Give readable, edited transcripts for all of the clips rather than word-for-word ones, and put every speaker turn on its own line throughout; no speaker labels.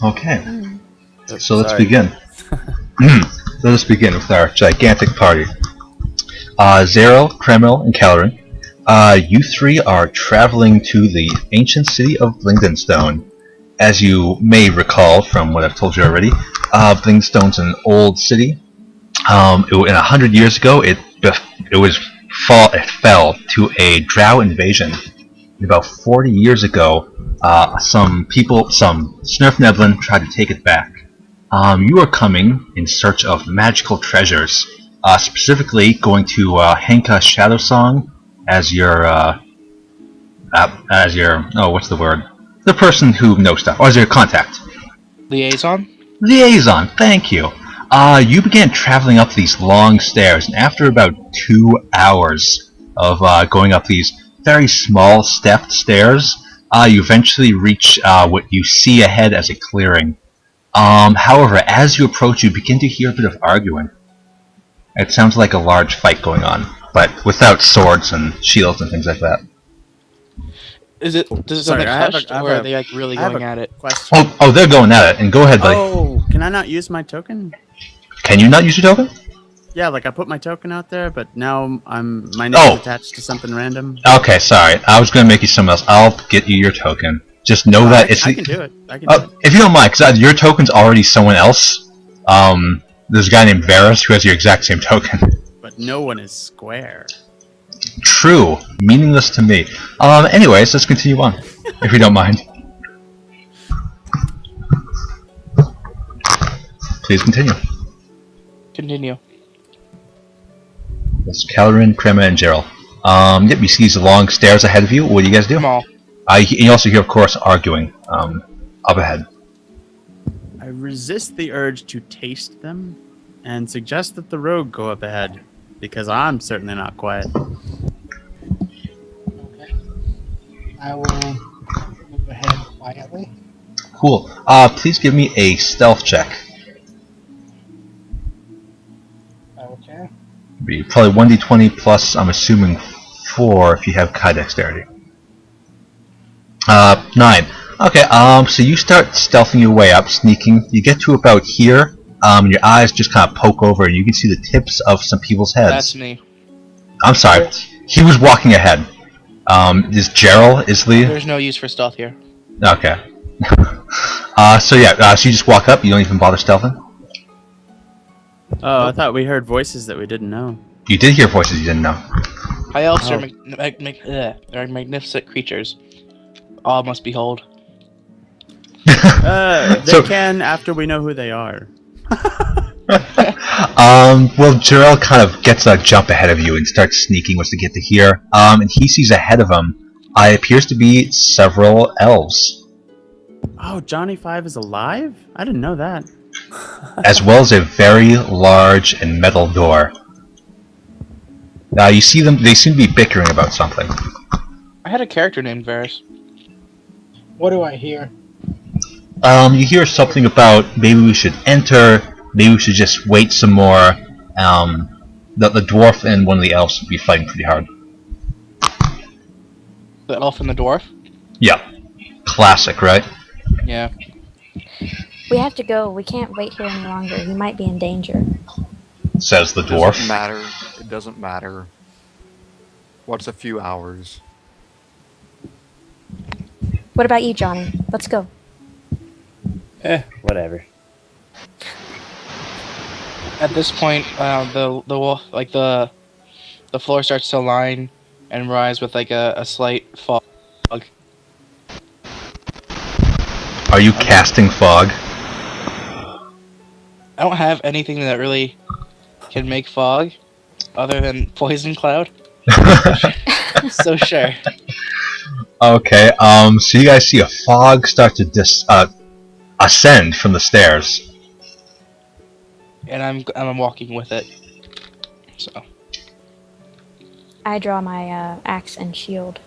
Okay,
Oops,
so let's
sorry.
begin. Let us begin with our gigantic party. Zero, Kreml, and Calorin. You three are traveling to the ancient city of Blingdenstone. As you may recall from what I've told you already, Blingdenstone's an old city. In 100 years ago, it fell to a drow invasion. About 40 years ago, some Svirfneblin tried to take it back. You are coming in search of magical treasures, specifically going to Henka Shadowsong as your what's the word? The person who knows stuff, or as your contact.
Liaison?
Liaison, thank you. You began traveling up these long stairs, and after about 2 hours of going up these very small stepped stairs, you eventually reach what you see ahead as a clearing. However, as you approach, you begin to hear a bit of arguing. It sounds like a large fight going on, but without swords and shields and things like that.
Does it sound
Sorry,
like
I have
hushed,
a- I
or
have
are
a-
they like really
I have
going
a
at it?
question.
Oh, they're going at it, and go ahead, buddy.
Oh, can I not use my token?
Can you not use your token?
Yeah, like I put my token out there, but now my name's attached to something random.
Okay, sorry. I was gonna make you something else. I'll get you your token. Just know that it's.
I can do it. I can do it.
If you don't mind, because your token's already someone else. There's a guy named Varus who has your exact same token.
But no one is square.
True. Meaningless to me. Anyways, let's continue on, if you don't mind. Please continue.
Continue.
That's Calorin, Crema, and Gerald. Yep, you see these long stairs ahead of you. What do you guys do?
Come on.
You also hear, of course, arguing up ahead.
I resist the urge to taste them and suggest that the rogue go up ahead, because I'm certainly not quiet.
Okay. I will move ahead quietly.
Cool. Please give me a stealth check.
Okay.
Be probably 1d20 plus, I'm assuming, 4 if you have high dexterity. 9. Okay, so you start stealthing your way up, sneaking. You get to about here, and your eyes just kind of poke over, and you can see the tips of some people's heads.
That's me.
I'm sorry. He was walking ahead. Is Gerald, is Lee?
There's no use for stealth here.
Okay. So you just walk up, you don't even bother stealthing?
Oh, I thought we heard voices that we didn't know.
You did hear voices you didn't know.
High elves
Oh.
are magnificent creatures. All must behold.
They
So-
can after we know who they are.
Well, Gerald kind of gets a jump ahead of you and starts sneaking once to get to here. And he sees ahead of him, it appears to be several elves,
Oh, Johnny Five is alive? I didn't know that.
as well as a very large and metal door. You see them, they seem to be bickering about something.
I had a character named Varus.
What do I hear?
You hear something about maybe we should enter, maybe we should just wait some more. The dwarf and one of the elves will be fighting pretty hard.
The elf and the dwarf?
Yeah. Classic, right?
Yeah.
We have to go. We can't wait here any longer. You might be in danger.
Says the
It
dwarf.
doesn't matter. It doesn't matter. What's a few hours?
What about you, Johnny? Let's go.
Whatever.
At this point, the wolf, like the floor starts to line and rise with like a slight fog.
Are you casting fog?
I don't have anything that really can make fog, other than poison cloud. So sure.
Okay, so you guys see a fog start to ascend from the stairs.
And I'm walking with it. So
I draw my axe and shield.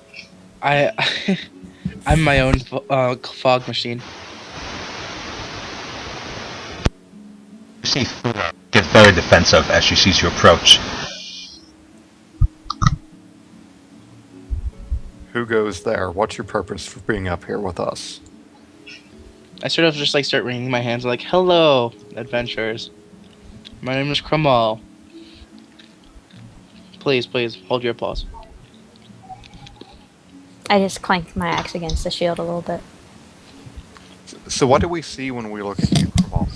I'm my own fog machine.
You see Funa get very defensive as she sees you approach.
Who goes there? What's your purpose for being up here with us?
I sort of just like start wringing my hands like, "Hello, adventurers. My name is Kramal. Please, hold your applause."
I just clanked my axe against the shield a little bit.
So what do we see when we look at you, Kramal?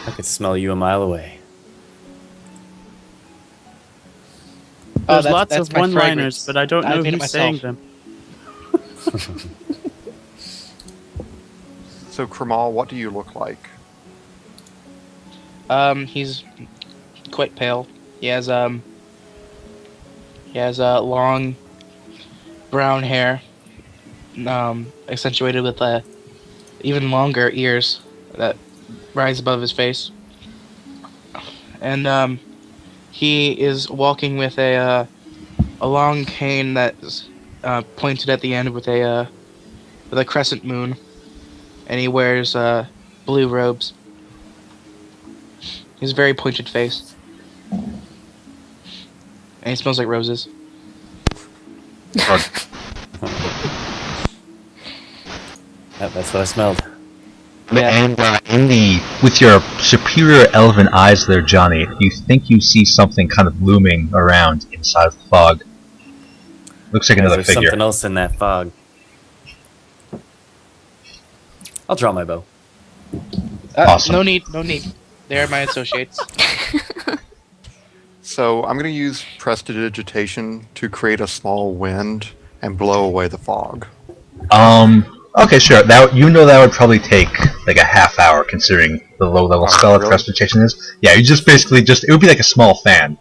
I could smell you a mile away.
There's
that's-
lots
that's
of
my
one-liners,
fragrance.
but I don't
I
know
made it
who's saying
myself.
them.
So Kramal, what do you look like?
He's quite pale. He has long brown hair, accentuated with even longer ears that rise above his face. And he is walking with a long cane that's pointed at the end with a crescent moon, and he wears blue robes. He has a very pointed face, and he smells like roses.
That's what I smelled.
And with your superior elven eyes there, Johnny, you think you see something kind of looming around inside of the fog. Looks like another
There's
figure.
something else in that fog. I'll draw my bow.
Awesome.
No need. They are my associates.
So I'm going to use prestidigitation to create a small wind and blow away the fog.
Okay, sure. That that would probably take like a half hour, considering the low-level spell that
really?
prestidigitation is. Yeah, you just basically it would be like a small fan.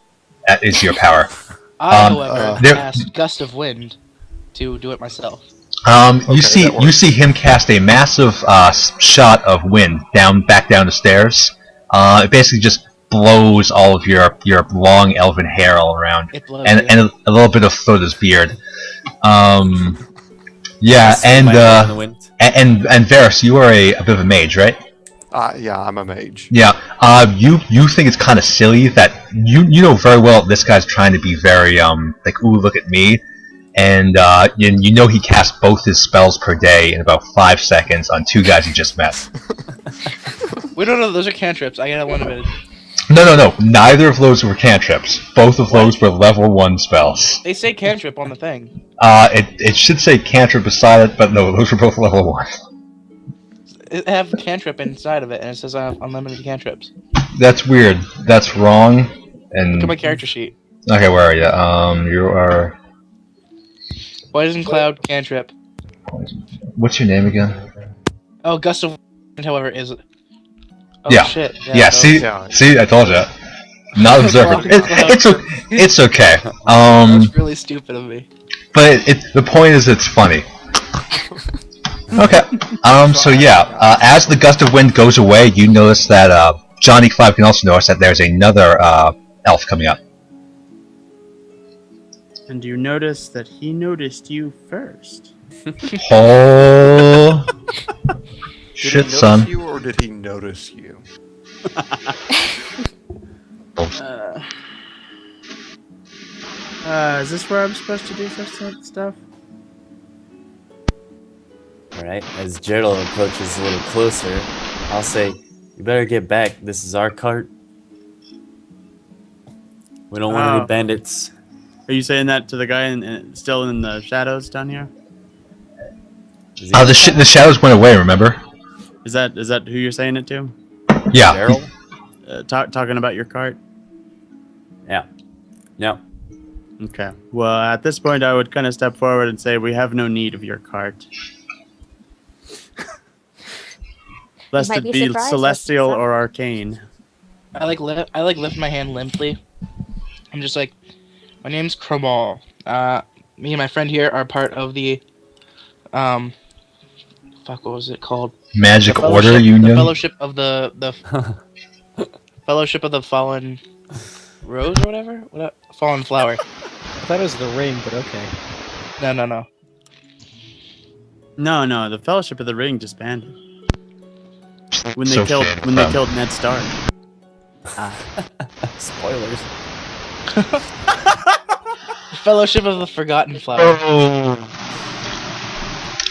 That is your power.
I, however,
there-
asked Gust of Wind to do it myself.
You see
that works.
him cast a massive shot of wind back down the stairs. It basically just blows all of your long elven hair all around,
It blows.
and a little bit of Thoda's beard. Yeah,
See my hair in the wind.
and Varys, you are a bit of a mage, right?
Yeah, I'm a mage.
Yeah. You think it's kind of silly that you know very well this guy's trying to be very like, ooh, look at me, and you know he casts both his spells per day in about 5 seconds on 2 guys he just met.
We don't know. Those are cantrips. I got limited.
No. Neither of those were cantrips. Both of those were level 1 spells.
They say cantrip on the thing.
It should say cantrip beside it, but no, those were both level 1.
It have cantrip inside of it, and it says I have unlimited cantrips.
That's weird. That's wrong. And
Look at my character sheet.
okay, where are you? You are.
Poison Cloud cantrip.
What's your name again?
Oh, Gust of Wind, however, is. Oh,
Yeah.
shit.
Yeah.
so-
See, I told you. Not observant. It's okay.
That's really stupid of me.
But the point is, it's funny. Okay. So yeah, as the gust of wind goes away, you notice that Johnny Cloud can also notice that there's another elf coming up.
And you notice that he noticed you first.
Oh.
Did
Shit,
he notice
son.
you, or did he notice you?
Is this where I'm supposed to do such stuff?
Alright, as Gerald approaches a little closer, I'll say, you better get back. This is our cart. We don't want any
Oh.
bandits.
Are you saying that to the guy still in the shadows down here?
Is he
The shadows went away. Remember?
Is that who you're saying it to?
Yeah.
Gerald?
Talking about your cart?
Yeah. No.
Okay. Well, at this point, I would kind of step forward and say, we have no need of your cart. Lest
might
it
be
be
surprised
celestial
with some-
or arcane.
I lift my hand limply. I'm just like, my name's Kramal. Me and my friend here are part of the what was it called?
Magic
The
Order
Fellowship-
Union.
The Fellowship of the Fellowship of the Fallen Rose or whatever? What? Fallen Flower.
I thought it was the ring, but okay.
No.
No, the Fellowship of the Ring disbanded when they
So
killed
shame.
Ned Stark.
Spoilers.
Fellowship of the Forgotten Flower.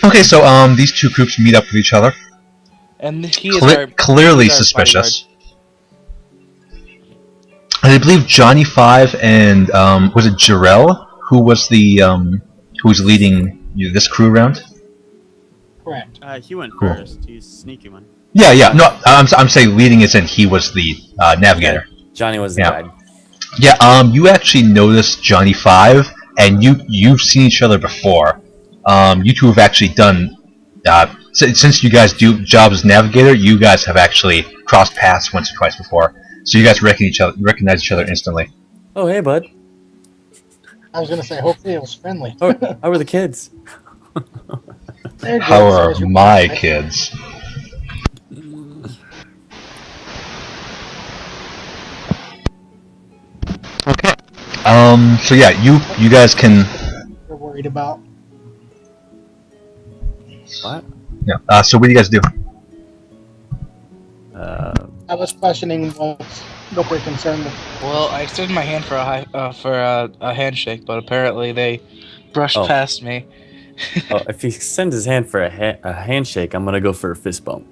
Okay, so these two groups meet up with each other.
And he is our
Clearly
he's our
suspicious. And I believe Johnny Five and was it Jarrell who was the who was leading this crew around?
Correct.
He went
Cool.
first. He's a sneaky one.
Yeah. No, I'm saying leading as in he was the navigator.
Johnny was the guide.
Yeah. You actually noticed Johnny Five, and you've seen each other before. You two have actually done. Since you guys do jobs as navigator, you guys have actually crossed paths once or twice before. So you guys recognize each other instantly.
Oh, hey, bud.
I was gonna say, hopefully it was friendly.
How are the kids?
They're good,
How
so
are
is your
my
wife.
kids? Okay. So yeah, you guys can.
You're worried about.
What?
Yeah. So what do you guys do?
I was questioning what they're concerned with.
Well, I extended my hand for a handshake, but apparently they brushed
Oh.
past me.
Oh, if he sends his hand for a handshake, I'm gonna go for a fist bump.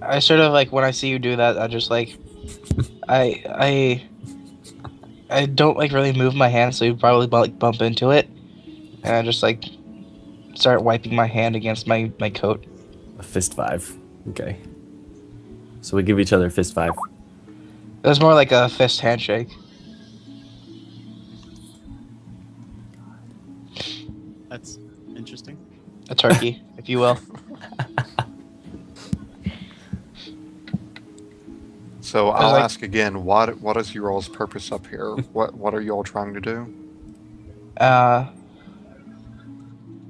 I sort of like when I see you do that, I just like I don't like really move my hand, so you probably like bump into it, and I just like start wiping my hand against my coat.
A fist five. Okay. So we give each other a fist five.
It was more like a fist handshake.
That's interesting.
A turkey, if you will.
So I'll
like-
ask again, what is your all's purpose up here? What are you all trying to do?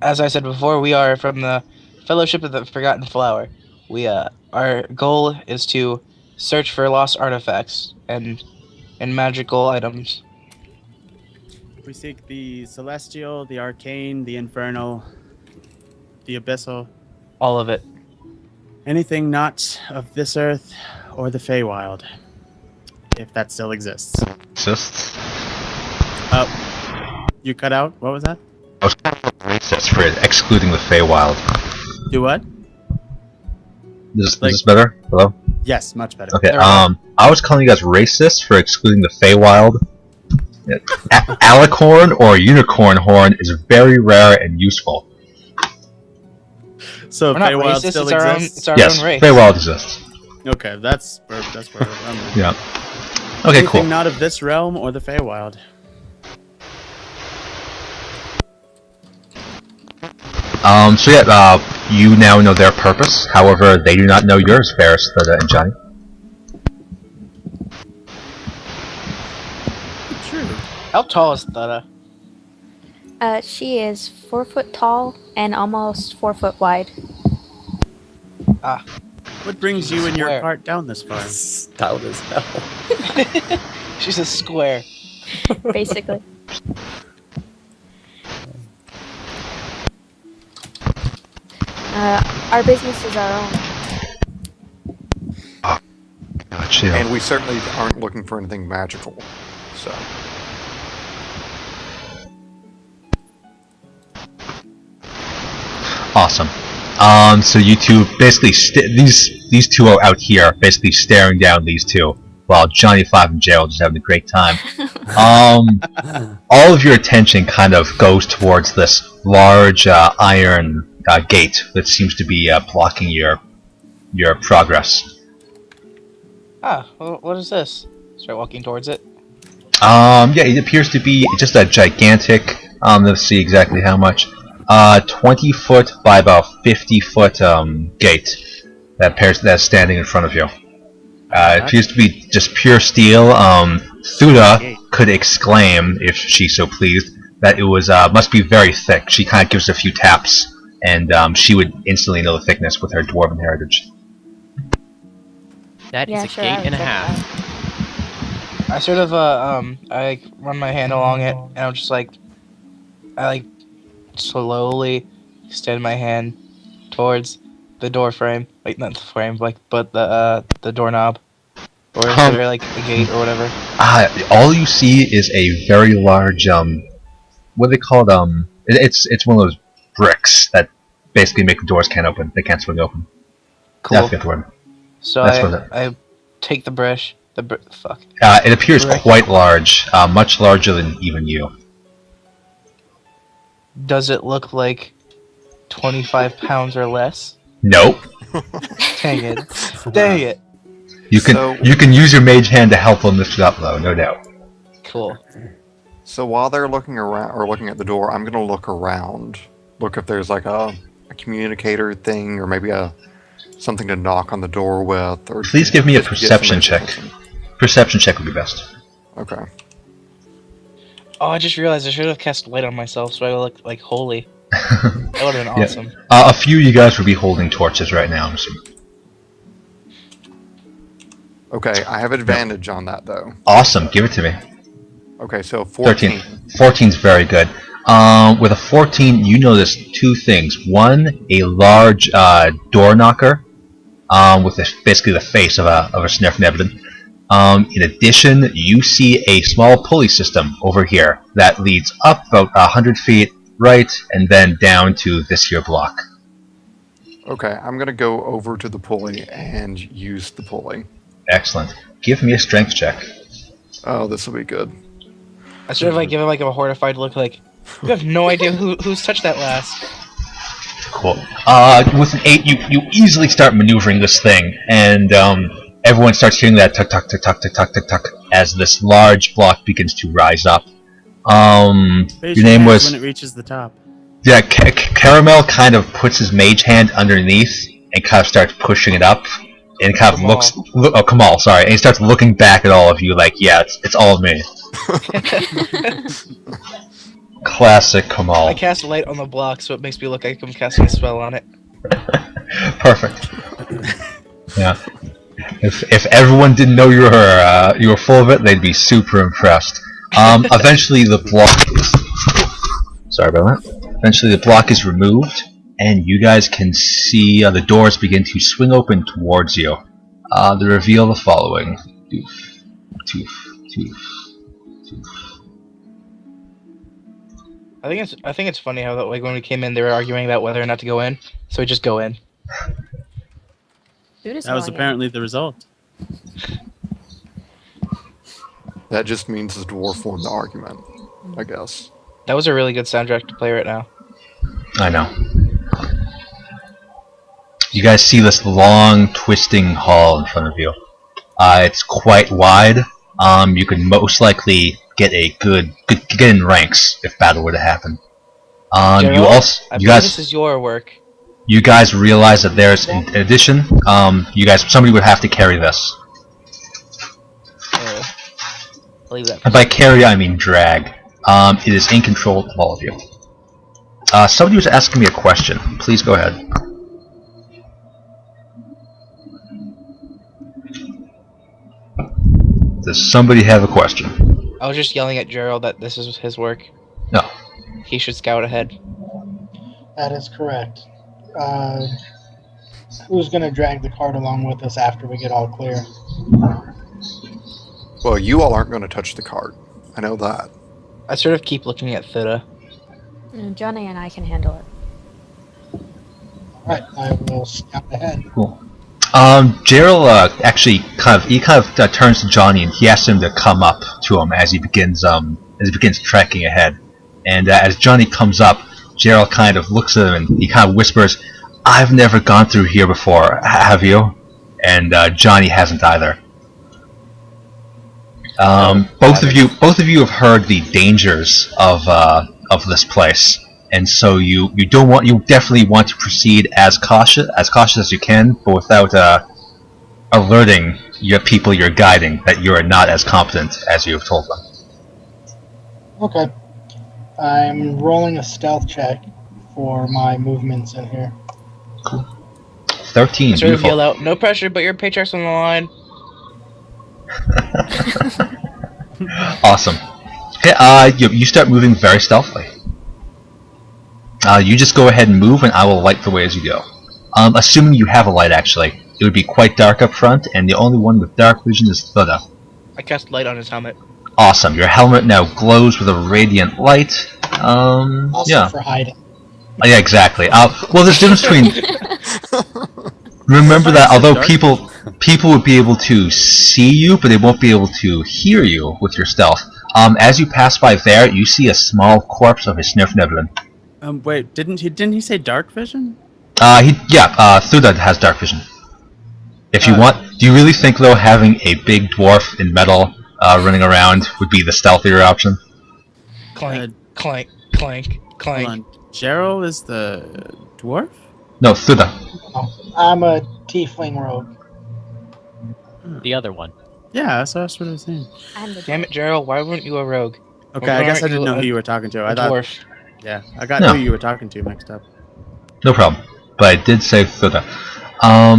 As I said before, we are from the Fellowship of the Forgotten Flower. We our goal is to search for lost artifacts and magical items.
We seek the celestial, the arcane, the infernal, the abyssal,
All of it.
anything not of this earth or the Feywild, if that still exists.
Racists.
You cut out? What was that?
I was kind of racist for excluding the Feywild.
Do what?
Is this better? Hello?
Yes, much better.
Okay,
There we go.
I was calling you guys racist for excluding the Feywild. Alicorn or unicorn horn is very rare and useful.
So
We're not
Feywild
racist,
still
it's our own-
exists?
it's our
Yes,
own race.
Feywild exists.
Okay, that's where I'm at.
Yeah. Okay,
Anything
cool.
not of this realm or the Feywild.
So yeah, you now know their purpose. However, they do not know yours, Ferris, Thada, and Johnny.
True.
How tall is Thada?
She is 4 foot tall and almost 4 foot wide.
What brings you and your
Square.
cart down this far?
Stout as hell.
She's a square.
Basically. Our business is our own.
Gotcha.
And we certainly aren't looking for anything magical. So
Awesome. So you two basically these two are out here, basically staring down these two, while Johnny Five and Gerald just having a great time. All of your attention kind of goes towards this large iron gate that seems to be blocking your progress.
What is this? Start walking towards it.
Yeah, it appears to be just a gigantic. Let's see exactly how much. 20 foot by about 50 foot gate that's standing in front of you. It appears to be just pure steel. Thuda could exclaim, if she so pleased, that it was must be very thick. She kind of gives a few taps, and she would instantly know the thickness with her dwarven heritage.
That is
Yeah,
a
sure,
gate
I would
and a
check
half.
I sort of I like run my hand along it, and I'm just like, I like slowly extend my hand towards the door frame, like not the frame, like but the doorknob, or is there like a gate or whatever?
All you see is a very large what do they call it? It's one of those bricks that basically make the doors can't open. They can't swing open.
Cool.
That's the word.
So
That's what
I take the brush. Fuck.
It appears
Brick.
quite large, much larger than even you.
Does it look like 25 pounds or less?
Nope.
Dang it. Dang it.
You can use your mage hand to help them lift it up, though, no doubt.
Cool.
So while they're looking around or looking at the door, I'm gonna look around, look if there's like a communicator thing or maybe something to knock on the door with. Or
Please give me a
just get some
perception check.
information.
Perception check would be best.
Okay.
Oh, I just realized I should have cast light on myself so I look like holy. That would have been
Yeah.
awesome.
A few of you guys would be holding torches right now, I'm assuming.
Okay, I have advantage on that though.
Awesome, give it to me.
Okay, so 14.
14's very good. With a 14, you notice two things. One, a large door knocker with basically the face of a Svirfneblin. In addition, you see a small pulley system over here that leads up about 100 feet right and then down to this here block.
Okay, I'm gonna go over to the pulley and use the pulley.
Excellent. Give me a strength check.
Oh, this will be good.
I sort of like give him like a horrified look like, you have no idea who's touched that last.
Cool. With an 8, you easily start maneuvering this thing, and everyone starts hearing that tuck tuck tuck tuck tuck tuck tuck tuck as this large block begins to rise up. Your name was...
when it reaches the top.
Yeah, Caramel kind of puts his mage hand underneath and kind of starts pushing it up, and kind of Kamal, sorry, and he starts looking back at all of you like, yeah, it's all me. Classic Kamal.
I cast light on the block so it makes me look like I'm casting a spell on it.
Perfect. Yeah. If everyone didn't know you were full of it, they'd be super impressed. Eventually the block is... Sorry about that. Eventually the block is removed, and you guys can see the doors begin to swing open towards you. They reveal the following. Doof, doof, doof, doof.
I think it's funny how that like when we came in they were arguing about whether or not to go in, so we just go in.
That was apparently the result.
That just means the dwarf won the argument, I guess.
That was a really good soundtrack to play right now.
I know. You guys see this long, twisting hall in front of you. It's quite wide. You could most likely get get in ranks if battle were to happen.
General, I
you
believe
guys,
this is your work.
you guys realize that there's, in addition, somebody would have to carry this.
I'll leave that.
And by carry, I mean drag. It is in control of all of you. Somebody was asking me a question. Please go ahead. Does somebody have a question?
I was just yelling at Gerald that this is his work.
No.
He should scout ahead.
That is correct. Who's going to drag the cart along with us after we get all clear?
Well, you all aren't going to touch the cart. I know that.
I sort of keep looking at Thida.
Johnny and I can handle it.
Alright, I will scout ahead.
Cool. Gerald actually kind of turns to Johnny and he asks him to come up to him as he begins trekking ahead. And as Johnny comes up, Gerald kind of looks at him and he kind of whispers, "I've never gone through here before. Have you?" And Johnny hasn't either. Both of you have heard the dangers of this place, and so you definitely want to proceed as cautious as you can, but without alerting your people you're guiding that you are not as competent as you have told them.
Okay. I'm rolling a stealth check for my movements in here.
Cool. 13.
I sort of
Beautiful.
yell out, "No pressure, but your paycheck's on the line."
Awesome. Okay, you start moving very stealthily. You just go ahead and move, and I will light the way as you go. Assuming you have a light, actually. It would be quite dark up front, and the only one with dark vision is Thida.
I cast light on his helmet.
Awesome. Your helmet now glows with a radiant light.
Also
Yeah.
for hiding.
Yeah, exactly. Well, there's a difference between. Remember that although
Dark
people would be able to see you, but they won't be able to hear you with your stealth. As you pass by there, you see a small corpse of a Svirfneblin.
Wait, didn't he say dark vision?
Thuda has dark vision. If you want, do you really think though having a big dwarf in metal running around would be the stealthier option?
Clank, clank, clank,
Hold
clank.
on. Gerald is the dwarf?
No, Thuda.
I'm a tiefling rogue.
The other one.
Yeah, that's what I was saying.
I'm the
Damn it, Gerald, why weren't you a rogue?
Okay, I guess I
aren't
didn't
you
know
a-
who you were talking to. I
A
thought.
dwarf.
Yeah, I got
No.
who you were talking to mixed up.
No problem. But I did say Thuda.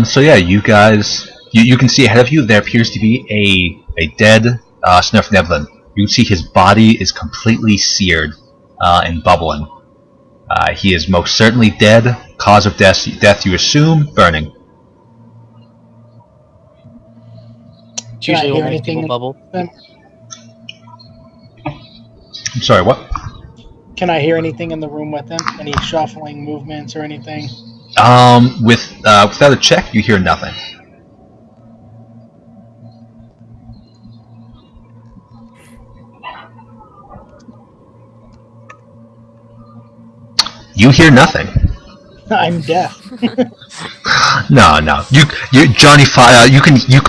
So yeah, you guys, you can see ahead of you there appears to be a dead Svirfneblin. You can see his body is completely seared and bubbling. He is most certainly dead. Cause of death you assume, burning.
It's
Can I
usually
hear
what makes
anything
people bubble.
I'm sorry, what?
Can I hear anything in the room with him? Any shuffling movements or anything?
Without a check, you hear nothing. You hear nothing.
I'm deaf.
No. You, Johnny.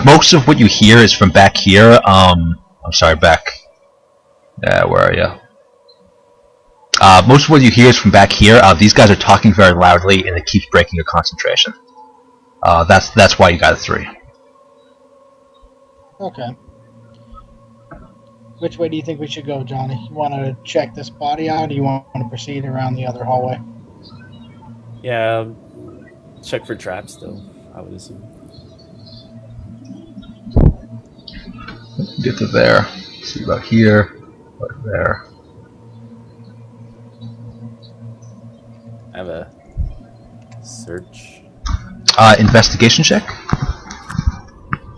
Most of what you hear is from back here. I'm sorry, back. Where are you? Most of what you hear is from back here. These guys are talking very loudly, and it keeps breaking your concentration. That's why you got a 3.
Okay. Which way do you think we should go, Johnny? You want to check this body out, or do you want to proceed around the other hallway?
Yeah, check for traps though, I would assume.
Get to there. See about here. About there.
I have a search.
Investigation check.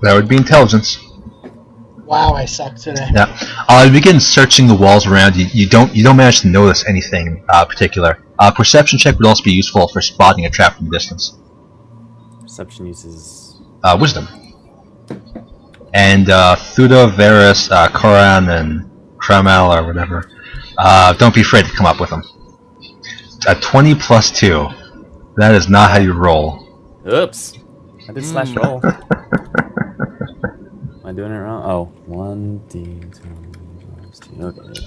That would be intelligence.
Wow, I suck today.
Yeah. You begin searching the walls around you. You don't manage to notice anything particular. Perception check would also be useful for spotting a trap from a distance.
Perception uses
Wisdom. And Thuda, Varus, Koran, and Kramal or whatever. Don't be afraid to come up with them. A 20 plus 2. That is not how you roll.
Oops. I did slash roll. Am I doing it wrong? Oh, 1d2. Okay.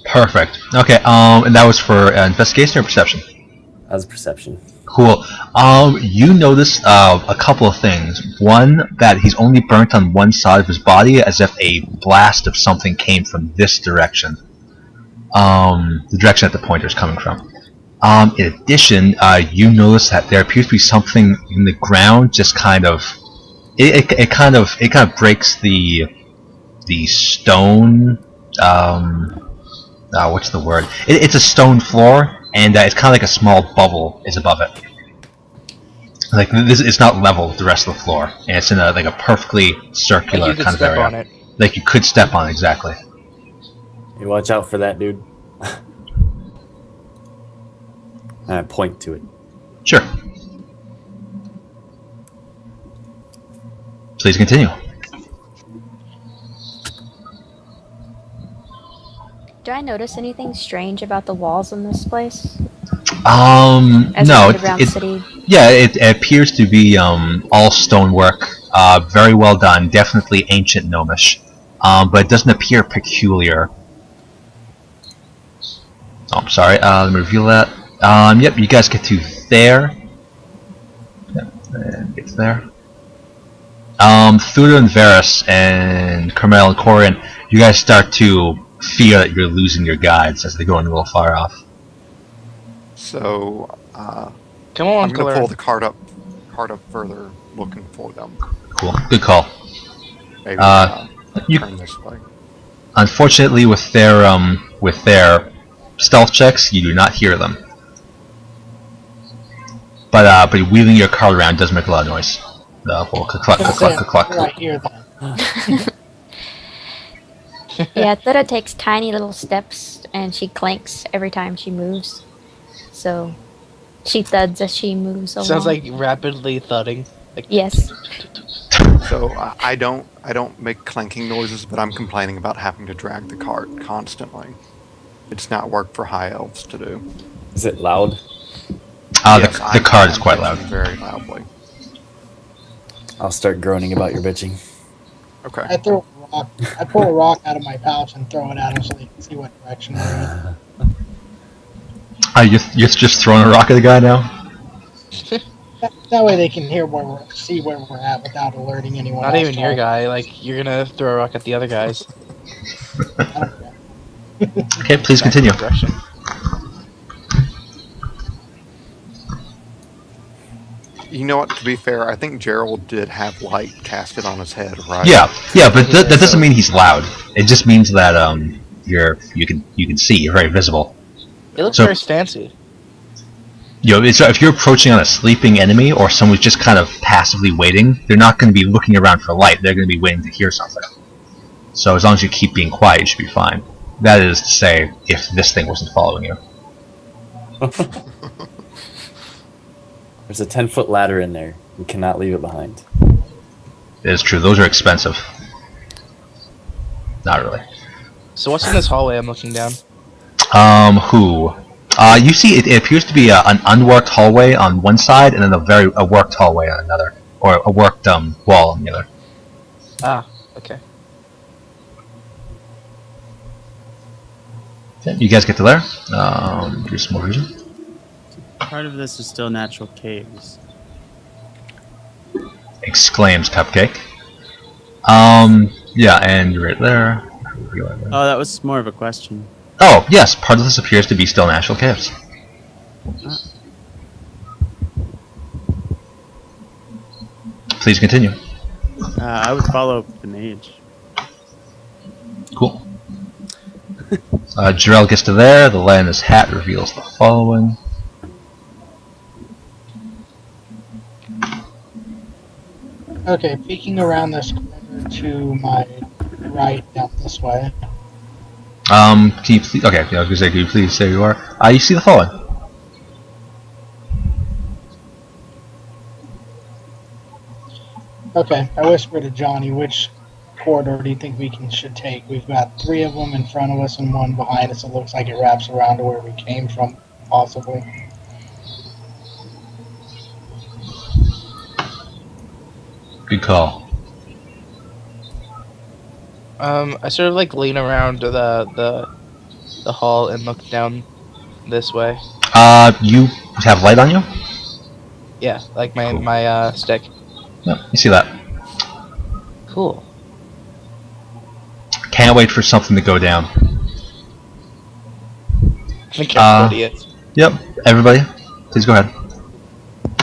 Perfect. Okay. And that was for investigation or perception?
That was perception.
Cool. You notice a couple of things. One, that he's only burnt on one side of his body, as if a blast of something came from this direction. The direction that the pointer is coming from. In addition, you notice that there appears to be something in the ground, just kind of. It kind of breaks the stone. What's the word? It's a stone floor, and it's kind of like a small bubble is above it. Like this, it's not level with the rest of the floor, and it's in a perfectly circular
Like you could
kind of
step
area.
on it.
Like you could step on it, exactly.
Hey, watch out for that, dude. And I point to it.
Sure. Please continue.
Do I notice anything strange about the walls in this place? As
No.
we get around city.
Yeah, it appears to be all stonework. Very well done. Definitely ancient gnomish. But it doesn't appear peculiar. Oh, I'm sorry. Let me reveal that. Yep, you guys get to there. Yep, and get to there. Thuda and Varus and Carmel and Corin, you guys start to fear that you're losing your guides as they go a little far off.
So,
Come on,
I'm going to
Claire.
pull the cart up further, looking for them.
Cool. Good call.
Maybe
you-
turn this way.
Unfortunately, with their stealth checks, you do not hear them. But wheeling your cart around does make a lot of noise. Well, cluck, cluck, cluck.
Right here, then.
Yeah, Thura takes tiny little steps and she clanks every time she moves. So she thuds as she moves along.
Sounds like rapidly thudding. Like,
Yes.
So I don't make clanking noises, but I'm complaining about having to drag the cart constantly. It's not work for high elves to do.
Is it loud?
Yes,
The cart is quite loud.
Very loudly.
I'll start groaning about your bitching.
Okay.
I throw a rock. I pull a rock out of my pouch and throw it at him so they can see what direction we're in.
You're just throwing a rock at the guy now?
That way they can see where we're at without alerting anyone
not
else.
even your guy. Like, you're gonna throw a rock at the other guys.
I don't care.
Okay, please continue.
Direction.
You know what? To be fair, I think Gerald did have light casted on his head, right?
Yeah, but that doesn't mean he's loud. It just means that you can see. You're very visible.
It looks
So-
very fancy.
So if you're approaching on a sleeping enemy or someone's just kind of passively waiting, they're not going to be looking around for light. They're going to be waiting to hear something. So as long as you keep being quiet, you should be fine. That is to say, if this thing wasn't following you.
There's a 10-foot ladder in there. You cannot leave it behind.
It is true. Those are expensive. Not really.
So what's in this hallway I'm looking down?
Who? You see, it appears to be an unworked hallway on one side, and then a worked hallway on another, or a worked wall on the other.
Ah, okay.
Okay, you guys get to there. Do some more vision.
Part of this is still natural caves.
Exclaims Cupcake. Yeah, and right there.
Oh, that was more of a question.
Oh, yes, part of this appears to be still natural caves. Please continue.
I would follow the mage.
Cool. Jarell gets to there. The light in his hat reveals the following.
Okay, peeking around this corner to my right down this way.
Can you please? Okay, I was gonna say, can you please say who you are? You see the following.
Okay, I whisper to Johnny, which corridor do you think we should take? We've got 3 of them in front of us and 1 behind us. It looks like it wraps around to where we came from, possibly.
Good call.
I sort of like lean around the hall and look down this way.
You have light on you?
Yeah, like my
Cool.
my stick.
Yeah, you see that.
Cool.
Can't wait for something to go down.
I think everybody is.
Yep, everybody, please go ahead.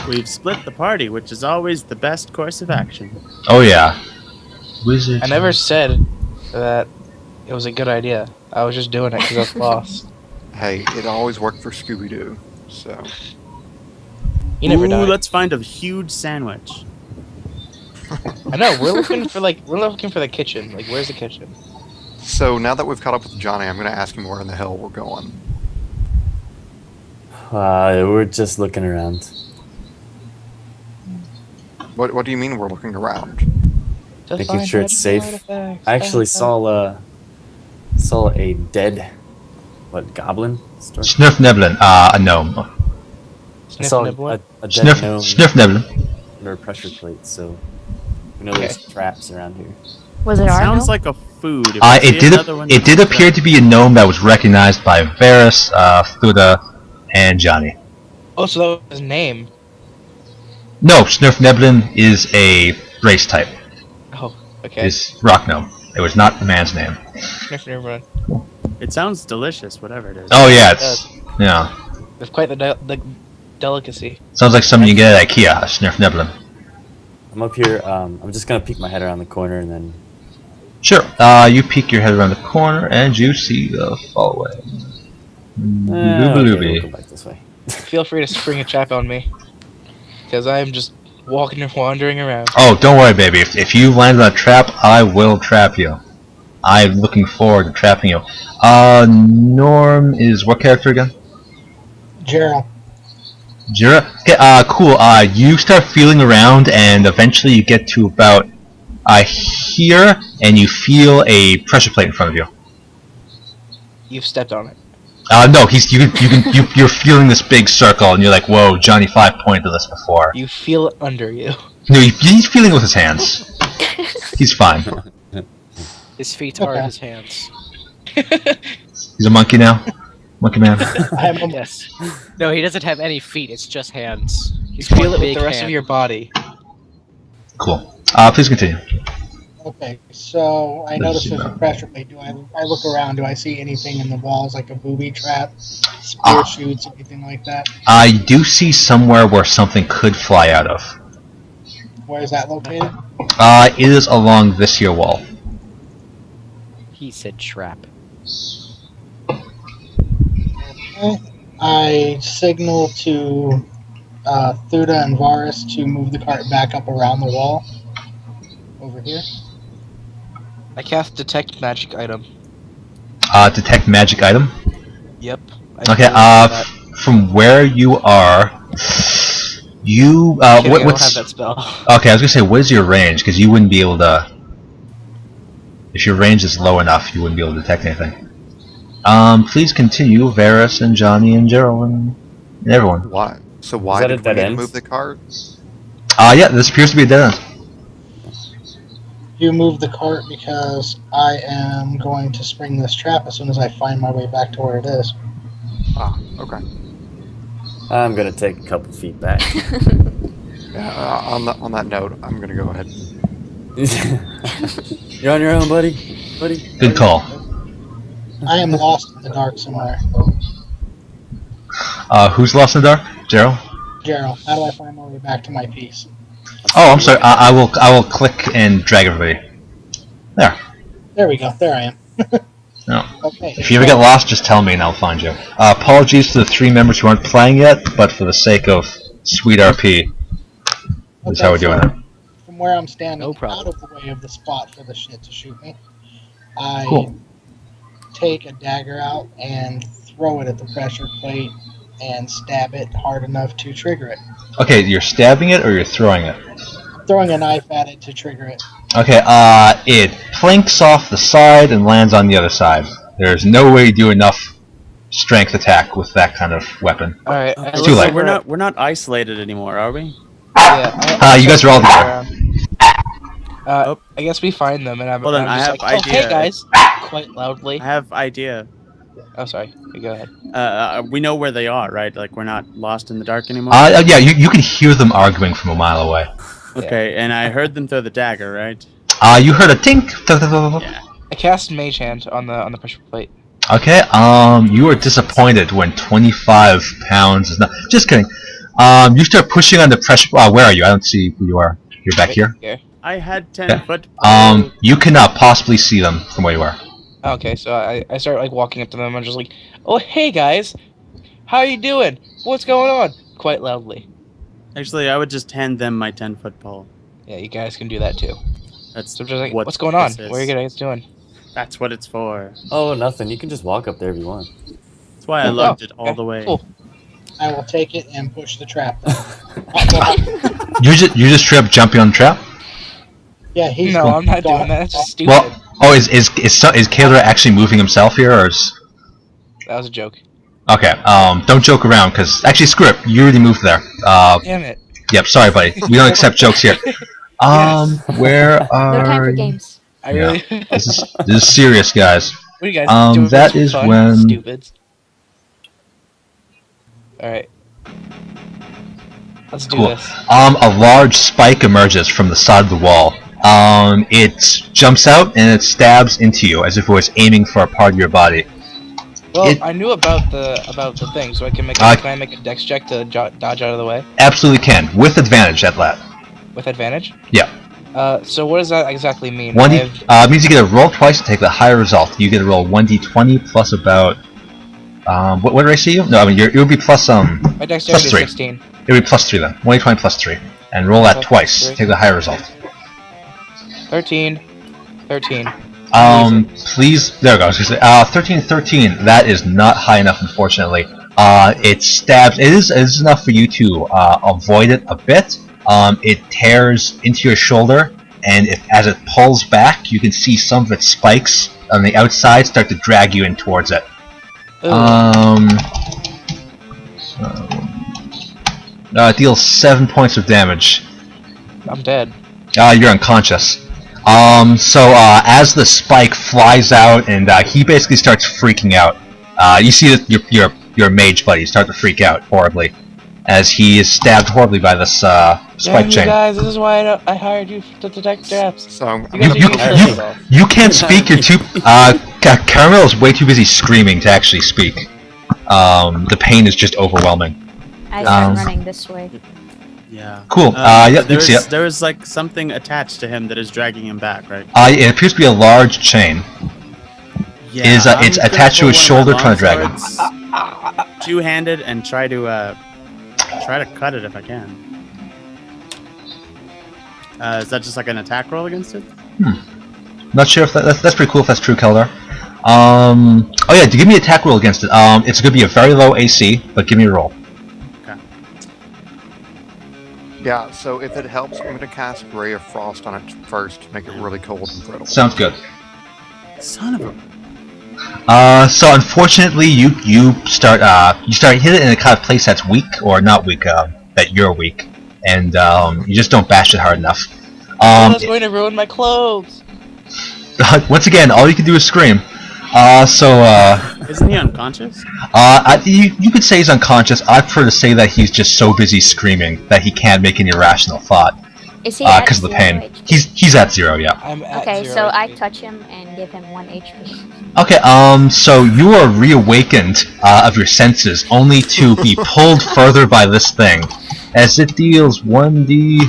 We've split the party, which is always the best course of action.
Oh yeah. Wizard.
I never said that it was a good idea. I was just doing it because I was lost.
Hey, it always worked for Scooby-Doo, so...
You never
Ooh,
died.
let's find a huge sandwich.
I know we're looking for the kitchen. Like, where's the kitchen?
So now that we've caught up with Johnny, I'm going to ask him where in the hell we're going.
We're just looking around.
What do you mean we're looking around?
To
Making
find
sure it's
magical
safe.
artifacts.
I actually saw a dead, goblin?
Svirfneblin, a gnome.
I saw
Svirfneblin?
a dead gnome
Svirfneblin.
under a pressure plate, so we know there's traps around here.
Was it our
Sounds
gnome?
like a food. If I see another one,
It did appear to be a gnome that was recognized by Varys, Thuda, and Johnny.
Oh, so that was his name.
No, Svirfneblin is a race type.
Oh, okay.
It's rock gnome. It was not the man's name.
Svirfneblin.
It sounds delicious, whatever it is.
Oh yeah,
It
it's yeah.
It's quite the delicacy.
Sounds like something you get at IKEA. Svirfneblin.
I'm up here. I'm just gonna peek my head around the corner and then.
Sure. You peek your head around the corner and you see the following.
Okay, we'll go back this way.
Feel free to spring a trap on me, because I am just walking and wandering around.
Oh, don't worry, baby. If you land on a trap, I will trap you. I'm looking forward to trapping you. Norm is what character again?
Gerald.
Jira? Okay, cool. You start feeling around, and eventually you get to about here, and you feel a pressure plate in front of you.
You've stepped on it.
No, you're feeling this big circle, and you're like, whoa, Johnny 5 pointed to this before.
You feel it under you.
No, he's feeling it with his hands. He's fine.
His feet are his hands.
He's a monkey now? Monkey man?
Yes. No, he doesn't have any feet, it's just hands.
You feel it with the rest of your body.
Cool. Please continue.
Okay, so I noticed there's a pressure plate. I look around? Do I see anything in the walls, like a booby trap, spear shoots, anything like that?
I do see somewhere where something could fly out of.
Where is that located?
It is along this here wall.
He said trap.
Okay. I signal to Thuda and Varus to move the cart back up around the wall. Over here.
I cast detect magic item.
Detect magic item?
Yep.
Okay, from where you are, you,
I
what's...
don't have that spell.
Okay, I was gonna say, what is your range? Because you wouldn't be able to... If your range is low enough, you wouldn't be able to detect anything. Please continue, Varus and Johnny and Gerald and everyone.
Why? So why did we need to move the cart?
Yeah, this appears to be a dead end.
You move the cart because I am going to spring this trap as soon as I find my way back to where it is.
Ah, okay.
I'm gonna take a couple feet back.
On that note, I'm gonna go ahead.
You're on your own, buddy.
Good call.
I am lost in the dark somewhere.
Who's lost in the dark? Gerald?
Gerald, how do I find my way back to my piece?
Oh, I'm sorry. I will click and drag everybody. There.
There we go. There I am.
No.
Okay.
If you ever get lost, just tell me and I'll find you. Apologies to the 3 members who aren't playing yet, but for the sake of sweet RP, that's how we're doing it.
From where I'm standing,
No problem.
out of the way of the spot for the shit to shoot me, I
Cool.
take a dagger out and throw it at the pressure plate and stab it hard enough to trigger it.
Okay, you're stabbing it or you're throwing it?
Throwing a knife at it to trigger it.
Okay, it planks off the side and lands on the other side. There's no way you do enough strength attack with that kind of weapon.
Alright,
It's too late.
We're not isolated anymore, are we?
Yeah,
You guys are all together.
I guess we find them and
Hold on,
I'm
I
just
have
like,
idea.
oh, hey guys, quite loudly.
I have idea.
Oh, sorry. You go ahead.
We know where they are, right? Like we're not lost in the dark anymore.
Yeah, you can hear them arguing from a mile away.
Okay, and I heard them throw the dagger, right?
You heard a tink.
Yeah.
I cast Mage Hand on the pressure plate.
Okay, you are disappointed when 25 pounds is not... Just kidding. You start pushing on the pressure... where are you? I don't see who you are. You're back here?
I had 10
Yeah.
foot.
You cannot possibly see them from where you are.
Okay, so I start like walking up to them and just like, oh hey guys, how you doing? What's going on? Quite loudly.
Actually, I would just hand them my 10-foot pole.
Yeah, you guys can do that too.
That's
So just like,
what
what's going on?
this is.
What are you guys doing?
That's what it's for.
Oh, nothing. You can just walk up there if you want.
That's why I lugged it all the way.
Cool.
I will take it and push the trap.
You just straight up jumping on the trap?
Yeah, he's
No, I'm not doing that. That's just stupid.
Well, is Kaler actually moving himself here, or is...
That was a joke.
Okay, don't joke around, because... Actually, screw it. You already moved there.
Damn it.
Yep, sorry, buddy. We don't accept jokes here. Where
No time
are
for
you?
games.
I really.
This is serious, guys.
What are you guys doing?
that
for
is
fun?
when-
Stupids. Alright. Let's do
Cool.
this.
A large spike emerges from the side of the wall. It jumps out and it stabs into you as if it was aiming for a part of your body.
Well,
It-
I knew about the thing, so I can make.
Uh,
Can I make a dex check to dodge out of the way
Absolutely can, with advantage at that.
with advantage?
Yeah.
So what does that exactly mean?
1d means you get to roll twice to take the higher result. You get to roll 1d20 plus about what did I see you? No, I mean it would be plus
My dexterity is
3.
16.
It would be plus 3 then. 1d20 plus 3, and roll that
Plus
twice.
3.
Take the higher result.
13. 13.
Please, there we go. I was gonna say, 13. That is not high enough, unfortunately. It stabs. It is enough for you to avoid it a bit. It tears into your shoulder, and as it pulls back, you can see some of its spikes on the outside start to drag you in towards it. It deals 7 points of damage.
I'm dead.
You're unconscious. As the spike flies out, and he basically starts freaking out. You see that your mage buddy start to freak out horribly as he is stabbed horribly by this spike chain.
Guys, this is why I hired you to detect traps.
So
You can't speak. You're too. Caramel is way too busy screaming to actually speak. The pain is just overwhelming.
I start running this way.
Yeah.
Cool. Yep, you see it.
There is like something attached to him that is dragging him back, right?
It appears to be a large chain.
Yeah.
It's attached to his shoulder, trying to drag him.
Two-handed and try to cut it if I can. Is that just like an attack roll against it?
Not sure if that's pretty cool if that's true, Keldar. Oh yeah, give me an attack roll against it. It's going to be a very low AC, but give me a roll.
Okay.
yeah, so if it helps, I'm going to cast Ray of Frost on it first to make it really cold and brittle.
Sounds good.
Son of a...
So unfortunately, you start hit it in a kind of place that's weak or not weak, that you're weak, and you just don't bash it hard enough.
That's going to ruin my clothes.
Once again, all you can do is scream.
Isn't he unconscious?
You could say he's unconscious. I prefer to say that he's just so busy screaming that he can't make any rational thought.
Is he at
Because of the
0
pain.
HP?
He's at 0, yeah.
I'm at
Okay,
0
so
HP.
I touch him and give him 1 HP.
Okay, so you are reawakened of your senses, only to be pulled further by this thing, as it deals 1d...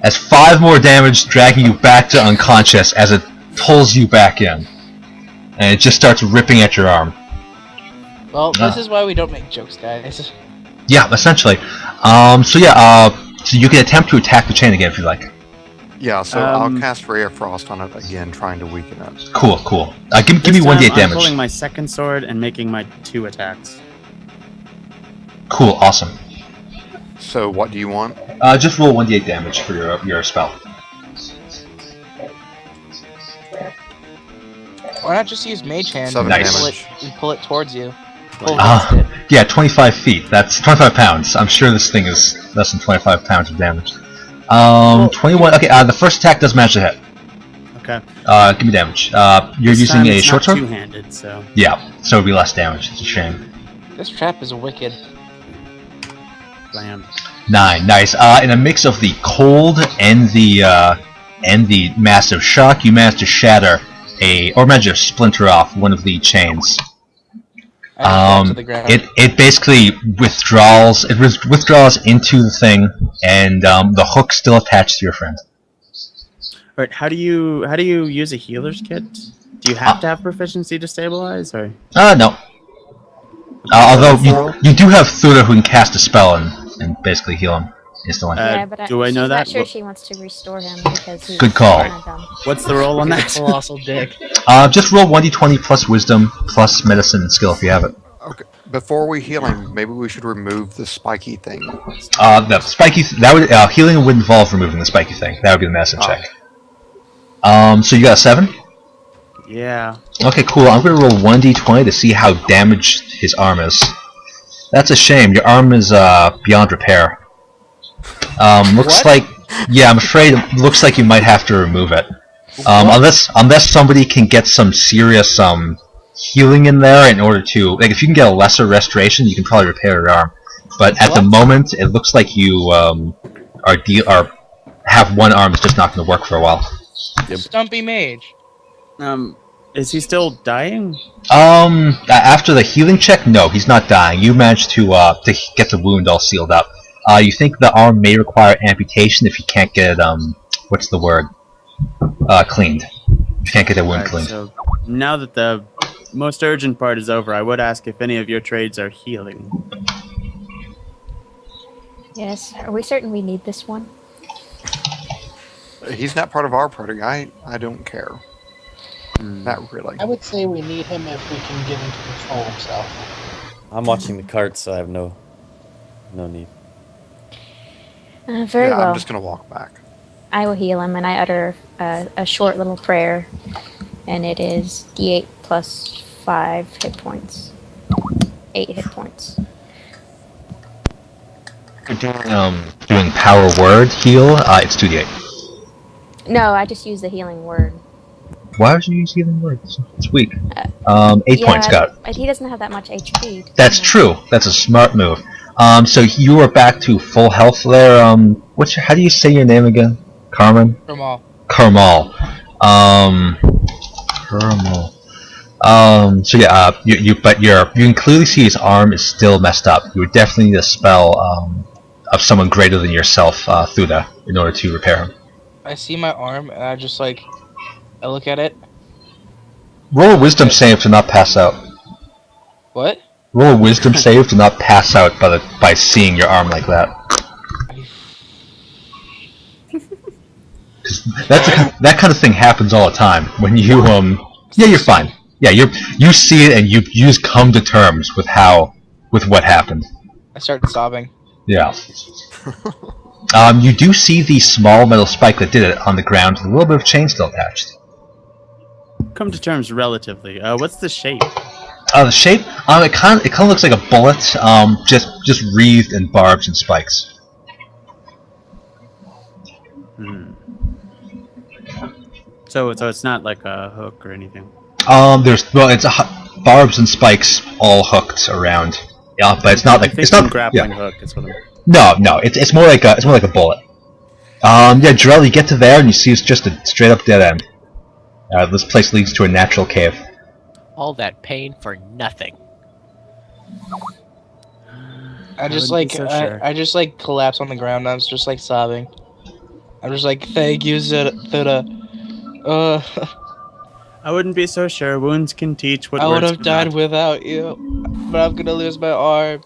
as 5 more damage, dragging you back to unconscious as it pulls you back in. And it just starts ripping at your arm.
Well, this is why we don't make jokes, guys.
Yeah, essentially. So you can attempt to attack the chain again if you like.
Yeah, so I'll cast Ray of Frost on it again, trying to weaken it.
Cool. Give me 1d8
I'm
damage.
pulling my second sword and making my 2 attacks.
Cool, awesome.
So what do you want?
Just roll 1d8 damage for your spell.
Why not just use Mage Hand
7
Nice.
damage.
and pull it towards you? Pull against it.
Yeah, 25 feet. That's 25 pounds. I'm sure this thing is less than 25 pounds of damage. 21. Okay, the first attack does manage to hit.
Okay.
Give me damage. You're
This
using
time
a
it's
short
not
sword?
two-handed, so...
Yeah, so it'll be less damage. It's a shame.
This trap is wicked.
Blam.
9. Nice. In a mix of the cold and the massive shock, you managed to shatter managed to splinter off one of the chains.
I fall to the ground.
It basically withdraws. It withdraws into the thing, and the hook's still attached to your friend.
Alright, how do you use a healer's kit? Do you have to have proficiency to stabilize, or...?
No. Although you do have Thura who can cast a spell and basically heal him instantly.
Yeah, but
do I know
she's
that?
not sure she wants to restore him because he's
Good call.
kinda dumb.
What's the roll on that?
Colossal dick.
Just roll 1d20 plus wisdom plus medicine and skill if you have it.
Okay. Before we heal him, maybe we should remove the spiky thing.
The spiky healing would involve removing the spiky thing. That would be the medicine check. So you got a 7?
Yeah.
Okay, cool. I'm gonna roll 1d20 to see how damaged his arm is. That's a shame. Your arm is beyond repair. Looks like, yeah, I'm afraid it looks like you might have to remove it. Unless somebody can get some serious healing in there in order to, like, if you can get a lesser restoration, you can probably repair your arm. But at the moment, it looks like you have one arm that's just not going to work for a while.
Stumpy Mage.
Is he still dying?
After the healing check, no, he's not dying. You managed to get the wound all sealed up. You think the arm may require amputation if you can't get it, what's the word? Cleaned. If you can't get the wound cleaned.
So now that the most urgent part is over, I would ask if any of your trades are healing.
Yes, are we certain we need this one?
He's not part of our party. I don't care. Not really.
I would say we need him if we can get him to control himself.
I'm watching the cart, so I have no need.
Very
Yeah,
well.
I'm just gonna walk back.
I will heal him, and I utter a short little prayer, and it is D8 plus 5 hit points. 8 hit points.
You're doing power word heal. It's 2d8.
No, I just use the healing word.
Why would you use healing words? It's weak. 8
Yeah,
points, Scott.
He doesn't have that much HP.
That's true. That's a smart move. So you are back to full health there. How do you say your name again? Carmen?
Ramal.
Carmal. Carmal. So yeah, you can clearly see his arm is still messed up. You would definitely need a spell of someone greater than yourself through that in order to repair him.
I see my arm, and I just like, I look at it.
Roll a wisdom save to not pass out.
What?
Roll a wisdom save to not pass out by seeing your arm like that. 'Cause that kind of thing happens all the time when you yeah, you're fine. Yeah, you see it and you just come to terms with what happened.
I start sobbing.
Yeah. You do see the small metal spike that did it on the ground with a little bit of chain still attached.
Come to terms relatively. What's the shape?
The shape, it kind of looks like a bullet, just wreathed in barbs and spikes.
So it's not like a hook or anything.
It's barbs and spikes all hooked around. Yeah, but it's not like it's not
grappling
yeah.
hook. It's what I'm...
No, it's more like a bullet. Yeah, Jarell, you get to there and you see it's just a straight up dead end. This place leads to a natural cave.
All that pain for nothing.
I just
wouldn't
like
be so sure.
I just like collapse on the ground. I was just like sobbing. I'm just like, thank you, Thuda.
I wouldn't be so sure. Wounds can teach what
I would
words
have died
cannot.
without you, but I'm gonna lose my arm.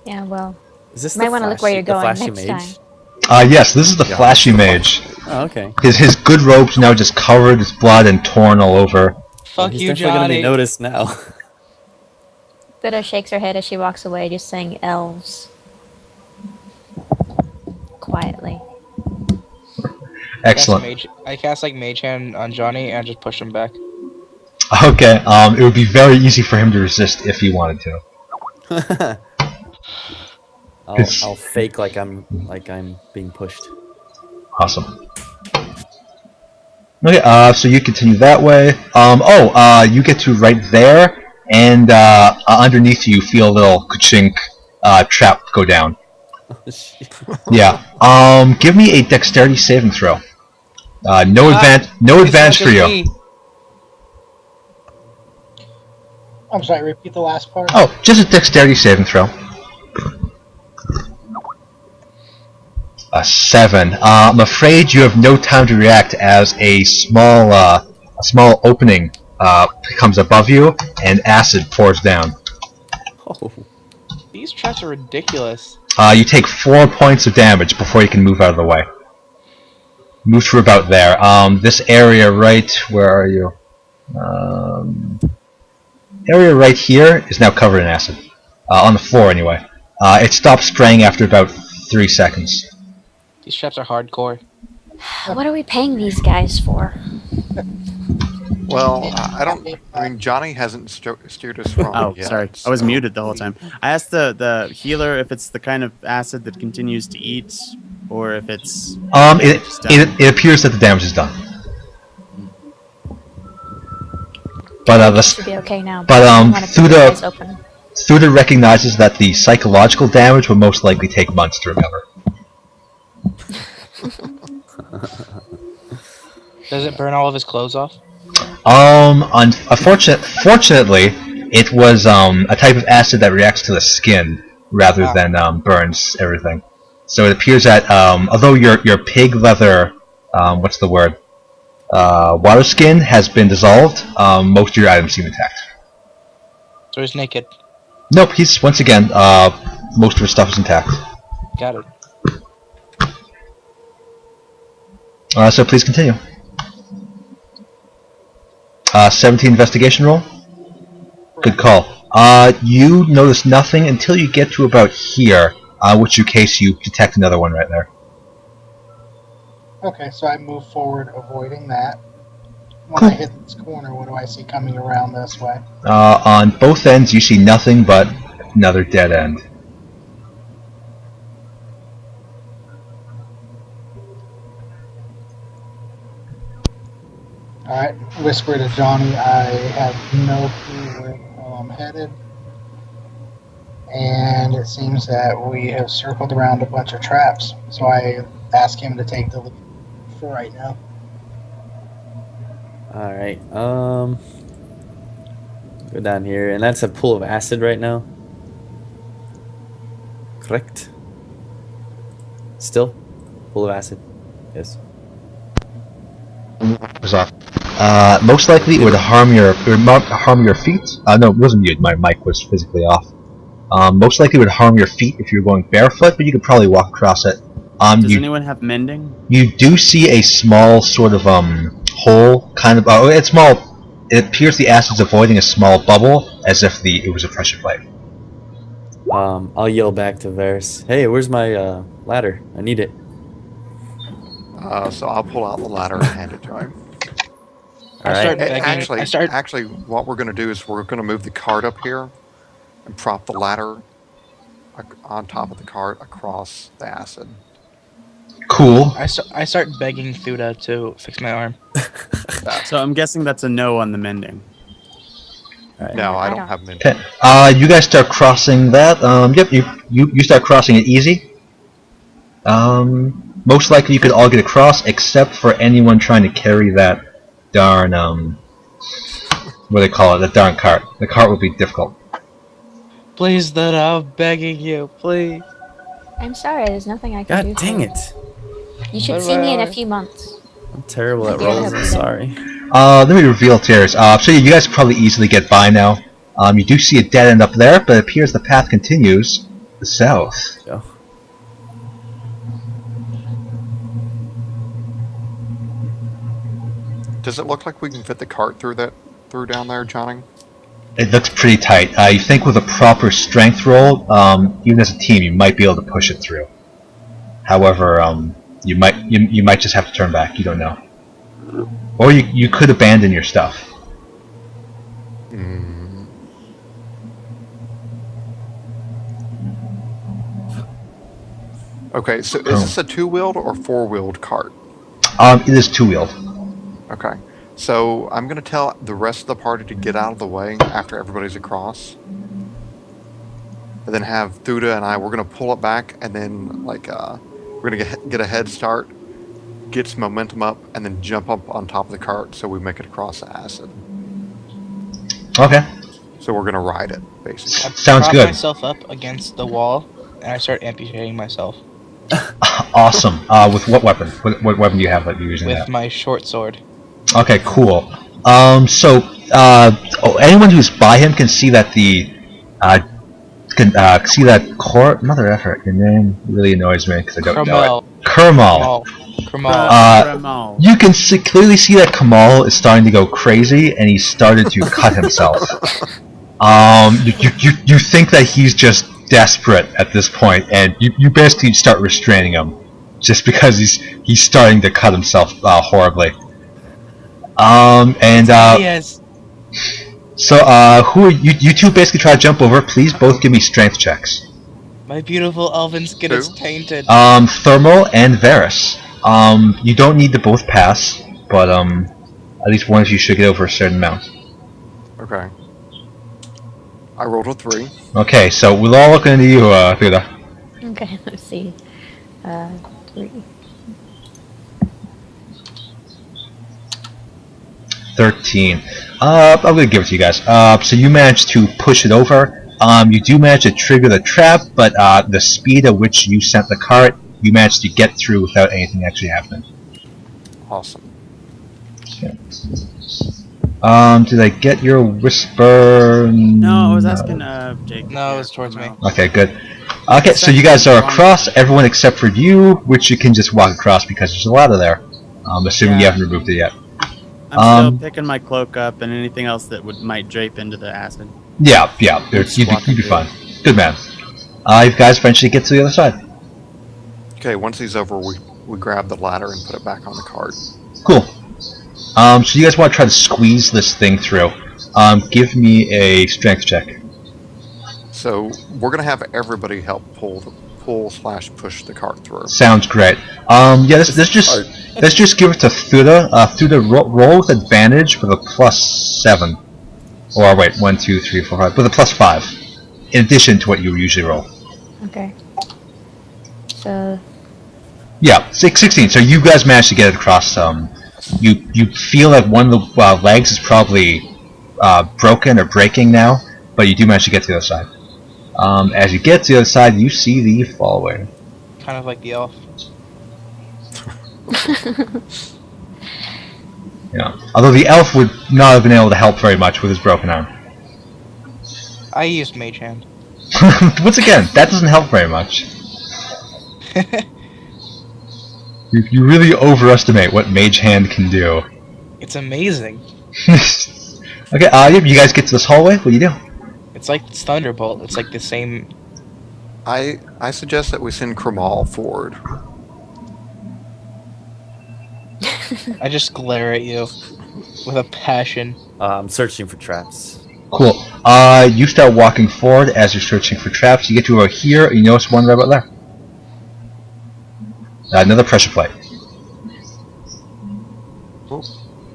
Yeah, well,
Is this
you might want to look where you're
the
going
flashy
next
mage?
time.
Yes, this is the flashy mage.
Oh, okay.
His good robe's now just covered with blood and torn all over.
Fuck
He's
you,
definitely gonna be
Johnny.
noticed now.
Buddha shakes her head as she walks away, just saying elves. Quietly.
Excellent.
I cast like Mage Hand on Johnny and just push him back.
Okay, it would be very easy for him to resist if he wanted to.
I'll fake like I'm being pushed.
Awesome. Okay, so you continue that way. You get to right there, and underneath you feel a little ka-chink trap go down. Yeah. Give me a dexterity saving throw. No advantage for you.
I'm sorry, repeat the last part.
Oh, just a dexterity saving throw. A 7. I'm afraid you have no time to react as a small opening comes above you and acid pours down.
Oh.
These traps are ridiculous.
You take 4 points of damage before you can move out of the way. Move to about there. This area right, where are you? Area right here is now covered in acid. On the floor anyway. It stops spraying after about 3 seconds.
These traps are hardcore.
What are we paying these guys for?
Well, I mean, Johnny hasn't steered us wrong
Oh,
yet.
sorry. I was
so-
muted the whole time. I asked the healer if it's the kind of acid that continues to eat, or if it's...
It appears that the damage is done. But
Should be okay now.
but,
I want to keep
through
your
the-
eyes open.
Thuda recognizes that the psychological damage will most likely take months to recover.
Does it burn all of his clothes off?
Fortunately, it was a type of acid that reacts to the skin rather than burns everything. So it appears that although your pig leather, what's the word? Water skin has been dissolved, most of your items seem intact.
So he's naked.
Nope, he's once again most of his stuff is intact.
Got it.
So please continue. 17 investigation roll. Good call. You notice nothing until you get to about here, which in case you detect another one right there.
Okay, so I move forward, avoiding that. When
Cool.
I hit this corner, what do I see coming around this way?
On both ends, you see nothing but another dead end.
Alright, whisper to Johnny, I have no clue where the hell I'm headed. And it seems that we have circled around a bunch of traps. So I ask him to take the lead for right now.
Alright, go down here, and that's a pool of acid right now. Correct? Still? Pool of acid. Yes.
Was off. Most likely it would harm your feet. No, it wasn't you. My mic was physically off. Most likely it would harm your feet if you were going barefoot, but you could probably walk across it.
Does anyone have mending?
You do see a small sort of hole, kind of. It's small. It appears the acid's avoiding a small bubble, as if it was a pressure plate.
I'll yell back to Varys. Hey, where's my ladder? I need it.
So I'll pull out the ladder and hand it to him.
Alright.
Actually, what we're going to do is we're going to move the cart up here and prop the ladder on top of the cart across the acid.
Cool.
I start begging Thuda to fix my arm.
So I'm guessing that's a no on the mending.
No, I don't have many.
Okay. You guys start crossing that. Yep. You start crossing it easy. Most likely you could all get across, except for anyone trying to carry that darn what do they call it? The darn cart. The cart would be difficult.
Please, Thuda, I'm begging you, please.
I'm sorry, there's nothing I can do.
God dang
for you.
it.
You should see me in a few months.
I'm terrible at
Yeah,
rolls, I'm
that'd be
sorry.
Let me reveal tiers. So you guys can probably easily get by now. You do see a dead end up there, but it appears the path continues south.
Go.
Does it look like we can fit the cart through down there, Johnny?
It looks pretty tight. You think with a proper strength roll, even as a team, you might be able to push it through. However, you might just have to turn back. You don't know, or you could abandon your stuff.
Okay, so is this a two-wheeled or four-wheeled cart?
It is two-wheeled.
Okay, so I'm going to tell the rest of the party to get out of the way after everybody's across. And then have Thuda and we're going to pull it back, and then, like, we're going to get a head start, get some momentum up, and then jump up on top of the cart so we make it across the acid.
Okay.
So we're going to ride it, basically.
Sounds
prop
good.
myself up against the wall, and I start amputating myself.
Awesome. With what weapon? What weapon do you have that you're using?
With my short sword.
Okay, cool. Anyone who's by him can see that see that core. Mother effort, your name really annoys me because I don't know it. Kermal. You can clearly see that Kamal is starting to go crazy, and he's started to cut himself. You think that he's just desperate at this point, and you basically start restraining him, just because he's starting to cut himself horribly.
Yes.
So who are you two? Basically try to jump over. Please both give me strength checks.
My beautiful elven skin is tainted.
Thermal and Varys. You don't need to both pass, but at least one of you should get over a certain amount.
Okay. I rolled a 3.
Okay, so we'll all look into you, Thuda.
Okay, let's see. 3.
13. I'm gonna give it to you guys. So you managed to push it over. You do manage to trigger the trap, but the speed at which you sent the cart, you managed to get through without anything actually happening.
Awesome.
Okay. Did I get your whisper?
No, I was asking Jake.
No, it was towards me.
Okay, good. Okay, so you guys are across, everyone except for you, which you can just walk across because there's a ladder there. Assuming you haven't removed it yet.
I'm still picking my cloak up and anything else that might drape into the acid.
Yeah, you'd be fine. Good man. You guys eventually get to the other side.
Okay, once he's over, we grab the ladder and put it back on the cart.
Cool. So you guys want to try to squeeze this thing through. Give me a strength check.
So we're gonna have everybody help pull/push the cart through.
Sounds great. Let's just give it to Thuda. Thuda, roll with advantage with a +7. Or wait, 1, 2, 3, 4, 5. With a +5. In addition to what you usually roll.
Okay. So.
Yeah, 16. So you guys managed to get it across. You feel like one of the legs is probably broken or breaking now, but you do manage to get to the other side. As you get to the other side, you see the fallway.
Kind of like the elf.
Yeah. Although the elf would not have been able to help very much with his broken arm.
I used Mage Hand.
Once again, that doesn't help very much. You really overestimate what Mage Hand can do.
It's amazing.
Okay, you guys get to this hallway. What do you do?
It's like Thunderbolt. It's like the same.
I suggest that we send Kramal forward.
I just glare at you with a passion.
I'm searching for traps.
Cool. You start walking forward as you're searching for traps. You get to over here, and you notice one right about there. Another pressure plate.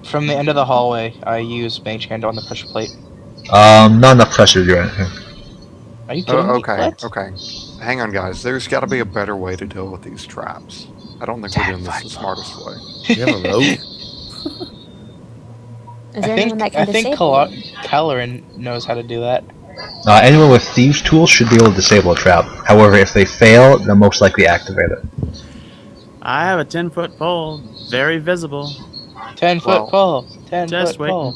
From the end of the hallway, I use Mage Hand on the pressure plate.
Not enough pressure to do anything.
Are you kidding me?
Okay,
What?
okay. Hang on, guys. There's got to be a better way to deal with these traps. I don't think we're doing this the smartest way.
You have a rope?
Is there anyone that can
I think
disable it?
Caloran knows how to do that.
Anyone with thieves' tools should be able to disable a trap. However, if they fail, they'll most likely activate it.
I have a 10-foot pole, very visible.
10-foot pole. 10-foot
Just wait.
pole.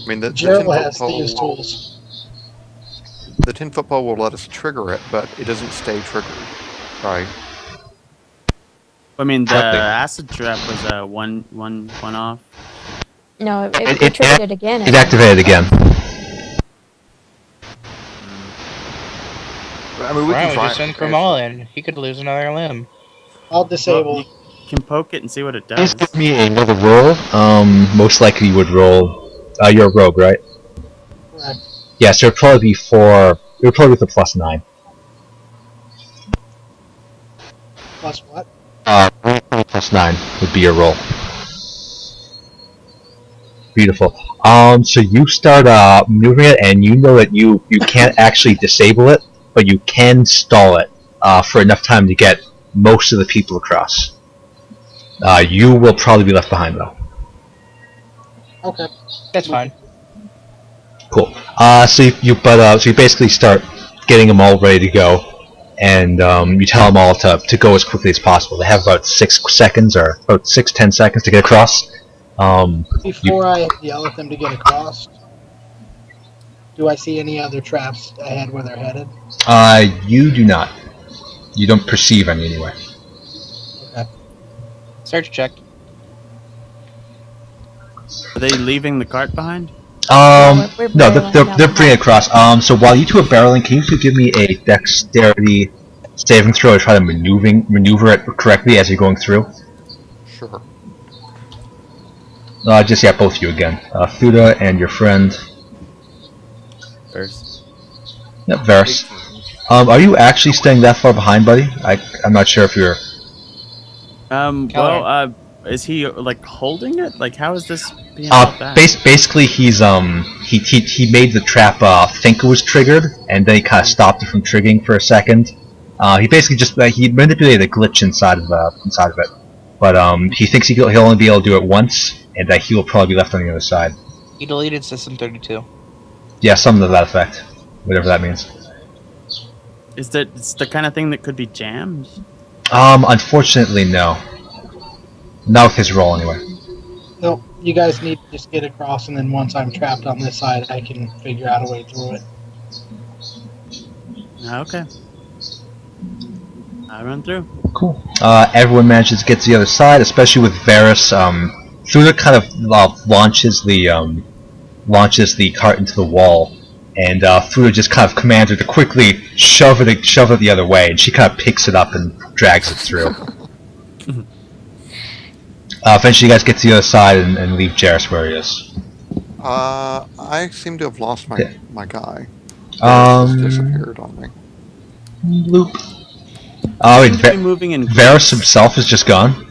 I mean, the
Gerald
10-foot
has these
pole.
tools.
The 10-foot pole will let us trigger it, but it doesn't stay triggered, right?
I mean, the
Exactly.
acid trap was one off.
No, it triggered it again.
It activated again.
I mean, we
Why
can
don't we
try
just
it.
send Kramal in? He could lose another limb.
I'll disable.
You can poke it and see what it does.
Give me another roll. Most likely you would roll. You're a rogue, right?
Correct.
Yeah, so it'd probably be it would probably be the +9.
Plus what?
+9 would be your roll. Beautiful. So you start moving it, and you know that you can't actually disable it, but you can stall it for enough time to get most of the people across. You will probably be left behind, though.
Okay.
That's fine.
Cool. So you basically start getting them all ready to go, and you tell them all to go as quickly as possible. They have about 6 seconds, or about 10 seconds to get across.
Before I yell at them to get across, do I see any other traps ahead where they're headed?
You do not. You don't perceive any anyway.
Okay.
Search check.
Are they leaving the cart behind?
We're
No,
barreling
they're
down
bringing it across. So while you two are barreling, can you two give me a dexterity saving throw to try to maneuver it correctly as you're going through?
Sure.
Both of you again. Thuda and your friend.
First.
Yep, Varus. Are you actually staying that far behind, buddy? I'm not sure if you're...
Is he like holding it? Like, how is this being held back?
Basically, he's he made the trap think it was triggered, and then he kind of stopped it from triggering for a second. He basically just he manipulated a glitch inside of it, but he thinks he'll only be able to do it once, and that he will probably be left on the other side.
He deleted System 32.
Yeah, something to that effect, whatever that means.
Is that it's the kind of thing that could be jammed?
Unfortunately, no. Not with his roll, anyway.
Nope. You guys need to just get across, and then once I'm trapped on this side, I can figure out a way through it.
Okay. I run through.
Cool. Everyone manages to get to the other side, especially with Varus. Thuda kind of launches the cart into the wall, and Thuda just kind of commands her to quickly shove it the other way, and she kind of picks it up and drags it through. Eventually, you guys get to the other side and leave Jarrus where he is.
I seem to have lost my guy. Just disappeared on me.
Bloop. Oh, wait,
Seems to be moving in
Varus himself is just gone.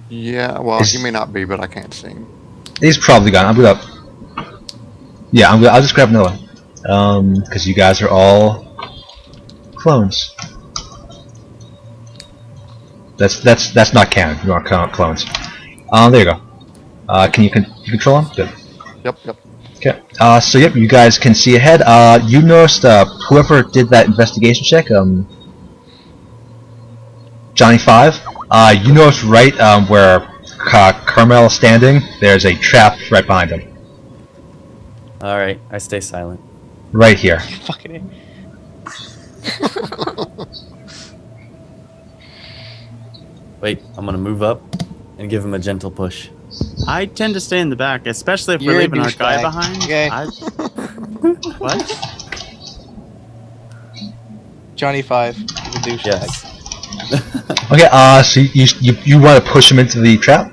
Yeah, well, he may not be, but I can't see him.
He's probably gone. I'll just grab another one. Because you guys are all clones. That's not canon. You are clones. There you go. Can you control him? Good.
Yep.
Okay. So yep, you guys can see ahead. You noticed whoever did that investigation check, Johnny 5. You noticed right where Carmel is standing. There's a trap right behind him.
All right, I stay silent.
Right here.
Fucking
Wait, I'm gonna move up and give him a gentle push.
I tend to stay in the back, especially if
You're
we're
a
leaving our guy
douchebag.
behind.
Okay.
What?
Johnny 5. He's a douchebag.
Yes.
Okay. So you want to push him into the trap?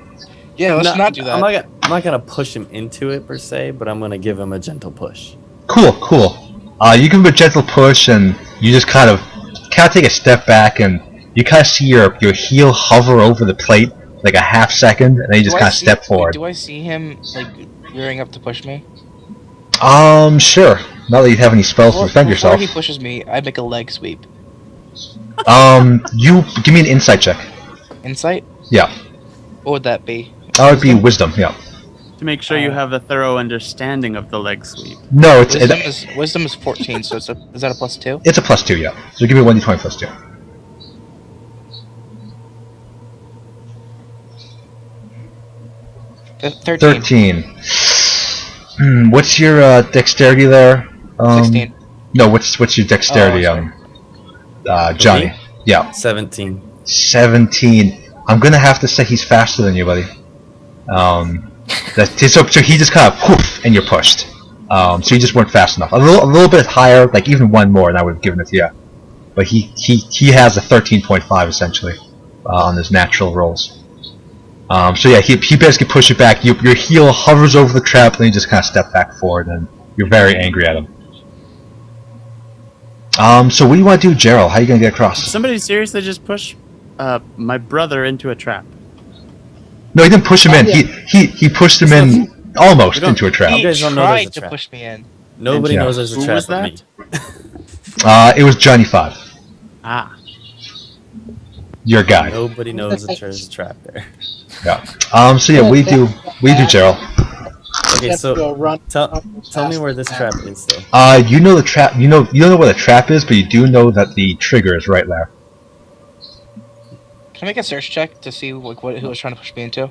Yeah, let's not do that.
I'm not gonna push him into it per se, but I'm gonna give him a gentle push.
Cool. You give him a gentle push, and you just kind of take a step back, and you kind of see your heel hover over the plate like a half second, and then you just kind of step forward.
Do I see him like rearing up to push me?
Sure. Not that you have any spells to defend yourself.
Before he pushes me, I make a leg sweep.
You give me an insight check.
Insight?
Yeah.
What would that be?
That would be wisdom. Yeah.
To make sure you have a thorough understanding of the leg sweep.
No,
Wisdom is 14, so is that a +2?
It's a +2, yeah. So give me 1d20 +2. 13. What's your dexterity there?
16.
No, what's your dexterity, Johnny? Yeah.
17.
17. I'm gonna have to say he's faster than you, buddy. So he just kind of poof, and you're pushed. So you just weren't fast enough. A little bit higher, like even one more, and I would have given it to you. But he has a 13.5 essentially on his natural rolls. So yeah, he basically pushed you back. Your heel hovers over the trap, and then you just kind of step back forward, and you're very angry at him. So what do you want to do, Gerald? How are you gonna get across?
Somebody seriously just pushed my brother into a trap.
No, he didn't push him in. He pushed him in almost into a trap.
He
guys don't know there's
tried
a
to
trap.
push me in.
Nobody
Yeah.
knows there's a
Who
trap
was
but
that?
me.
It was Johnny 5.
Ah.
Your guy.
Nobody knows that there's a trap there.
Yeah. So yeah, we do, Gerald.
Okay,
Have to go
so
run
tell me where this trap is, though.
You know the trap. You don't know where the trap is, but you do know that the trigger is right there.
Can I make a search check to see like who was trying to push me into?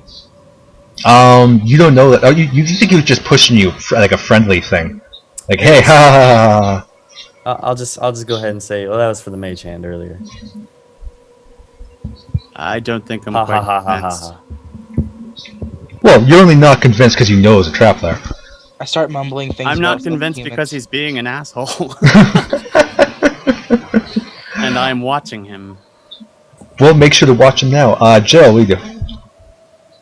You don't know that. Oh, you think he was just pushing you like a friendly thing, like hey, ha ha ha.
I'll just go ahead and say, well, that was for the mage hand earlier.
I don't think I'm
Ha
quite
ha ha ha ha
convinced.
ha.
Well, you're only not convinced because you know there's a trap there.
I start mumbling things.
I'm not
about
convinced
humans.
because he's being an asshole. And I'm watching him.
Well, make sure to watch him now. Gerald, what do you do?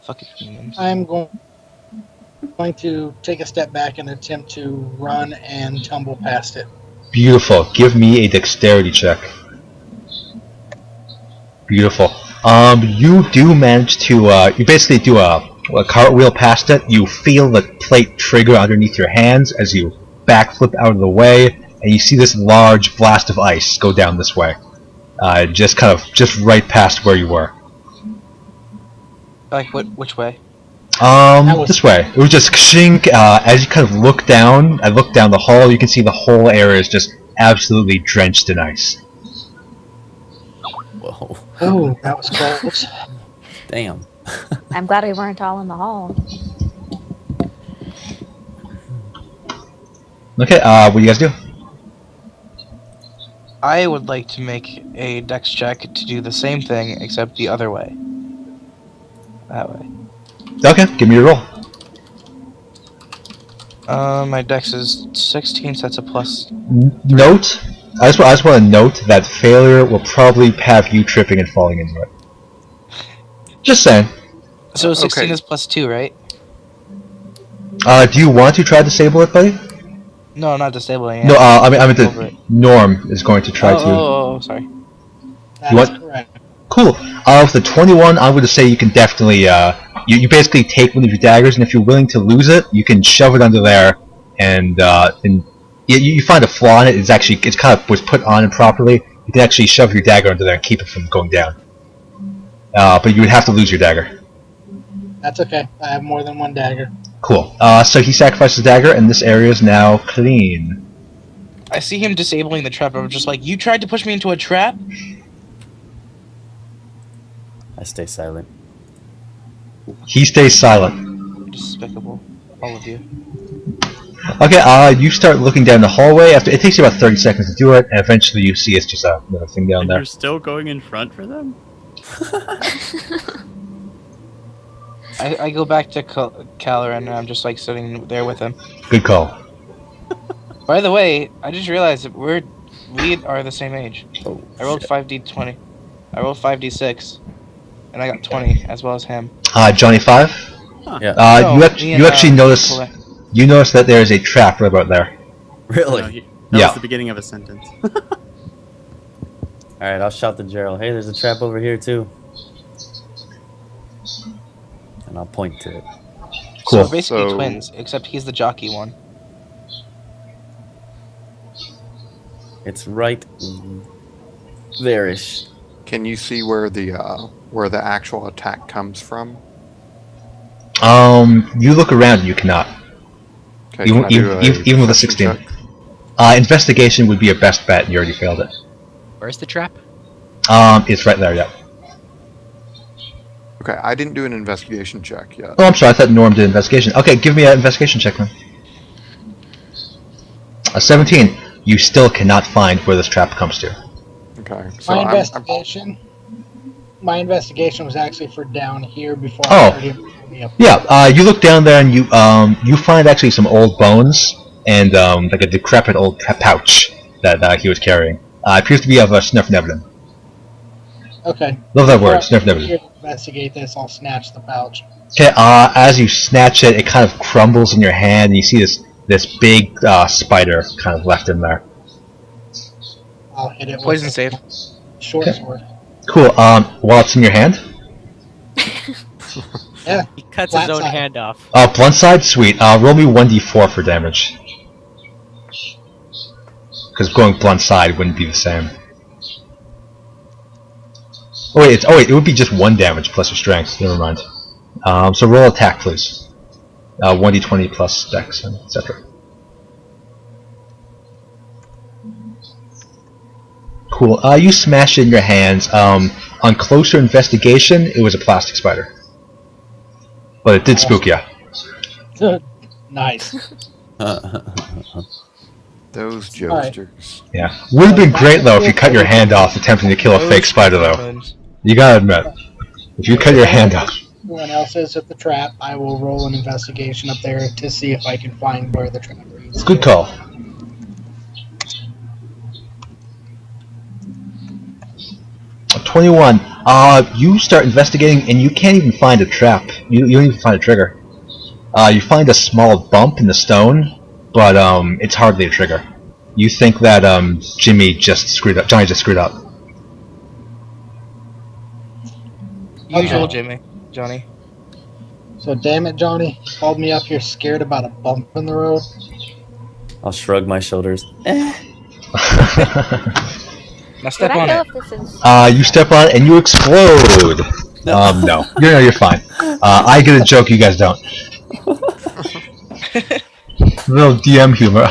Fucking humans.
I'm going to take a step back and attempt to run and tumble past it.
Beautiful. Give me a dexterity check. Beautiful. You do manage to, you basically do a cartwheel past it. You feel the plate trigger underneath your hands as you backflip out of the way, and you see this large blast of ice go down this way. Just right past where you were.
Like which way?
This way. It was just kshink, as you kind of look down the hall, you can see the whole area is just absolutely drenched in ice.
Whoa.
Oh, that was close.
Damn.
I'm glad we weren't all in the hall.
Okay, what do you guys do?
I would like to make a dex check to do the same thing, except the other way. That way.
Okay, give me your roll.
My dex is 16, so that's a plus.
Note, I just want to note that failure will probably have you tripping and falling into it. Just saying.
So 16
okay.
is plus 2, right?
Do you want to try to disable it, buddy?
No, not disabling it.
No, I mean
Over
the
it.
Norm is going to try to.
Oh, sorry.
That
You
is
want-
correct.
Cool. With the 21, I'm going to say you can definitely, you basically take one of your daggers, and if you're willing to lose it, you can shove it under there, and you find a flaw in it. It's kind of was put on improperly. You can actually shove your dagger under there and keep it from going down. But you would have to lose your dagger.
That's okay. I have more than one dagger.
Cool. So he sacrifices the dagger, and this area is now clean.
I see him disabling the trap. I'm just like, you tried to push me into a trap?
I stay silent.
He stays silent.
Despicable. All of you.
Okay, you start looking down the hallway. After it takes you about 30 seconds to do it, and eventually you see it's just another thing down
And
there.
you're still going in front for them?
I go back to Caloran and I'm just like sitting there with him.
Good call.
By the way, I just realized that we are the same age.
Oh,
I rolled 5d20. I rolled 5d6. And I got 20 as well as him.
Johnny 5.
Yeah.
No,
You actually notice that there is a trap right about there.
Really?
No, that
Yeah.
was the beginning of a sentence.
Alright, I'll shout to Gerald. Hey, there's a trap over here too. And I'll point to it.
Cool.
So we're basically
So-
twins, except he's the jockey one.
It's right there-ish.
Can you see where the actual attack comes from?
You look around and you cannot.
Okay,
Even-
can I do
even with a
perception
16.
check?
Investigation would be your best bet, and you already failed it.
Where's the trap?
It's right there, yeah.
Okay, I didn't do an investigation check yet.
Oh, I'm sorry, I thought Norm did investigation. Okay, give me an investigation check then. 17. You still cannot find where this trap comes to.
Okay, so
My
I'm
my investigation was actually for down here before
Oh.
I heard him pull me up.
Yeah, you look down there and you find actually some old bones and like a decrepit old pouch that he was carrying. Appears to be of a Svirfneblin.
Okay.
Love that word,
Before I
Svirfneblin.
investigate this, I'll snatch the pouch.
Okay, as you snatch it, it kind of crumbles in your hand, and you see this big spider kind of left in there.
I'll hit it
Poison
with
save.
a short sword.
Cool. While it's in your hand,
Yeah.
He cuts
Flat
his own
side.
hand off.
blunt side, sweet. Roll me 1d4 for damage. Because going blunt side wouldn't be the same. Oh wait, it would be just 1 damage plus your strength. Never mind. So roll attack, please. 1d20 plus dex, etc. Cool. You smash it in your hands. On closer investigation, it was a plastic spider, but it did spook you.
Nice.
those
Alright.
jokesters.
Yeah. Would have been great though if you cut your hand off attempting to kill a fake spider though. You gotta admit, if you cut your hand off.
Everyone else is at the trap. I will roll an investigation up there to see if I can find where the trap leads.
Good call. A 21. You start investigating and you can't even find a trap. You don't even find a trigger. You find a small bump in the stone, but it's hardly a trigger. You think that Johnny just screwed up.
Usual
Okay.
Johnny.
So damn it, Johnny. You called me up here scared about a bump in the road.
I'll shrug my shoulders.
Now
Would
step
I
on
know
it.
if this is?
You step on it and you explode. No. You're fine. I get a joke, you guys don't. Little DM humor.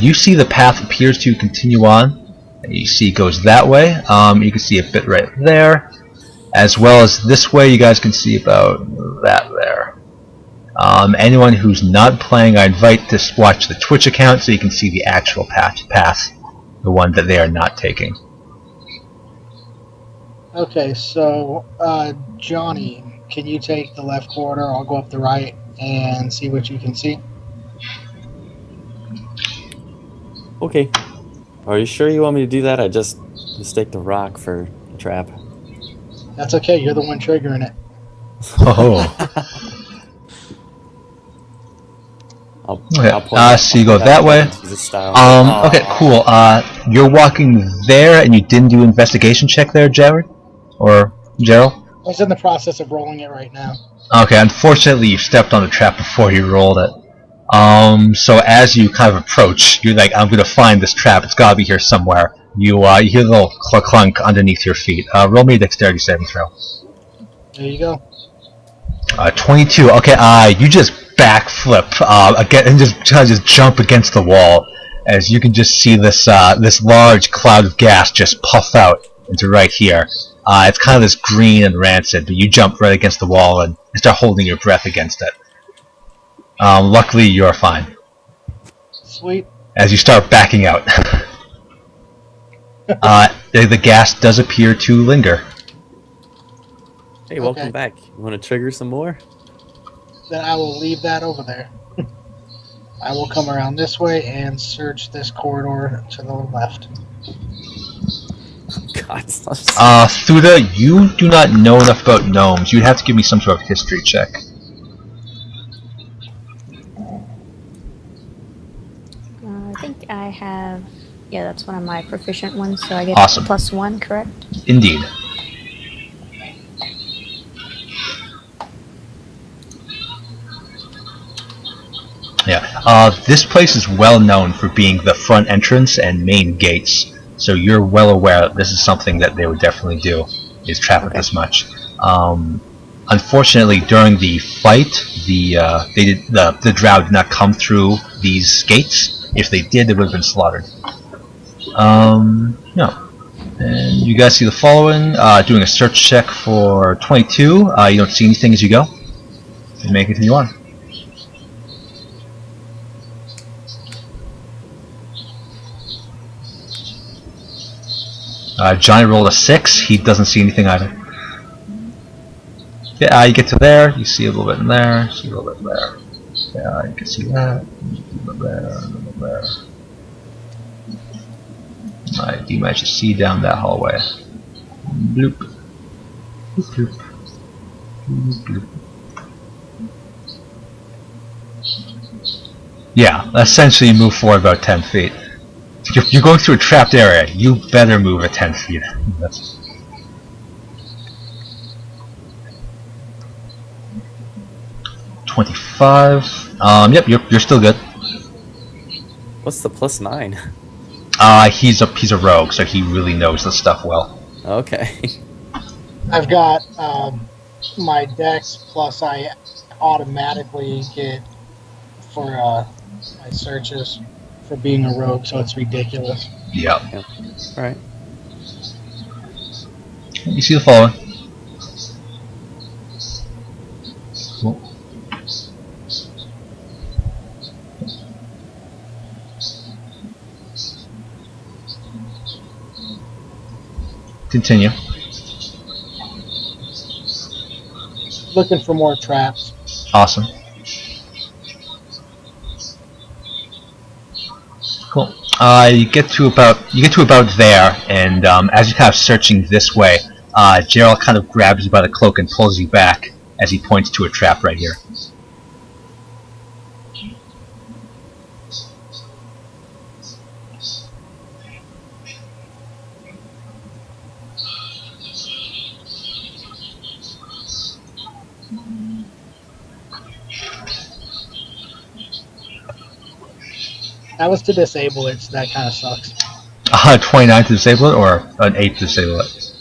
You see the path appears to continue on. And you see it goes that way. You can see a bit right there. As well as this way, you guys can see about that there. Anyone who's not playing, I invite to watch the Twitch account so you can see the actual path, the one that they are not taking.
Okay, so Johnny, can you take the left corner? I'll go up the right and see what you can see.
Okay. Are you sure you want me to do that? I just mistake the rock for a trap.
That's okay. You're the one triggering it.
Oh.
I'll point
So you go
out
that
the
way.
button to Jesus style.
Okay, cool. You're walking there, and you didn't do investigation check there, Jared, or Gerald.
I was in the process of rolling it right now.
Okay, unfortunately, you stepped on the trap before you rolled it. So as you kind of approach, you're like, I'm gonna find this trap. It's gotta be here somewhere. You hear the little clunk underneath your feet. Roll me a dexterity saving throw.
There you go.
22. Okay, you just backflip again and just jump against the wall, as you can just see this this large cloud of gas just puff out into right here. It's kind of this green and rancid, but you jump right against the wall and start holding your breath against it. Luckily, you're fine.
Sweet.
As you start backing out. The gas does appear to linger.
Hey, welcome
Okay.
back. You want to trigger some more?
Then I will leave that over there. I will come around this way and search this corridor to the left.
God.
Thuda, you do not know enough about gnomes. You'd have to give me some sort of history check.
I think I have. Yeah, that's one of my proficient ones, so I get
Awesome.
+1, correct?
Indeed. Yeah. This place is well known for being the front entrance and main gates, so you're well aware that this is something that they would definitely do, is trap it this much. Unfortunately, during the fight, the drow did not come through these gates. If they did, they would have been slaughtered. No. And you guys see the following. Doing a search check for 22. You don't see anything as you go. You may continue on. Johnny rolled a 6. He doesn't see anything either. Yeah, you get to there. You see a little bit in there. See a little bit there. Yeah, you can see that. A little bit there. A little bit there. Alright, you managed to see down that hallway. Bloop. Bloop, bloop. Bloop, bloop. Yeah, essentially move forward about 10 feet. You're going through a trapped area. You better move at 10 feet. That's... $25. Yep, you're still good.
What's the +9?
He's a rogue, so he really knows this stuff well.
Okay.
I've got my dex plus I automatically get for my searches for being a rogue, so it's ridiculous.
Yep.
Alright.
You see the following. Cool. Continue.
Looking for more traps.
Awesome. Cool. You get to about there, and as you're kind of searching this way, Gerald kind of grabs you by the cloak and pulls you back as he points to a trap right here.
That was to disable it, so that kind of sucks.
29 to disable it, or an 8 to disable it?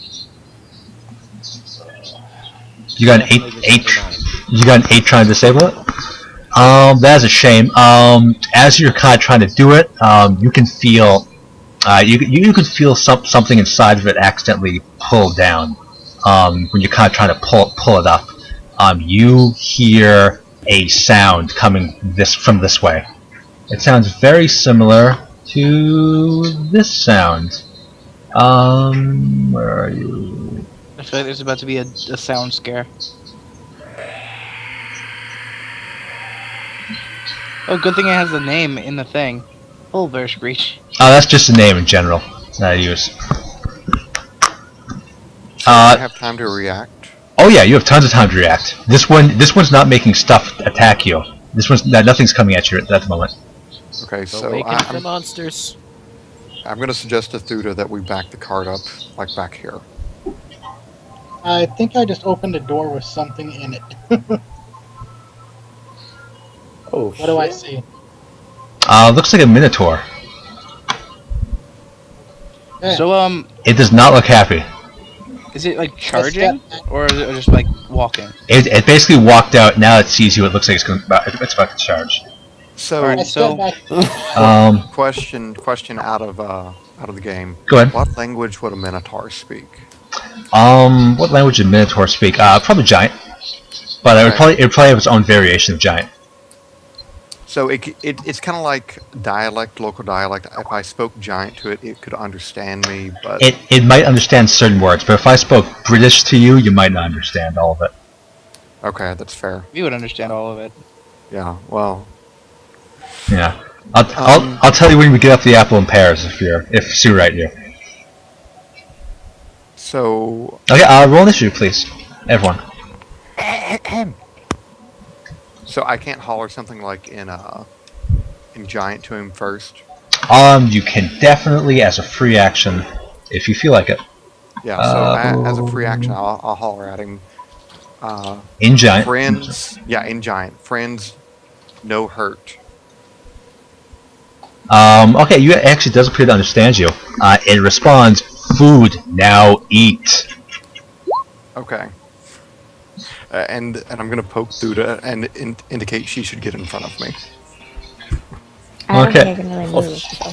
You got an 8. You got an 8 trying to disable it. That's a shame. As you're kind of trying to do it, you can feel, you can feel something inside of it accidentally pull down. When you're kind of trying to pull it up, you hear a sound coming from this way. It sounds very similar to this sound. Where are you?
I feel like there's about to be a sound scare. Oh, good thing it has the name in the thing. Pulver Screech.
That's just a name in general that I use.
So I have time to react.
Oh yeah, you have tons of time to react. This one's not making stuff attack you. Nothing's coming at you at the moment.
Okay, so
Awaken the monsters.
I'm going to suggest to Thuda that we back the cart up, like back here.
I think I just opened a door with something in it.
Oh,
What do I see?
Looks like a minotaur.
Yeah.
So
It does not look happy.
is it like charging or is it just like walking?
It basically walked out. Now it sees you. It looks like it's about to charge.
So,
Alright,
I step back.
question out of the game.
Go ahead.
What language would a minotaur speak?
What language did minotaur speak? Probably giant. But it would probably have its own variation of giant.
So it's kind of like dialect, local dialect. If I spoke giant to it, it could understand me, but
It might understand certain words, but if I spoke British to you, you might not understand all of it.
okay, that's fair.
You would understand all of it.
Yeah, well,
Yeah. I'll tell you when we get up the apple and pears if Sue right here.
so
Okay, roll initiative, please, everyone.
so I can't holler something like in giant to him first.
You can definitely, as a free action, if you feel like it,
Yeah, so as a free action, I'll holler at him.
in giant.
Friends, yeah, in giant. Friends, no hurt.
Okay, you actually does appear to understand you. It responds, "Food, now eat."
Okay. And I'm gonna poke Thuda and indicate she should get in front of me.
I don't
Okay.
think I can really move. So.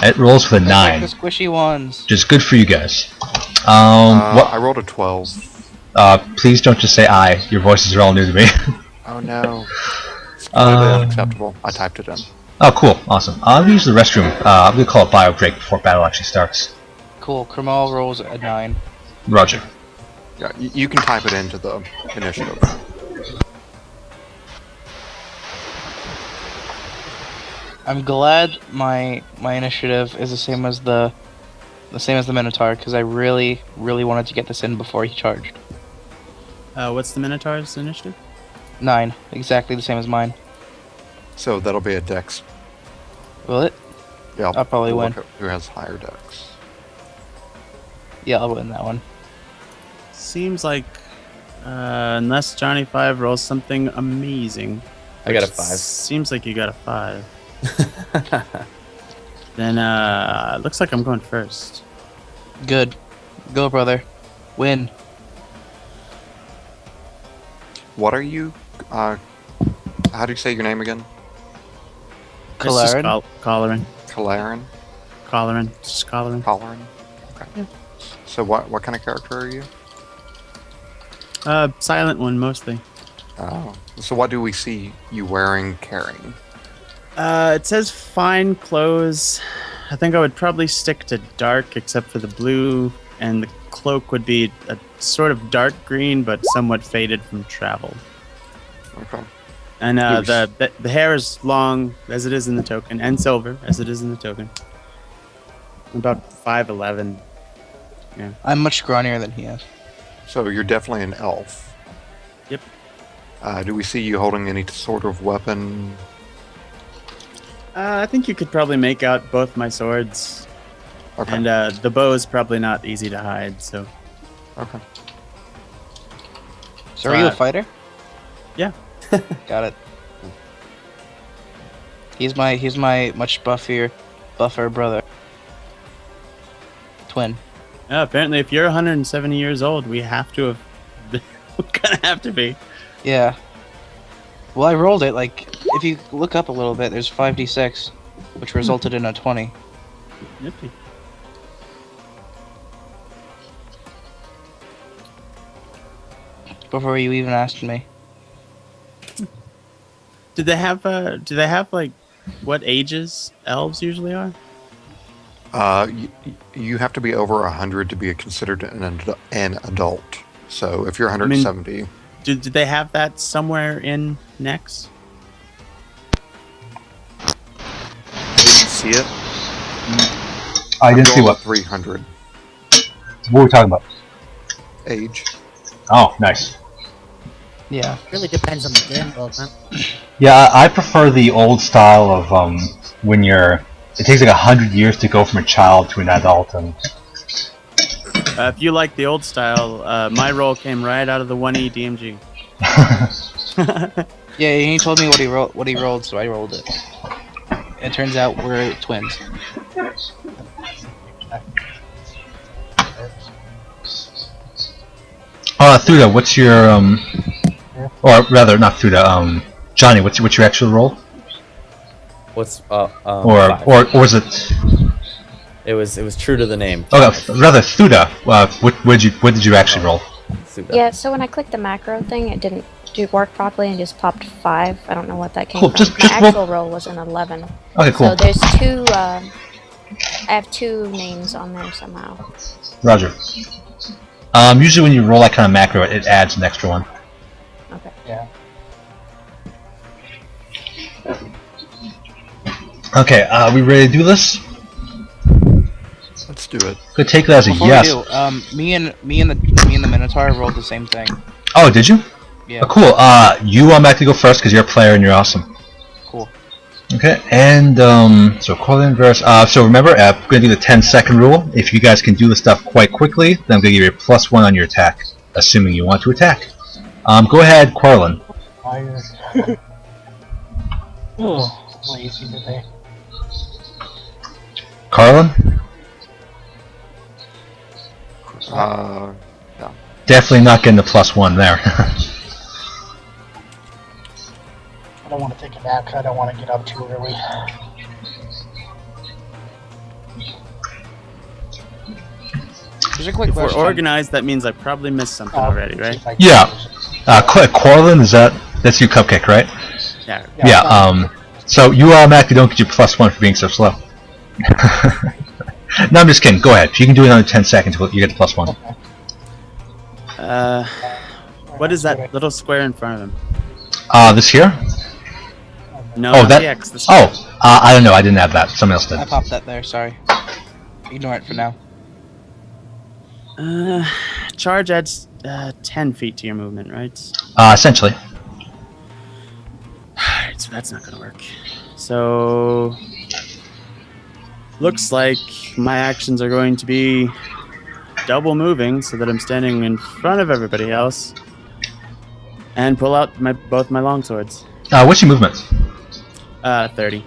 It rolls for
Like
9,
the squishy ones.
which is good for you guys.
I rolled a 12.
Please don't just say "I." Your voices are all new to me.
Oh no. It's completely unacceptable. I typed it in.
Oh, cool, awesome. I'm gonna use the restroom. I'm gonna call it bio break before battle actually starts.
Cool. Kramal rolls a 9.
Roger.
Yeah, you can type it into the initiative.
I'm glad my initiative is the same as the Minotaur because I really wanted to get this in before he charged.
What's the Minotaur's initiative?
9, exactly the same as mine.
So that'll be a dex.
Will it?
Yeah,
I'll probably
we'll
win.
look at who has higher dex.
Yeah, I'll win that one.
Seems like unless Johnny 5 rolls something amazing.
I got a
which
5.
Seems like you got a 5. Then looks like I'm going first.
Good. Go, brother. Win.
What are you? How do you say your name again?
It's just
Kalarin?
Collarin.
Kalarin?
Collarin. Just Collarin.
Kalarin? Okay.
Yeah.
So what kind of character are you?
Silent one mostly.
Oh. So what do we see you wearing, carrying?
It says fine clothes. I think I would probably stick to dark, except for the blue, and the cloak would be a sort of dark green, but somewhat faded from travel.
Okay.
And the hair is long, as it is in the token, and silver, as it is in the token. About 5'11". Yeah.
I'm much scrawnier than he is.
So you're definitely an elf.
Yep.
Do we see you holding any sort of weapon?
I think you could probably make out both my swords.
Okay.
And the bow is probably not easy to hide, so...
Okay.
So are you a fighter?
Yeah.
Got it. He's my much buffer brother. Twin.
Yeah, apparently if you're 170 years old, we have to have... We're gonna have to be.
Yeah. Well, I rolled it. Like, if you look up a little bit, there's 5d6, which resulted in a 20.
Nippy.
Before you even asked me.
Do they have like what ages elves usually are?
You have to be over 100 to be considered an adult. So if you're 170,
Did they have that somewhere in Nex?
see it?
I didn't see
Going
what.
with 300
What were we talking about?
age.
Oh, nice.
Yeah.
Really depends on the game, doesn't it?
Yeah, I prefer the old style of when you're. It takes like 100 years to go from a child to an adult, and
If you like the old style, my roll came right out of the 1E DMG.
Yeah, he told me what he rolled, so I rolled it. It turns out we're twins.
Thuda, what's your or rather not Thuda, Johnny, what's your actual role?
What's
Or
five.
or was it?
It was true to the name.
Oh, rather Thuda. What did you actually roll?
Suga.
Yeah, so when I clicked the macro thing, it didn't work properly and just popped 5. I don't know what that came
Cool,
from.
just
My
roll-
actual roll was an 11.
Okay, cool.
So there's 2, I have 2 names on there somehow.
Roger. Usually when you roll that kind of macro, it adds an extra one.
Okay.
Yeah.
Okay, we ready to do this?
Let's do it.
Could take that as a
Before
yes.
we do, me and the Minotaur rolled the same thing.
Oh, did you?
Yeah.
Oh, cool. You automatically go first because you're a player and you're awesome.
Cool.
Okay, and so Corlin versus. So remember, we're gonna do the 10-second rule. If you guys can do the stuff quite quickly, then I'm gonna give you a +1 on your attack, assuming you want to attack. Go ahead, Corlin.
Oh, lazy today.
Carlin,
Yeah.
definitely not getting the +1 there.
I don't want to take a nap because I don't want to get up too early.
Just a quick
If we're
question.
organized, that means I probably missed something already, right?
Yeah. Corlin, that's your cupcake, right?
Yeah.
Yeah. So you automatically don't get your +1 for being so slow. No, I'm just kidding. Go ahead. If you can do another 10 seconds, you get the +1.
What is that little square in front of him?
This here?
No,
Oh,
not
that.
the X. The square.
I don't know. I didn't have that. Someone else did.
I popped that there. Sorry. Ignore it for now.
Charge adds 10 feet to your movement, right?
Essentially.
Alright, so that's not gonna work. So looks like my actions are going to be double moving so that I'm standing in front of everybody else and pull out both my longswords.
What's your movement?
30.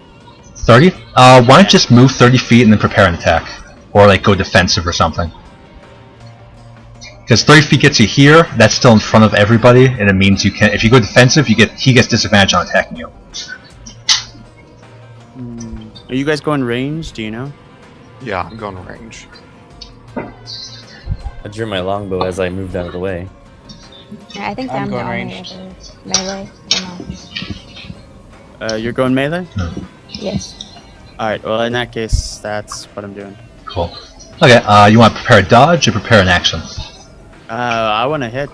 30? Why don't you just move 30 feet and then prepare an attack? Or like go defensive or something. Because 30 feet gets you here, that's still in front of everybody, and it means you can. If you go defensive, he gets disadvantage on attacking you.
Are you guys going range? Do you know?
Yeah, I'm going range.
I drew my longbow as I moved out of the way.
Yeah, I think
I'm
I'm the
going
only
range.
other melee.
You're going melee?
Yes.
Alright, well in that case, that's what I'm doing.
Cool. Okay, you want to prepare a dodge or prepare an action?
I want to hit.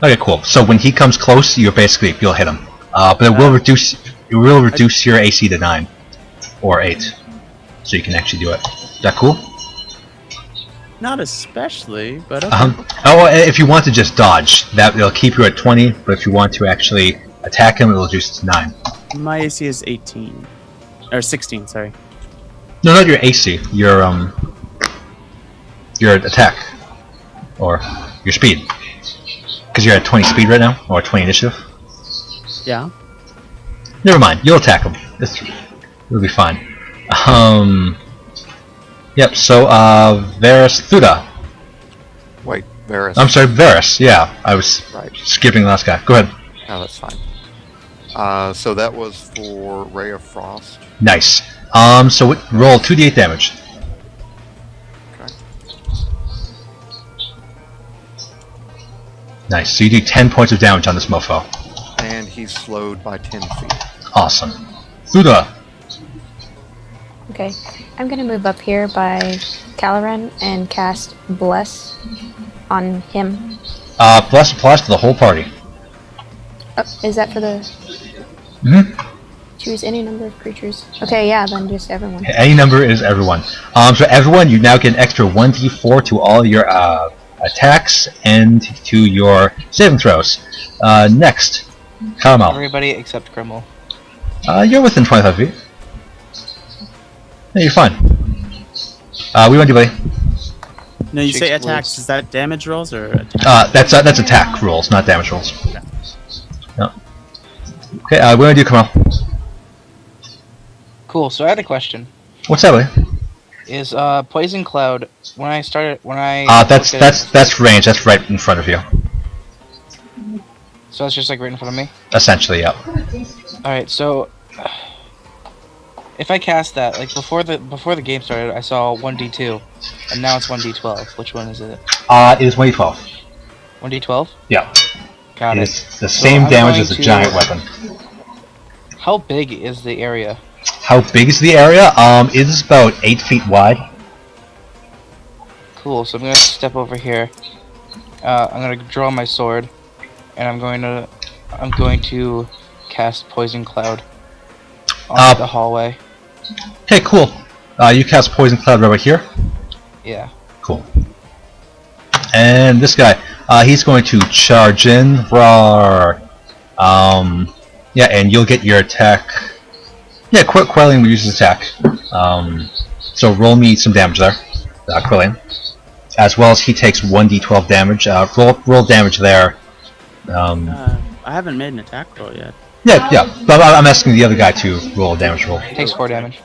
Okay, cool. So when he comes close, you'll hit him. But it will reduce your AC to 9 or 8, so you can actually do it. Is that cool?
Not especially, but okay.
If you want to just dodge, it'll keep you at 20. But if you want to actually attack him, it'll reduce it to 9.
My AC is 18. Or 16, sorry.
No, not your AC. Your attack or your speed. Because you're at 20 speed right now, or 20 initiative.
Yeah.
Never mind. You'll attack him. It'll be fine. Yep. So Varus Thuda.
Wait, Varus.
I'm sorry, Varus. Yeah, I was skipping the last guy. Go ahead.
No, that's fine. So that was for Ray of Frost.
Nice. So roll 2d8 damage.
Okay.
Nice. So you do 10 points of damage on this mofo.
And he's slowed by 10 feet.
Awesome. Thuda.
Okay. I'm gonna move up here by Caloran and cast Bless on him.
Bless applies to the whole party.
Oh, is that for the
Mm-hmm.
Choose any number of creatures. Okay, yeah, then just everyone.
Any number is everyone. So everyone, you now get an extra 1d4 to all your attacks and to your saving throws. Next, Carmel.
Everybody except Grimmel.
You're within 25 feet. Yeah, you're fine. What do you want to do, buddy?
No, you
She
say
explodes.
attacks. Is that damage rolls or attack?
That's attack rolls, not damage rolls. No. Okay, what do you want to do, Carmel?
Cool. So I had a question.
What's that, buddy?
Is Poison Cloud when I
That's range. That's right in front of you.
So it's just like right in front of me.
Essentially, yeah.
All right. So if I cast that, like before the game started, I saw 1d2, and now it's 1d12. Which one is it?
It is 1d12.
1d12.
Yeah.
Got it.
It's the same
I'm
damage
going
as a
to-
giant weapon.
How big is the area?
How big is the area? It is about 8 feet wide.
Cool. So I'm gonna step over here. I'm gonna draw my sword, and I'm going to cast Poison Cloud on the hallway.
Okay, cool. You cast Poison Cloud right here.
Yeah.
Cool. And this guy, he's going to charge in. Roar. Yeah, and you'll get your attack. Yeah, Quellian will use his attack. So roll me some damage there, Quellian. As well as he takes 1d12 damage. Roll damage there.
I haven't made an attack roll yet.
Yeah. But I'm asking the other guy to roll a damage roll.
Takes 4 damage.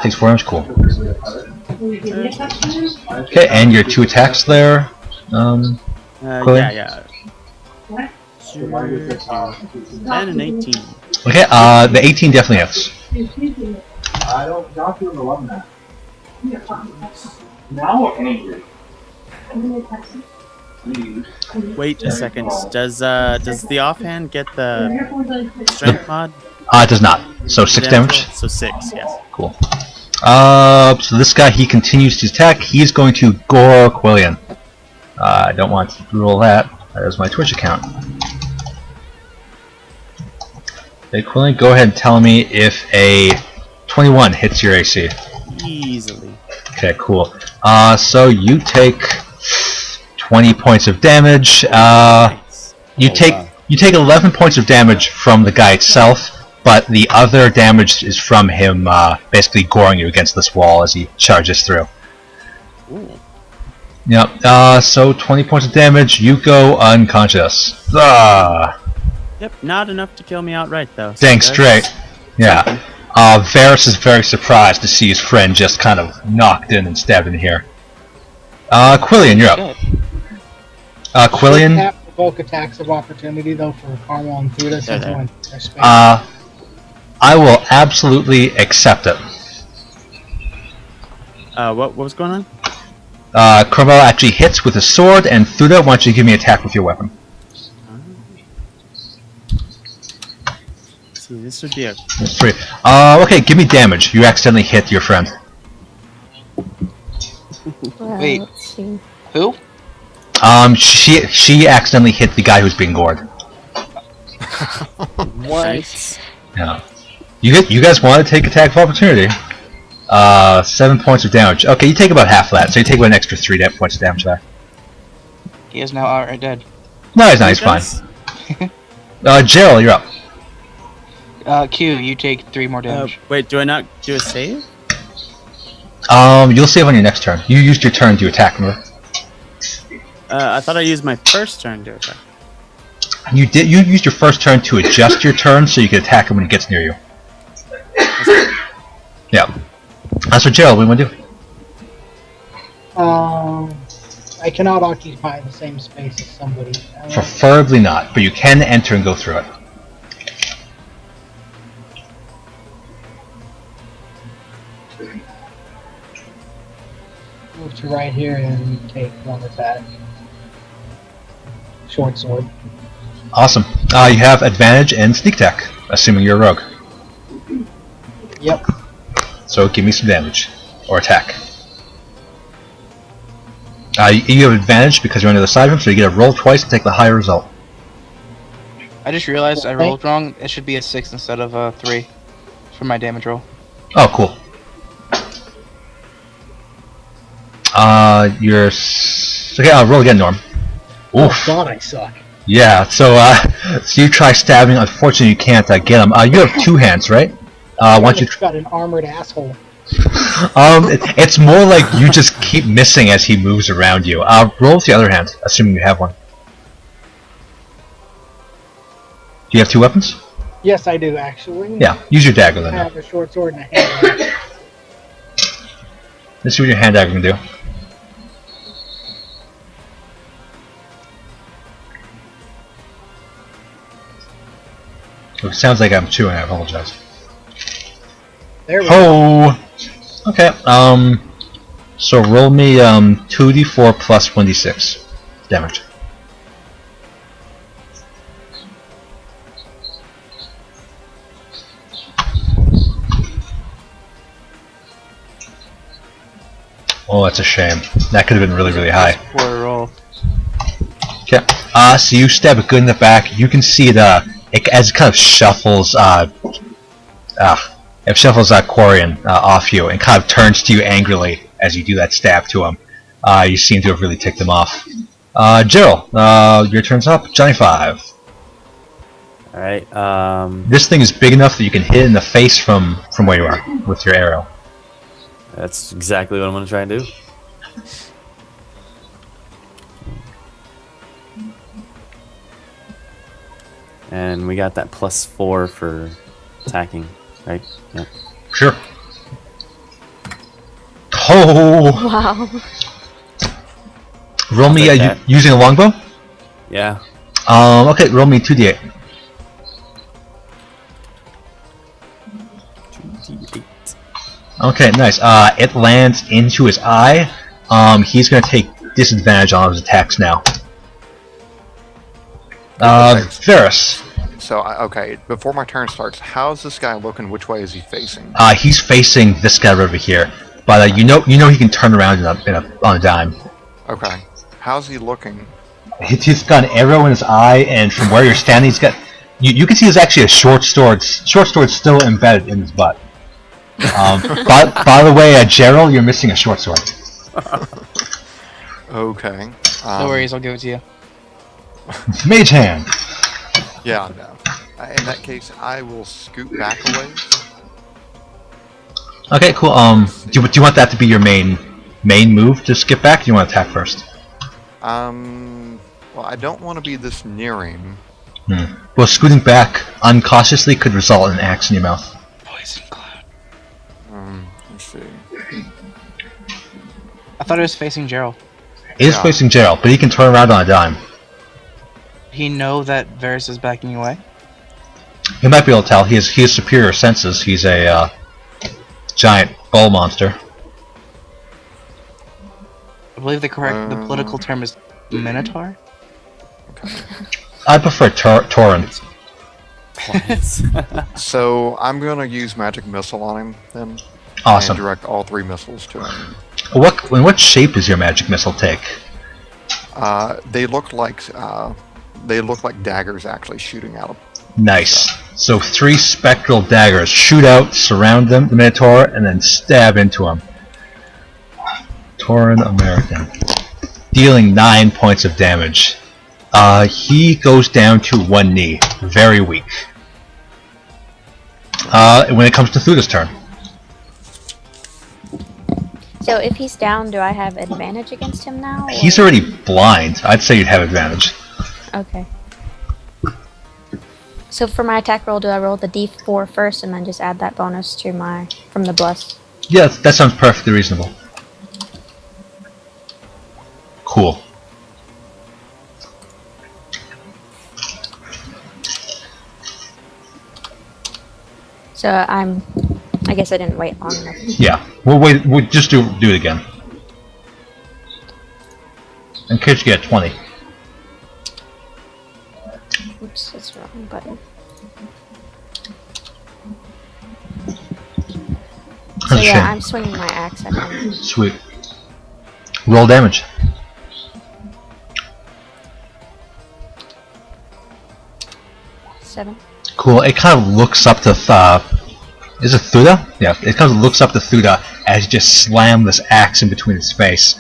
Takes 4 damage, cool. Okay, and your 2 attacks there. Quellian?
Yeah. 10 and 18.
Okay, the 18 definitely hits.
Wait a second. Does the offhand get the strength mod?
It does not. So 6 damage.
So 6, yes.
Cool. So this guy, he continues to attack. He's going to gore Quellian. I don't want to roll that. That is my Twitch account. Hey, Quellian, go ahead and tell me if a 21 hits your AC.
Easily.
Okay, cool. So you take 20 points of damage. You take 11 points of damage from the guy itself, but the other damage is from him basically goring you against this wall as he charges through.
Ooh.
Yep. So 20 points of damage. You go unconscious.
Yep, not enough to kill me outright though. So
Dang
that's
straight. Yeah. Varus is very surprised to see his friend just kind of knocked in and stabbed in here. Quellian, you're up. Quellian.
Should tap provoke attacks of opportunity though for Carmel and Thuda since
there.
they're space.
I will absolutely accept it.
What was going on?
Carmel actually hits with a sword, and Thuda, why don't you give me an attack with your weapon?
See, this would be a.
That's 3. Okay, give me damage. You accidentally hit your friend.
Wait.
Let's see.
Who?
She accidentally hit the guy who's being gored.
What?
Yeah. You guys want to take attack of opportunity? 7 points of damage. Okay, you take about half of that, so you take about an extra 3 points of damage there.
He is now outright dead.
No, he's not. He's fine. Gerald, you're up.
Q, you take 3 more damage.
Wait, do I not do a save?
You'll save on your next turn. You used your turn to attack, remember?
I thought I used my first turn to attack.
You used your first turn to adjust your turn so you could attack him when he gets near you. Yeah. That's what Gerald, what do you want to do?
I cannot occupy the same space as somebody.
Preferably not, but you can enter and go through it.
Move to right here and take 1 attack. Short sword.
Awesome. You have advantage and sneak attack, assuming you're a rogue.
Yep.
So give me some damage. Or attack. You have advantage because you're on the other side of him, so you get a roll twice and take the higher result.
I just realized I rolled wrong. It should be a 6 instead of a 3. for my damage roll.
Oh, cool. Okay, I'll roll again, Norm. Oof.
Oh God, I suck.
Yeah, so you try stabbing. Unfortunately, you can't get him. You have two hands, right? Why don't you?
Got an armored asshole.
It's more like you just keep missing as he moves around you. Roll with the other hand, assuming you have one. Do you have two weapons?
Yes, I do actually.
Yeah, use your dagger
I
then.
have a short sword and a hand.
Let's see what your hand dagger can do. It sounds like I'm chewing. I apologize.
There we go.
Oh. Okay. So roll me 2d4 plus 1d6 damage. Oh, that's a shame. That could have been really, really high.
Poor roll.
Okay. So you stab it good in the back. You can see as it kind of shuffles. It shuffles Quarian off you and kind of turns to you angrily as you do that stab to him. You seem to have really ticked him off. Gerald, your turn's up. Johnny 5.
Alright,
This thing is big enough that you can hit it in the face from where you are with your arrow.
that's exactly what I'm gonna try and do. And we got that +4 for attacking, right? Yeah.
Sure. Oh!
Wow.
Roll me
take that.
using a longbow?
Yeah.
Okay, roll me 2d8.
2d8.
Okay, nice. It lands into his eye. He's gonna take disadvantage on his attacks now. Ferris.
So, okay, before my turn starts, how's this guy looking? Which way is he facing?
He's facing this guy over here, but you know he can turn around on a dime.
Okay. How's he looking?
He's got an arrow in his eye, and from where you're standing, he's got. You can see there's actually a short sword still embedded in his butt. By the way, Gerald, you're missing a short sword.
Okay.
No worries, I'll give it to you.
Mage hand.
Yeah, no. In that case, I will scoot back away.
Okay, cool. Do you want that to be your main move to skip back? Or do you want to attack first?
Well, I don't want to be this near him.
Well, scooting back uncautiously could result in an axe in your mouth.
Poison cloud.
Let's see.
I thought it was facing Gerald.
It is facing Gerald, but he can turn around on a dime.
He know that Varys is backing away?
He might be able to tell. He has superior senses. He's a giant bull monster.
I believe the political term is Minotaur?
Okay.
I prefer Tauren.
So, I'm going to use Magic Missile on him, then.
Awesome.
And direct all 3 missiles to him.
What shape does your magic missile take?
They look like daggers actually shooting out of.
Nice. So 3 spectral daggers shoot out, surround the Minotaur, and then stab into him. Tauren American. Dealing 9 points of damage. He goes down to 1 knee. Very weak. When it comes to Thuda's turn.
So if he's down, do I have advantage against him now? Or?
He's already blind. I'd say you'd have advantage.
Okay. So for my attack roll, do I roll the d4 first and then just add that bonus to from the bless?
Yeah, that sounds perfectly reasonable. Cool.
So I guess I didn't wait long enough.
Yeah, we'll just do it again. In case you get 20.
Oops, that's the wrong button. So
That's a
yeah,
shame.
I'm swinging my axe at him.
Sweet. Roll damage.
Seven.
Cool. It kind of looks up to Is it Thuda? Yeah, it comes and looks up to Thuda as you just slam this axe in between his face.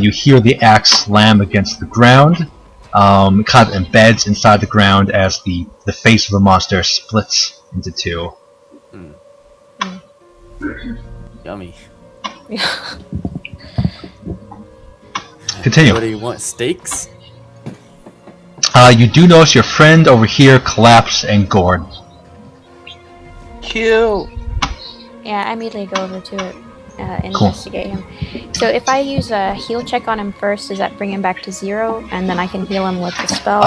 You hear the axe slam against the ground. It kind of embeds inside the ground as the face of the monster splits into two.
Yummy.
Yeah.
Continue.
What do you want? Steaks?
You do notice your friend over here collapsed and gored.
Kill.
Yeah, I immediately go over to it, investigate him. So if I use a heal check on him first, does that bring him back to 0, and then I can heal him with the spell?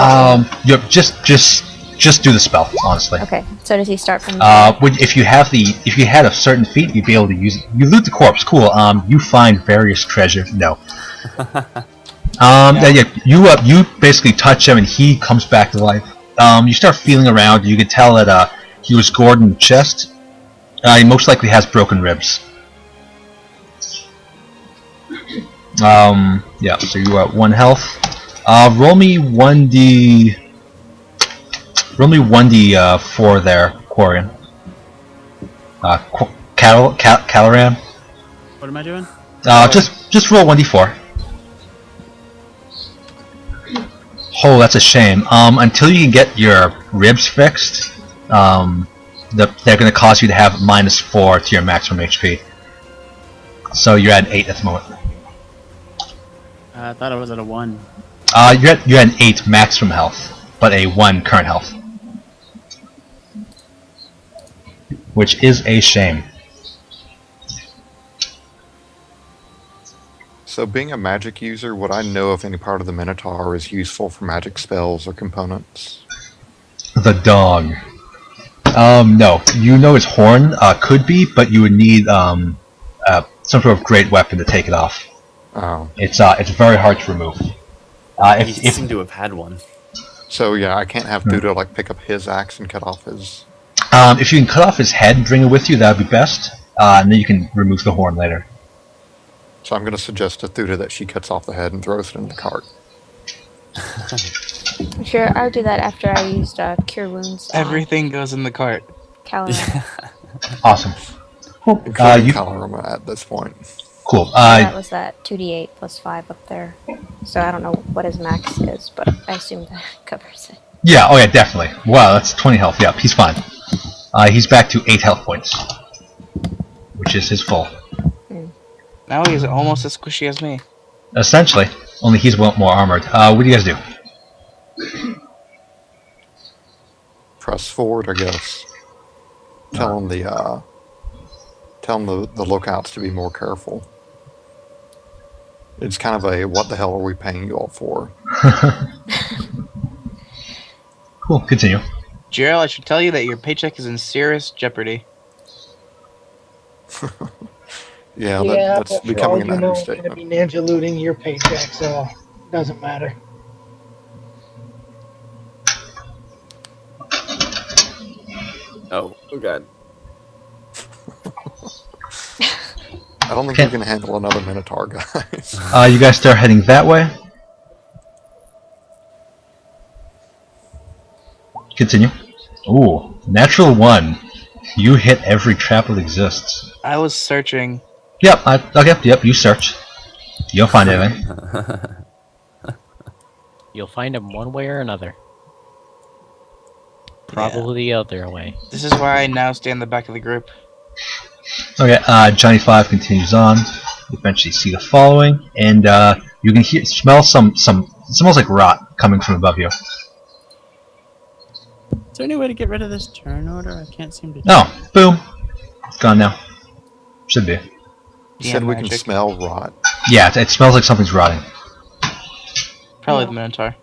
Just do the spell, honestly.
Okay. So does he start from?
If you had a certain feat, you'd be able to use it. You loot the corpse, cool. You find various treasure. No. You basically touch him and he comes back to life. You start feeling around. You can tell that he was gored in the chest. He most likely has broken ribs. Yeah. So you are at 1 health. Roll me 1d. Roll me 1d4 there, Quarian. Caloran.
What am I doing?
Just roll 1d4. Oh, that's a shame. Until you can get your ribs fixed, they're going to cause you to have -4 to your maximum HP. So you're at 8 at the moment.
I thought I was at a 1.
You're at an 8 maximum health, but a 1 current health. Which is a shame.
So being a magic user, would I know if any part of the Minotaur is useful for magic spells or components?
The dog. No. You know his horn could be, but you would need some sort of great weapon to take it off.
Oh.
It's very hard to remove.
You seem to have had one.
So yeah, I can't have Thuda like pick up his axe and cut off his...
If you can cut off his head and bring it with you, that would be best. And then you can remove the horn later.
So I'm going to suggest to Thuda that she cuts off the head and throws it in the cart.
Sure, I'll do that after I used Cure Wounds.
Everything goes in the cart.
Caloran.
Awesome.
Including Colorama at this point.
Cool.
That was that 2d8 plus 5 up there. So I don't know what his max is, but I assume that covers it.
Yeah, oh yeah, definitely. Wow, that's 20 health. Yep, he's fine. He's back to 8 health points. Which is his full.
Now he's almost as squishy as me.
Essentially. Only he's more armored. What do you guys do?
Press forward, I guess. Tell him the lookouts to be more careful. It's kind of a, what the hell are we paying you all for?
Cool, continue.
Gerald, I should tell you that your paycheck is in serious jeopardy.
That's
but
becoming an
for all you know, I'm
understatement.
going to be ninja looting your paycheck, so it doesn't matter.
Oh god.
I don't think we can handle another Minotaur, guys.
You guys start heading that way. Continue. Ooh, natural 1. You hit every trap that exists.
I was searching.
Yep, yep, you search. You'll find anything.
You'll find him one way or another. Probably the other way.
This is why I now stay in the back of the group.
Okay, Johnny 5 continues on. You eventually see the following, and you can smell some. It smells like rot coming from above you.
Is there any way to get rid of this turn order? I can't seem to.
Oh, boom, it's gone now. Should be.
You said we can smell rot.
Yeah, it smells like something's rotting.
Probably the Minotaur.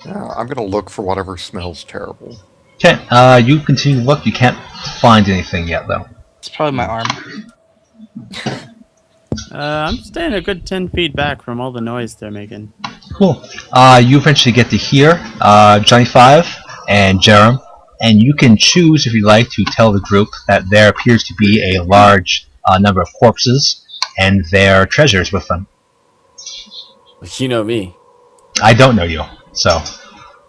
Yeah, I'm gonna look for whatever smells terrible.
Okay, you continue to look. You can't find anything yet, though.
It's probably my arm.
I'm staying a good 10 feet back from all the noise they're making.
Cool. You eventually get to hear Johnny 5 and Jerem, and you can choose if you'd like to tell the group that there appears to be a large number of corpses and their treasures with them.
You know me.
I don't know you, so.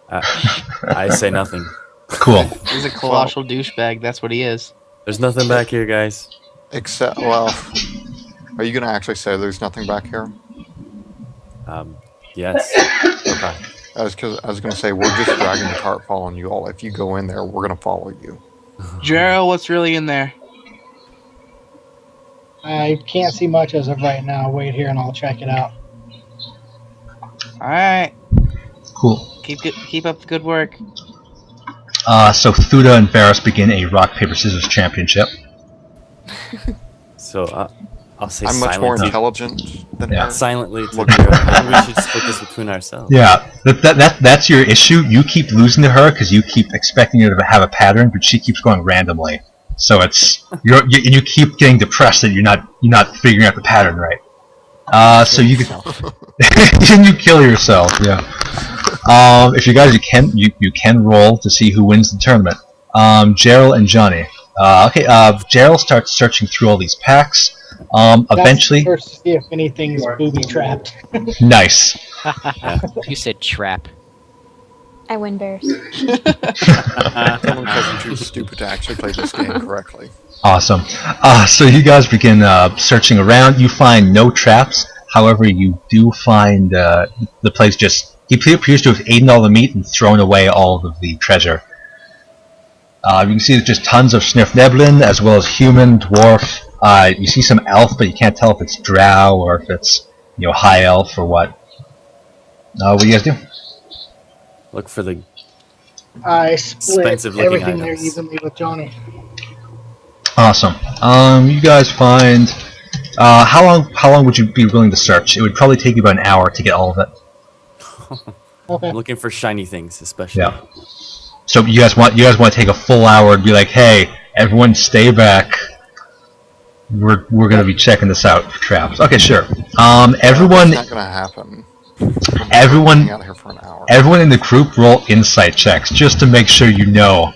I say nothing.
Cool.
He's a colossal douchebag. That's what he is.
There's nothing back here, guys.
Except, well, are you going to actually say there's nothing back here?
Yes.
Okay. I was going to say, we're just dragging the cart following you all. If you go in there, we're going to follow you.
Gerald, what's really in there?
I can't see much as of right now. Wait here and I'll check it out.
Alright.
Cool.
Keep up the good work.
So Thuda and Varus begin a rock, paper, scissors championship.
So I'll say
I'm much more
silently.
intelligent than her.
Silently to Gerald. Maybe we should split this between ourselves.
Yeah, that's your issue. You keep losing to her because you keep expecting her to have a pattern, but she keeps going randomly. So it's you keep getting depressed that you're not figuring out the pattern right. So you can you kill yourself. Yeah. If you guys you can roll to see who wins the tournament. Gerald and Johnny. Okay. Gerald starts searching through all these packs. Eventually.
First to see if anything's booby trapped.
Nice.
You said trap.
I win, Bears.
Someone couldn't too stupid to actually play this game correctly.
Awesome. So you guys begin searching around. You find no traps. However, you do find the place just... He appears to have eaten all the meat and thrown away all of the treasure. You can see there's just tons of Svirfneblin, as well as human, dwarf. You see some elf, but you can't tell if it's drow or if it's high elf or what. What do you guys do?
Look for the
I split
expensive-looking
everything there
items.
evenly with Johnny.
Awesome. You guys find... how long would you be willing to search? It would probably take you about an hour to get all of it.
Okay.
I'm looking for shiny things, especially.
Yeah. So you guys want to take a full hour and be like, hey, everyone stay back. We're gonna be checking this out for traps. Okay, sure. Everyone.
That's not gonna happen.
Everyone.
Out here for an hour.
Everyone in the group roll insight checks just to make sure you know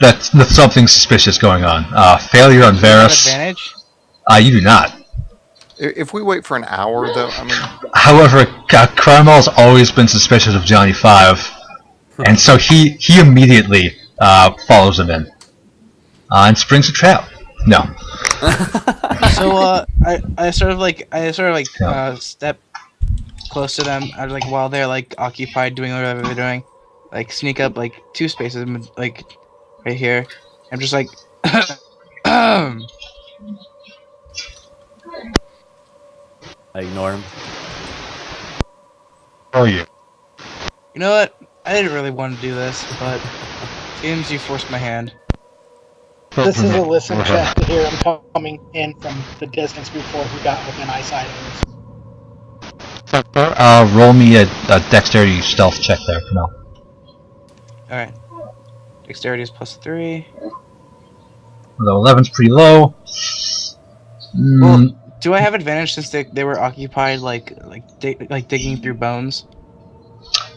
that something suspicious going on. Failure on Varus.
Advantage?
You do not.
If we wait for an hour, though, I mean.
However, Caramel's always been suspicious of Johnny 5, and so he immediately follows him in and springs a trap. No.
So I sort of step close to them, like while they're like occupied doing whatever they're doing, like sneak up like 2 spaces, like right here. I'm just like,
I ignore him.
How are you?
you know what? I didn't really want to do this, but seems you forced my hand.
This is a listen check to hear him coming in from the distance before he got within eyesight of us.
Roll me a dexterity stealth check there for now.
Alright. Dexterity is +3.
Although 11's pretty low.
Well, do I have advantage since they were occupied like digging through bones?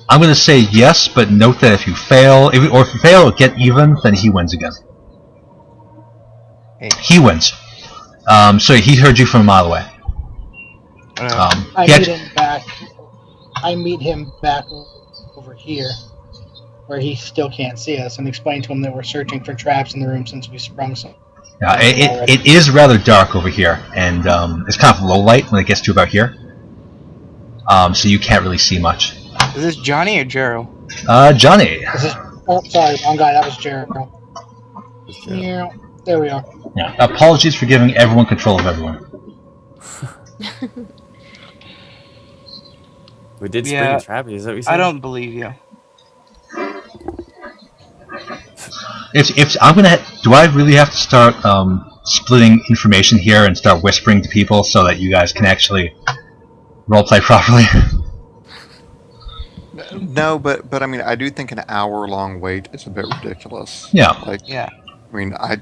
I'm going to say yes, but note that if you fail, if you fail or get even, then he wins again.
Hey.
He wins. So he heard you from a mile away.
I meet him back over here, where he still can't see us, and explain to him that we're searching for traps in the room since we sprung some.
It is rather dark over here, and it's kind of low light when it gets to about here. So you can't really see much.
Is this Johnny or Gerald?
Johnny.
Oh, sorry, wrong guy. That was Jared. Yeah, there we are.
Yeah. Apologies for giving everyone control of everyone.
We did spring a trap. Is that what you said?
I don't believe you.
If I'm gonna, do I really have to start splitting information here and start whispering to people so that you guys can actually roleplay properly?
No, but I mean, I do think an hour-long wait is a bit ridiculous.
Yeah.
Yeah.
I mean, I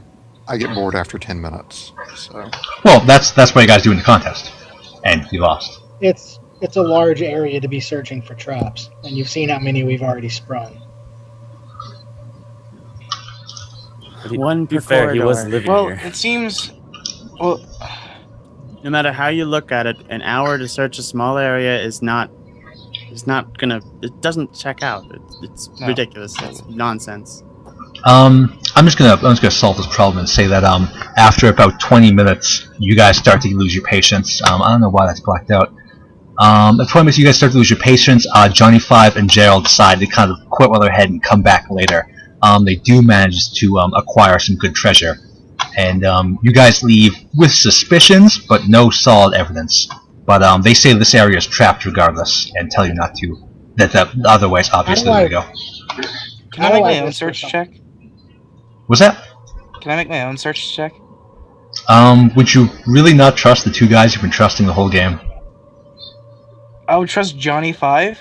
get bored after 10 minutes. So.
Well, that's what you guys do in the contest, and you lost.
It's a large area to be searching for traps, and you've seen how many we've already sprung.
One per
fair, he
corridor.
was living
Well,
here.
it seems. Well,
No matter how you look at it, an hour to search a small area is not He's not gonna. It doesn't check out. It's
No.
ridiculous. It's nonsense.
I'm just gonna solve this problem and say that after about 20 minutes, you guys start to lose your patience. I don't know why that's blacked out. At 20 minutes, you guys start to lose your patience. Johnny 5 and Gerald decide to kind of quit while they're ahead and come back later. They do manage to acquire some good treasure, and you guys leave with suspicions, but no solid evidence. But they say this area is trapped regardless, and tell you not to. That otherwise, obviously,
How
there
do
you go.
Can I make my own search check?
What's that?
Can I make my own search check?
Would you really not trust the two guys you've been trusting the whole game?
I would trust Johnny 5.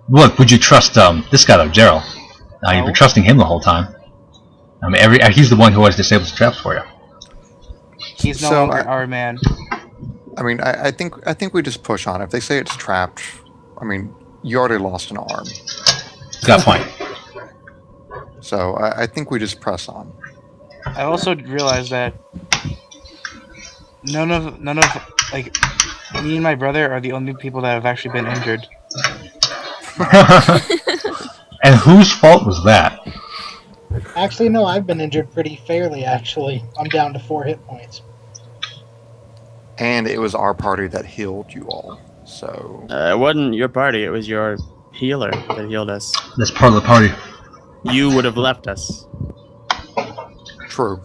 Look, would you trust this guy though, Gerald? You've
No.
been trusting him the whole time. I mean, he's the one who always disables the traps for you.
He's no
So,
longer our man.
I mean, I think we just push on. If they say it's trapped, I mean, you already lost an arm.
Got a point.
So I think we just press on.
I also realized that none of like me and my brother are the only people that have actually been injured.
And whose fault was that?
Actually, no, I've been injured pretty fairly, actually. I'm down to 4 hit points.
And it was our party that healed you all. So
It wasn't your party. It was your healer that healed us.
That's part of the party.
You would have left us.
true.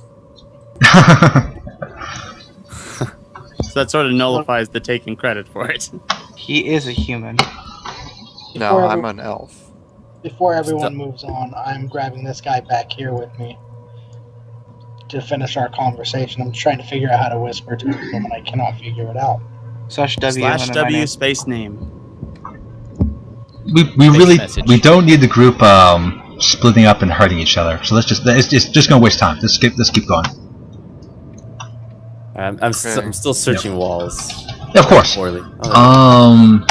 So that sort of nullifies the taking credit for it.
He is a human.
No, I'm an elf.
Before everyone moves on, I'm grabbing this guy back here with me to finish our conversation. I'm trying to figure out how to whisper to him, and I cannot figure it out.
/W.
/W
and then my name.
space name.
we really
message.
we don't need the group splitting up and hurting each other. So it's just gonna waste time. Let's keep going.
I'm still searching walls.
Yeah, of course.
Poorly. Oh,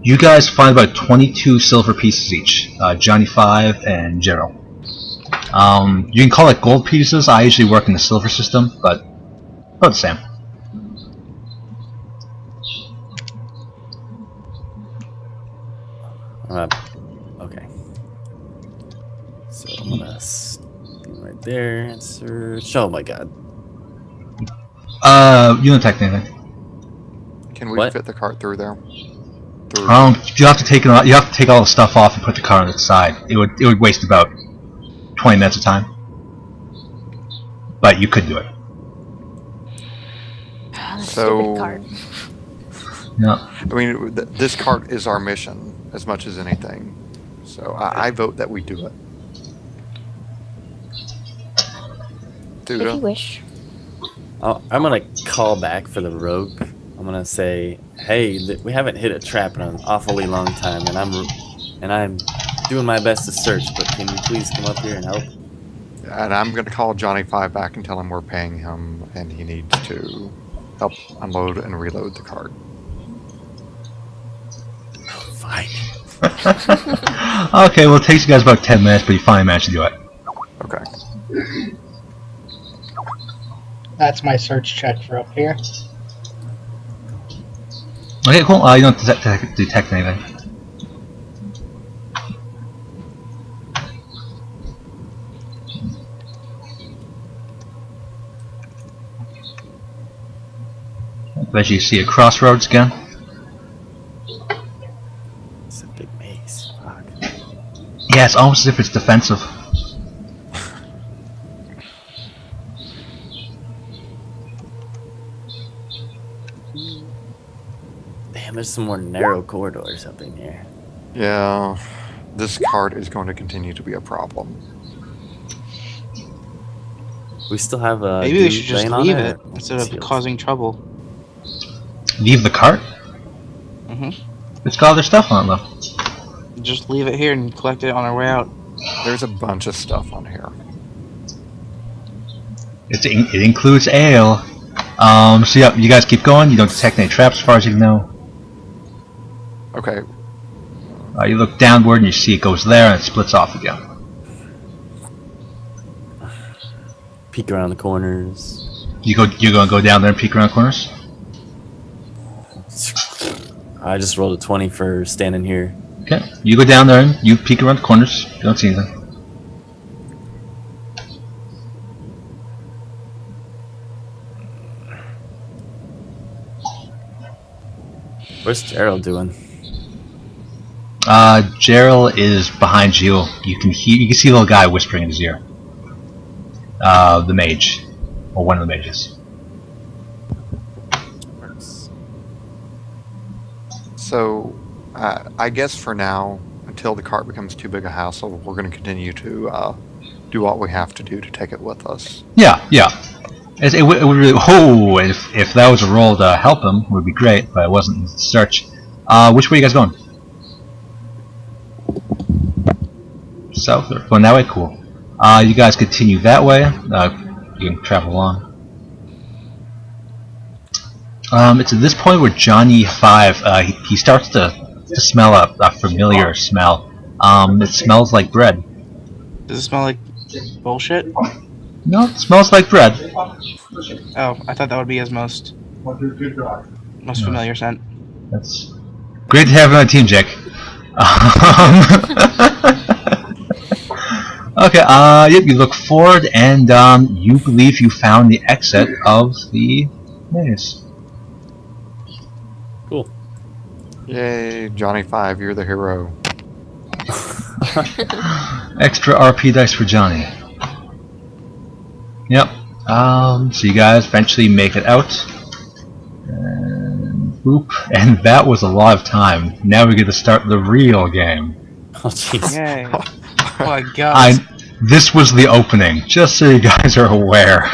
You guys find about 22 silver pieces each. Johnny 5 and Gerald. You can call it gold pieces. I usually work in the silver system, but about the same.
okay. So I'm gonna be right there and search. Oh my god.
You don't detect anything.
Can we
What?
fit the cart through there? Through
You have to take it. You have to take all the stuff off and put the car on its side. It would waste about 20 minutes of time, but you could do it.
So-
Stupid cart.
Yeah.
I mean, this cart is our mission as much as anything. So I vote that we do it.
If you
Duda?
wish.
I'm gonna call back for the rogue. I'm gonna say, hey, we haven't hit a trap in an awfully long time, and I'm doing my best to search. But can you please come up here and help?
And I'm going to call Johnny 5 back and tell him we're paying him and he needs to help unload and reload the cart.
Fine.
Okay, well, it takes you guys about 10 minutes, but you finally managed to do it.
Okay.
That's my search check for up here.
Okay, cool. You don't detect anything. Eventually you see a crossroads again.
It's a big maze. Fuck.
Yeah, it's almost as if it's defensive.
Damn, there's some more narrow corridors up in here.
Yeah, this cart is going to continue to be a problem.
We still have a.
Maybe we
dude
should just
laying on
leave
it,
it
or
instead of
sealed?
causing trouble.
Leave the cart? It's got other stuff on it, though.
Just leave it here and collect it on our way out.
There's a bunch of stuff on here.
It includes ale. So yeah, you guys keep going. You don't detect any traps as far as you know.
Okay,
You look downward and you see it goes there and it splits off again.
Peek around the corners.
You're gonna go down there and peek around corners?
I just rolled a 20 for standing here.
Okay, you go down there and you peek around the corners. You don't see anything.
What's Gerald doing?
Gerald is behind you. You can see the little guy whispering in his ear. The mage, or one of the mages.
So, I guess for now, until the cart becomes too big a hassle, we're going to continue to do what we have to do to take it with us.
Yeah. It would really. Oh, if that was a roll to help him, it would be great, but it wasn't in the search. Which way are you guys going? South or going that way? Cool. You guys continue that way. You can travel along. It's at this point where Johnny 5 he starts to smell a familiar smell. It smells like bread.
Does it smell like bullshit?
No, it smells like bread.
Oh, I thought that would be his most familiar scent.
That's great to have you on the team, Jake. Okay, yep, you look forward and you believe you found the exit of the maze.
Cool.
Yay, Johnny 5, you're the hero.
Extra RP dice for Johnny. Yep. So you guys eventually make it out. And boop. And that was a lot of time. Now we get to start the real game.
Oh jeez.
Yay. Oh my god.
This was the opening, just so you guys are aware.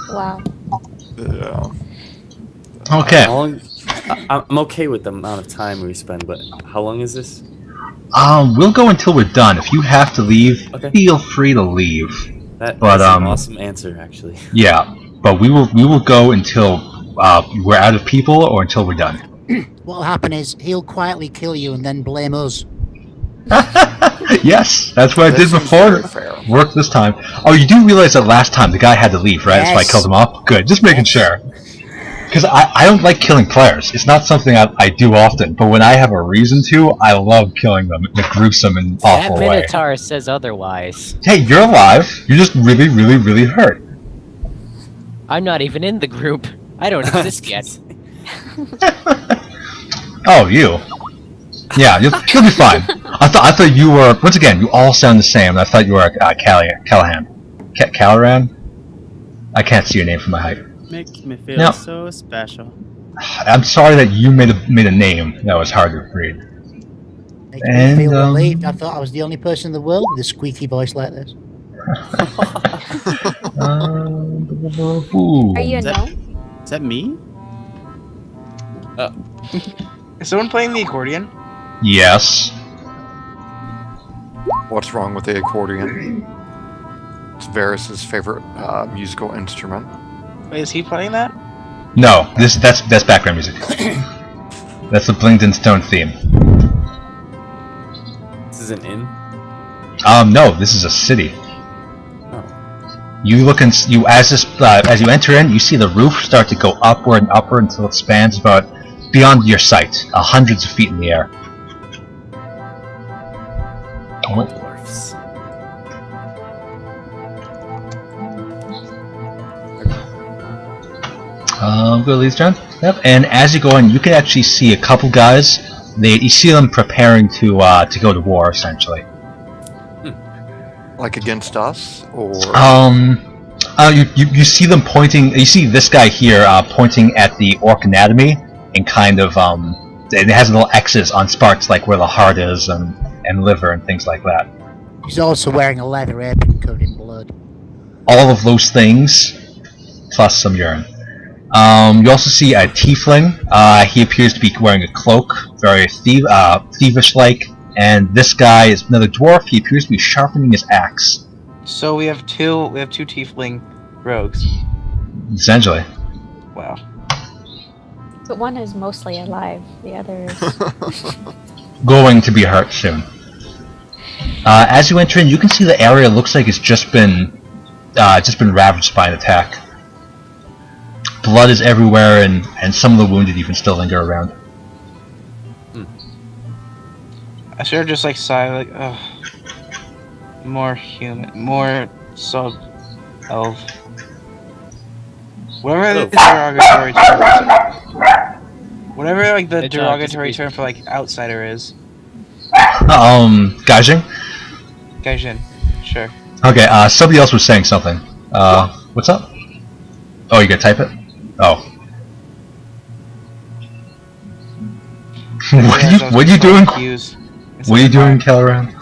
Wow.
Yeah.
Okay.
How long, I'm okay with the amount of time we spend, but how long is this?
We'll go until we're done. If you have to leave,
Okay.
feel free to leave.
That's an awesome answer, actually.
Yeah, but we will go until we're out of people or until we're done.
What'll happen is he'll quietly kill you and then blame us.
Yes, that's what I did before. Worked this time. Oh, you do realize that last time the guy had to leave, right? That's why I killed him off? Good, just making sure. Because I don't like killing players. It's not something I do often, but when I have a reason to, I love killing them in a gruesome and awful
That
way.
Minotaur says otherwise.
Hey, you're alive. You're just really, really, really hurt.
I'm not even in the group. I don't exist yet.
Oh, you. Yeah, you'll be fine. I thought you were. Once again, you all sound the same. I thought you were Callahan. Callahan? I can't see your name from my height.
Make me feel
Now-
so special.
I'm sorry that you made a name that was hard to read.
Makes
And,
me feel relieved. I thought I was the only person in the world with a squeaky voice like this.
Ooh.
Are you a
Is that-
gnome?
Is that me?
Is someone playing the accordion?
Yes.
What's wrong with the accordion? It's Varys' favorite musical instrument.
Wait, is he playing that?
No. That's background music. That's the Blingdenstone theme.
This is an inn?
No. This is a city.
Oh.
You look and you as you enter in, you see the roof start to go upward and upward until it spans about beyond your sight, hundreds of feet in the air.
Dwarfs.
Go to Lee's turn. Yep. And as you go in, you can actually see a couple guys. You see them preparing to go to war, essentially.
Like against us? Or
You see them pointing. You see this guy here pointing at the orc anatomy and kind of it has little X's on sparks like where the heart is and liver and things like that.
He's also wearing a leather apron covered in blood.
All of those things, plus some urine. You also see a tiefling. He appears to be wearing a cloak, very thievish-like. And this guy is another dwarf. He appears to be sharpening his axe.
So we have two tiefling rogues.
Essentially.
Wow.
But one is mostly alive. The other is.
Going to be hurt soon. As you enter in, you can see the area looks like it's just been ravaged by an attack. blood is everywhere, and some of the wounded even still linger around.
I should have just like sigh like, ugh. More human, more sub elf. Whatever the derogatory term is. Whatever like the derogatory term for like outsider is.
Gaijin?
Gaijin, sure.
Okay, somebody else was saying something. What's up? Oh, you gotta type it? Oh. What are you doing? What are you doing, Calaran?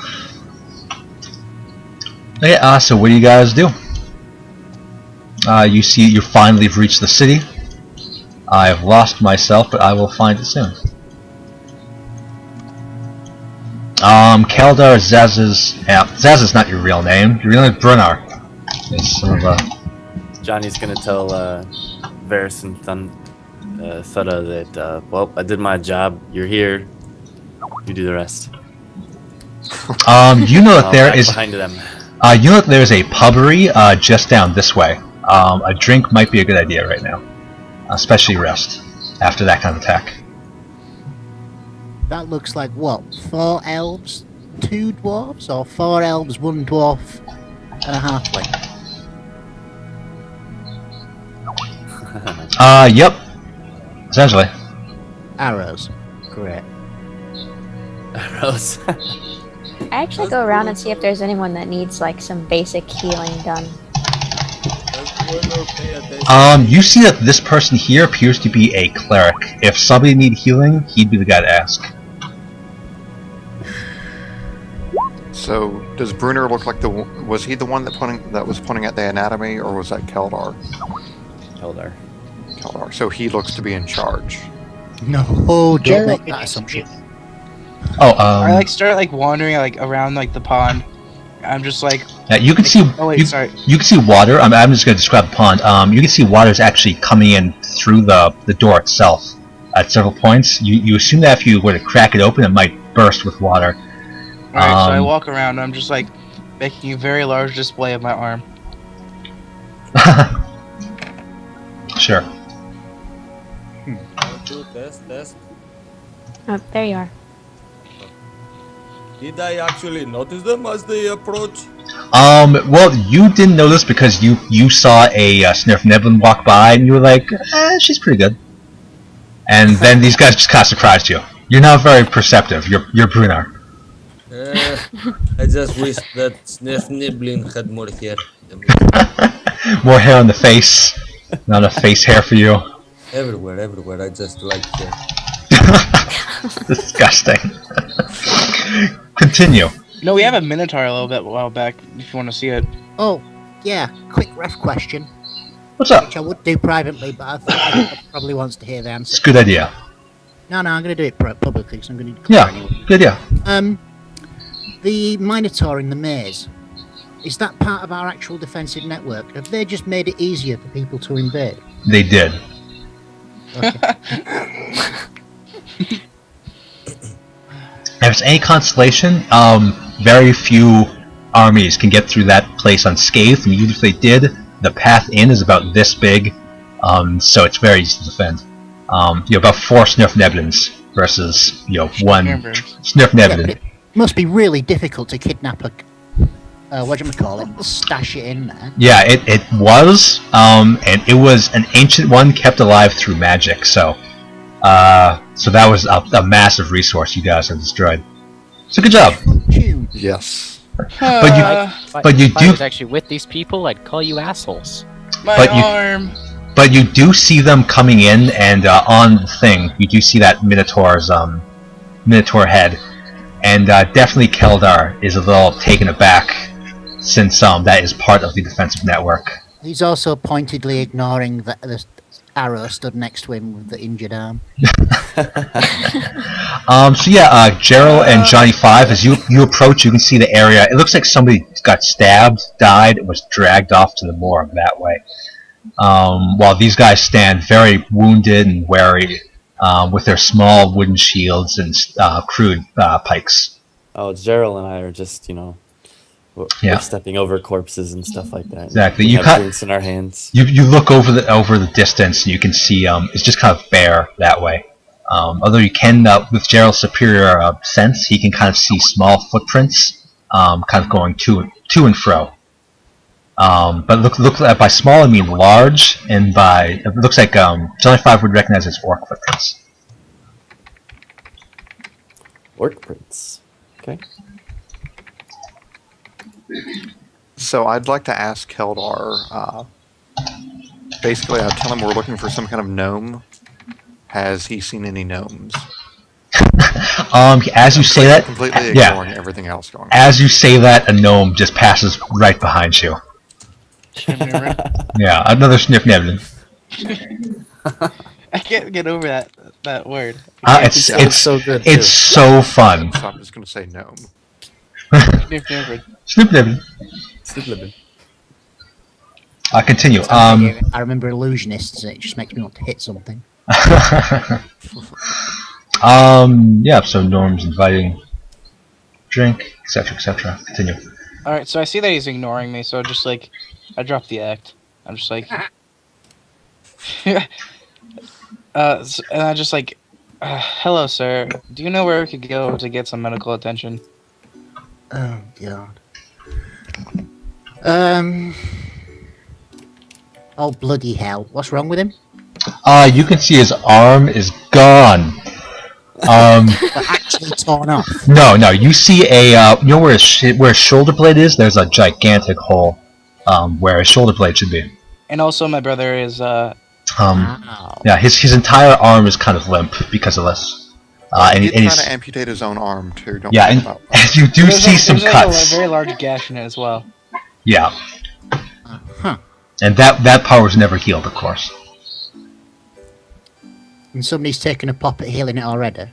Okay, so what do you guys do? You see, you finally have reached the city. I have lost myself, but I will find it soon. Keldar Zaz's... Yeah, Zaz is not your real name. Your real name is Brunnar. It's sort of,
Johnny's gonna tell Varys and Thudda that, well, I did my job. You're here. You do the rest.
you know that there is...
behind them.
You know that there's a pubbery just down this way. A drink might be a good idea right now. Especially rest. After that kind of attack.
That looks like what? 4 elves, 2 dwarves? Or 4 elves, 1 dwarf, and a halfling?
Yep. Essentially.
Arrows. Great.
Arrows.
I actually go around and see if there's anyone that needs like some basic healing done.
You see that this person here appears to be a cleric. If somebody needed healing, he'd be the guy to ask.
So, does Brunner look like was he the one that was pointing at the anatomy, or was that Keldar?
Keldar.
Keldar. So he looks to be in charge.
No, don't make that assumption.
Oh,
I like start like wandering like around like the pond. I'm just like.
Yeah, you can see.
Oh wait, sorry.
You can see water. I'm just going to describe the pond. You can see water is actually coming in through the door itself at several points. You assume that if you were to crack it open, it might burst with water.
Alright, so I walk around. I'm just like making a very large display of my arm.
Sure.
Test.
Oh, there you are.
Did I actually notice them as they approach?
Well, you didn't notice because you saw a Svirfneblin walk by and you were like, she's pretty good. And then these guys just kind of surprised you. You're not very perceptive. You're Brunnar.
I just wish that Svirfneblin had more hair.
More hair on the face. Not enough face hair for you.
Everywhere. I just like hair.
Disgusting. Continue.
No, we have a Minotaur a while back, if you want to see it.
Oh, yeah. Quick ref question.
What's up?
Which I would do privately, but I think everyone probably wants to hear the answer.
It's a good idea.
No, I'm going to do it publicly, because I'm going to declare anyway.
Good idea.
The Minotaur in the maze, is that part of our actual defensive network? Have they just made it easier for people to invade?
They did.
Okay.
If it's any consolation, very few armies can get through that place unscathed, and even if they did, the path in is about this big, so it's very easy to defend. About 4 Svirfneblins versus, 1 Svirfneblin.
Yeah, it must be really difficult to kidnap a, stash it in there.
Yeah, it was, and it was an ancient one kept alive through magic, so that was a massive resource you guys have destroyed. So good job.
Yes.
But you
if I
do
was actually with these people, I'd call you assholes.
Arm.
But you do see them coming in, and on the thing, you do see that Minotaur's Minotaur head, and definitely Keldar is a little taken aback, since that is part of the defensive network.
He's also pointedly ignoring the arrow stood next to him with the injured arm.
Gerald and Johnny 5, as you approach, you can see the area. It looks like somebody got stabbed, died, and was dragged off to the morgue that way. While these guys stand very wounded and wary, with their small wooden shields and crude pikes.
Oh, Gerald and I are just, We're stepping over corpses and stuff like that.
Exactly.
We
You
have
cut-
drinks in our hands.
You look over the distance and you can see it's just kind of bare that way. Although you can, with Gerald's superior sense, he can kind of see small footprints, kind of going to and fro. But look by small I mean large, and by it looks like Jelly 5 would recognize as orc footprints.
Orc prints. Okay.
So I'd like to ask Keldar. Basically, I tell him we're looking for some kind of gnome. Has he seen any gnomes?
As you say that,
Completely
yeah.
ignoring everything else going on.
As you say that, a gnome just passes right behind you. Yeah, another Svirfneblin.
I can't get over that word.
It's
so good.
It's so fun.
So I'm just going to say gnome.
Svirfneblin.
Svirfneblin.
Continue.
I remember illusionists, and it just makes me want to hit something.
Yeah, so Norm's inviting drink, etc., etc. Continue.
Alright, so I see that he's ignoring me, so just like, I drop the act. I'm just like... and I just like, hello sir, do you know where we could go to get some medical attention?
Oh, God. Oh, bloody hell. What's wrong with him?
You can see his arm is gone.
Actually torn off.
No, you see you know where his shoulder blade is? There's a gigantic hole, where his shoulder blade should be.
And also my brother is,
Wow.
Yeah, his entire arm is kind of limp because of this.
He did
and
try
he's,
to amputate his own arm, too. Don't
yeah,
worry
and
about that.
you do see some
there's
cuts.
like a very large gash in it as well.
Yeah,
Huh.
and that part was never healed, of course.
And somebody's taken a pop at healing it already.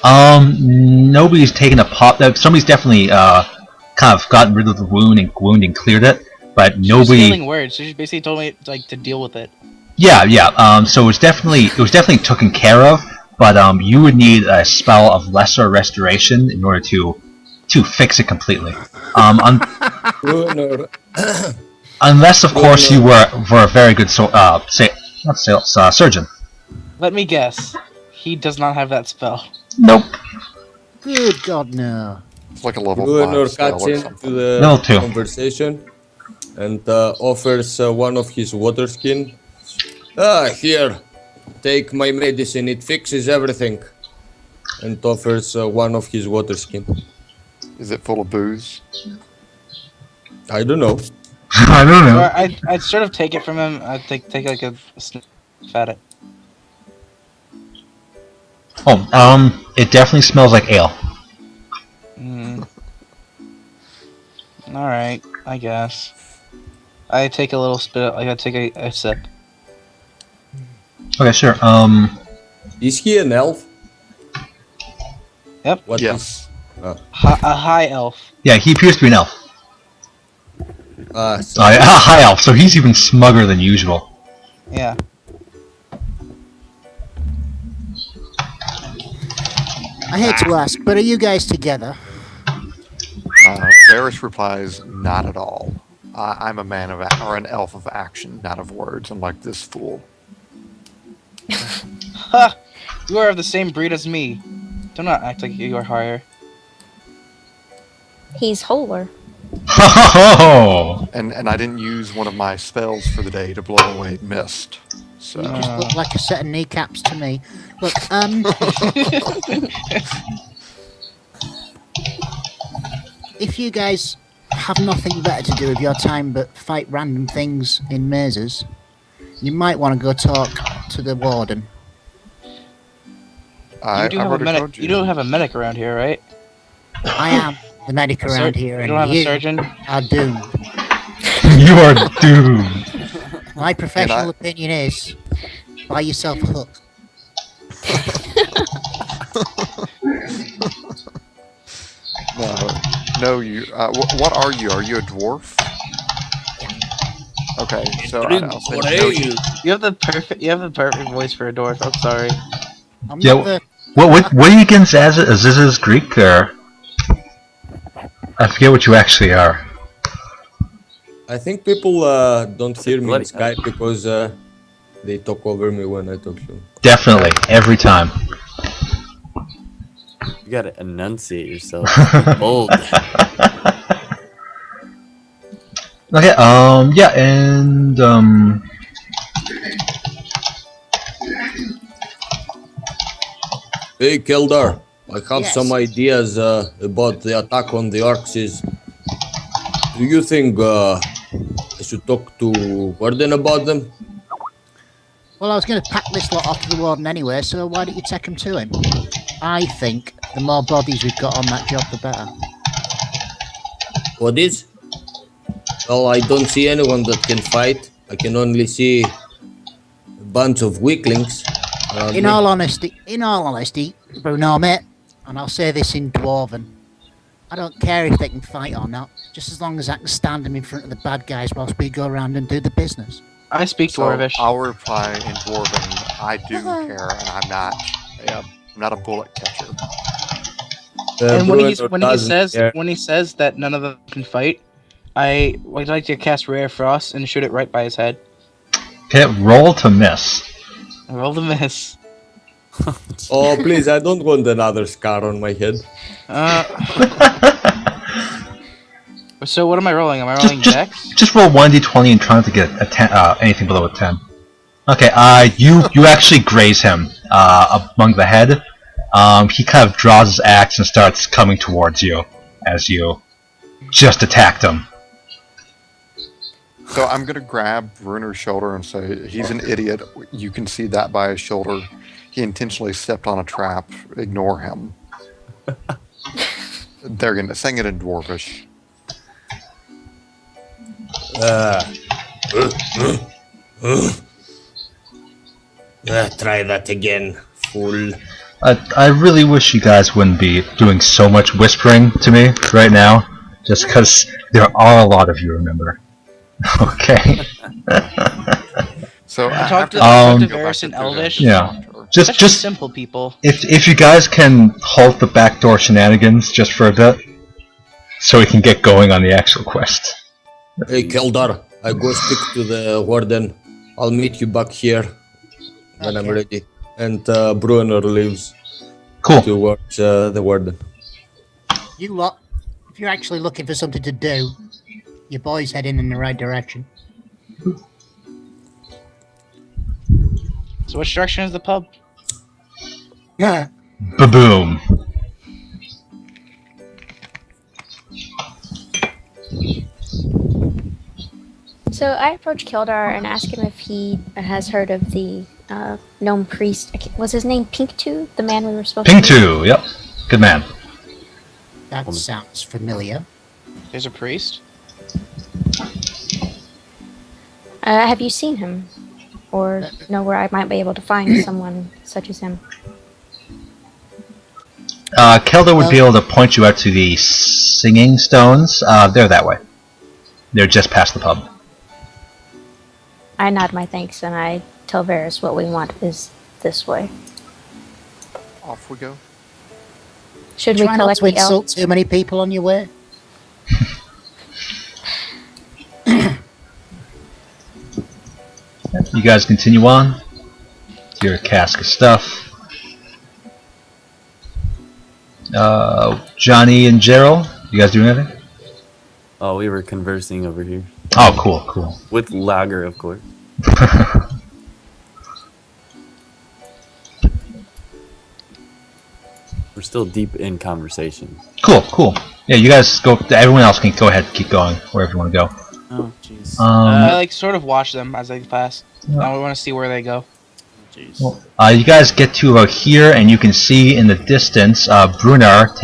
Nobody's taken a pop. Somebody's definitely kind of gotten rid of the wound and cleared it, but
She was
nobody.
healing words. She just basically told me like to deal with it.
Yeah. So it was definitely taken care of, but you would need a spell of lesser restoration in order to fix it completely. Unless, of course, you were a very good surgeon.
Let me guess. He does not have that spell.
Nope.
Good God, no.
It's like a level
Bruenor
5 spell
cuts
or
into
something.
the
Level 2.
conversation and offers one of his water skin. Here, take my medicine, it fixes everything. And offers one of his water skin.
Is it full of booze?
I don't know.
I don't know.
Or I'd sort of take it from him. I'd take like a sniff at it.
Oh, it definitely smells like ale.
Alright, I guess. I take a little spit, like I take a sip.
Okay, sure.
Is he an elf?
Yep.
What
Yes.
A high elf.
Yeah, he appears to be an elf.
So
A high elf, so he's even smugger than usual.
Yeah.
I hate to ask, but are you guys together?
Varys replies, not at all. I'm a man of or an elf of action, not of words, unlike this fool.
Ha! You are of the same breed as me. Do not act like you are higher.
He's wholer.
Ho!
And I didn't use one of my spells for the day to blow away mist. So
You just look like a set of kneecaps to me. Look, if you guys have nothing better to do with your time but fight random things in mazes, you might want to go talk to the warden.
You do have a medic. You don't have a medic around here, right?
I am the medic around here,
You
and
don't have a
you
surgeon.
are doomed.
You are doomed.
My professional opinion is, buy yourself a hook.
No, you. What are you? Are you a dwarf? Okay, so I'll say
What
no,
are you?
You have the perfect voice for a dwarf. I'm sorry.
I'm
Yeah,
not the...
What are you against? As this is Greek or? I forget what you actually are.
I think people don't hear me in
bloody-
Skype because they talk over me when I talk to them.
Definitely, every time.
You gotta enunciate yourself. Bold.
Okay, yeah, and,
Hey, Keldar, I have
Yes.
some ideas about the attack on the orcs. Do you think I should talk to Warden about them?
Well, I was going to pack this lot off to the warden anyway, so why don't you take them to him? I think the more bodies we've got on that job, the better.
What is? Well, I don't see anyone that can fight. I can only see a bunch of weaklings. around
In
me.
all honesty, Bruno, mate, and I'll say this in Dwarven, I don't care if they can fight or not, just as long as I can stand them in front of the bad guys whilst we go around and do the business.
I speak
So
Dwarvish.
I'll reply in Dwarven. I do care, and I'm not a bullet catcher.
And
Bruno doesn't care.
when he says that none of them can fight, I would like to cast Rare Frost and shoot it right by his head.
okay, roll to miss.
I roll the miss.
Oh, please, I don't want another scar on my head.
So what am I rolling? Am I rolling Dex?
Just roll 1d20 and try not to get a 10, anything below a 10. Okay, you actually graze him among the head. He kind of draws his axe and starts coming towards you as you just attacked him.
So I'm gonna grab Bruner's shoulder and say, he's an idiot. You can see that by his shoulder. He intentionally stepped on a trap. Ignore him. They're gonna sing it in Dwarvish.
Try that again, fool.
I really wish you guys wouldn't be doing so much whispering to me right now, just because there are a lot of you, remember. Okay.
So
I talked to
go back
Varys
to
in
Thula
Elvish.
and
Yeah.
talk to her.
Just
simple people.
if you guys can halt the backdoor shenanigans just for a bit, so we can get going on the actual quest.
Hey, Keldar, I go speak to the warden. I'll meet you back here when I'm
Okay.
ready. And Bruno leaves
Cool.
towards the warden.
You lot, if you're actually looking for something to do, your boy's heading in the right direction.
So which direction is the pub?
Yeah.
Ba-boom.
So I approach Kildar and ask him if he has heard of the gnome priest. Was his name Pinktu, the man we were supposed to meet?
Ping 2, yep. Good man.
That sounds familiar.
There's a priest.
Have you seen him? Or know where I might be able to find someone such as him?
Kelda would be able to point you out to the singing stones. They're that way. They're just past the pub.
I nod my thanks and I tell Varys what we want is this way.
Off we go.
Should we
Try not
collect
to
the
insult
elves?
too many people on your way.
You guys continue on. Your cask of stuff. Johnny and Gerald, you guys doing anything?
Oh, we were conversing over here.
Oh, cool.
With Lager, of course. We're still deep in conversation.
Cool. Yeah, you guys go. Everyone else can go ahead and keep going wherever you want to go.
Oh, jeez.
I sort of watch them as they pass. I want to see where they go.
Jeez.
You guys get to about here, and you can see in the distance Brunar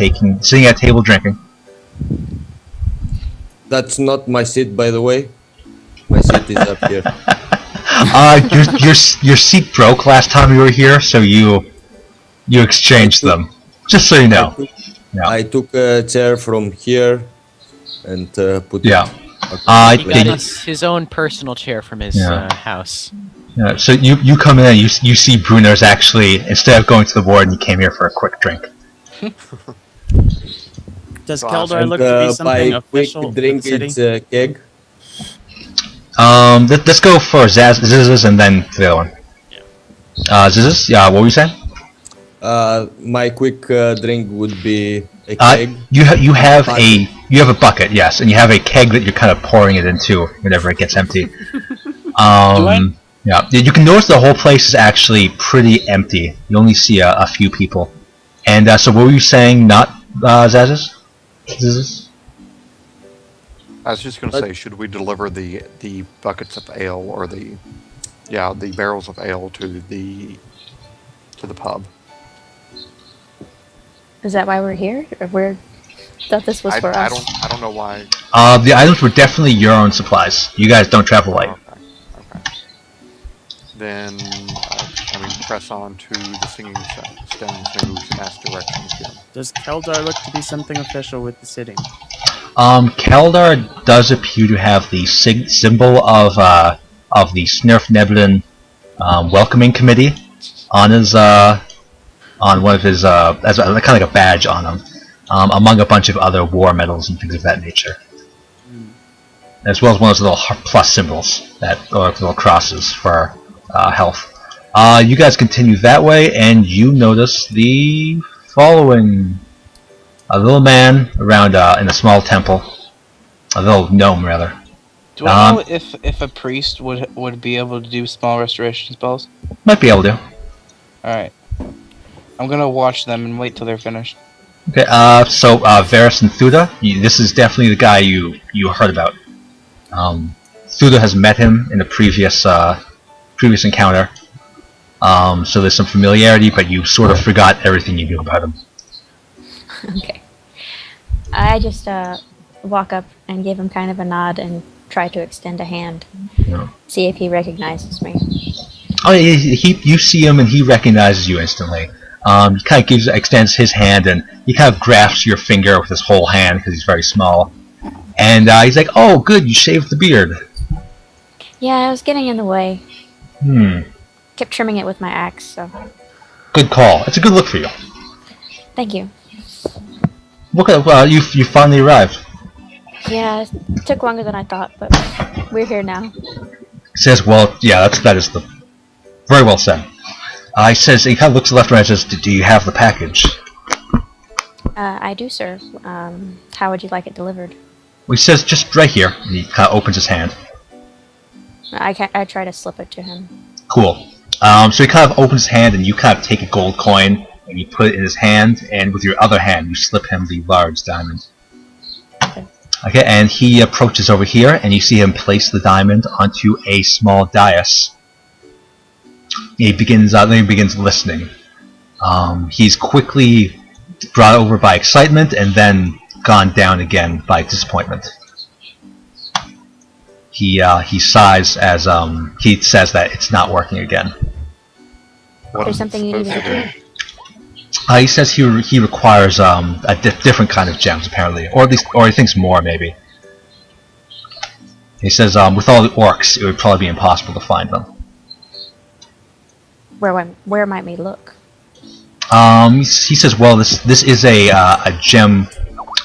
sitting at a table drinking.
That's not my seat, by the way. My seat is up here.
Your seat broke last time you were here, so you exchanged them. Just so you know. Yeah.
I took a chair from here and put
Yeah.
it.
He got his own personal chair from his house.
Yeah, so you come in and you see Brunner's actually, instead of going to the warden, you came here for a quick drink.
Does
glass.
Keldar
And
look to be something
by
official
quick
with
drink,
the city?
it's keg.
Let's go for Ziz's and then the other one. Ziz's, yeah, what were you saying?
My quick drink would be a keg.
You have a bucket, yes, and you have a keg that you're kind of pouring it into whenever it gets empty. Yeah, you can notice the whole place is actually pretty empty. You only see a few people. And so, what were you saying? Not Zaz's? Ziz's?
I was just going to say, should we deliver the buckets of ale or the barrels of ale to the pub?
Is that why we're here? Or thought this was for us.
I don't know why.
The items were definitely your own supplies. You guys don't travel light.
Okay. Then, press on to the singing stones. Maybe we should ask directions here.
Does Keldar look to be something official with the city?
Keldar does appear to have the symbol of the Svirfneblin welcoming committee on his on one of his as kind of like a badge on him, among a bunch of other war medals and things of that nature, as well as one of those little plus symbols or little crosses for health. You guys continue that way, and you notice the following: a little man around in a small temple, a little gnome rather.
Do I know if a priest would be able to do small restoration spells?
Might be able to.
Alright. I'm gonna watch them and wait till they're finished.
Okay, so Varus and Thuda, this is definitely the guy you heard about. Thuda has met him in a previous encounter, so there's some familiarity, but you sort of forgot everything you knew about him.
Okay. I just walk up and give him kind of a nod and try to extend a hand.
Yeah.
See if he recognizes me.
Oh, you see him and he recognizes you instantly. He kind of extends his hand and he kind of grasps your finger with his whole hand because he's very small. And he's like, "Oh, good, you shaved the beard."
Yeah, I was getting in the way. Kept trimming it with my axe, so.
Good call. It's a good look for you.
Thank you.
Look at you finally arrived.
Yeah, it took longer than I thought, but we're here now.
He says, "Well, yeah, that is the very well said." He says, he kind of looks left and right and says, "Do you have the package?"
I do, sir. How would you like it delivered?
Well, he says, "Just right here." And he kind of opens his hand.
I try to slip it to him.
Cool. So he kind of opens his hand and you kind of take a gold coin and you put it in his hand, and with your other hand you slip him the large diamond. Okay, and he approaches over here and you see him place the diamond onto a small dais. He begins listening. He's quickly brought over by excitement and then gone down again by disappointment. He sighs as he says that it's not working again.
There's something you need me to do?
He says he requires a different kind of gems apparently, or he thinks more maybe. He says with all the orcs it would probably be impossible to find them.
Where might we look?
He says, well, this is a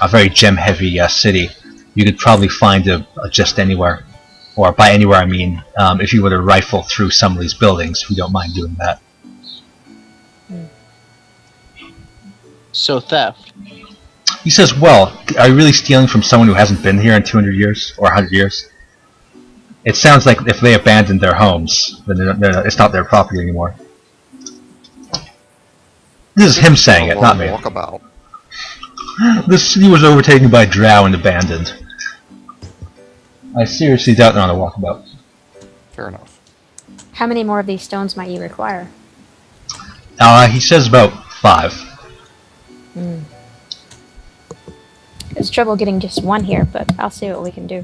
very gem-heavy city. You could probably find it just anywhere, or by anywhere I mean, if you were to rifle through some of these buildings. We don't mind doing that.
So theft.
He says, well, are you really stealing from someone who hasn't been here in 200 years or 100 years? It sounds like if they abandoned their homes, then it's not their property anymore. This is him saying it, not me.
Walkabout.
The city was overtaken by drow and abandoned. I seriously doubt they're on a walkabout.
Fair enough.
How many more of these stones might you require?
He says about 5.
There's trouble getting just one here, but I'll see what we can do.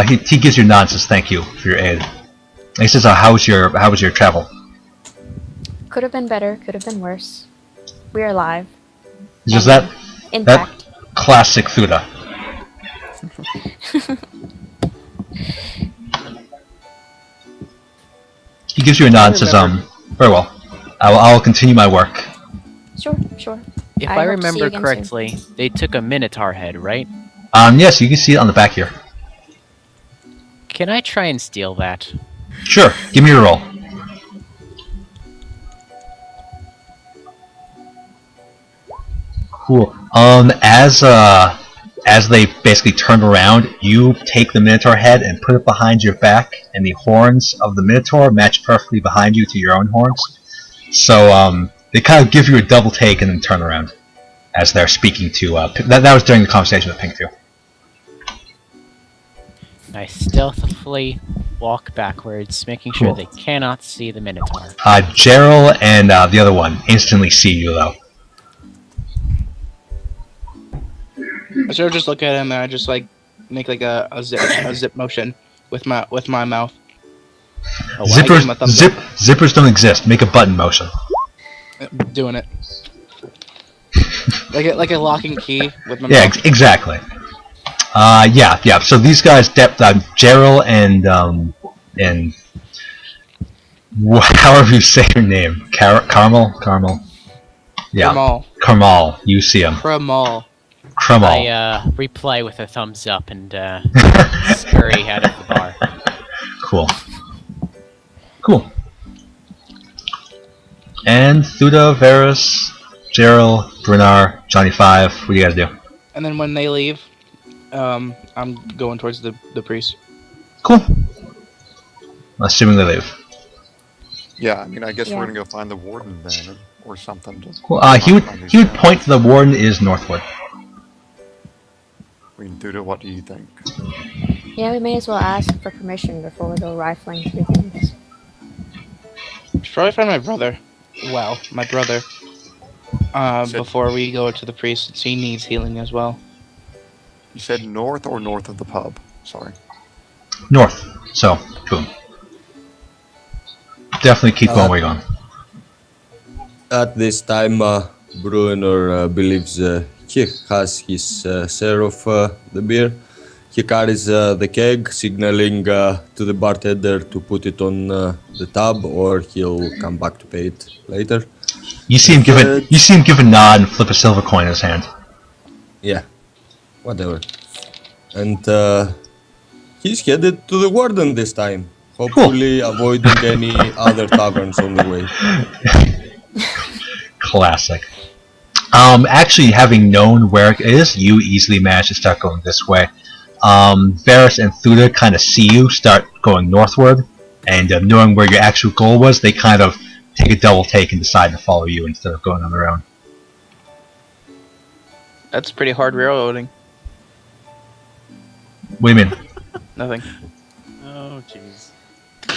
He gives you a nod and says thank you for your aid. He says, how was your travel?
Could have been better, could have been worse. We're alive.
Just that
Intact.
Classic Thuda. He gives you a nod and says, very well. I'll continue my work.
Sure.
If
I
I
hope to see you
remember
again
correctly, they took a Minotaur head, right?
Yes, you can see it on the back here.
Can I try and steal that?
Sure, give me a roll. Cool. As they basically turn around, you take the Minotaur head and put it behind your back, and the horns of the Minotaur match perfectly behind you to your own horns. So they kind of give you a double take and then turn around as they're speaking to. That was during the conversation with Pink too.
I stealthily walk backwards, making sure
Cool.
they cannot see the Minotaur.
Gerald and the other one instantly see you though.
I sort of just look at him and I just like make like a zip motion with my mouth.
Oh, wow.
I give him a thumbs up.
Zippers don't exist. Make a button motion.
Doing it. like a locking key with my
Yeah,
mouth.
exactly. Yeah. So these guys, Gerald and however you say your name, Carmel. Yeah, Carmel. You see him.
Kramal.
I reply with a thumbs up and scurry out of the bar.
Cool. And Thuda, Varus, Gerald, Brunar, Johnny 5. What do you guys do?
And then when they leave, I'm going towards the priest.
Cool. Assuming they leave.
Yeah, I mean, I guess
Yeah.
we're gonna go find the warden then, or something.
Cool. He would point to the warden is northward.
I mean, Duda, what do you think?
Yeah, we may as well ask for permission before we go rifling through things.
Should probably find my brother. Well, my brother. Before we go to the priest, since he needs healing as well.
You said north or north of the pub? Sorry.
North. So, boom. Definitely keep going where you're going.
At this time, Bruner believes he has his share of the beer. He carries the keg, signaling to the bartender to put it on the tab, or he'll come back to pay it later.
You see him give a nod and flip a silver coin in his hand.
Yeah, whatever. And he's headed to the warden this time, hopefully avoiding any other taverns on the way.
Classic. Actually, having known where it is, you easily manage to start going this way. Varus and Thuda kind of see you start going northward, and knowing where your actual goal was, they kind of take a double take and decide to follow you instead of going on their own.
That's pretty hard railroading.
What do you mean?
Nothing.
Oh, jeez.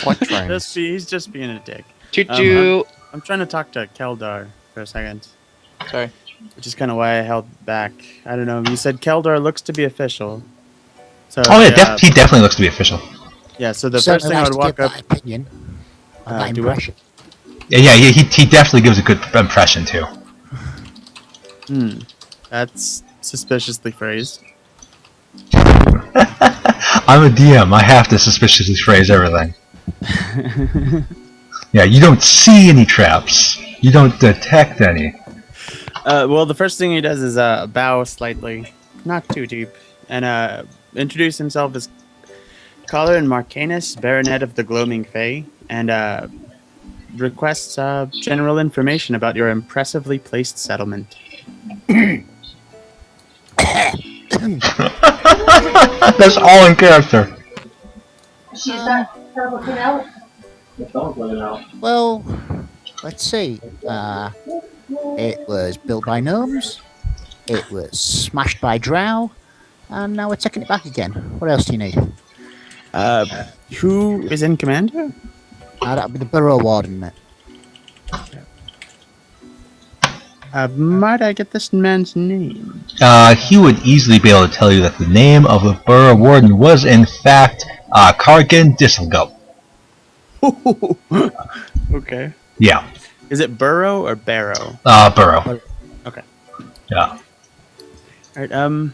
What trains?
He's just being a dick.
Choo-choo!
I'm trying to talk to Keldar for a second.
Sorry.
Which is kind of why I held back. I don't know. You said Keldar looks to be official. So,
Oh yeah, he definitely looks to be official.
Yeah, so the
Certainly
first thing I
nice
would
to
walk
give
up...
that opinion, of that
do what?
impression.
Yeah, he definitely gives a good impression too.
That's suspiciously phrased.
I'm a DM. I have to suspiciously phrase everything. Yeah, you don't see any traps. You don't detect any.
Well, the first thing he does is bow slightly, not too deep, and introduce himself as Colin Marcanus, Baronet of the Gloaming Fae, and requests general information about your impressively placed settlement.
That's all in character.
Well, let's see. It was built by gnomes. It was smashed by drow, and now we're taking it back again. What else do you need?
Who is in command here?
That'll be the borough warden, mate.
Might I get this man's name?
He would easily be able to tell you that the name of the borough warden was, in fact, Kargan Disselgup.
Okay.
Yeah.
Is it Burrow or Barrow?
Burrow.
Okay.
Yeah.
Alright,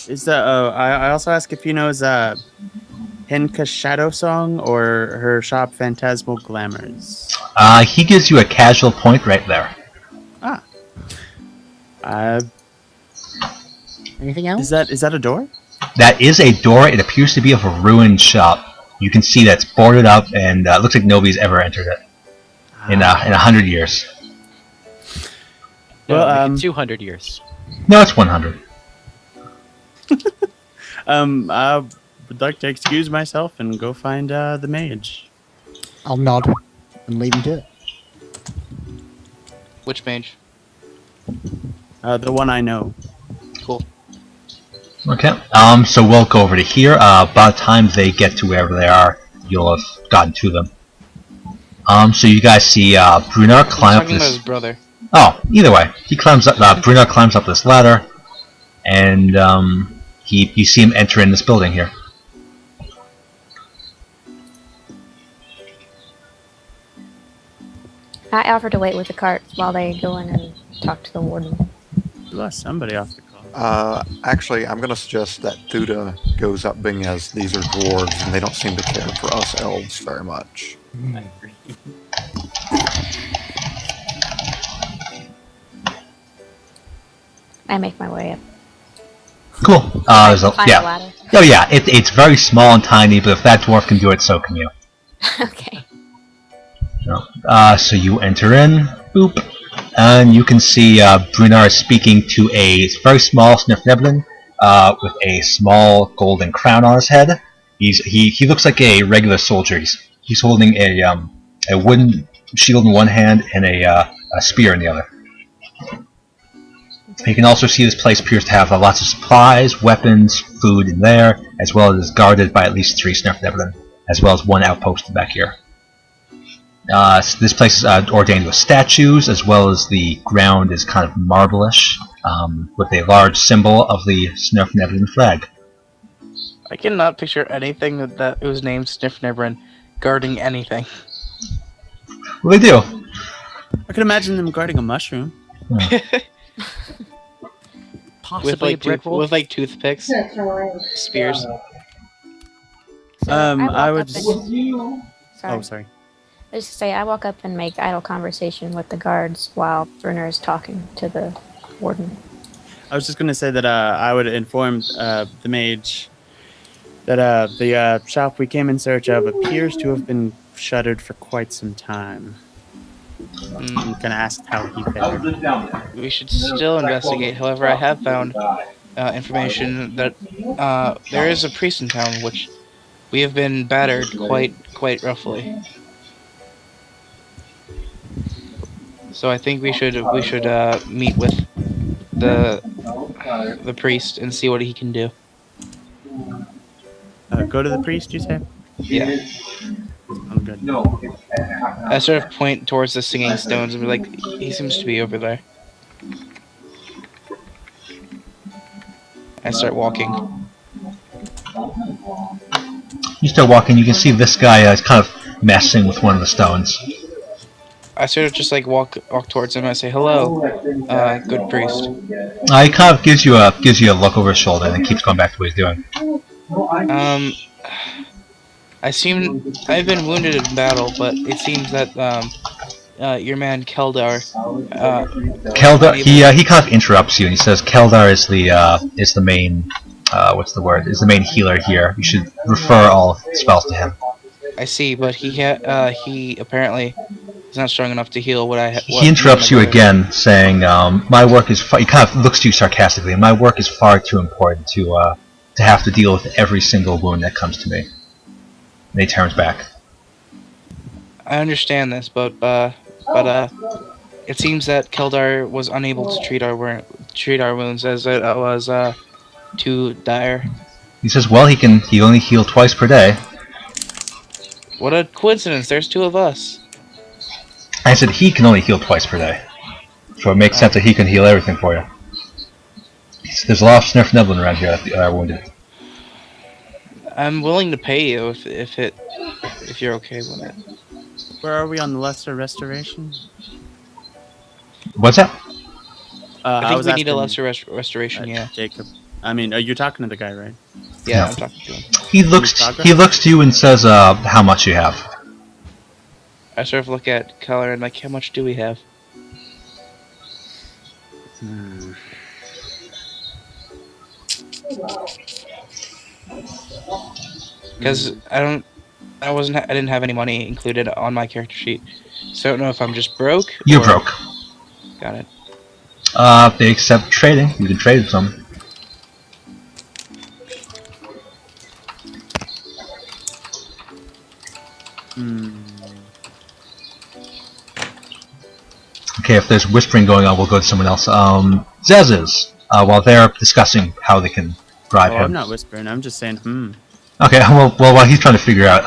is the I also ask if he knows Henka's Shadow Song or her shop Phantasmal Glamours.
He gives you a casual point right there.
Anything else?
Is that a door?
That is a door. It appears to be of a ruined shop. You can see that's boarded up, and it looks like nobody's ever entered it in 100 years.
No,
Well,
make it 200 years.
No, it's 100.
I would like to excuse myself and go find the mage.
I'll nod and leave him to it.
Which mage?
The one I know.
Cool.
Okay. So we'll go over to here. By the time they get to wherever they are, you'll have gotten to them. So you guys see Brunar climb up
Talking about his
this.
brother.
Oh, either way, he climbs up. Brunar climbs up this ladder, and you see him enter in this building here.
I offer to wait with the cart while they go in and talk to the warden.
You lost somebody off the call.
Actually, I'm going to suggest that Thuda goes up, being as these are dwarves and they don't seem to care for us elves very much.
I agree.
I make my way up.
Cool. There's a,
Find the
yeah.
ladder.
Oh yeah, it's very small and tiny, but if that dwarf can do it, so can you.
Okay.
So you enter in, boop, and you can see Brunar is speaking to a very small Svirfneblin with a small golden crown on his head. He looks like a regular soldier. He's holding a wooden shield in one hand and a spear in the other. You can also see this place appears to have lots of supplies, weapons, food in there, as well as guarded by at least 3 Svirfneblin, as well as 1 outpost back here. So this place is ordained with statues, as well as the ground is kind of marble-ish, with a large symbol of the Svirfneblin flag.
I cannot picture anything that was named Svirfneblin guarding anything.
Well, they do.
I could imagine them guarding a mushroom.
Possibly a brick wall.
with like toothpicks, spears.
So
I
walk
would.
up and- Sorry.
Oh, sorry.
I was just say I walk up and make idle conversation with the guards while Brunar is talking to the warden.
I was just going to say that I would inform the mage that the shop we came in search of appears to have been shuttered for quite some time. I'm going to ask how he fared.
We should still investigate. However, I have found information that there is a priest in town, which we have been battered quite roughly. So I think we should meet with the priest and see what he can do.
Go to the priest, you say?
Yeah.
I'm good.
I sort of point towards the singing stones and be like, he seems to be over there. I start walking.
You start walking, you can see this guy is kind of messing with one of the stones.
I sort of just like walk towards him and I say, hello, good priest.
He kind of gives you a look over his shoulder and then keeps going back to what he's doing.
I've been wounded in battle, but it seems that your man Keldar.
Keldar, he kind of interrupts you and he says, "Keldar is the main what's the word? Is the main healer here. You should refer all spells to him."
I see, but he apparently is not strong enough to heal what I.
He interrupts you again, saying, "My work is." He kind of looks to you sarcastically. My work is far too important to have to deal with every single wound that comes to me. And he turns back.
I understand this, but it seems that Keldar was unable to treat our wounds as it was too dire.
He says, "Well, he only heal twice per day."
What a coincidence! There's 2 of us.
I said he can only heal twice per day, so it makes sense that he can heal everything for you. There's a lot of Svirfneblin around here that are wounded.
I'm willing to pay you if you're okay with it.
Where are we on the lesser restoration?
What's that?
I think
was
we need a
asking,
lesser restoration. Yeah.
Jacob. I mean, you're talking to the guy, right?
Yeah,
No.
I'm talking to him.
He looks to you and says, "How much you have?"
I sort of look at Keller and like, how much do we have? Because I didn't have any money included on my character sheet, so I don't know if I'm just broke.
You're
or...
broke.
Got it.
They accept trading. You can trade with them. Okay, if there's whispering going on, we'll go to someone else. Zez's, while they're discussing how they can bribe
Oh,
him.
I'm not whispering. I'm just saying,
Okay, well, while he's trying to figure out,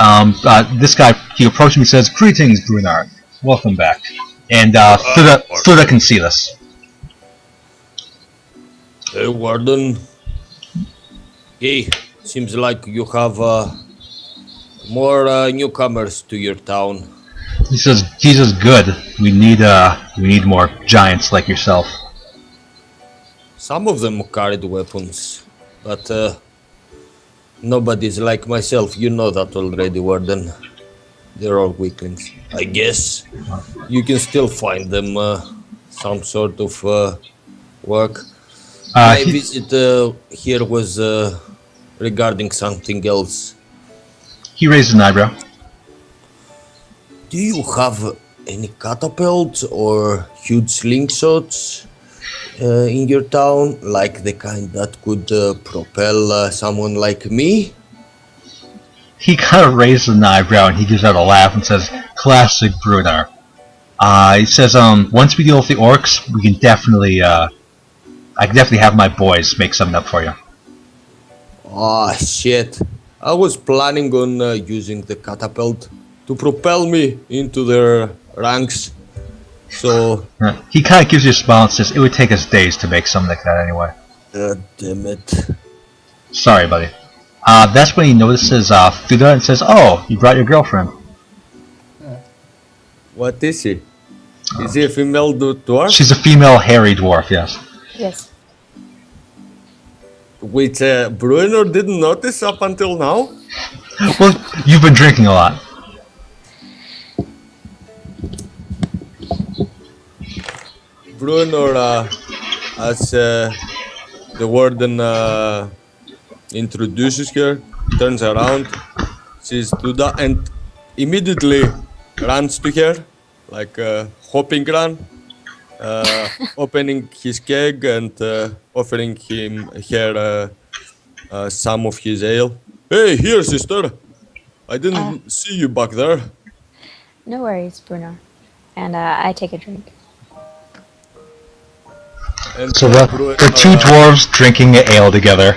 this guy, he approached me and says, "Greetings, Brunar. Welcome back." And Thuda can see this.
Hey, Warden. Hey, seems like you have more newcomers to your town.
He says, "Good. We need more giants like yourself."
Some of them carried weapons, but nobody's like myself. You know that already, Warden. They're all weaklings. I guess you can still find them some sort of work. My visit here was regarding something else.
He raised an eyebrow.
Do you have any catapults or huge slingshots in your town, like the kind that could propel someone like me?
He kind of raises an eyebrow and he gives out a laugh and says, "Classic Brunar." He says, "Once we deal with the orcs, we can definitely, I can definitely have my boys make something up for you."
Ah, shit. I was planning on using the catapult to propel me into their ranks. So...
He kind of gives you a smile and says, "It would take us days to make something like that anyway."
damn it.
Sorry, buddy. That's when he notices Thuda and says, "Oh, you brought your girlfriend."
What is she? Is she a female dwarf?
She's a female hairy dwarf, yes.
Yes.
Which Bruno didn't notice up until now?
Well, you've been drinking a lot.
Bruno, as the warden introduces her, turns around, sees Duda, and immediately runs to her, like a hopping run, opening his keg and offering her some of his ale. Hey, here, sister! I didn't see you back there.
No worries, Bruno. And I take a drink.
And,
So the two dwarves drinking ale together,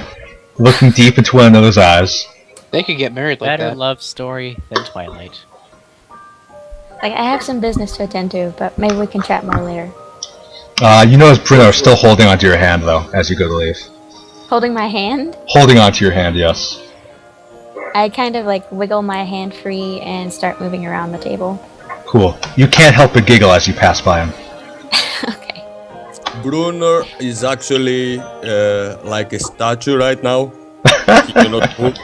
looking deep into one another's eyes.
They could get married like
Better
that.
love story than Twilight.
Like, I have some business to attend to, but maybe we can chat more later.
You notice Bruno is still holding onto your hand, though, as you go to leave.
Holding my hand,
Holding onto your hand, yes.
I kind of like wiggle my hand free and start moving around the table.
Cool. You can't help but giggle as you pass by him.
Okay.
Brunner is actually like a statue right now. He cannot move.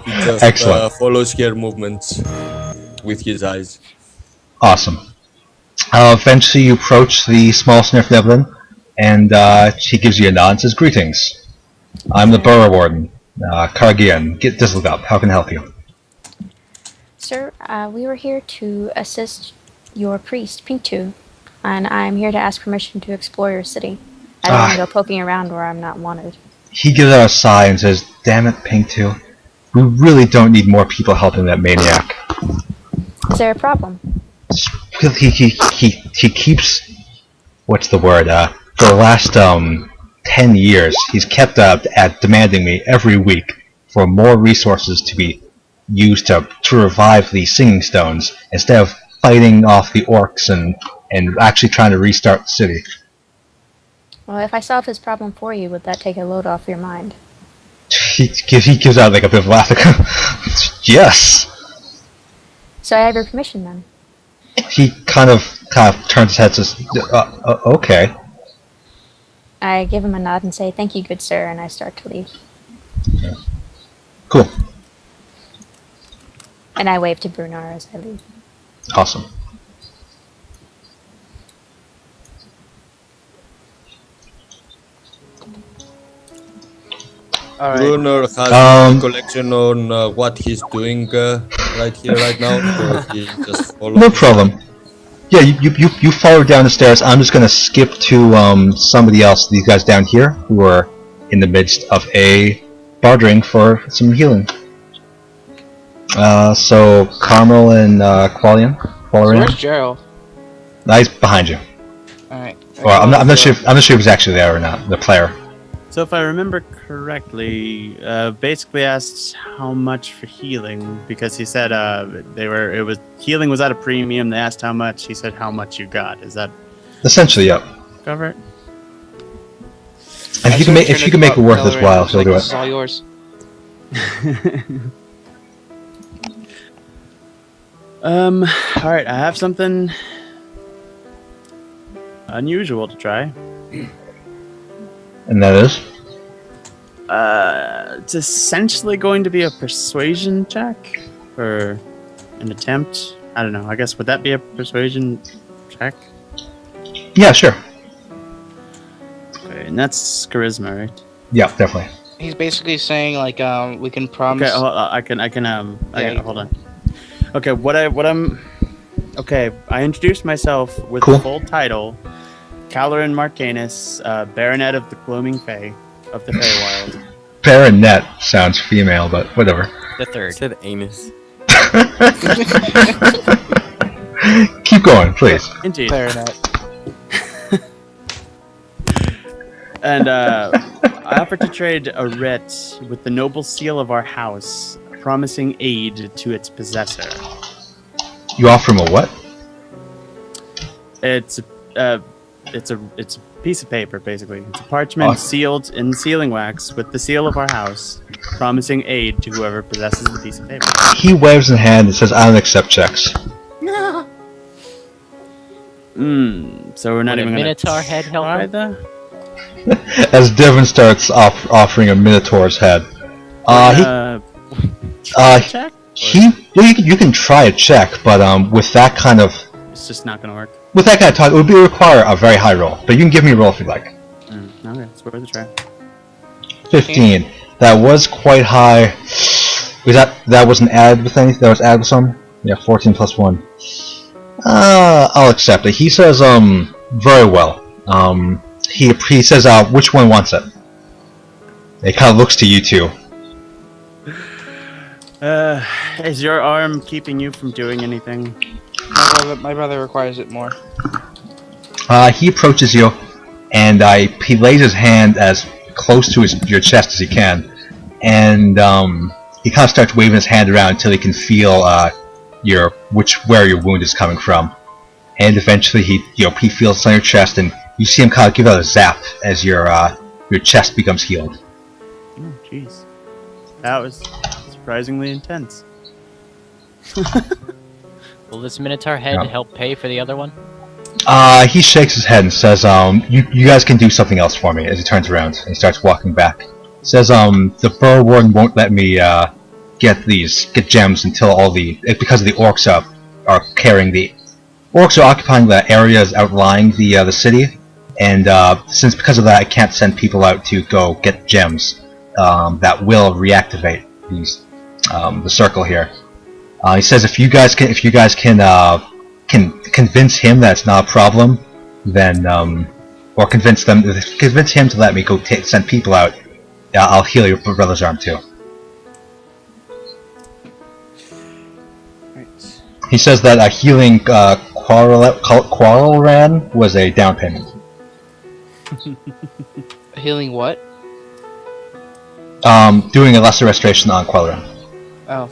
He just
Excellent.
follows her movements with his eyes.
Awesome. Eventually you approach the small Svirfneblin, and she gives you a nod and says, "Greetings. I'm the Borough Warden, Kargian. Get Dizzlegup. How can I help you?"
Sir, we were here to assist your priest, Pinktu, and I'm here to ask permission to explore your city. I don't want to go poking around where I'm not wanted.
He gives out a sigh and says, "Damn it, Pinktu. We really don't need more people helping that maniac."
Is there a problem?
He keeps, what's the word, for the last 10 years, he's kept at demanding me every week for more resources to be used to revive the singing stones instead of fighting off the orcs and actually trying to restart the city.
Well, if I solve his problem for you, would that take a load off your mind?
He gives out like a bit of a laugh, like, yes.
So I have your permission then.
He kind of turns his head and says, "Okay."
I give him a nod and say, "Thank you, good sir," and I start to leave.
Cool.
And I wave to Brunar as I leave.
Awesome.
All right.
Bruner has
Um,
recollection on what he's doing right here, right now, so he just follows.
No problem. Yeah, you follow down the stairs. I'm just gonna skip to somebody else. These guys down here who are in the midst of a bartering for some healing. So Carmel and Qualian.
So where's Gerald?
He's behind you.
All right.
Well, I'm not sure. I'm not sure if he's actually there or not. The player.
So if I remember correctly, basically asked how much for healing because he said healing was at a premium. They asked how much. He said how much you got. Is that
Essentially, yep.
cover it?
And if you can make it worth his while, he'll do
This is
it.
all yours.
All right. I have something unusual to try.
And that is.
It's essentially going to be a persuasion check or an attempt. I don't know. I guess would that be a persuasion check?
Yeah, sure.
Okay, and that's charisma, right?
Yeah, definitely.
He's basically saying like we can promise.
Okay, hold on. Okay, I introduced myself with
Cool.
the full title, Caloran Marcanus, Baronet of the Gloaming Fae of the Feywild.
Baronet sounds female, but whatever.
The third.
Said anus.
Keep going, please.
Indeed.
Baronet.
And I offered to trade a writ with the noble seal of our house, promising aid to its possessor.
You offer him a what?
It's a piece of paper, basically. It's a parchment sealed in sealing wax with the seal of our house, promising aid to whoever possesses the piece of paper.
He waves his hand and says, "I don't accept checks."
So we're not
Would a
even going to
Minotaur head help
try
him?
that?
As Devin starts offering a Minotaur's head.
Check?
You can try a check, but with that kind of
It's just not going to work.
talk, it would require a very high roll. But you can give me a roll if you'd like.
Okay, it's worth a try.
15. That was quite high. Was that wasn't added with anything? That was added with some? Yeah, 14 plus 1. I'll accept it. He says, very well. He says, which one wants it? It kind of looks to you two.
Is your arm keeping you from doing anything?
My brother requires it more.
He approaches you, and he lays his hand as close to your chest as he can, and he kind of starts waving his hand around until he can feel where your wound is coming from, and eventually he feels it on your chest, and you see him kind of give out a zap as your chest becomes healed.
Oh, jeez. That was surprisingly intense.
Will this Minotaur head help pay for the other one?
He shakes his head and says, you guys can do something else for me, as he turns around and he starts walking back. Says, the Burrow Warden won't let me get gems until because the orcs are carrying the orcs are occupying the areas outlying the city, and because of that I can't send people out to go get gems that will reactivate the circle here. He says if you guys can convince him that it's not a problem, then or convince him to let me go send people out, I'll heal your brother's arm too.
Right.
He says that a healing quarrel ran was a down payment.
Healing what?
Doing a lesser restoration on Quelleran.
Oh.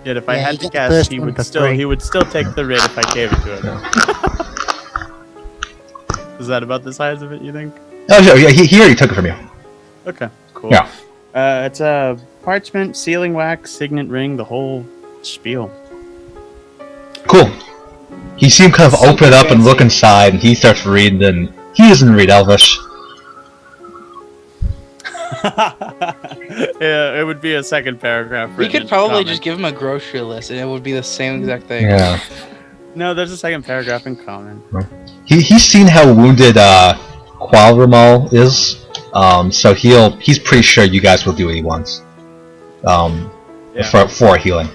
Yet if I
Yeah,
had
you
to
get the
guess,
first
he
one
would
for
still
free.
take the writ if I gave it to him. Is that about the size of it, you think?
Oh, sure, yeah, he already took it from you.
Okay, cool.
Yeah.
It's a parchment, sealing wax, signet ring, the whole spiel.
Cool. You see him kind of
Super
open it up and look
fancy.
inside, and he starts reading, and he doesn't read Elvish.
Yeah, it would be a second paragraph.
We
written
could
in
probably
common.
just give him a grocery list and it would be the same exact thing.
Yeah.
No, there's a second paragraph in common.
He's seen how wounded Qualramal is, So he's pretty sure you guys will do what he wants. For healing.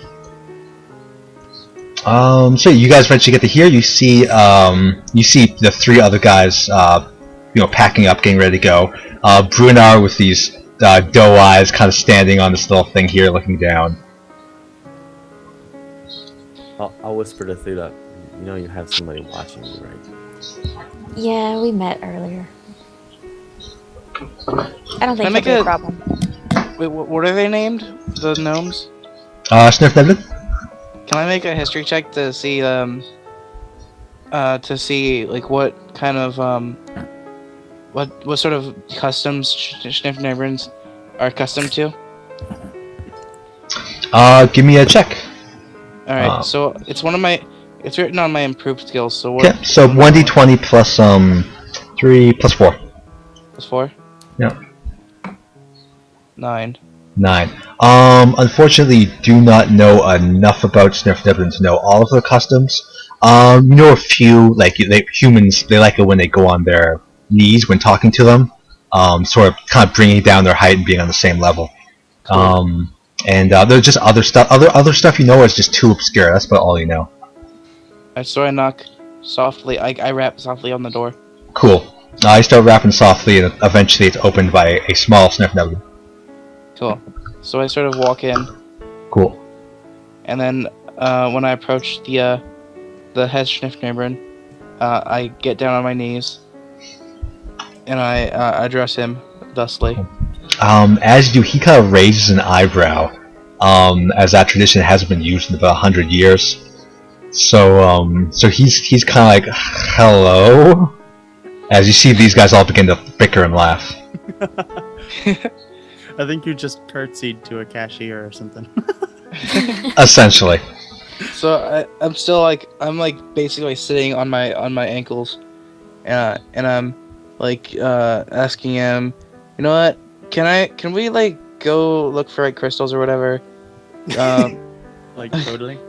So you guys eventually get to here. You see the 3 other guys, packing up, getting ready to go. Brunar with these doe eyes, kind of standing on this little thing here, looking down.
I'll whisper to Thula. You know you have somebody watching you, right?
Yeah, we met earlier. I don't think
make
it'll be a
a-
problem.
Wait, what are they named? The gnomes?
Svirfneblin?
Can I make a history check to see like what kind of what sort of customs Svirfneblins are accustomed to?
Give me a check.
All right, so it's written on my improved skills. So what?
Okay, so 1d20 plus 3 plus 4.
Plus 4.
Yeah.
9.
9. Unfortunately, you do not know enough about Svirfneblin to know all of their customs. You know a few, like humans. They like it when they go on their knees when talking to them, sort of kind of bringing down their height and being on the same level.
Cool.
And there's just other stuff. Other stuff you know is just too obscure. That's about all you know.
Alright, so I knock softly. I rap softly on the door.
Cool. I start rapping softly, and eventually it's opened by a small Svirfneblin.
Cool. So I sort of walk in,
Cool.
and then when I approach the head Svirfneblin, I get down on my knees, and I address him thusly.
As you do, he kind of raises an eyebrow, as that tradition hasn't been used in about 100 years. So he's kind of like, hello? As you see these guys all begin to bicker and laugh.
I think you just curtsied to a cashier or something.
Essentially.
So I'm still like basically sitting on my ankles, and I'm like asking him, you know what? Can we like go look for like crystals or whatever?
Like totally.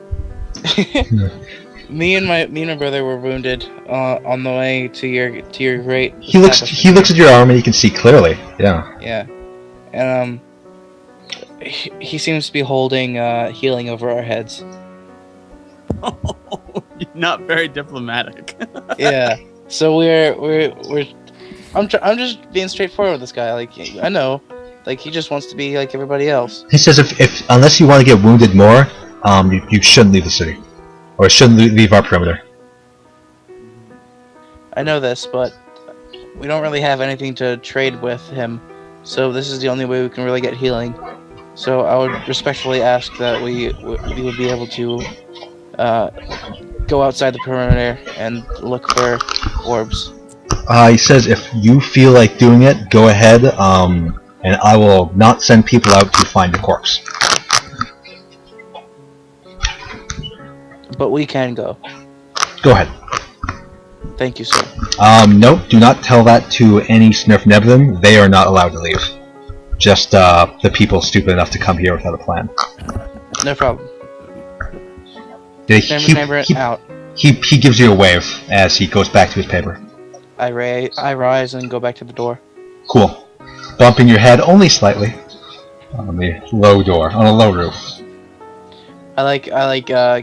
Me and my brother were wounded on the way to your great.
He looks at your arm and he can see clearly. Yeah.
Yeah, and he seems to be holding healing over our heads.
Not very diplomatic.
Yeah. So I'm just being straightforward with this guy. Like, I know, like he just wants to be like everybody else.
He says if unless you want to get wounded more, you shouldn't leave the city, or shouldn't leave our perimeter.
I know this, but we don't really have anything to trade with him, so this is the only way we can really get healing. So I would respectfully ask that we would be able to go outside the perimeter and look for orbs.
He says if you feel like doing it, go ahead, and I will not send people out to find the corpse.
But we can go.
Go ahead.
Thank you, sir.
Nope, do not tell that to any Svirfneblin. They are not allowed to leave. Just the people stupid enough to come here without a plan.
No problem. Out.
He gives you a wave as he goes back to his paper.
I rise and go back to the door.
Cool. Bumping your head only slightly on the low door, on a low roof.
I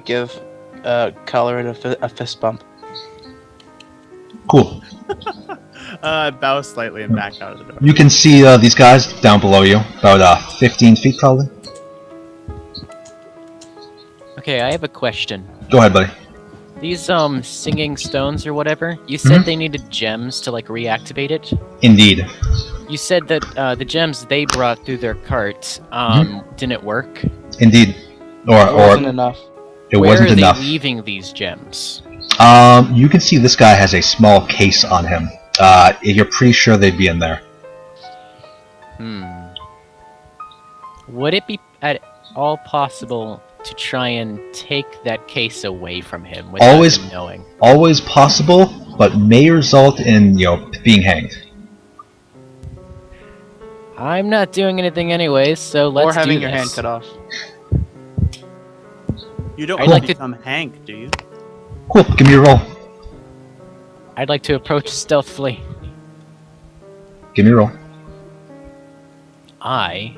give Colorin a fist bump.
Cool.
Bow slightly and back out of the door.
You can see these guys down below you, about 15 feet probably.
Okay, I have a question.
Go ahead, buddy.
These singing stones or whatever, you said they needed gems to like reactivate it.
Indeed.
You said that the gems they brought through their cart didn't work.
Indeed.
It wasn't enough.
It
Where
wasn't
are
enough.
they leaving these gems?
You can see this guy has a small case on him. You're pretty sure they'd be in there.
Would it be at all possible to try and take that case away from him without him knowing?
Always possible, but may result in, being hanged.
I'm not doing anything anyways, so let's do this.
Or having your hand cut off.
You don't
I'd
want
like
to
to-
become Hank, do you?
Cool, give me a roll.
I'd like to approach stealthily.
Give me a roll.
I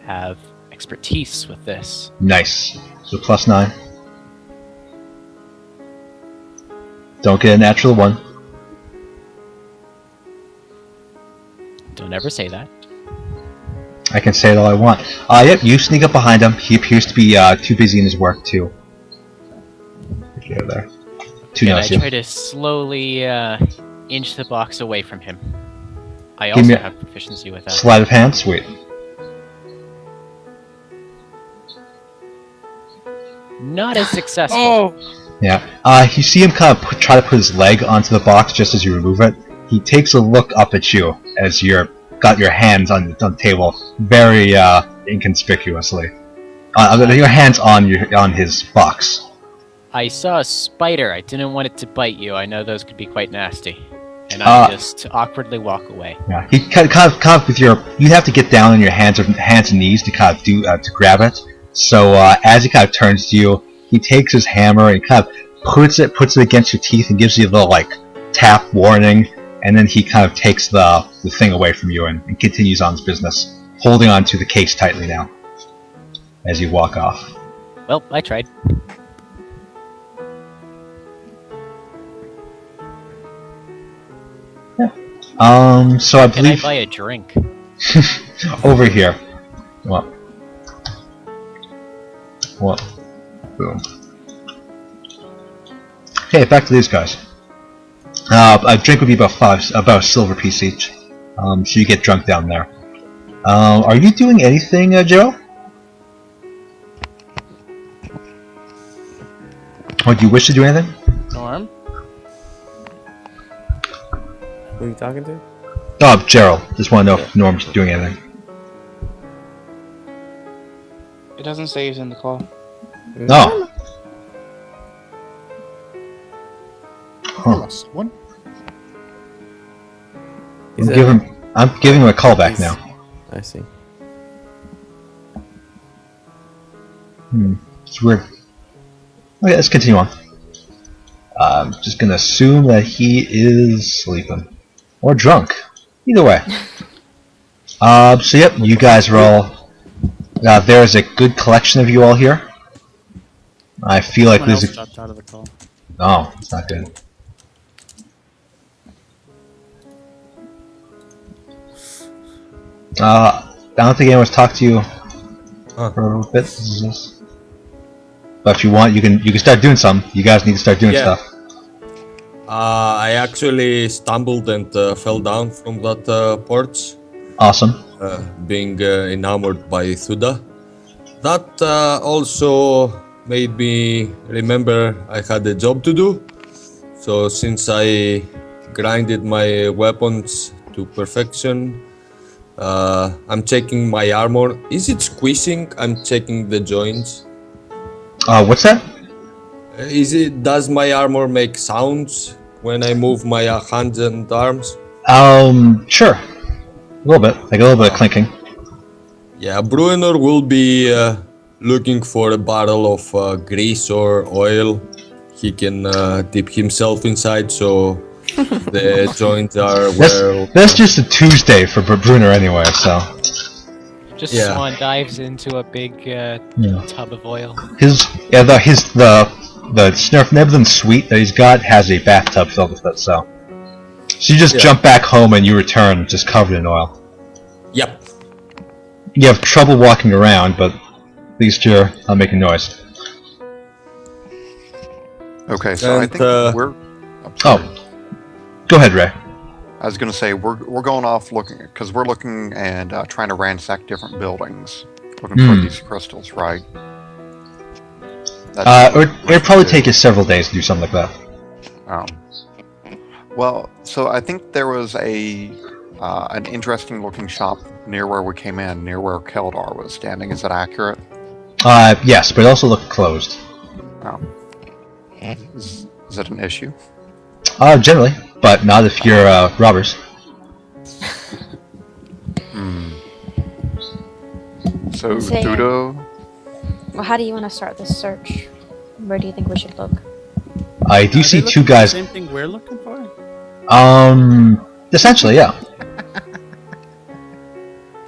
have expertise with this.
Nice. So +9. Don't get a natural 1.
Don't ever say that.
I can say it all I want. Yep, you sneak up behind him. He appears to be too busy in his work, too. Get out there.
And I try to slowly inch the box away from him. I
Give me
also
a
have proficiency with that.
Sleight of hand? Sweet.
Not as successful.
Yeah. You see him kind of try to put his leg onto the box just as you remove it. He takes a look up at you as you're got your hands on the table, very inconspicuously. Your hands on his box.
I saw a spider. I didn't want it to bite you. I know those could be quite nasty. And I just awkwardly walk away.
Yeah. He kind of with your. You have to get down on your hands and knees to kind of do to grab it. So as he kind of turns to you, he takes his hammer and kind of puts it against your teeth and gives you a little like tap warning, and then he kind of takes the thing away from you and continues on his business, holding on to the case tightly now as you walk off.
Well, I tried.
So I believe.
Can I buy a drink?
Over here. What? Boom. Okay, back to these guys. A drink would be about a silver piece each. So you get drunk down there. Are you doing anything, Joe? Or do you wish to do anything?
Norm?
Who are you talking to?
Oh, Gerald. Just want to know if Norm's doing anything.
It doesn't say he's in the call.
No. Huh.
One.
I'm giving him a call back now.
I see.
It's weird. Okay, let's continue on. I'm just gonna assume that he is sleeping. Or drunk. Either way. So yep, you guys are all... there's a good collection of you all here. I feel like there's a...
dropped out of the call.
Oh, it's not good. I don't think anyone's talked to you for a little bit. But if you want, you can start doing something. You guys need to start doing stuff.
I actually stumbled and fell down from that porch.
Awesome.
Being enamored by Thuda. That also made me remember I had a job to do. So since I grinded my weapons to perfection, I'm checking my armor. Is it squeezing? I'm checking the joints.
What's that?
Does my armor make sounds when I move my hands and arms?
Sure. A little bit. Like a little bit of clinking.
Yeah, Bruenor will be looking for a bottle of grease or oil. He can dip himself inside, so the joints are well...
That's just a Tuesday for Bruner anyway, so...
Just Swan dives into a big tub of oil.
The Svirfneblin suite that he's got has a bathtub filled with it, so you just jump back home and you return just covered in oil.
Yep.
You have trouble walking around, but at least you're not making noise.
Okay, so I think we're...
Go ahead, Ray.
I was going to say, we're going off looking, because we're looking and trying to ransack different buildings, looking for these crystals, right?
It'd probably take you several days to do something like that.
Well, so I think there was an interesting looking shop near where we came in, near where Keldar was standing. Is that accurate?
Yes, but it also looked closed.
Oh. Is that an issue?
Generally, but not if you're robbers.
So, Dudo?
Well, how do you want to start this search? Where do you think we should look?
I do see two guys.
Same thing we're looking for?
Essentially, yeah.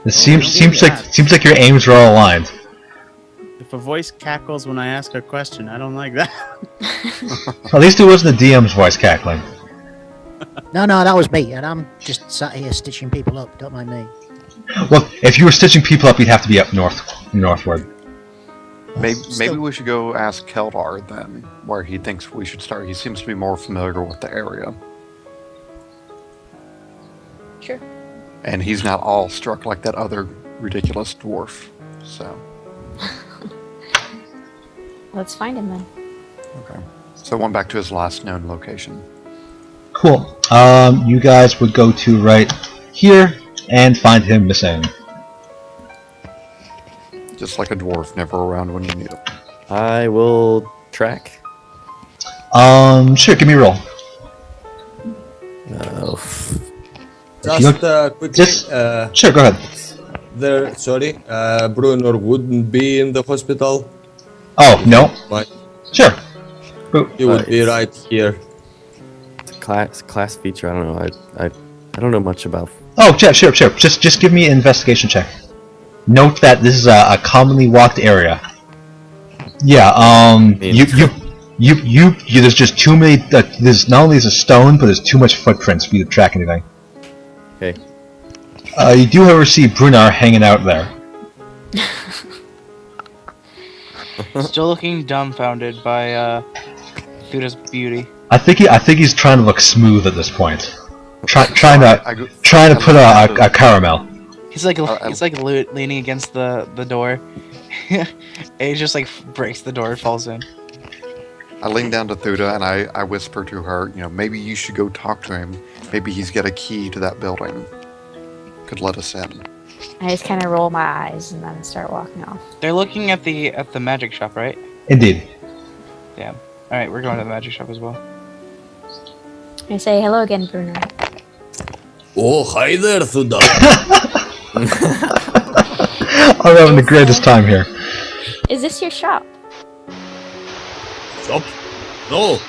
It seems like your aims are all aligned.
If a voice cackles when I ask a question, I don't like that.
At least it wasn't the DM's voice cackling.
No, that was me, and I'm just sat here stitching people up. Don't mind me.
Well, if you were stitching people up, you'd have to be up northward.
Maybe we should go ask Keldar then, where he thinks we should start. He seems to be more familiar with the area.
Sure.
And he's not all struck like that other ridiculous dwarf, so...
Let's find him then.
Okay. So one back to his last known location.
Cool. You guys would go to right here and find him missing.
Just like a dwarf, never around when you need him.
I will track.
Sure, give me a roll.
Just quickly.
Sure, go ahead.
Bruno wouldn't be in the hospital.
Oh, no? Sure.
He would be right here.
Class feature, I don't know. I don't know much about.
Oh, yeah, sure. Just give me an investigation check. Note that this is a commonly walked area. Yeah, there's just too many, there's not only is a stone, but there's too much footprints for you to track anything.
Okay.
You do, however, see Brunar hanging out there.
Still looking dumbfounded by Thuda's beauty.
I think he's trying to look smooth at this point. Trying to put a caramel.
He's like leaning against the door. And he just like breaks the door and falls in.
I lean down to Thuda and I whisper to her, maybe you should go talk to him. Maybe he's got a key to that building. Could let us in.
I just kind of roll my eyes and then start walking off.
They're looking at the magic shop, right?
Indeed.
Yeah. All right, we're going to the magic shop as well.
I say hello again, Bruno.
Oh, hi there, Thuda.
I'm having the greatest time here.
Is this your shop?
Shop? No.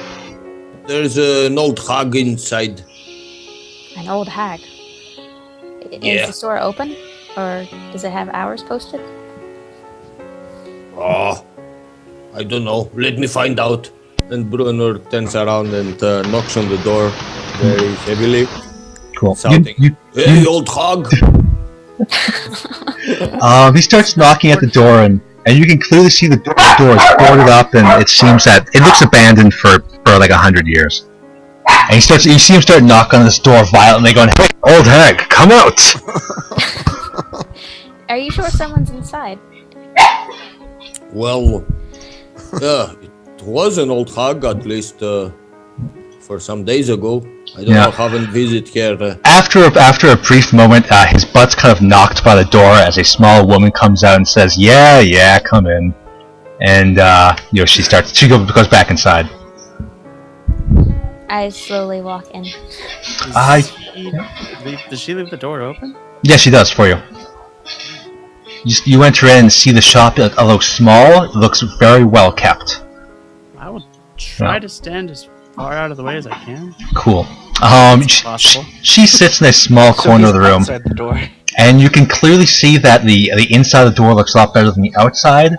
There's an old hag inside.
An old hag?
Yeah.
Is the store open? Or does it have hours posted?
Oh, I don't know. Let me find out. And Bruno turns around and knocks on the door very heavily.
Cool.
Shouting, hey, old hog!
He starts knocking at the door, and you can clearly see the door is boarded up, and it seems that it looks abandoned for like 100 years. And you see him start knocking on this door violently, going, "Hey, old hag, come out!"
Are you sure someone's inside?
Well, yeah, it was an old hog, at least for some days ago. I don't know, haven't visited here.
After a brief moment, his butt's kind of knocked by the door as a small woman comes out and says, "Yeah, come in." And she goes back inside.
I slowly walk in.
Does she leave the door open?
Yeah, she does for you. You enter in and see the shop. Although small, it looks very well kept.
I will try to stand as far out of the way as I can.
Cool. She sits in a small corner of the room,
outside the door.
And you can clearly see that the inside of the door looks a lot better than the outside.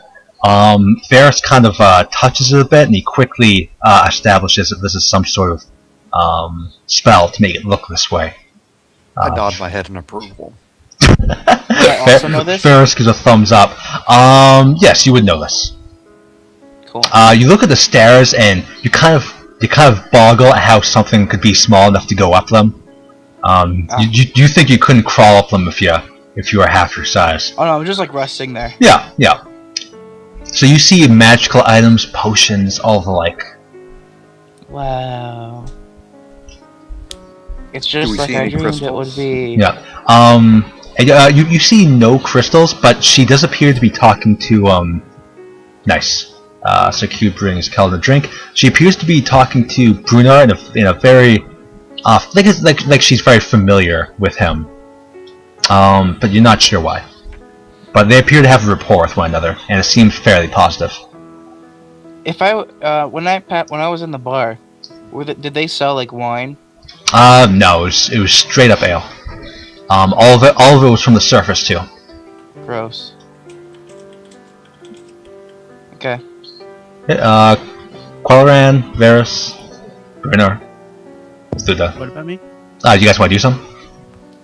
Ferris kind of touches it a bit, and he quickly establishes that this is some sort of spell to make it look this way.
I nod my head in approval.
I also know this?
Ferris gives a thumbs up. Yes, you would know this.
Cool.
You look at the stairs, and you kind of boggle at how something could be small enough to go up them. You think you couldn't crawl up them if you were half your size?
Oh no, I'm just like resting there.
Yeah. So you see magical items, potions, all the like.
Wow. It's just like I dreamed it would be.
Yeah. You see no crystals, but she does appear to be talking to Nice. So Q brings Kelda a drink. She appears to be talking to Brunar in a very like she's very familiar with him. But you're not sure why. But they appear to have a rapport with one another, and it seems fairly positive.
If I when I was in the bar, did they sell like wine?
No, it was straight up ale. All of it was from the surface too.
Gross. Okay.
Qualaran, Varus, Brynor, Thuda.
What about me?
You guys want to do something?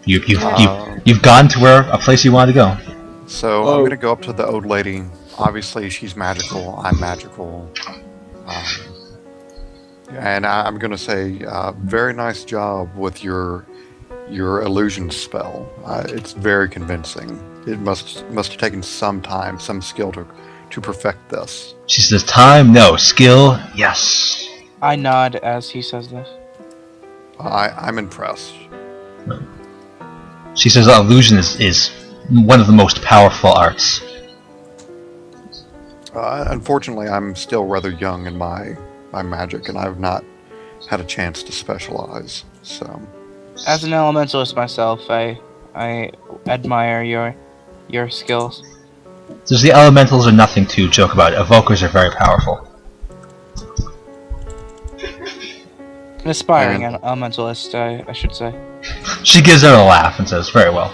You've gone to where a place you wanted to go.
So I'm gonna go up to the old lady. Obviously, she's magical. I'm magical. And I'm gonna say, very nice job with your illusion spell. It's very convincing. It must have taken some time, some skill to perfect this.
She says, "Time, no. Skill, yes."
I nod as he says this.
I'm impressed.
She says, "Illusion is one of the most powerful arts."
Unfortunately, I'm still rather young in my magic, and I've not had a chance to specialize. So,
as an elementalist myself, I admire your skills.
Says the elementals are nothing to joke about. Evokers are very powerful.
An aspiring elementalist, I should say.
She gives her a laugh and says, "Very well."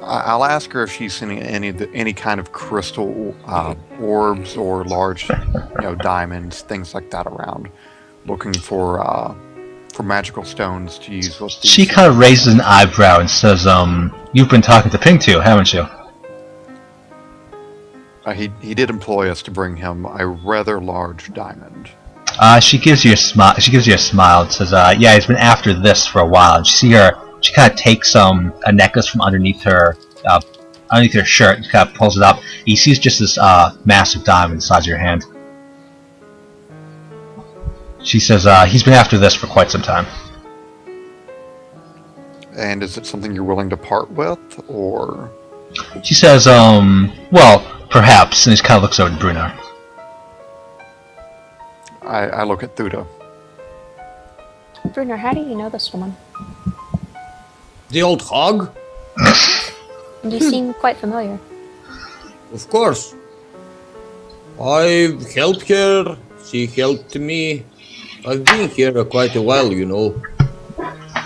I'll ask her if she's seen any kind of crystal orbs or large, diamonds, things like that around, looking for magical stones to use with these.
She kind of raises an eyebrow and says, "You've been talking to Pink too, haven't you?"
He did employ us to bring him a rather large diamond.
She gives you a smile. She gives you a smile and says, "Yeah, he's been after this for a while." And she kind of takes a necklace from underneath her shirt and kind of pulls it up. He sees just this massive diamond the size of your hand. She says, "He's been after this for quite some time."
And is it something you're willing to part with, or?
She says, "Well, perhaps," and he kind of looks over at Bruno.
I look at Thuda.
Bruno, how do you know this woman?
The old hog?
You seem quite familiar.
Of course. I've helped her. She helped me. I've been here quite a while,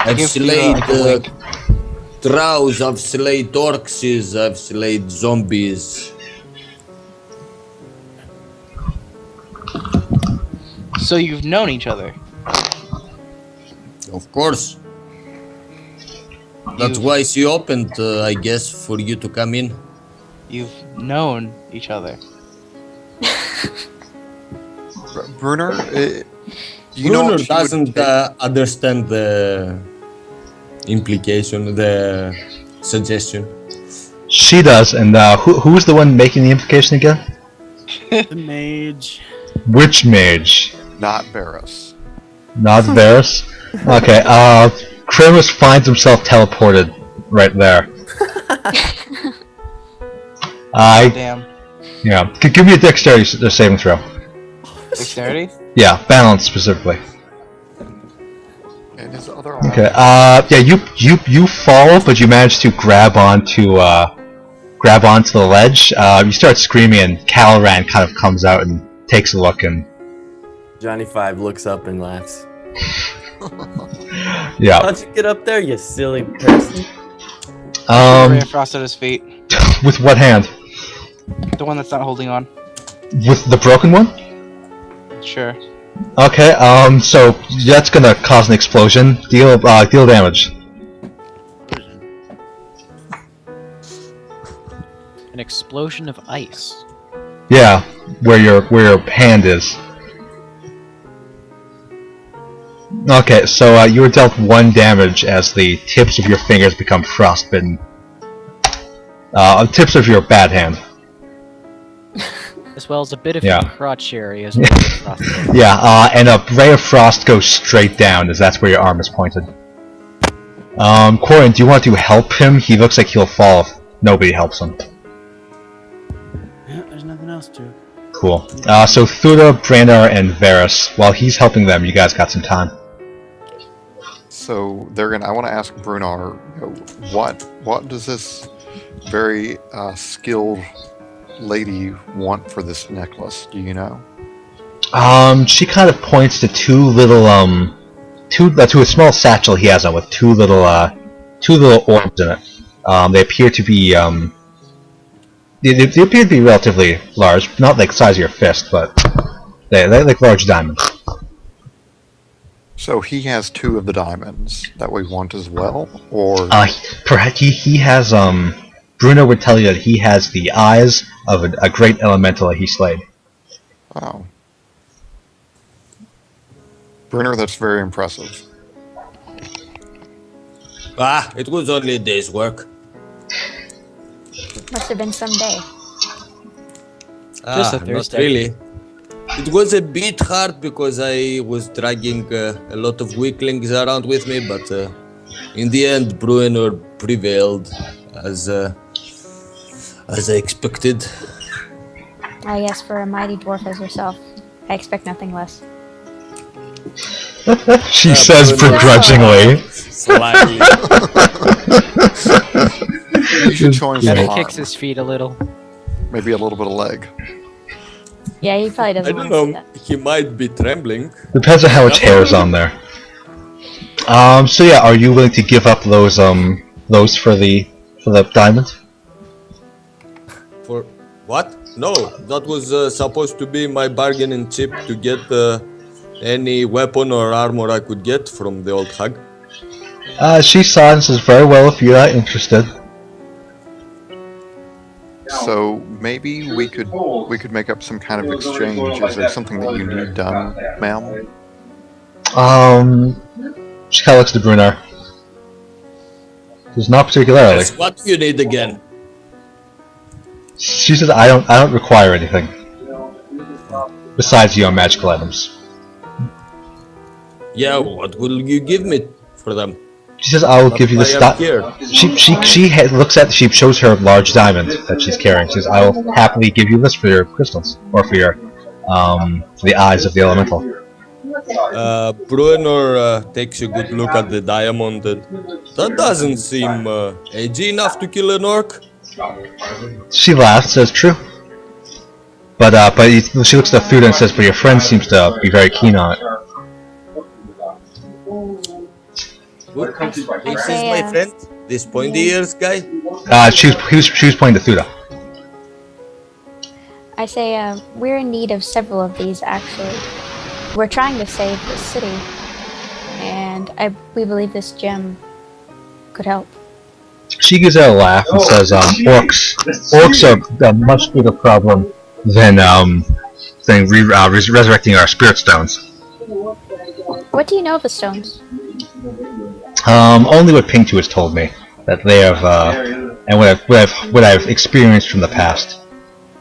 I've slayed drows, I've slayed orcs, I've slayed zombies.
So you've known each other?
Of course. That's why she opened, I guess, for you to come in.
You've known each other.
Brunner,
Brunner doesn't understand the implication, the suggestion.
She does, and who's the one making the implication again?
The mage.
Which mage?
Not Varus.
Not Varus? Okay, Kramus finds himself teleported right there.
Damn.
Yeah, give me a dexterity saving throw.
Dexterity?
Yeah, balance specifically.
And his other
Okay, yeah, you fall, but you manage to grab onto the ledge. You start screaming, and Caloran kind of comes out and takes a look, and
Johnny 5 looks up and laughs.
Yeah.
How'd you get up there, you silly person?
Ray of Frost at his feet.
With what hand?
The one that's not holding on.
With the broken one?
Sure.
Okay, so that's gonna cause an explosion. Deal damage.
An explosion of ice.
Yeah, where your hand is. Okay, so you were dealt 1 damage as the tips of your fingers become frostbitten. Tips of your bad hand.
As well as a bit of your crotch area as well.
Yeah, and a ray of frost goes straight down as that's where your arm is pointed. Corin, do you want to help him? He looks like he'll fall if nobody helps him.
Yeah, there's nothing else to it.
Cool. So Thuda, Brannar, and Varus, while he's helping them, you guys got some time.
So I want to ask Brunnar, what does this very skilled lady want for this necklace? Do you know?
She kind of points to two to a small satchel he has on with two little orbs in it. They appear to be they appear to be relatively large, not like the size of your fist, but they're like large diamonds.
So he has 2 of the diamonds that we want as well, or
Perhaps he has Bruno would tell you that he has the eyes of a great elemental that he slayed.
oh, Bruno, that's very impressive.
It was only a day's work.
Must have been some day.
Just a
Not
Thursday.
really. It was a bit hard because I was dragging a lot of weaklings around with me, but in the end, Bruenor prevailed as I expected.
Yes, for a mighty dwarf as yourself, I expect nothing less.
She says begrudgingly.
Slightly.
You should show him some
He
arm.
kicks his feet a little.
Maybe a little bit of leg.
Yeah, he probably
I
doesn't
don't
want to see
know.
that.
He might be trembling.
Depends on how much hair is on there. So yeah, are you willing to give up those for the diamond?
For what? No, that was supposed to be my bargaining chip to get any weapon or armor I could get from the old hag.
She saw and says, very well, if you're not interested.
So maybe we could make up some kind of exchange. Is there something that you need done, ma'am?
She kind of looks to Brunar. There's not particularly.
Yes, what do you need again?
She says, I don't require anything. Besides your magical items.
Yeah, what will you give me for them?
She says, I will give you the stuff. She shows her large diamond that she's carrying. She says, I will happily give you this for your crystals. Or for your, for the eyes of the elemental.
Bruenor takes a good look at the diamond. That doesn't seem edgy enough to kill an orc.
She laughs, says, true. But she looks at Thuda and says, but your friend seems to be very keen on it.
This is my friend, this pointy ears guy.
She was pointing to Thuda.
I say, we're in need of several of these, actually. We're trying to save the city, and we believe this gem could help.
She gives out a laugh and says, orcs are a much bigger problem than resurrecting our spirit stones.
What do you know of the stones?
Only what Pink has told me, that they have, and what I've experienced from the past.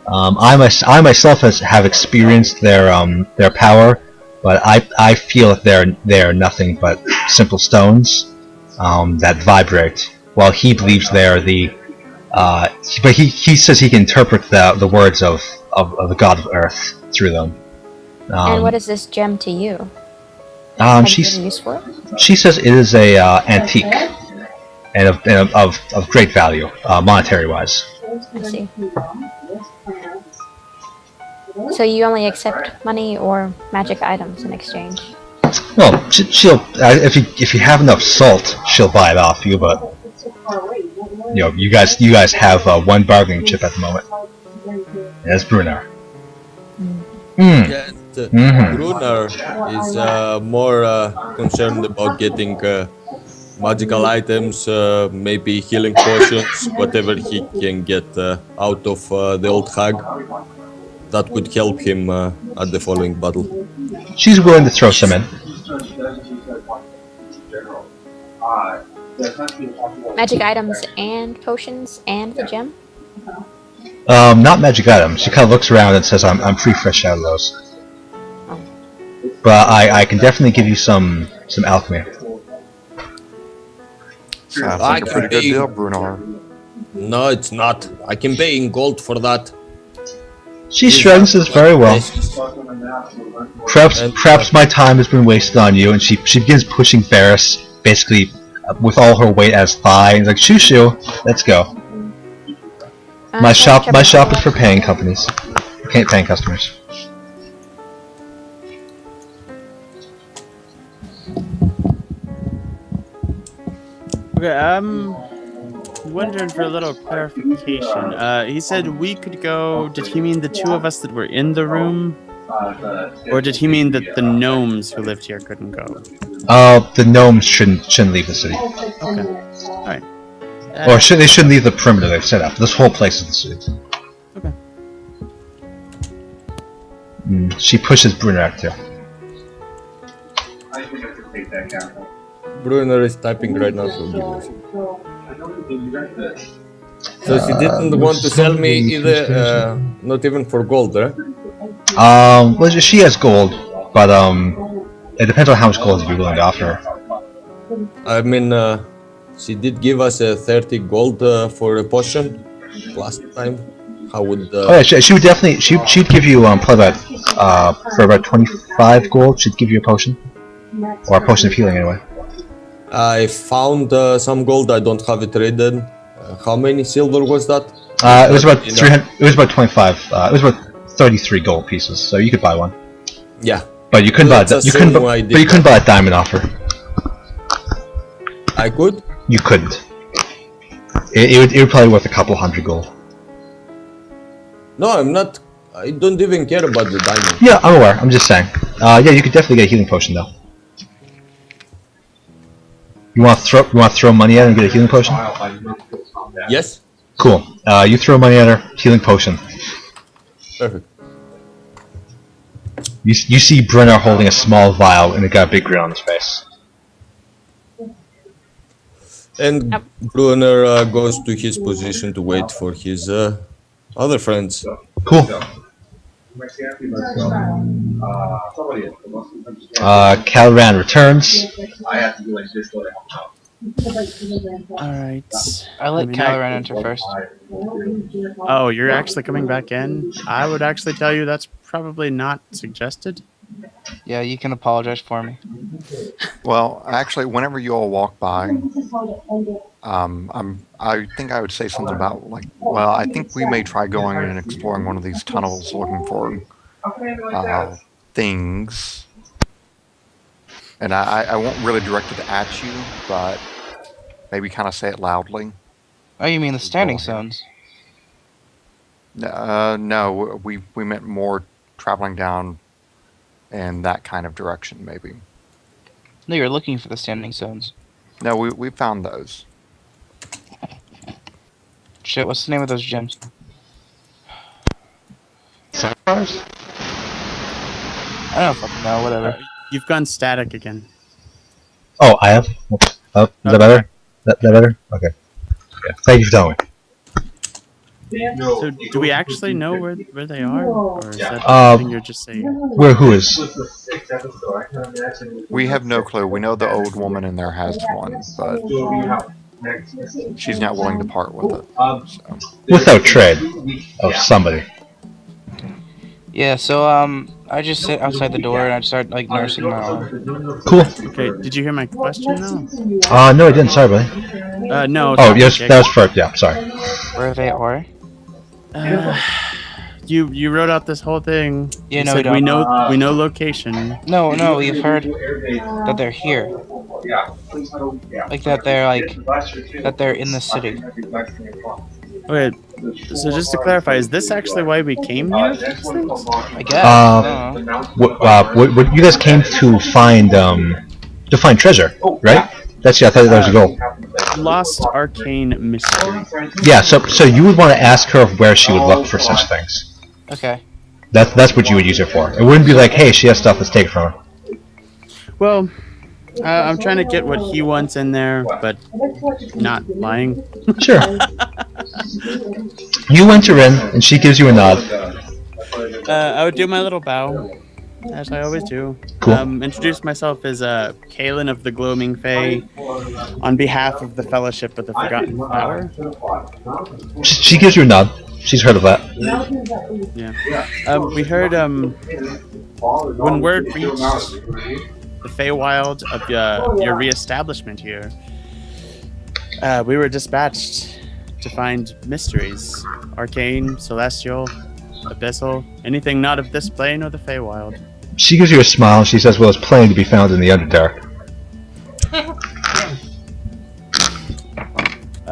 I myself have experienced their power, but I feel that they're nothing but simple stones that vibrate. While he believes they're but he says he can interpret the words of the god of Earth through them.
And what is this gem to you? Have you ever used for it?
She says it is a antique and of great value, monetary wise.
I see. So you only accept money or magic items in exchange?
Well, she'll if you have enough salt, she'll buy it off you. But you guys have one bargaining chip at the moment. That's Brunar.
Brunar is more concerned about getting magical items, maybe healing potions, whatever he can get out of the old hag. That could help him at the following battle.
She's willing to throw some in.
Magic items and potions and the gem?
Not magic items. She kind of looks around and says, I'm pretty fresh out of those. But I can definitely give you some alchemy.
Sounds like a pretty good deal, Brunar.
No, it's not. I can pay in gold for that.
She shrugs and says, very well. Perhaps my time has been wasted on you, and she begins pushing Ferris, basically with all her weight as thigh, and like, shoo, let's go. My shop is for paying companies. Paying customers.
Okay, I'm wondering for a little clarification. He said we could go. Did he mean the two of us that were in the room? Or did he mean that the gnomes who lived here couldn't go?
The gnomes shouldn't leave the city.
Okay. Alright.
Or they shouldn't leave the perimeter they've set up. This whole place is the city.
Okay.
She pushes Brunner out too.
Brunner is typing right now for business. So she didn't want to sell me either, not even for gold, right?
Well, she has gold, but it depends on how much gold you're willing to offer her.
I mean, she did give us 30 gold for a potion last time. How would?
Oh yeah, she would definitely. She'd give you probably about for about 25 gold. She'd give you a potion, or a potion of healing anyway.
I found some gold. I don't have it written. How many silver was that?
It was about 300. It was about 25. It was about 33 gold pieces. So you could buy one.
Yeah.
But you couldn't buy that. You couldn't buy a diamond off her.
I could.
You couldn't. It would probably worth a couple hundred gold.
No, I'm not. I don't even care about the diamond.
Yeah, I'm aware. I'm just saying. Yeah, you could definitely get a healing potion though. You want to throw money at her and get a healing potion?
Yes.
Cool. You throw money at her, healing potion.
Perfect.
You see Brunner holding a small vial and it got a big grin on his face.
And Brunner goes to his position to wait for his other friends.
Cool. Calran returns.
Alright.
I let Calran enter first.
Oh, you're actually coming back in? I would actually tell you that's probably not suggested.
Yeah, you can apologize for me.
Well, actually, whenever you all walk by, I think I would say something about like, well, I think we may try going in and exploring one of these tunnels, looking for things. And I won't really direct it at you, but maybe kind of say it loudly.
Oh, you mean the standing stones?
No, we meant more traveling down in that kind of direction, maybe.
No, you're looking for the standing stones.
No, we found those.
Shit, what's the name of those gems?
Sapphires?
I don't fucking know, whatever.
You've gone static again.
Oh, I have? Oh, is that better? That better? Okay. Yeah. Thank you for telling me.
So, do we actually know where they are? Or is that something you're just saying?
Who is?
We have no clue. We know the old woman in there has one, but she's not willing to part with it. So.
Without trade of somebody.
Yeah, so I just sit outside the door and I start like nursing my arm.
Cool.
Okay, did you hear my question though?
No, I didn't. Sorry, buddy.
No.
Oh, yes, that was first. Yeah, sorry.
Where they are?
You wrote out this whole thing.
Yeah,
you
no,
said we know location.
No, we've heard that they're here. Like that they're in the city.
Okay, so just to clarify, is this actually why we came here?
I guess.
What you guys came to find treasure, right? I thought that was a goal.
Lost arcane mystery.
Yeah, so you would want to ask her where she would look for such things.
Okay.
That's what you would use her for. It wouldn't be like, hey, she has stuff, let's take it from her.
Well, I'm trying to get what he wants in there, but not lying.
Sure. You enter in, and she gives you a nod.
I would do my little bow, as I always do.
Cool.
Introduce myself as Kalen of the Gloaming Fae, on behalf of the Fellowship of the Forgotten Power.
She gives you a nod. She's heard of that.
Yeah. We heard when word reached the Feywild of your reestablishment here, we were dispatched to find mysteries, arcane, celestial, abyssal, anything not of this plane or the Feywild.
She gives you a smile and she says, well, it's plenty to be found in the Underdark.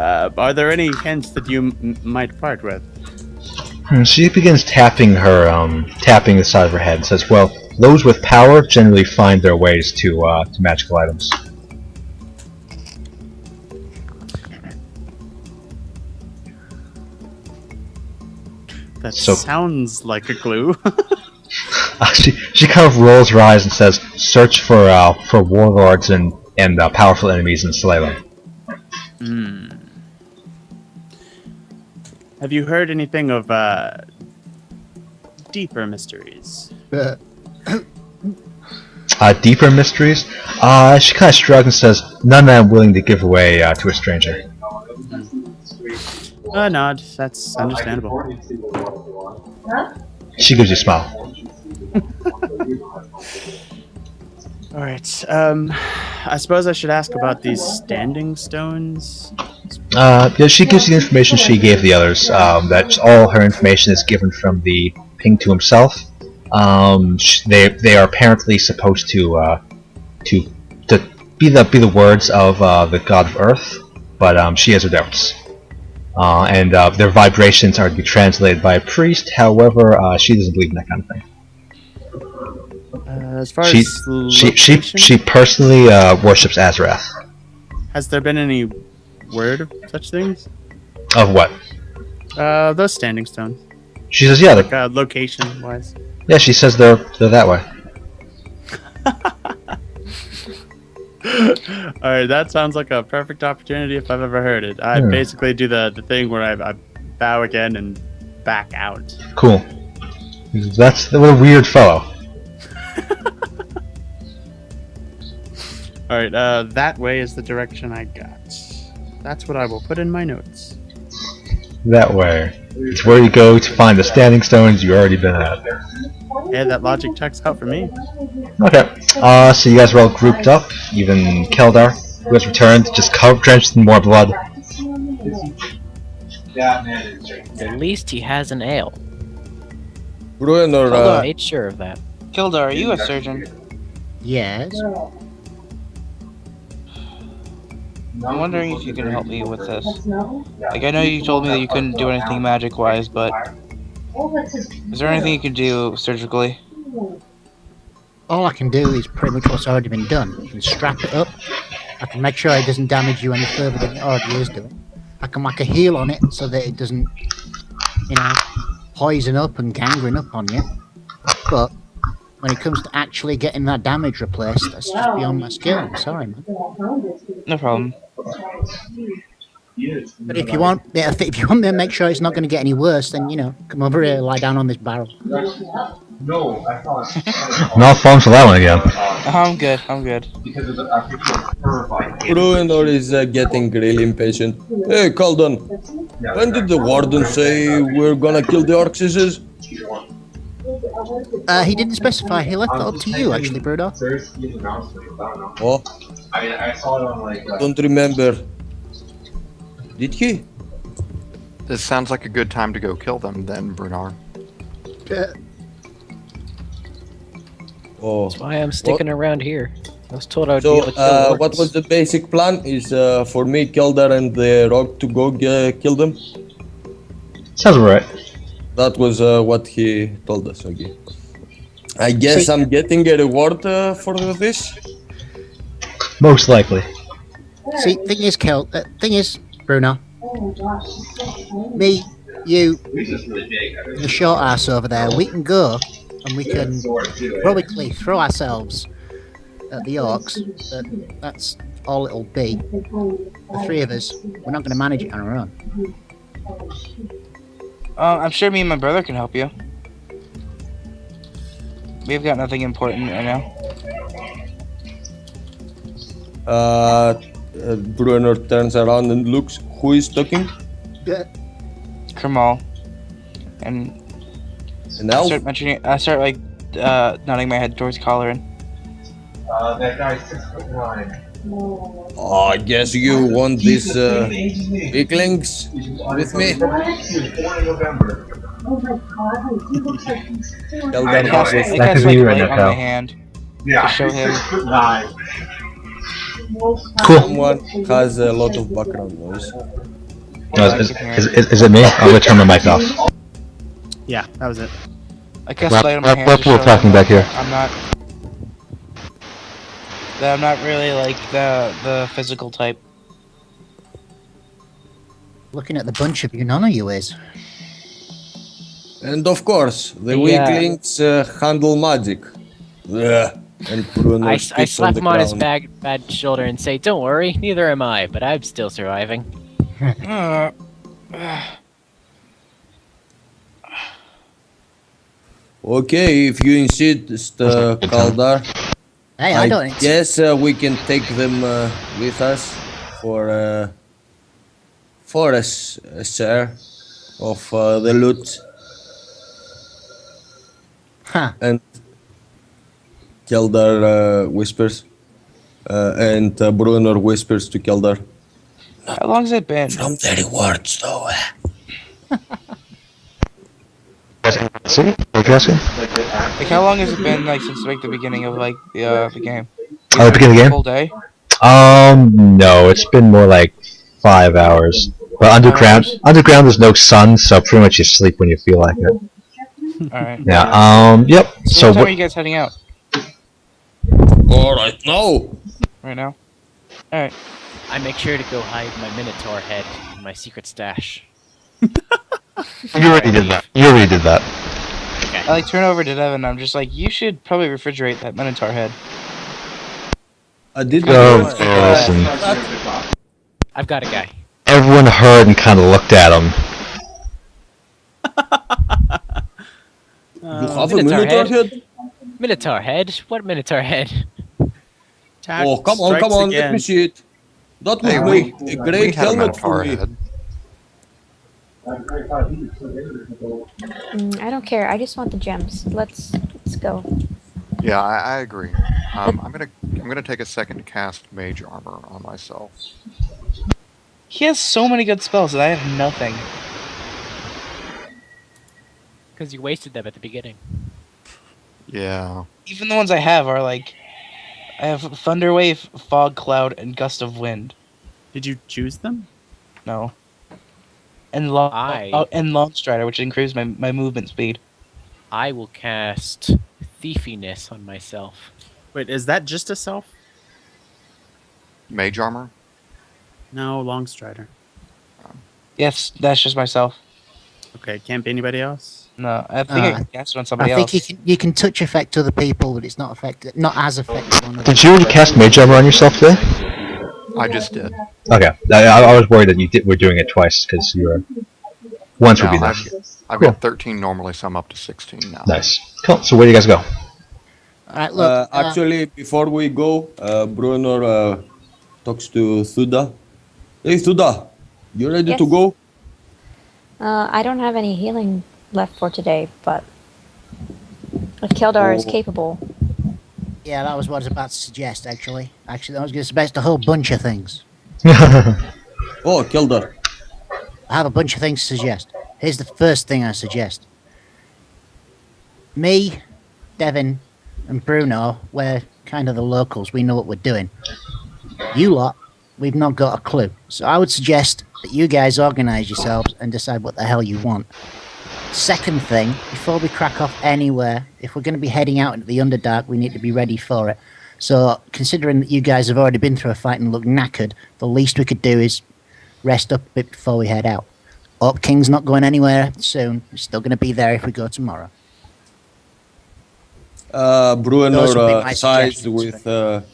Are there any hints that you might part with?
She begins tapping the side of her head and says, "Well, those with power generally find their ways to magical items."
That sounds like a clue.
She kind of rolls her eyes and says, "Search for warlords and powerful enemies and slay them."
Have you heard anything of deeper mysteries?
Deeper mysteries? She kind of shrugs and says, "None that I'm willing to give away to a stranger."
A nod. That's understandable.
She gives you a smile.
All right. I suppose I should ask about these standing stones.
Yeah, she gives you the information she gave the others. That all her information is given from the Ping to himself. They are apparently supposed to be the words of the god of Earth, but she has her doubts. And their vibrations are to be translated by a priest. However, she doesn't believe in that kind of thing.
As far as location,
she personally worships Azarath.
Has there been any word of such things?
Of what?
Those standing stones.
She says, "Yeah,
like location-wise."
Yeah, she says they're that way.
Alright, that sounds like a perfect opportunity if I've ever heard it. I basically do the thing where I bow again and back out.
Cool. What a weird fellow.
Alright, that way is the direction I got. That's what I will put in my notes.
That way. It's where you go to find the standing stones you already been at.
Yeah, that logic checks out for me.
Okay. So you guys are all grouped up. Even Keldar, who has returned, just drenched in more blood.
At least he has an ale.
Bruenor,
I made sure of that.
Kildar, are you a surgeon?
Yes.
I'm wondering if you can help me with this. Like, I know you told me that you couldn't do anything magic-wise, but is there anything you can do surgically?
All I can do is pretty much what's already been done. I can strap it up. I can make sure it doesn't damage you any further than it already is doing. I can make a heal on it so that it doesn't, poison up and gangrene up on you. But when it comes to actually getting that damage replaced, that's just beyond my skill. I'm sorry, man.
No problem.
But if you want me to make sure it's not going to get any worse, then come over here, lie down on this barrel.
No, I thought. No phone for that one again.
I'm good.
Bruenor is getting really impatient. Hey, Caldon. When did the warden say we're gonna kill the orcs?
He didn't specify. He left that up to you, actually, Bruno.
Oh?
I saw it on
Don't remember. Did he?
This sounds like a good time to go kill them, then, Brunar.
Oh.
That's why I'm sticking around here. I was told I would be able to kill orcs.
What was the basic plan? Is for me, Keldar, and the rogue to go kill them?
Sounds right.
That was what he told us, okay. I guess I'm getting a reward for this?
Most likely.
See, thing is, Bruno. Me, you, the short ass over there, we can go and we can heroically throw ourselves at the orcs, but that's all it'll be. The three of us, we're not going to manage it on our own.
I'm sure me and my brother can help you. We've got nothing important right now.
Bruenor turns around and looks. Who is talking?
Kermal. And
elf?
I start nodding my head towards Collarin.
That guy's 6'9".
Oh, I guess you want these weaklings with me?
I cast light on my hand to show him.
Cool.
Someone has a lot of background noise.
Is it me? I'm gonna turn my mic off.
Yeah, that was it.
I cast light on my hand.
What we're talking back here?
I'm not really like the physical type.
Looking at the bunch of you, none of you is.
And of course, the
Yeah.
weaklings handle magic. Ugh. And Bruno
I
spits
slap
on the
him on his
ground.
bad shoulder and say, "Don't worry, neither am I, but I'm still surviving."
Okay, if you insist, Kaldar,
Hey, I don't.
guess we can take them with us for a share of the loot.
Huh.
And Keldar whispers, and Brunner whispers to Keldar.
How long has it been?
From the rewards, though.
What you asking?
Like, how long has it been like since like the beginning of like the game?
Oh, the beginning of the game?
Full day.
No, it's been more like 5 hours. But underground there's no sun, so pretty much you sleep when you feel like it.
Alright.
Yeah, yep.
So what time are you guys heading out?
Alright, no!
Right now? Alright.
I make sure to go hide my Minotaur head in my secret stash.
You already did that.
I like turn over to Devin. I'm just like, you should probably refrigerate that Minotaur head.
I did
listen.
I've got a guy.
Everyone heard and kind of looked at him.
You have a Minotaur head?
Minotaur head? What Minotaur head?
Oh, come on, let me see it. That would make a great helmet for me.
I don't care. I just want the gems. Let's go.
Yeah, I agree. I'm gonna take a second to cast Mage Armor on myself.
He has so many good spells that I have nothing.
Because you wasted them at the beginning.
Yeah.
Even the ones I have are like, I have Thunder Wave, Fog Cloud, and Gust of Wind.
Did you choose them?
No. And Long Strider, which increases my movement speed.
I will cast Thiefiness on myself.
Wait, is that just a self?
Mage Armor?
No, Longstrider.
Yes, that's just myself.
Okay, can't be anybody else?
No, I think I can cast it on somebody
I
else.
think you can touch effect other people, but it's not as effective on other
Did you already cast Mage Armor on yourself today?
I just did.
Okay, I was worried that we're doing it twice because you were. Once would be enough.
I've got 13 normally, so I'm up to 16 now.
Nice. Cool. So where do you guys go?
Alright, look.
Actually, before we go, Brunner talks to Thuda. Hey, Thuda, you ready to
Yes.
go?
I don't have any healing left for today, but if Keldar is capable.
Yeah, that was what I was about to suggest, actually. Actually, I was going to suggest a whole bunch of things.
Oh, Keldar.
I have a bunch of things to suggest. Here's the first thing I suggest. Me, Devin, and Bruno, we're kind of the locals. We know what we're doing. You lot, we've not got a clue. So I would suggest that you guys organise yourselves and decide what the hell you want. Second thing, before we crack off anywhere, if we're going to be heading out into the Underdark, we need to be ready for it. So, considering that you guys have already been through a fight and look knackered, the least we could do is rest up a bit before we head out. Orc King's not going anywhere soon. We're still going to be there if we go tomorrow. Those would be
Bruno
my
sighs
suggestions.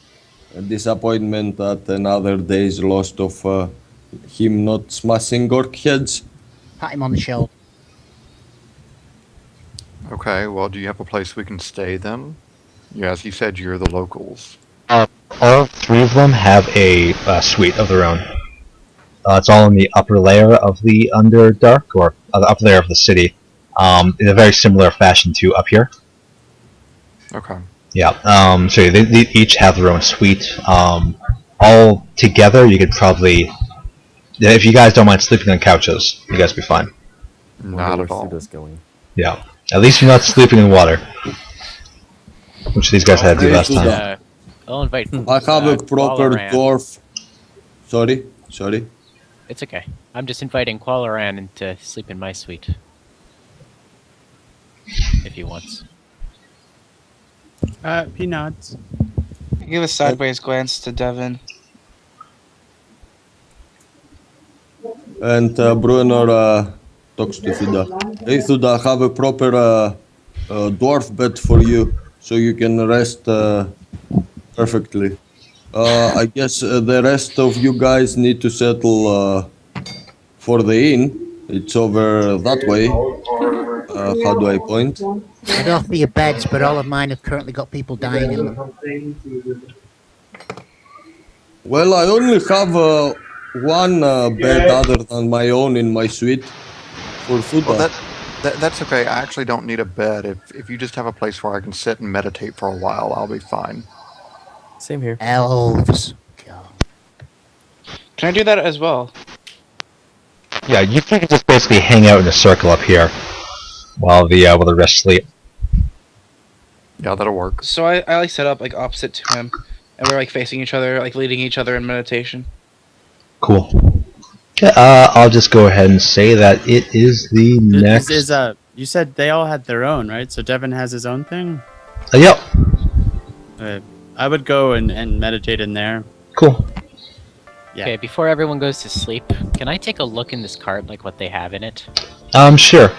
with disappointment at another day's lost of him not smashing orc heads.
Pat him on the shoulder.
Okay, well, do you have a place we can stay then? Yeah, as you said, you're the locals.
All three of them have a suite of their own. It's all in the upper layer of the Underdark, or the upper layer of the city, in a very similar fashion to up here.
Okay.
Yeah, so they each have their own suite. All together, you could probably, if you guys don't mind sleeping on couches, you guys will be fine.
Not at all.
Going.
Yeah, at least you're not sleeping in water, which these guys had to do last time.
I'll invite.
I have a proper
Qualaran.
dwarf. Sorry.
It's okay. I'm just inviting Qualaran in to sleep in my suite. If he wants.
He nods.
Give a sideways glance to Devin.
And Bruno talks to Thuda. Hey Thuda, I have a proper dwarf bed for you, so you can rest perfectly. I guess the rest of you guys need to settle for the inn. It's over that way. How do I point?
I'd offer you beds, but all of mine have currently got people dying in them.
Well, I only have one bed other than my own in my suite for Thuda.
Well, that's okay. I actually don't need a bed. If you just have a place where I can sit and meditate for a while, I'll be fine.
Same here.
Elves.
Can I do that as well?
Yeah, you can just basically hang out in a circle up here while the rest sleep.
Yeah, that'll work.
So I like set up like opposite to him, and we're like facing each other, like leading each other in meditation.
Cool. Okay, I'll just go ahead and say that it is the next.
You said they all had their own, right? So Devin has his own thing?
Yep.
I would go and meditate in there.
Cool.
Yeah.
Okay, before everyone goes to sleep, can I take a look in this cart, like what they have in it?
Sure.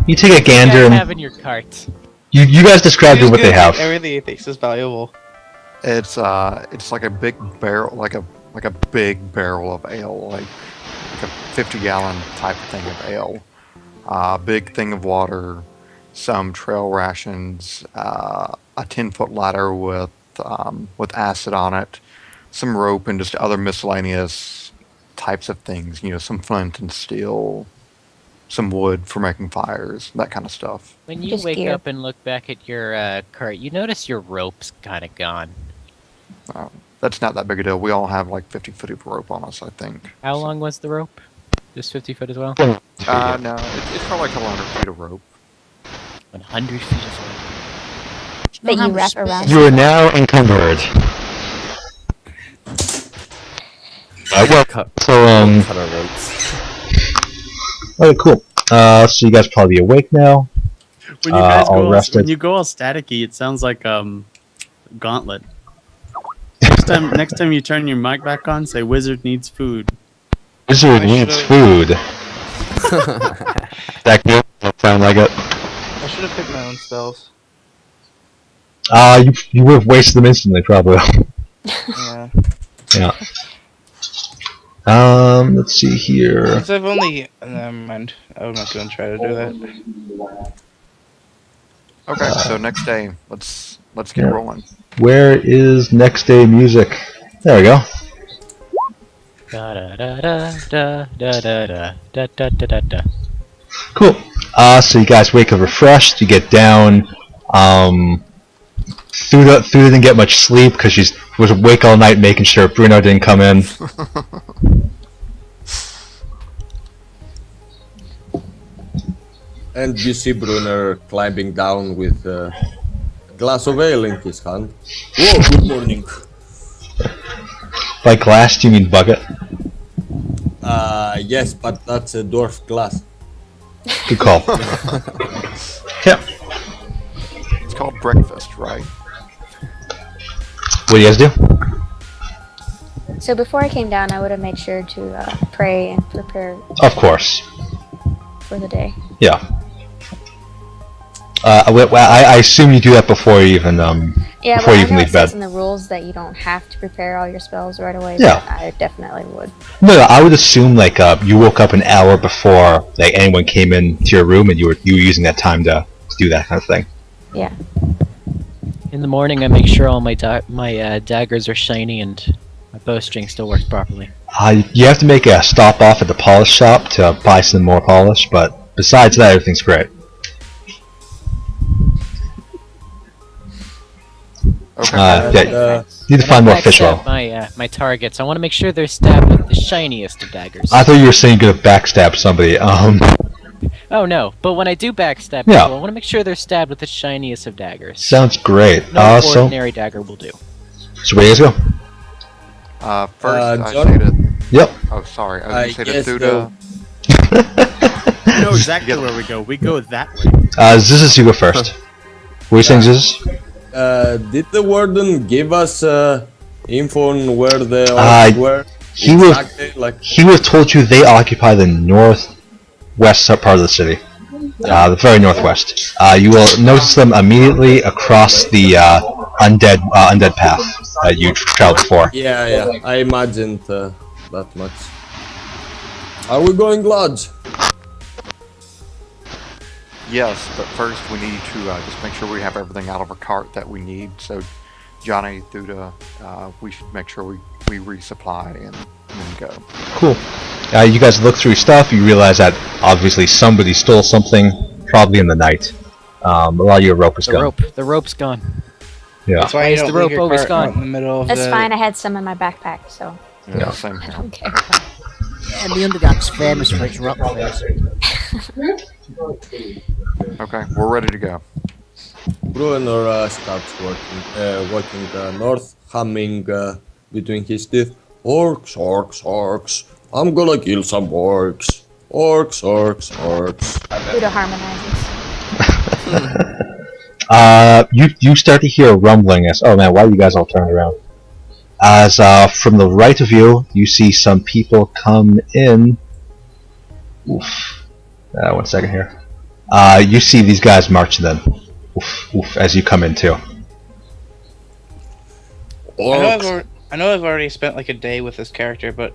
You take a gander
What do you guys
and
have in your cart?
you guys describe what they have.
Everything he thinks is valuable.
It's like a big barrel, like a big barrel of ale, like a 50-gallon type of thing of ale. Big thing of water, some trail rations, a 10-foot ladder with acid on it, some rope, and just other miscellaneous types of things. You know, some flint and steel, some wood for making fires, that kind of stuff.
When you
Just
wake
gear.
up and look back at your cart, you notice your rope's kind of gone.
That's not that big a deal. We all have like 50 foot of rope on us, I think.
How long was the rope? Just 50 foot as well?
No, it's probably a couple hundred feet of rope.
100 feet of rope.
That you wrap around.
You are now encumbered.
Cut our ropes.
Okay, cool. So you guys probably be awake now.
When you guys
all
go
rested.
when you go all staticky, it sounds like Gauntlet. Next time you turn your mic back on, say "Wizard needs food."
Wizard needs food. That good? That sound like it?
I should have picked my own spells.
You would have wasted them instantly, probably.
Yeah.
Yeah. Let's see here.
Since I've only... Never mind. I'm not going to try to do that.
Okay, so next day, let's get rolling.
Where is next day music? There we go.
Da da da da da da da da da da da da.
Cool. So you guys wake up refreshed. You get down. Thuda didn't get much sleep because she was awake all night making sure Bruno didn't come in.
And you see Brunner climbing down with a glass of ale in his hand. Whoa, good morning.
By glass, do you mean bucket?
Yes, but that's a dwarf glass.
Good call. Yeah.
It's called breakfast, right?
What do you guys do?
So before I came down, I would have made sure to pray and prepare
Of course.
for the day.
Yeah. I assume you do that before you even
Yeah,
before
well,
you
I
even
know
leave
it says
bed.
in the rules that you don't have to prepare all your spells right away.
Yeah.
But I definitely would.
No, I would assume like you woke up an hour before like anyone came into your room and you were using that time to do that kind of thing.
Yeah.
In the morning, I make sure all my daggers are shiny and my bowstring still works properly.
You have to make a stop off at the polish shop to buy some more polish, but besides that, everything's great.
Okay.
Yeah, you need to find more fish oil.
My targets. I want to make sure they're stabbed with the shiniest of daggers.
I thought you were saying you're gonna backstab somebody.
Oh no! But when I do backstab
Yeah.
people, I want to make sure they're stabbed with the shiniest of daggers.
Sounds great.
No ordinary dagger will do.
So where you guys go?
First, I
John?
say to...
Yep.
Oh, sorry. I was going to
guess
say to Thuda...
You know exactly where we go. We go that way.
Zizus, you go first. What are you saying, Zizus?
Did the warden give us info on where the orcs were?
He would have told you they occupy the northwest part of the city. The very northwest. You will notice them immediately across the undead path that you traveled before.
Yeah, I imagined that much. Are we going lodge?
Yes, but first we need to just make sure we have everything out of our cart that we need. So, Johnny, Thuda, we should make sure we resupply and then go.
Cool. You guys look through stuff, you realize that obviously somebody stole something, probably in the night. A lot of your rope is gone.
The rope's gone.
Yeah.
That's why
Why
you
is
don't
the rope
leave your
always
cart
gone?
out in the middle of
That's
the...
fine. I had some in my backpack, so
Yeah, same
I
here.
don't care.
And the Underdark's famous for its rock face.
Okay, we're ready to go.
Bruenor starts walking north, humming between his teeth. Orcs, orcs, orcs. I'm gonna kill some orcs. Orcs, orcs, orcs.
Buddha harmonizes.
You start to hear a rumbling as, oh man, why are you guys all turned around? As from the right of you, you see some people come in. Oof. 1 second here. You see these guys marching in. Oof, oof, as you come in too.
I know I've already spent like a day with this character, but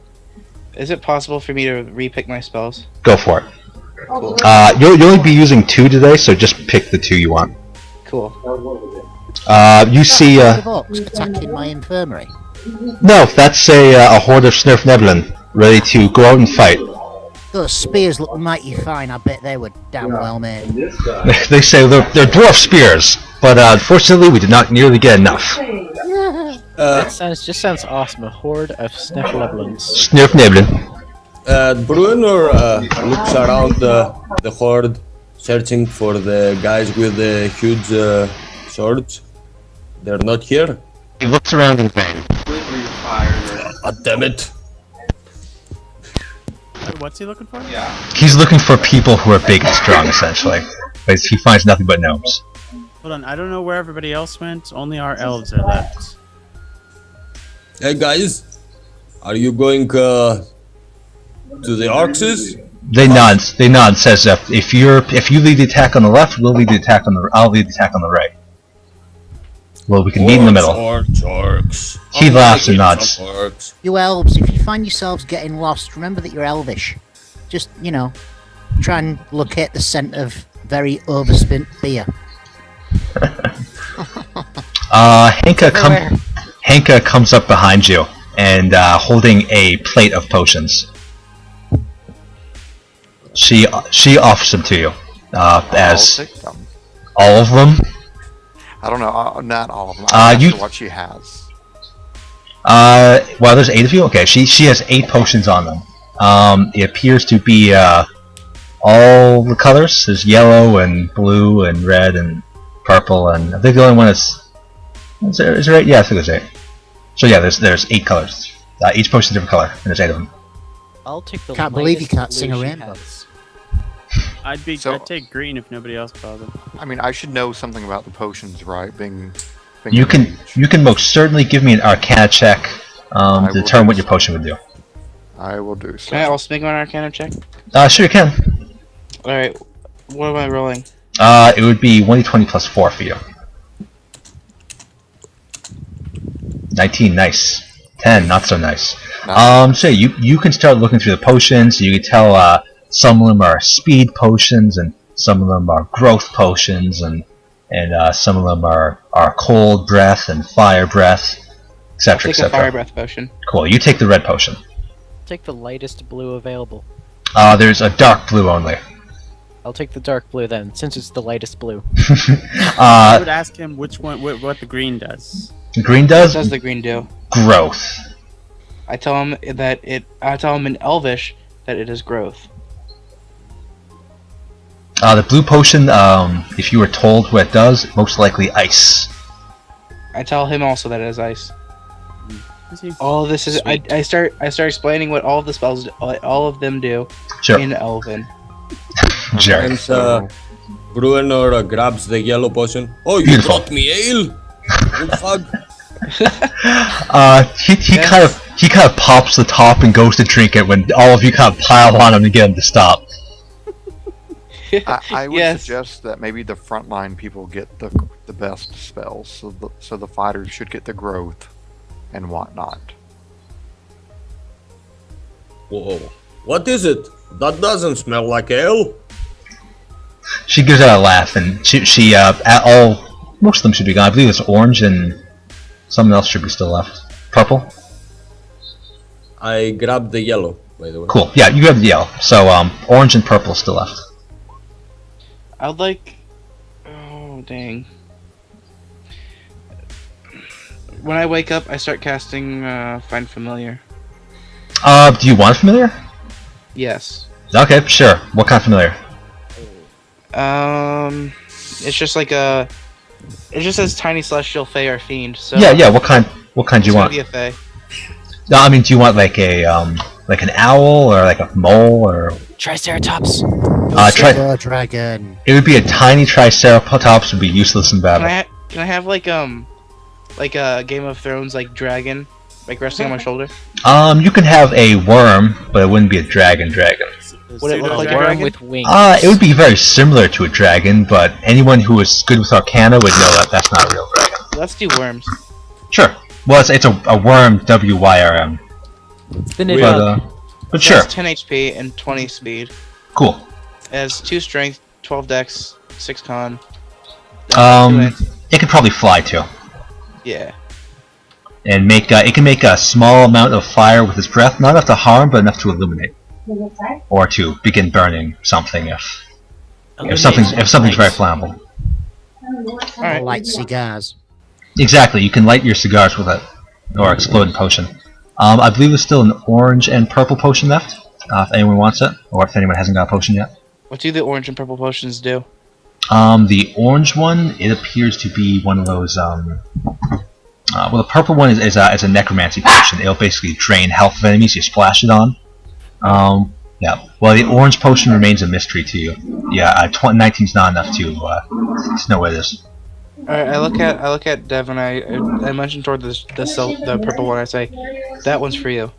is it possible for me to re-pick my spells?
Go for it. You'll only be using 2 today, so just pick the 2 you want.
Cool.
You see.
Of orcs attacking my infirmary.
No, that's a horde of Svirfneblin ready to go out and fight.
Those spears look mighty fine. I bet they were damn well made.
They say they're dwarf spears, but unfortunately we did not nearly get enough.
That sounds awesome. A horde of Svirfneblins.
Svirfneblin.
Bruenor looks around the horde, searching for the guys with the huge swords. They're not here.
He looks around in vain.
Damn it.
What's he looking for?
He's looking for people who are big and strong, essentially. But he finds nothing but gnomes.
Hold on, I don't know where everybody else went. Only our elves are left.
Hey guys, are you going to the Orcs?
They nod. Says that if you lead the attack on the left, I'll lead the attack on the right. Well, we can meet in the middle.
Orcs.
He laughs and nods.
You elves, if you find yourselves getting lost, remember that you're elvish. Just, try and locate the scent of very overspent beer.
Henka comes up behind you and holding a plate of potions. She offers them to you. As
I'll take them.
all of them.
I don't know, not all of them. I don't know what she has.
Well, there's 8 of you. Okay, she has 8 potions on them. It appears to be all the colors. There's yellow and blue and red and purple, and I think the only one is there 8? Yeah, I think there's 8. So yeah, there's 8 colors. Each potion's a different color, and there's 8 of them.
I'll take the
Can't believe you
lightest
can't sing a
blue she
rainbow.
has.
I'd take green if nobody else bothered.
I mean, I should know something about the potions, right? Being
You
a
can
mage.
most certainly give me an Arcana check to determine what your potion would do.
I will do so.
Can I also make an Arcana check?
Sure you can.
Alright, what am I rolling?
It would be 1d20 plus 4 for you. 19, nice. 10, not so nice. So you can start looking through the potions. You can tell some of them are speed potions, and some of them are growth potions, and some of them are cold breath and fire breath, etc.
Take a fire breath potion.
Cool. You take the red potion.
Take the lightest blue available.
There's a dark blue only.
I'll take the dark blue then, since it's the lightest blue.
I would ask him which one, what the green does.
Green does?
What does the green do?
Growth.
I tell him in Elvish that it is growth.
The blue potion, if you were told what it does, most likely ice.
I tell him also that it is ice.
Is he-
All of this is. I start explaining what all of the spells, all of them do
Sure.
in Elven.
Jerk.
And Bruenor grabs the yellow potion. Oh, you
Beautiful.
brought me ale? Good fug.
He kind of pops the top and goes to drink it when all of you kind of pile on him to get him to stop.
I would
Yes.
suggest that maybe the frontline people get the best spells, so the fighters should get the growth and whatnot.
Whoa. What is it? That doesn't smell like ale.
She gives out a laugh, and most of them should be gone. I believe it's orange, and something else should be still left. Purple?
I grabbed the yellow, by the way.
Cool. Yeah, you have the yellow. So, orange and purple still left.
I would like. Oh dang! When I wake up, I start casting Find Familiar.
Do you want familiar?
Yes.
Okay, sure. What kind of familiar?
It's just like a. It just says tiny celestial fey or fiend. So
Yeah. What kind do you want?
Be a fey.
No, I mean, do you want like a like an owl or like a mole or?
Triceratops.
Dragon.
It would be a tiny triceratops. Would be useless in battle.
Can I have like a Game of Thrones like dragon, like resting on my shoulder?
You can have a worm, but it wouldn't be a dragon.
Would it look like a
Worm
dragon?
with wings.
It would be very similar to a dragon, but anyone who is good with Arcana would know that that's not a real dragon.
Let's do worms.
Sure. Well, it's a worm, WYRM.
Spin it
But,
up.
but
It
sure.
has 10 HP and 20 speed.
Cool.
It has 2 strength, 12 dex, 6 con.
It could probably fly too,
Yeah.
and make it can make a small amount of fire with its breath, not enough to harm, but enough to illuminate, or to begin burning something if something's very flammable.
Alright.
Light cigars.
Exactly, you can light your cigars with it, or exploding potion. I believe there's still an orange and purple potion left, if anyone wants it, or if anyone hasn't got a potion yet.
What do the orange and purple potions do?
The orange one, it appears to be one of those, well, the purple one is a necromancy potion. It'll basically drain health of enemies you splash it on. Yeah, well, the orange potion remains a mystery to you. Yeah, 19's not enough to know what it is.
Alright, I look at Dev and I mention toward the purple one. I say, that one's for you.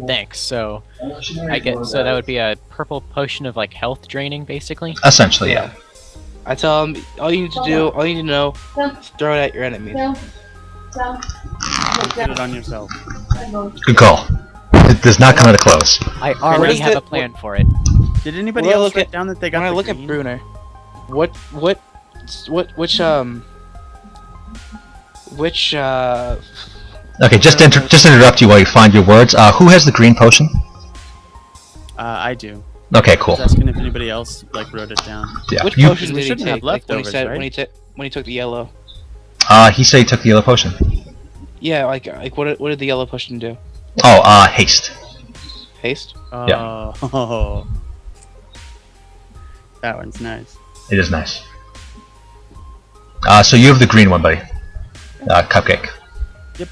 Thanks. So that would be a purple potion of like health draining, basically.
Essentially, yeah.
I tell him all you need to know, is throw it at your enemies.
Put it on yourself.
Good call. It does not come at a close.
I already
is
have
the-
a plan for it.
Did anybody
When I
else
look
write
at-
down that they got
When I
the
look at
green?
Bruner, which
Okay, just interrupt you while you find your words. Who has the green potion?
I do.
Okay,
I
cool.
was asking if anybody else like wrote it down.
Yeah,
which
you,
potion
we
did he
shouldn't have
take? Like, when he
leftovers,
said
right?
when he took the yellow.
he said he took the yellow potion.
Yeah, like what did the yellow potion do?
Oh, haste.
Haste.
Yeah.
Oh, that one's nice.
It is nice. So you have the green one, buddy. Cupcake.
Yep.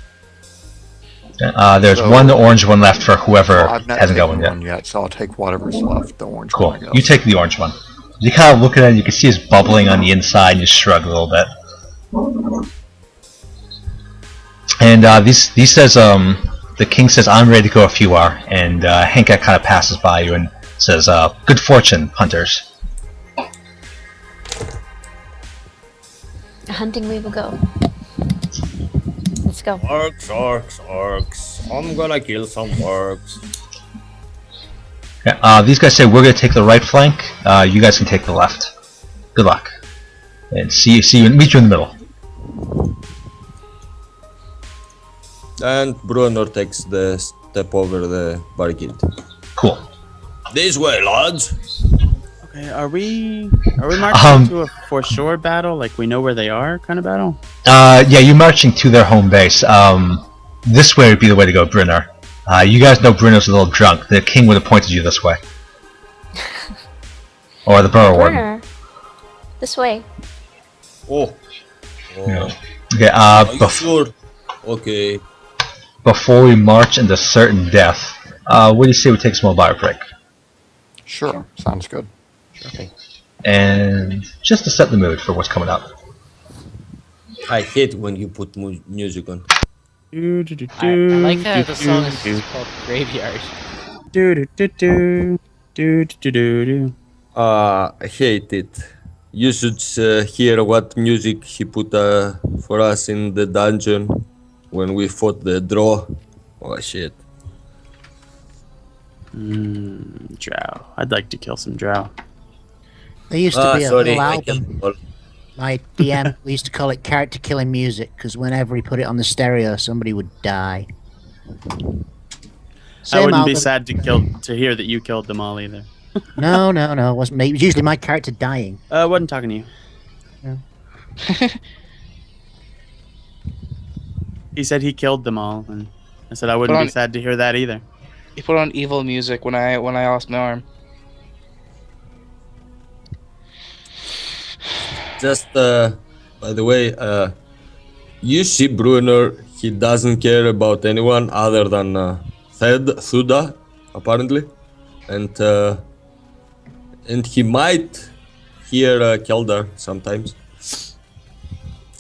There's
So-
one orange one left for whoever
Well, I've not
hasn't got
taken
one yet.
so I'll take whatever's left. The orange
Cool.
one, I guess.
You take the orange one. You kind of look at it, and you can see it's bubbling on the inside, and you shrug a little bit. And these says, the king says, "I'm ready to go if you are." And Henka kind of passes by you and says, "Good fortune, hunters."
Hunting we will go. Let's go.
Orcs. I'm gonna kill some orcs.
Yeah, these guys say we're gonna take the right flank. You guys can take the left. Good luck, and meet you in the middle.
And Bruenor takes the step over the barricade.
Cool.
This way, lads.
Okay, are we marching to a for sure battle? Like we know where they are, kind of battle?
Yeah, you're marching to their home base. This way would be the way to go, Brunner. You guys know Bruno's a little drunk. The king would have pointed you this way. Or the burrow warden?
Burner. This way.
Oh.
Yeah. Okay,
Are you sure? Okay.
before we march into certain death, what do you say we take a small bio break?
Sure. Sounds good.
Okay.
And just to set the mood for what's coming up.
I hate when you put music on.
I like that the song is called Graveyard.
I hate it. You should hear what music he put for us in the dungeon when we fought the draw. Oh shit.
Drow. I'd like to kill some drow.
There used to be a
sorry,
little
I
album.
can't.
My DM, we used to call it character killing music because whenever he put it on the stereo, somebody would die.
I wouldn't be
album.
sad to hear that you killed them all either.
No, it wasn't me. It was usually my character dying.
I wasn't talking to you.
No.
He said he killed them all, and I said I wouldn't be sad to hear that either.
He put on evil music when I lost my arm.
Just by the way, you see Bruner, he doesn't care about anyone other than Thuda, apparently. And he might hear Keldar sometimes.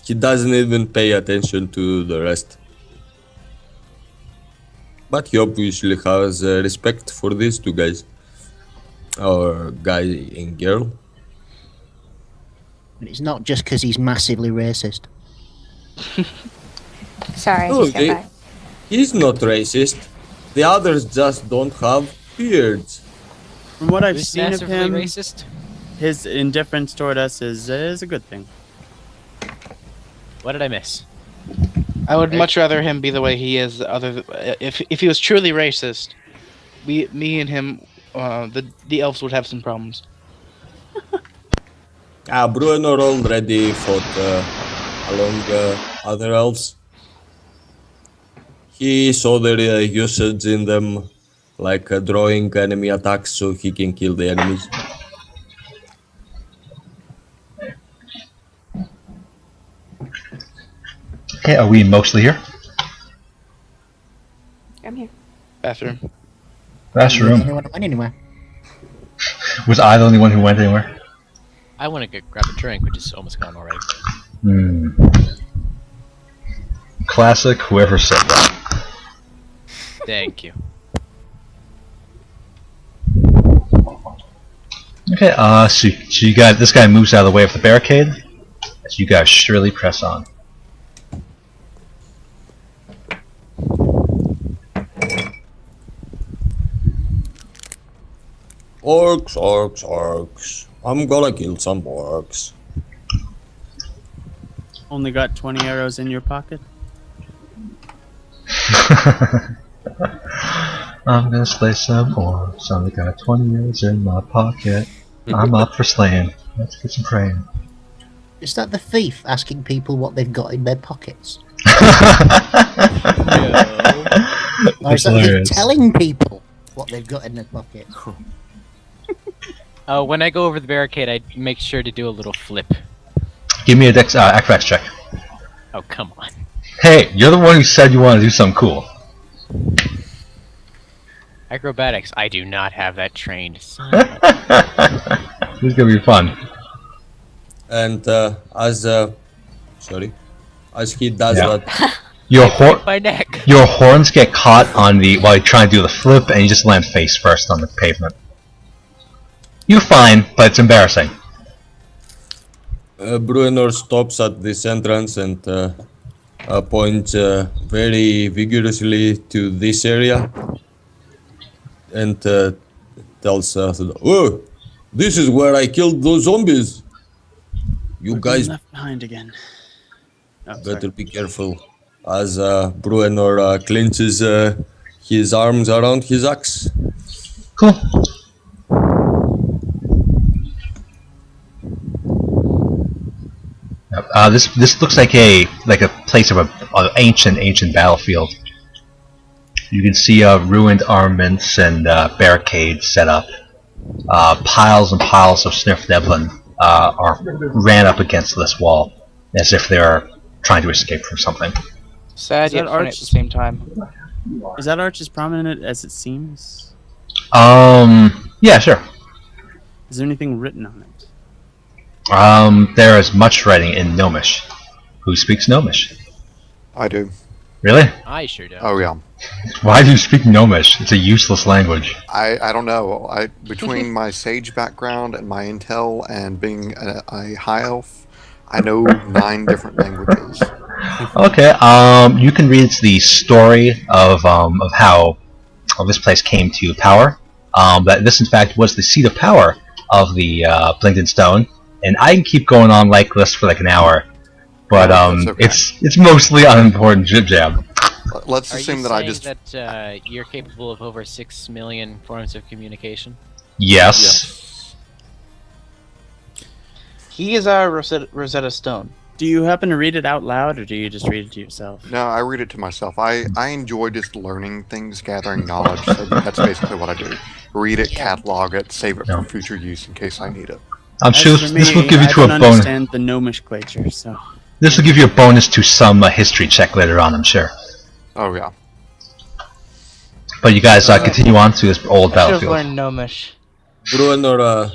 He doesn't even pay attention to the rest. But he obviously has respect for these two guys. Or guy and girl.
And it's not just because he's massively racist.
Sorry, I
No,
just got back.
he's not racist. The others just don't have beards.
From what I've
Who's
seen of
massively
him,
racist?
his indifference toward us is a good thing.
What did I miss?
I would much rather him be the way he is. If he was truly racist, me and him, the elves would have some problems.
Bruenor already fought along other elves. He saw their usage in them, like drawing enemy attacks so he can kill the enemies.
Okay, are we mostly here?
I'm here.
Bathroom.
Bathroom.
Anyone went anywhere?
Was I the only one who went anywhere?
I want to go grab a drink, which is almost gone already.
Classic, whoever said that.
Thank you.
Okay, so you got this guy moves out of the way of the barricade. So you guys surely press on.
Orcs. I'm gonna kill some orcs.
Only got 20 arrows in your pocket?
I'm gonna slay some orcs. Only got 20 years in my pocket. I'm up for slaying. Let's get some praying.
Is that the thief asking people what they've got in their pockets? Or is that the thief telling people what they've got in their pockets?
When I go over the barricade, I make sure to do a little flip.
Give me a acrobatics check.
Oh, come on.
Hey, you're the one who said you want to do something cool.
Acrobatics, I do not have that trained.
This is gonna be fun.
And as he does that,
My neck.
Your horns get caught on while you're trying to do the flip, and you just land face first on the pavement. You're fine, but it's embarrassing.
Bruenor stops at this entrance and points very vigorously to this area and tells "Oh, this is where I killed those zombies. You guys
left behind again. Oh,
better be careful." As Bruenor clenches his arms around his axe.
Cool. This looks like a place of an ancient battlefield. You can see ruined armaments and barricades set up. piles and piles of Svirfneblin are ran up against this wall, as if they're trying to escape from something.
Sad yet funny at the same time.
Is that arch as prominent as it seems?
Yeah, sure.
Is there anything written on it?
There is much writing in Gnomish. Who speaks Gnomish?
I do.
Really?
I sure do.
Oh, yeah.
Why do you speak Gnomish? It's a useless language.
I don't know. Between my sage background and my intel and being a high elf, I know 9 different languages.
Okay, you can read the story of how this place came to power. That this, in fact, was the seat of power of the Blingdenstone, and I can keep going on like this for like an hour, but
okay.
it's mostly unimportant jib jab.
Let's assume that I just.
that you're capable of over 6 million forms of communication?
Yes.
He is our Rosetta Stone.
Do you happen to read it out loud, or do you just read it to yourself?
No, I read it to myself. I enjoy just learning things, gathering knowledge. So that's basically what I do. Read it, catalog it, save it for future use in case I need it.
I'm sure this will give you to a bonus.
I don't understand the nomenclature, so.
This will give you a bonus to some history check later on, I'm sure.
Oh yeah.
But you guys continue on to this old
I should have
battlefield.
learned Gnomish.
Bruno,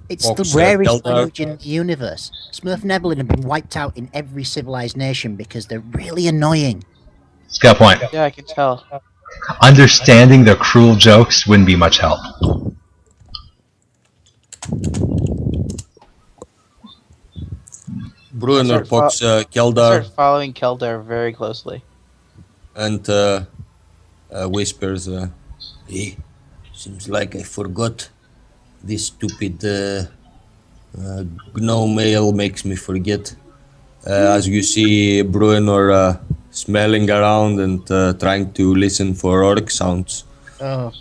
It's the rarest language in the universe. Svirfneblin have been wiped out in every civilized nation because they're really annoying.
It's got a point.
Yeah, I can tell.
Understanding their cruel jokes wouldn't be much help.
Bruno pokes Keldar.
Start following Keldar very closely.
And whispers, "Hey, seems like I forgot. This stupid gnome ale makes me forget." As you see, Bruenor smelling around and trying to listen for orc sounds.
Oh,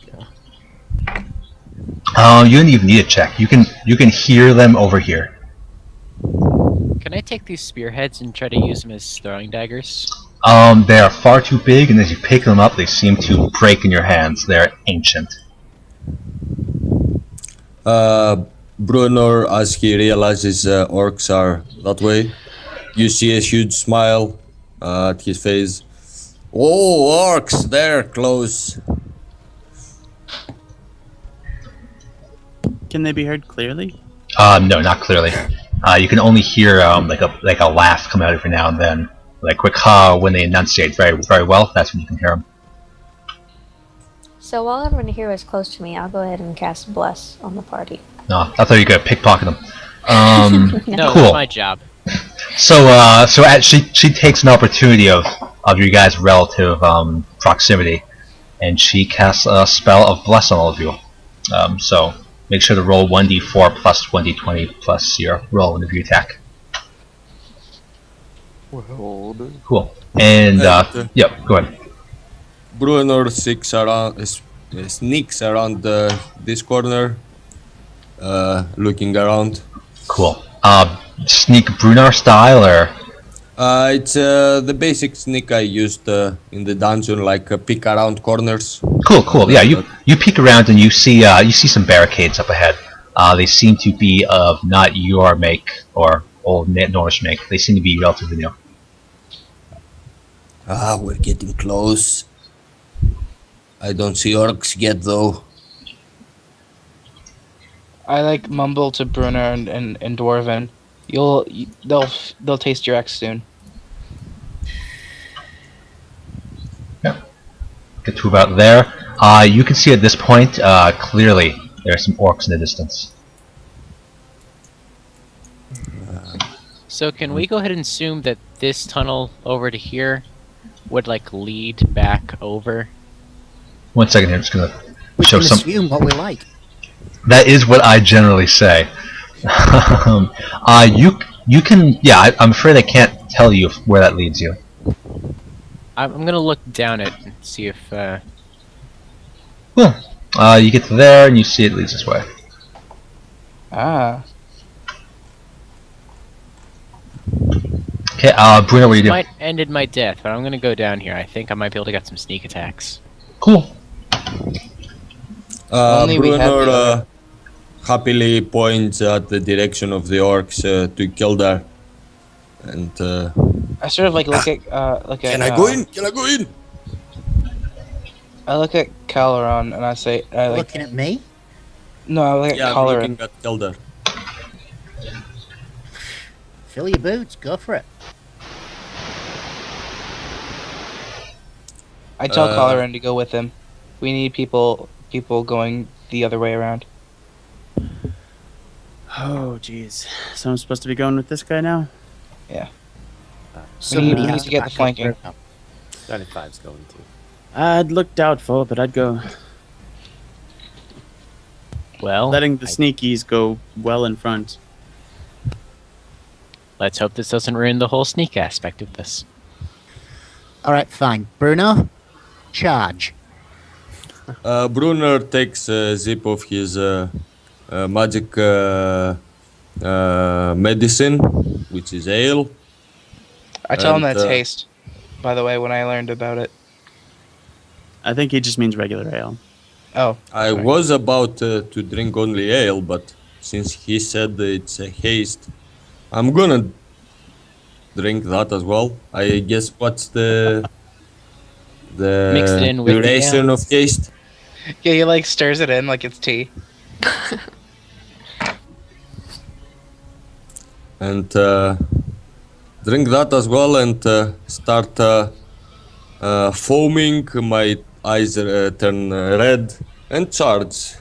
God.
You don't even need a check. You can hear them over here.
Can I take these spearheads and try to use them as throwing daggers?
They are far too big, and as you pick them up, they seem to break in your hands. They're ancient.
Bruenor, as he realizes orcs are that way, you see a huge smile at his face. "Oh, orcs, they're close."
Can they be heard clearly?
No, not clearly. You can only hear like a laugh come out every now and then, like quick ha when they enunciate very very well. That's when you can hear them.
So while everyone here is close to me, I'll go ahead and cast Bless on the party.
No, I thought you were gonna pickpocket them.
No,
cool.
that's my job.
So she takes an opportunity of your guys' relative proximity, and she casts a spell of Bless on all of you. So make sure to roll 1d4 plus 1d20 plus your roll whenever you attack. Cool. And yep, go ahead.
Bruenor sneaks around this corner, looking around.
Cool. Sneak Brunar style, or?
It's the basic sneak I used in the dungeon, like peek around corners.
Cool. Yeah, you peek around and you see some barricades up ahead. They seem to be of not your make or old Norse make. They seem to be relatively new.
We're getting close. I don't see orcs yet, though.
I like mumble to Brunner and Dwarven. They'll taste your X soon.
Yeah. Get to about there. You can see at this point clearly there are some orcs in the distance.
So can we go ahead and assume that this tunnel over to here would like lead back over?
1 second here, I'm just gonna
We
show
can
some.
assume what we like.
That is what I generally say. You can. Yeah, I'm afraid I can't tell you where that leads you.
I'm gonna look down it and see if.
Cool. You get to there and you see it leads this way.
Ah.
Okay, Bruno, what do you do?
Might ended my death, but I'm gonna go down here. I think I might be able to get some sneak attacks.
Cool.
Only we have the
Brunner
other.
happily points at the direction of the orcs to Keldar. And
I sort of like look at
can I go in? Can I go in?
I look at Caloran and I say,
Looking at me?
No, I look at
I'm
Caloran.
looking at Keldar.
Fill your boots. Go for it.
I tell Caloran to go with him. We need people going the other way around.
Oh, jeez. So I'm supposed to be going with this guy now?
Yeah.
Somebody
we need
has
to get the
back up
flanking.
Bruno.
95's going to.
I'd look doubtful, but I'd go.
Well,
Letting the sneakies go well in front.
let's hope this doesn't ruin the whole sneak aspect of this.
All right, fine. Bruno, charge.
Brunner takes a sip of his magic medicine, which is ale.
I tell him
And,
that's haste, by the way, when I learned about it.
I think he just means regular ale.
Oh.
I
sorry.
was about to drink only ale, but since he said that it's a haste, I'm gonna drink that as well. I guess what's the
Mix it in with the
duration
ale.
of haste?
Yeah, he like stirs it in like it's tea.
And drink that as well and start foaming. My eyes turn red and charge.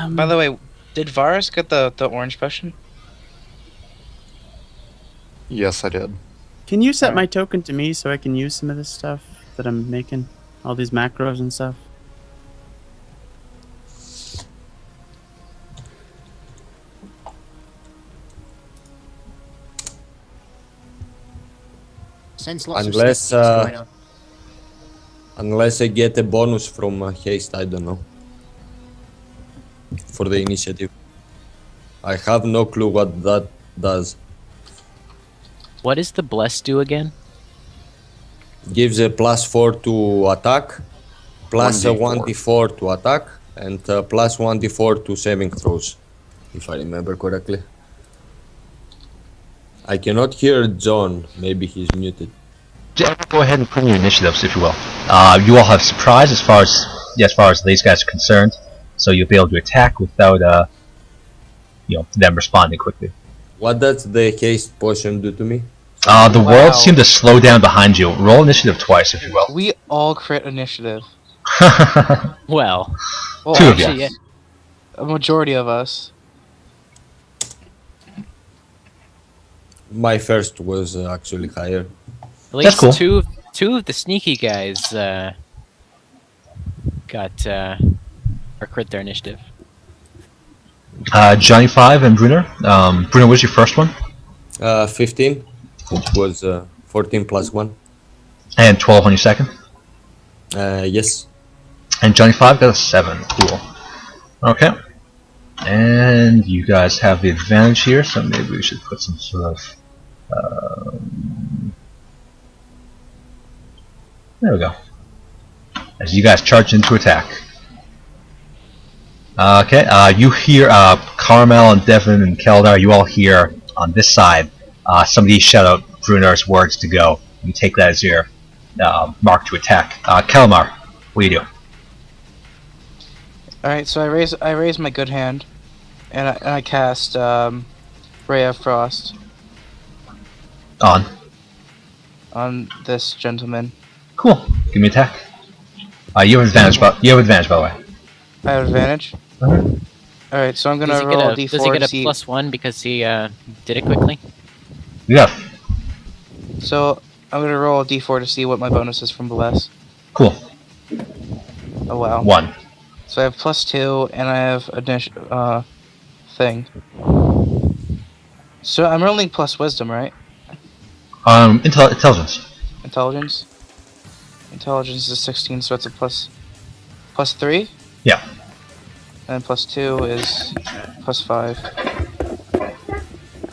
By the way, did Varus get the orange potion?
Yes, I did.
Can you set my token to me so I can use some of this stuff that I'm making? All these macros and stuff?
Sense lots
Unless,
of stuff going on.
Unless I get a bonus from haste, I don't know. For the initiative. I have no clue what that does.
What does the bless do again?
Gives a +4 to attack, plus a
1d4.
1d4 to attack, and plus 1d4 to saving throws, if I remember correctly. I cannot hear John. Maybe he's muted.
Go ahead and put in your initiatives, if you will. You all have surprise as far as these guys are concerned, so you'll be able to attack without them responding quickly.
What does the haste potion do to me?
The world seemed to slow down behind you. Roll initiative twice, if you will.
We all crit initiative.
Well,
Two of
actually,
you.
yeah, a majority of us.
My first was actually higher.
at least
cool.
two of the sneaky guys got or crit their initiative.
Johnny 5 and Brunner. Brunner, what's your first one?
15, which was 14 plus 1.
And 12 on your second.
Yes.
And Johnny 5 got a 7. Cool. Okay. And you guys have the advantage here, so maybe we should put some sort of... there we go. As you guys charge into attack. Okay, you hear Carmel and Devin and Keldar, you all hear on this side somebody shout out Brunner's words to go. You take that as your mark to attack. Kelmar, what do you do?
Alright, so I raise my good hand, and I cast Ray of Frost on this gentleman.
Cool. Give me attack. You have advantage, by the way.
I have advantage. Alright, so I'm gonna roll a d4.
Does he get a
to see-
+1 because he did it quickly?
Yeah.
So I'm gonna roll a d4 to see what my bonus is from Bless.
Cool.
Oh wow.
1.
So I have +2, and I have thing. So I'm rolling plus wisdom, right?
Intelligence.
Intelligence. Intelligence is 16, so it's a +3.
Yeah.
And +2 is +5.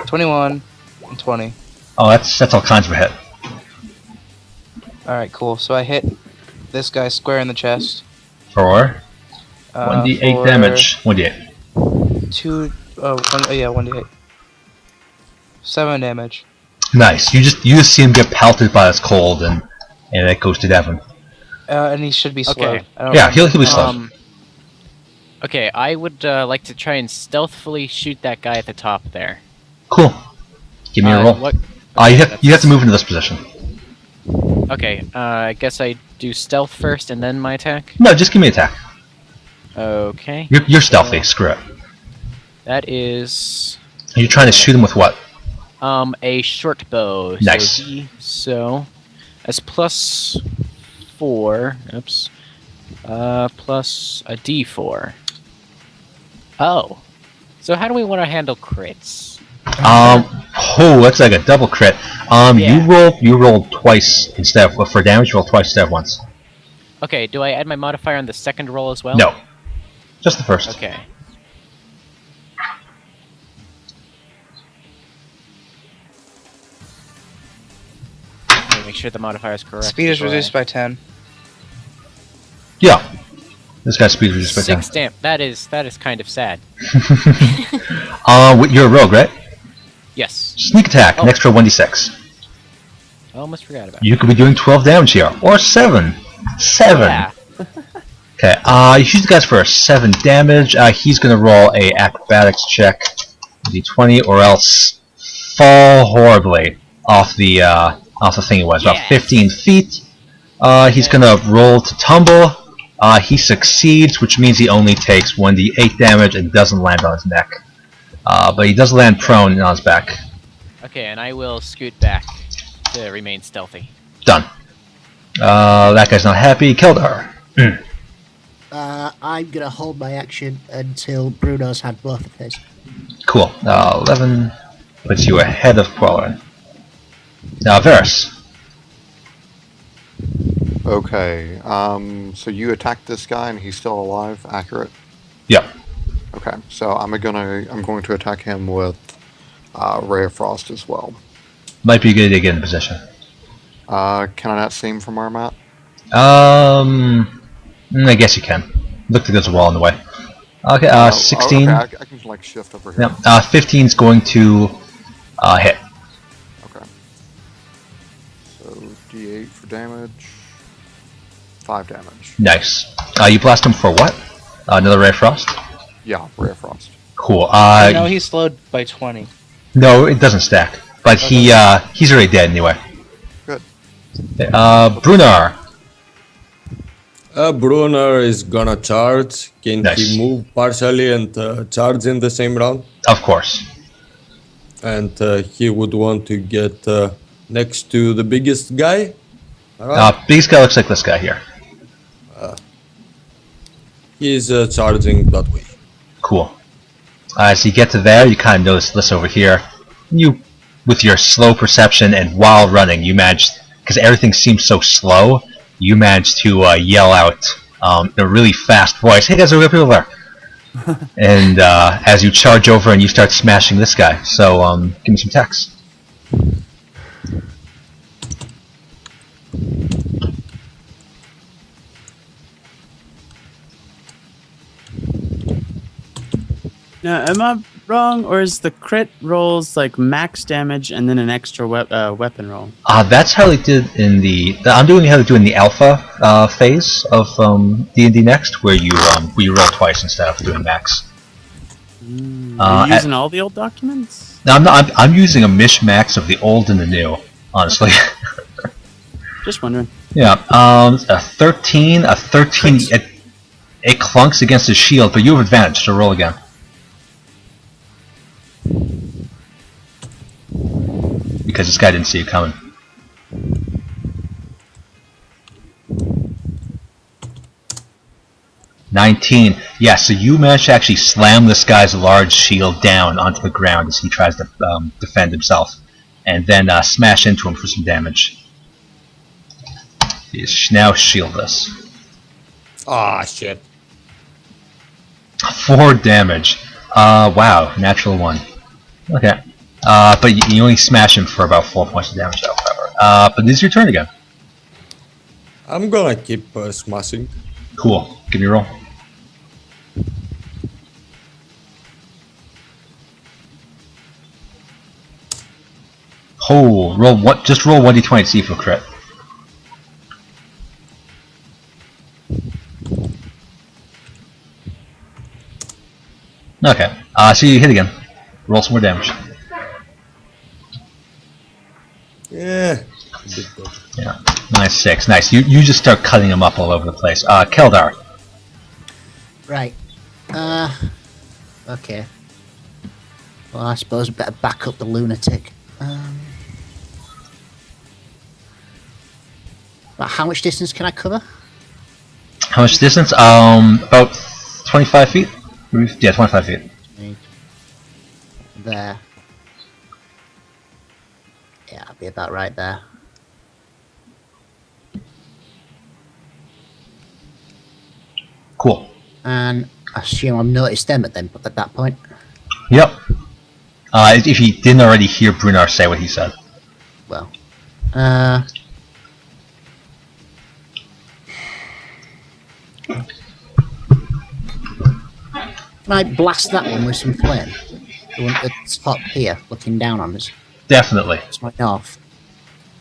21 and 20.
Oh, that's all kinds of a hit.
Alright, cool. So I hit this guy square in the chest.
For 1d8
for
damage. 1d8.
1d8. 7 damage.
Nice. You just see him get pelted by this cold, and it goes to Devon.
And he should be slow.
Okay.
Yeah, he'll be slow.
Okay, I would like to try and stealthily shoot that guy at the top there.
Cool. Give me a roll. You have to move into this position.
Okay, I guess I do stealth first and then my attack?
No, just give me attack.
Okay.
You're stealthy, screw it.
That is...
You're trying to shoot him with what?
A short bow.
Nice.
So that's plus 4. Oops. Plus a d4. Oh. So how do we want to handle crits?
Oh, that's like a double crit.
Yeah.
You roll twice instead of, for damage, you roll twice instead of once.
Okay, do I add my modifier on the second roll as well?
No. Just the first.
Okay. Make sure the modifier is correct.
Speed is reduced by 10.
Yeah. This guy's speed is reduced by 10.
6 damn. That is kind of sad.
You're a rogue, right?
Yes.
Sneak attack, an extra 1d6.
I almost forgot about it.
You could be doing 12 damage here. Or 7. 7.
Yeah.
Okay, you shoot the guys for 7 damage. He's gonna roll a acrobatics check, d20, or else fall horribly off the thing it was, about 15 feet. He's gonna roll to tumble. He succeeds, which means he only takes 1d8 damage and doesn't land on his neck. But he does land prone and on his back.
Okay, and I will scoot back to remain stealthy.
Done. That guy's not happy. Keldar.
I'm gonna hold my action until Bruno's had both of his.
Cool. 11 puts you ahead of Quellerin. Now, Varus.
Okay, so you attacked this guy and he's still alive, accurate?
Yep.
Okay, so I'm going to attack him with Ray of Frost as well.
Might be good to get in position.
Can I not see him from where I'm at?
I guess you can. Look like there's a wall in the way. Okay, 16.
Okay, I can like shift over here.
Yep. 15's going to hit.
Okay. So D8 for damage. 5 damage.
Nice. You blast him for what? Another Ray of Frost?
Yeah, Ray of Frost.
Cool.
No, he's slowed by 20.
No, it doesn't stack. But he's already dead anyway.
Good.
Brunar.
Brunner is gonna charge. Can he move partially and charge in the same round?
Of course.
And he would want to get next to the biggest guy.
Biggest guy looks like this guy here.
He's charging that way.
Cool. As you get to there, you kind of notice this over here. You, with your slow perception and while running, you manage, because everything seems so slow, you manage to yell out in a really fast voice, "Hey guys, there are people there!" And as you charge over and you start smashing this guy. So give me some attacks.
Now, am I wrong, or is the crit rolls like max damage and then an extra weapon roll?
That's how they did in the. I'm doing how they do in the alpha phase of D&D Next, where you roll twice instead of doing max.
Are you using all the old documents?
No, I'm not. I'm using a mishmax of the old and the new, honestly.
Just wondering.
Yeah. A 13. A 13. It clunks against his shield, but you have advantage, so roll again. Because this guy didn't see you coming. $19. Yeah, so you managed to actually slam this guy's large shield down onto the ground as he tries to defend himself, and then smash into him for some damage. He is now shieldless.
Ah, shit.
4 damage. Wow, natural 1. Okay. But you only smash him for about 4 points of damage, however. But this is your turn again.
I'm gonna keep smashing.
Cool. Give me a roll. Oh, roll what? Just roll 1d20 to see if you'll crit. Okay. So you hit again. Roll some more damage.
Yeah.
Yeah. Nice 6. Nice. You just start cutting him up all over the place. Keldar.
Right. Okay. Well, I suppose we better back up the lunatic. But how much distance can I cover?
How much distance? About 25 feet? Yeah, 25 feet.
There. Yeah, I'll be about right there.
Cool.
And I assume I've noticed them at that point.
Yep. If you didn't already hear Brunar say what he said.
Well. Can I blast that one with some flame? The one that's top here, looking down on us.
Definitely.
It's my north.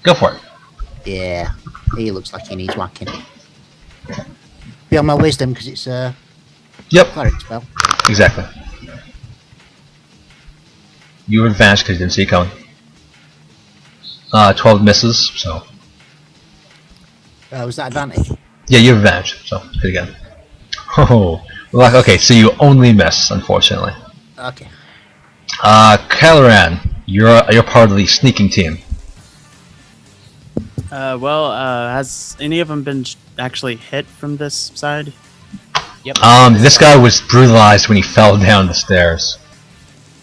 Go for it.
Yeah, he looks like he needs whacking. Beyond my wisdom, because it's a cleric spell.
Exactly. You have advantage because you didn't see it coming. 12 misses, so.
Was that advantage?
Yeah, you have advantage, so hit again. Oh, well, okay, so you only miss, unfortunately.
Okay.
Caloran, you're part of the sneaking team.
Has any of them been actually hit from this side?
Yep.
This guy was brutalized when he fell down the stairs.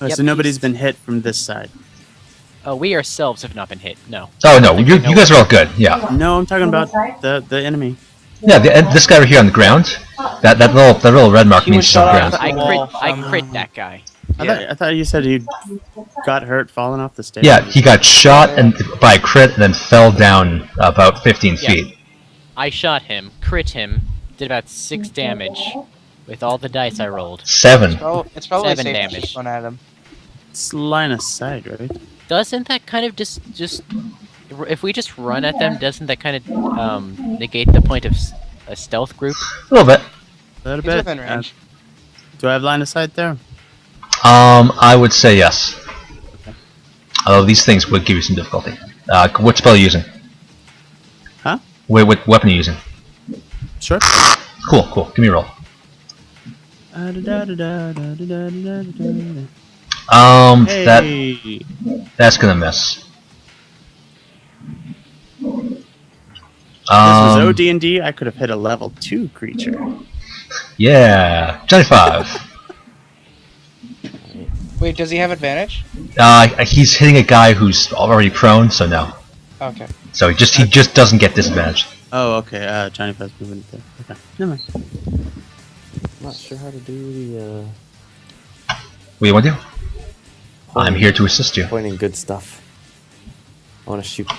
Oh, so nobody's been hit from this side?
We ourselves have not been hit, no.
Oh no, you guys are all good, yeah.
No, I'm talking about the enemy.
Yeah, this guy right here on the ground, that little red mark means he's on the ground.
I crit that guy.
I thought you said he got hurt falling off the stairs.
Yeah, he got shot by a crit and then fell down about 15 feet.
I shot him, crit him, did about 6 damage with all the dice I rolled.
7.
It's probably
7
safe to
damage.
shoot one at him.
It's line of sight, right?
Doesn't that kind of just if we just run at them, doesn't that kind of negate the point of a stealth group?
A little bit.
A little
He's
bit.
within range.
Do I have line of sight there?
I would say yes. Although these things would give you some difficulty. What spell are you using?
Huh?
What weapon are you using?
Sure.
Cool. Give me a roll.
Hey.
That's gonna miss.
This was OD&D. I could have hit a level 2 creature.
Yeah, 25.
Wait, does he have advantage?
He's hitting a guy who's already prone, so no.
Okay.
So he just doesn't get disadvantage.
Oh, okay. 25 movement there. Okay, never mind.
I'm not sure how to do the.
What do you want to do? I'm here to assist you.
Pointing good stuff. I want to shoot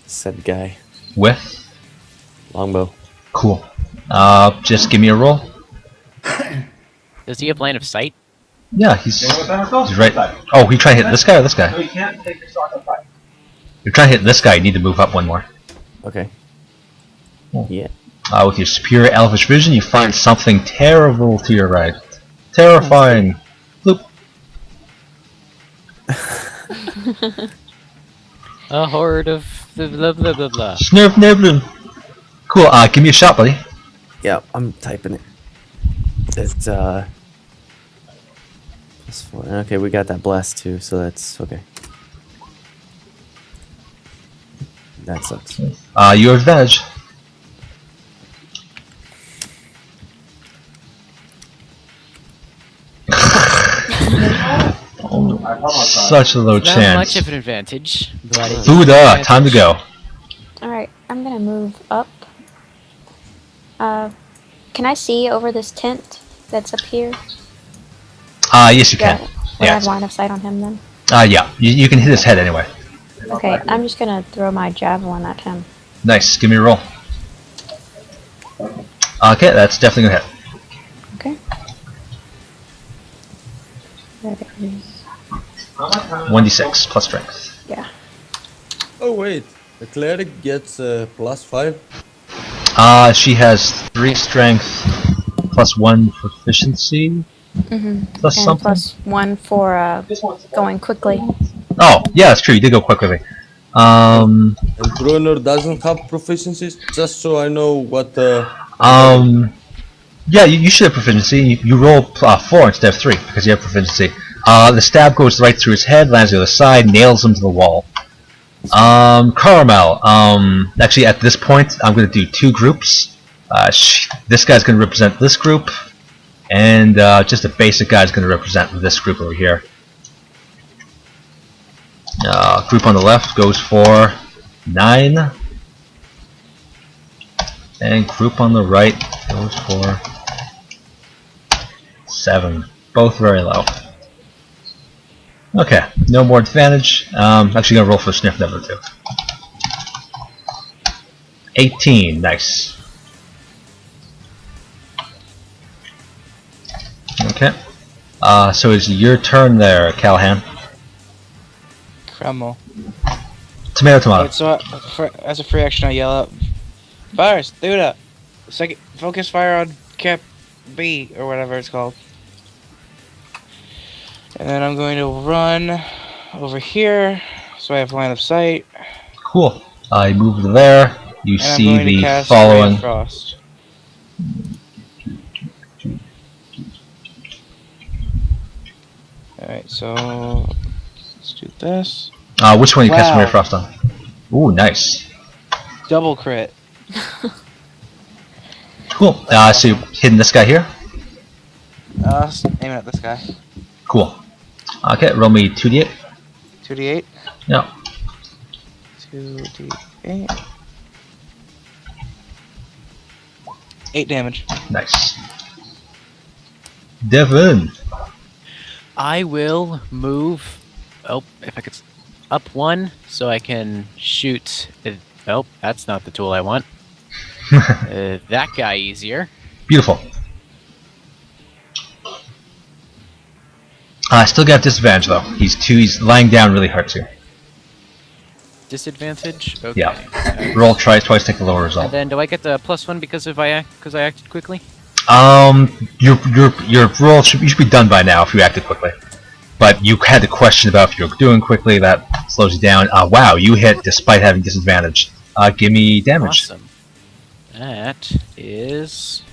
said guy.
With?
Longbow.
Cool. Just give me a roll.
Does he have line of sight?
Yeah, he's right. Oh, he try to hit this guy or this guy?
No, you can't take your stock up.
You're trying to hit this guy. You need to move up one more.
Okay.
Cool.
Yeah.
With your superior elvish vision, you find something terrible to your right. Terrifying. Bloop.
A horde of blah blah blah blah.
Svirfneblin. Cool. Give me a shot, buddy.
Yeah, I'm typing it. It's +4. Okay, we got that blast too, so that's okay. That sucks.
You have advantage. Such a low
Not
chance.
much of an advantage, but it
Buddha, time to go.
Alright, I'm gonna move up. Can I see over this tent that's up here?
Yes, you can.
Would I have line of sight on him then?
Yeah, you can hit his head anyway.
Okay, I'm just gonna throw my javelin at him.
Nice, give me a roll. Okay, that's definitely gonna hit.
Okay. That is...
1d6 plus strength.
Yeah.
Oh wait, the cleric gets +5.
She has 3 strength plus 1 proficiency. Plus
And
something.
plus 1 for going quickly.
Oh, yeah, that's true. You did go quick with me.
And Brunner doesn't have proficiencies. Just so I know what.
Yeah, you should have proficiency. You roll 4 instead of 3 because you have proficiency. The stab goes right through his head, lands on the other side, nails him to the wall. Caramel. Actually, at this point, I'm going to do 2 groups. This guy's going to represent this group, and just a basic guy's going to represent this group over here. Group on the left goes for 9, and group on the right goes for 7. Both very low. Okay, no more advantage. Actually gonna roll for Svirfneblin too. 18, nice. Okay. So it's your turn there, Callahan.
Kreml.
Tomato, tomato.
Wait, so as a free action, I yell out, "Fires, Thuda! Second, focus fire on Cap B or whatever it's called." And then I'm going to run over here, so I have line of sight.
Cool. You move there. You
And
see
I'm going to
the
cast
following.
Ray of Frost. Alright, so let's do this.
Which one you cast
Wow.
Ray of Frost on? Ooh, nice.
Double crit.
Cool. So you're hitting this guy here.
Aiming at this guy.
Cool. Okay, roll me 2d8.
2d8.
Yeah.
2d8. 8 damage.
Nice. Devin.
I will move. Oh, if I could up 1 so I can shoot. Oh, that's not the tool I want. That guy easier.
Beautiful. I still got disadvantage though. He's lying down, really hurts you.
Disadvantage. Okay.
Yeah. Roll twice, take the lower result.
And then do I get the +1 because I acted quickly?
Your roll you should be done by now if you acted quickly. But you had the question about if you're doing quickly, that slows you down. Wow, you hit despite having disadvantage. Give me damage.
Awesome. That is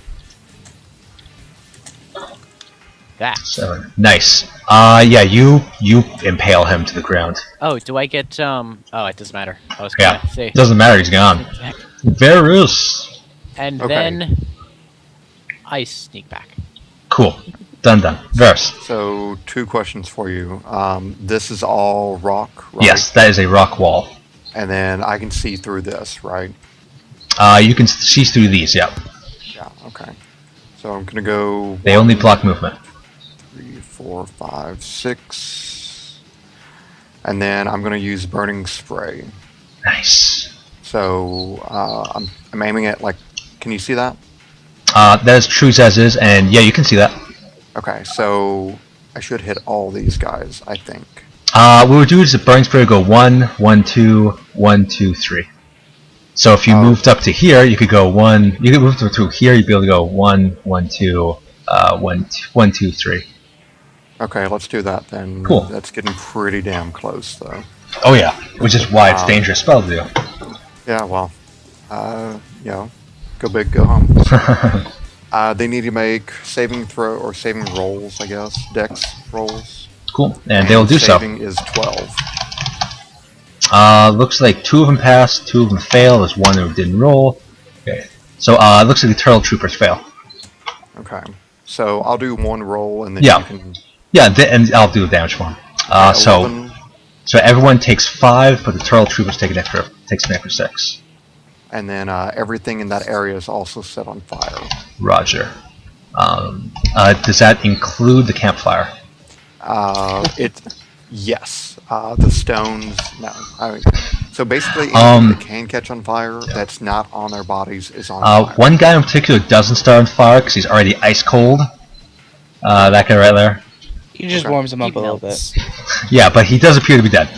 that.
7. Nice. Yeah, you impale him to the ground.
Oh, do I get Oh, it doesn't matter. I was gonna say.
Doesn't matter. He's gone. Varus.
And
Okay.
then I sneak back.
Cool. Done. Varus.
So 2 questions for you. This is all rock, right?
Yes, that is a rock wall.
And then I can see through this, right?
You can see through these. Yeah.
Yeah. Okay. So I'm gonna go.
They only block movement.
3, 4, 5, 6, and then I'm gonna use burning spray.
Nice.
So I'm aiming at like. Can you see that?
That is true as is, and yeah, you can see that.
Okay, so I should hit all these guys, I think.
What we would do is the burning spray would go 1, 1, 2, 1, 2, 3. So if you moved up to here, you could go 1. You could move to here, you'd be able to go 1, 1, 2, 1, 2, 3.
Okay, let's do that then.
Cool.
That's getting pretty damn close, though.
Oh yeah, which is why it's dangerous spell to do.
Yeah, well, you know, go big, go home. They need to make saving throw or saving rolls, I guess. Dex rolls.
Cool, and they'll do so.
Saving is 12.
Looks like 2 of them passed, 2 of them failed. There's 1 who didn't roll. Okay, so it looks like the turtle troopers fail.
Okay, so I'll do 1 roll and then
Yeah.
you can.
Yeah, and I'll do the damage one. So everyone takes 5, but the turtle troopers takes an extra 6.
And then everything in that area is also set on fire.
Roger. Does that include the campfire?
Yes. The stones. No. So basically, anything that can catch on fire that's not on their bodies is on fire.
One guy in particular doesn't start on fire because he's already ice cold. That guy right there.
He just warms them up a little bit.
Yeah, but he does appear to be dead.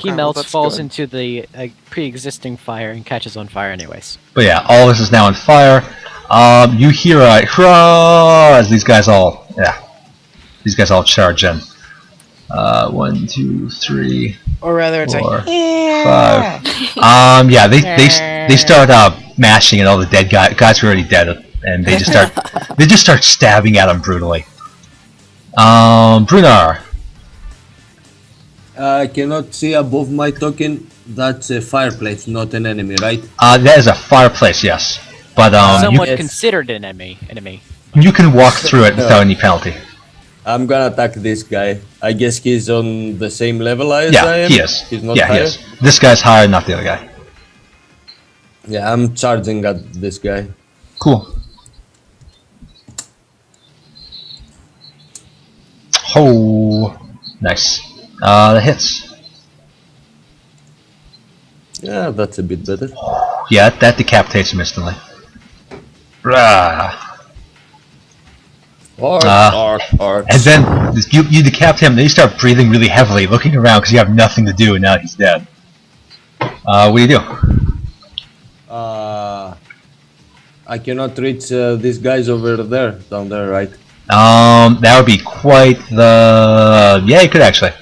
He melts, falls into the pre-existing fire, and catches on fire anyways.
But yeah, all this is now on fire. You hear a hurrah as these guys all charge in. 1, 2, 3.
Or rather, it's
4,
like, yeah.
5. Yeah, they start mashing at all the dead guys who are already dead, and they just start stabbing at them brutally. Brunar.
I cannot see above my token. That's a fireplace, not an enemy, right?
That is a fireplace, yes. But
somewhat considered an enemy.
You can walk through it without any penalty.
I'm gonna attack this guy. I guess he's on the same level as I am.
He is.
He's not
he
higher?
is. This guy's higher, not the other guy.
Yeah, I'm charging at this guy.
Cool. Oh, nice. That hits.
Yeah, that's a bit better.
Yeah, that decapitates him instantly. Rah. And then you decapitate him, then you start breathing really heavily, looking around because you have nothing to do, and now he's dead. What do you do?
I cannot reach these guys over there, down there, right?
That would be quite the... Yeah, you could actually.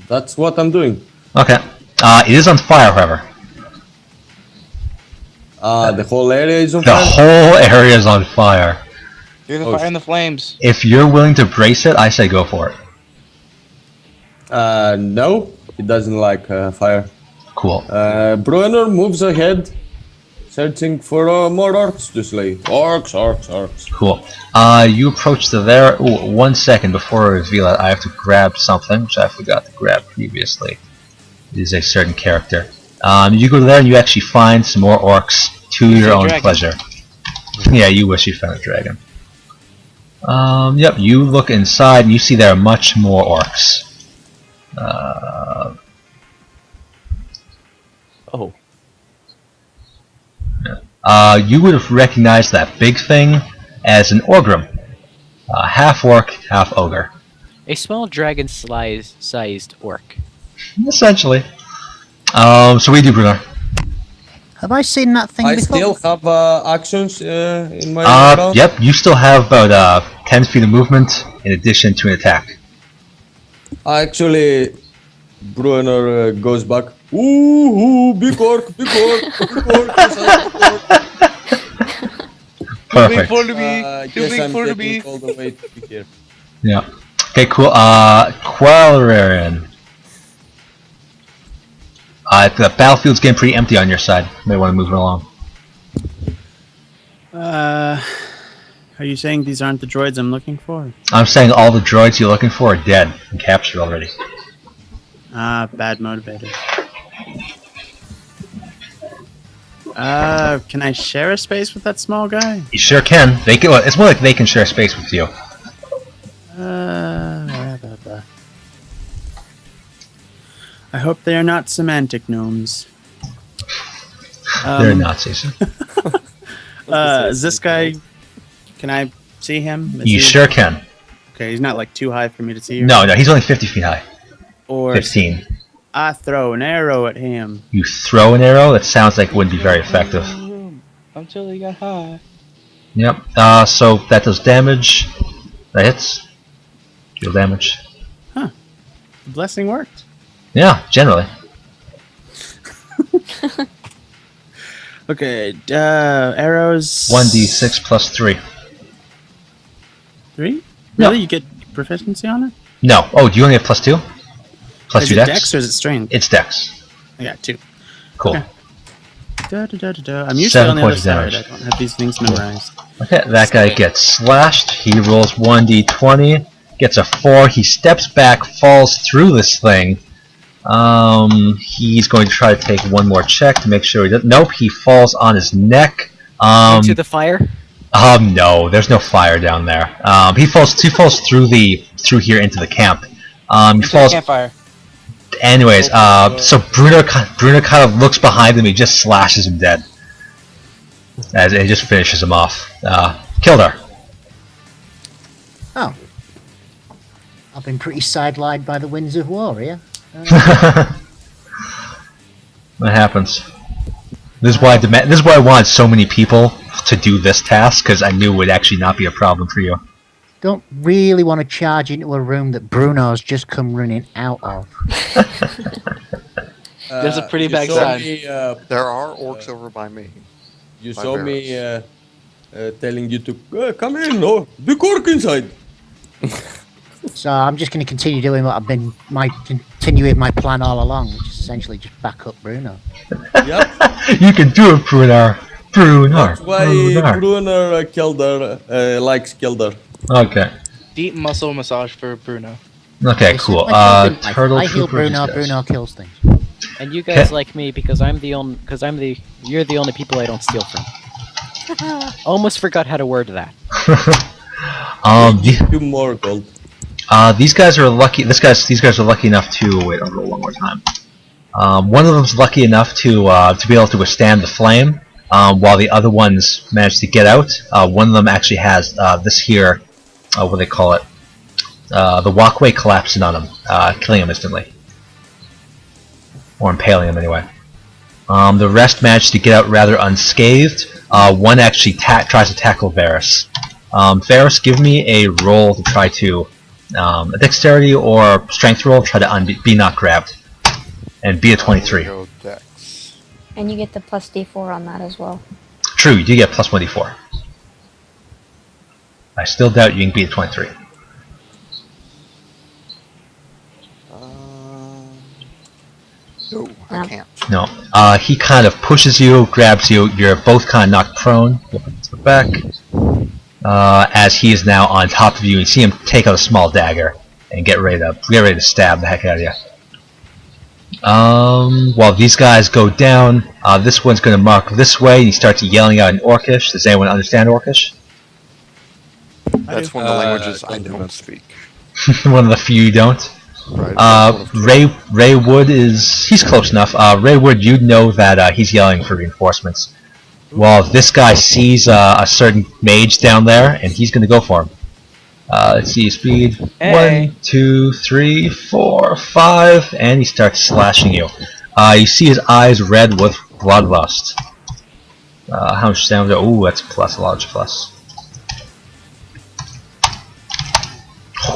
That's what I'm doing.
Okay. It is on fire, however.
The whole area is on
fire? The whole area is on fire.
You're the fire and the flames.
If you're willing to brace it, I say go for it.
No, it doesn't like fire.
Cool.
Bruenor moves ahead, searching for more orcs to slay. Orcs.
Cool. You approach to there. Ooh, 1 second before I reveal it, I have to grab something, which I forgot to grab previously. It is a certain character. You go to there and you actually find some more orcs to your own pleasure. Yeah, you wish you found a dragon. Yep, you look inside and you see there are much more orcs. You would have recognized that big thing as an Orgrim. Half orc, half ogre.
A small dragon-sized orc.
Essentially. So what do you do, Bruno?
Have I seen that thing before?
I still have actions in my round?
Yep, you still have about 10 feet of movement in addition to an attack.
Actually, Bruenor goes back. Ooh, big orc.
Perfect.
Too big for me.
All the way to here.
Yeah. Okay, cool. Qualarian. The battlefield's getting pretty empty on your side. You may want to move it along.
Are you saying these aren't the droids I'm looking for?
I'm saying all the droids you're looking for are dead and captured already.
Bad motivator. Can I share a space with that small guy?
You sure can. They can. Well, it's more like they can share space with you.
I hope they are not semantic gnomes.
They're Nazis.
Is this guy... Can I see him?
You sure can.
Okay, he's not like too high for me to see.
No, he's only 50 feet high.
Or
15.
I throw an arrow at him.
You throw an arrow? That sounds like it wouldn't be very effective.
Until he got high.
Yep. So that does damage. That hits. Deal damage.
Huh. The blessing worked.
Yeah, generally.
Okay, arrows...
1d6 plus 3.
3?
No.
Really? You get proficiency on it?
No. Oh, do you only have plus 2? Plus
is
2
it
dex?
dex or is it strength?
It's dex.
I got 2.
Cool.
Okay. I'm usually on the other side.
Damage.
I don't have these things memorized.
Okay, that guy gets slashed. He rolls 1d20. Gets a 4. He steps back, falls through this thing. He's going to try to take one more check to make sure he doesn't. Nope, he falls on his neck.
Into the fire?
No, there's no fire down there. He falls through here into the camp. He
Into the
falls.
campfire.
Anyways, so Bruno kind of looks behind him. He just slashes him dead. As it just finishes him off. Killed her.
Oh. I've been pretty sidelined by the winds of war here.
What happens? This is why I wanted so many people to do this task, because I knew it would actually not be a problem for you.
Don't really want to charge into a room that Bruno's just come running out of.
There's a pretty
you
bad
saw
sign.
me,
There are orcs over by me.
You
By
saw me
Varus.
telling you to come in. Oh, big orc inside.
So I'm just going to continue doing what I've been continuing my plan all along, which is essentially just back up Bruno.
Yep.
You can do it, Bruno.
That's why Bruno likes Kildar.
Okay.
Deep muscle massage for Bruno.
Okay, cool. Turtle
I heal
Trooper,
Bruno,
these guys.
Bruno kills things.
And you guys like me because you're the only people I don't steal from. Almost forgot how to word that.
Do more gold.
These guys are lucky. These guys are lucky enough to wait. I'll roll one more time. One of them's lucky enough to be able to withstand the flame, while the other ones manage to get out. One of them actually has this here. What do they call it? The walkway collapsing on him, killing him instantly, or impaling him anyway. The rest managed to get out rather unscathed. One actually tries to tackle Varus. Varus, give me a roll to try to a dexterity or strength roll. Try to be not grabbed, and be a 23.
Go dex.
And you get the plus D4 on that as well.
True, you do get plus 1d4. I still doubt you can beat a 23.
No, I can't.
No. He kind of pushes you, grabs you. You're both kind of knocked prone. We'll put this back. As he is now on top of you, you see him take out a small dagger and get ready to stab the heck out of you. While these guys go down, this one's going to mark this way, and he starts yelling out in Orcish. Does anyone understand Orcish?
That's one of the languages I don't speak.
One of the few you don't.
Right.
Ray Wood he's close enough. Ray Wood, you know that he's yelling for reinforcements. Well, this guy sees a certain mage down there, and he's going to go for him. Let's see his speed.
Hey.
1, 2, 3, 4, 5, and he starts slashing you. You see his eyes red with bloodlust. How much damage? Ooh, that's a plus, a large plus.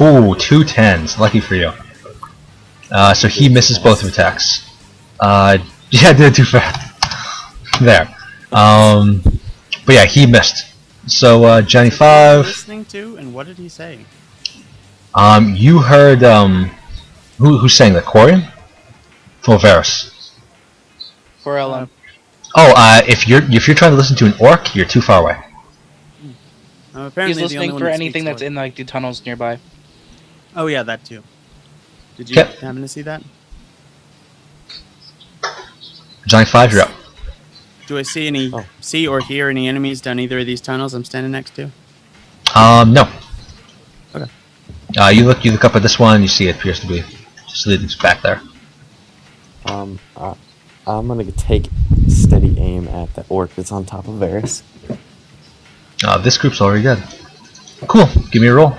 Ooh, 2 10s. Lucky for you. So he misses both of attacks. Yeah, did too fast. There. But yeah, he missed. So Johnny 5.
Listening to, and what did he say?
You heard who's saying that? Quarian? Or Varus?
For LM.
If you're trying to listen to an orc, you're too far away.
Apparently
He's listening for anything that's in like the tunnels nearby.
Oh yeah, that too. Did you
Yep.
happen to see that?
Johnny 5, you're up.
Do I see or hear any enemies down either of these tunnels I'm standing next to?
No.
Okay.
You look up at this one. You see it appears to be just leading back there.
I'm gonna take steady aim at the orc that's on top of Varus.
This group's already dead. Cool. Give me a roll.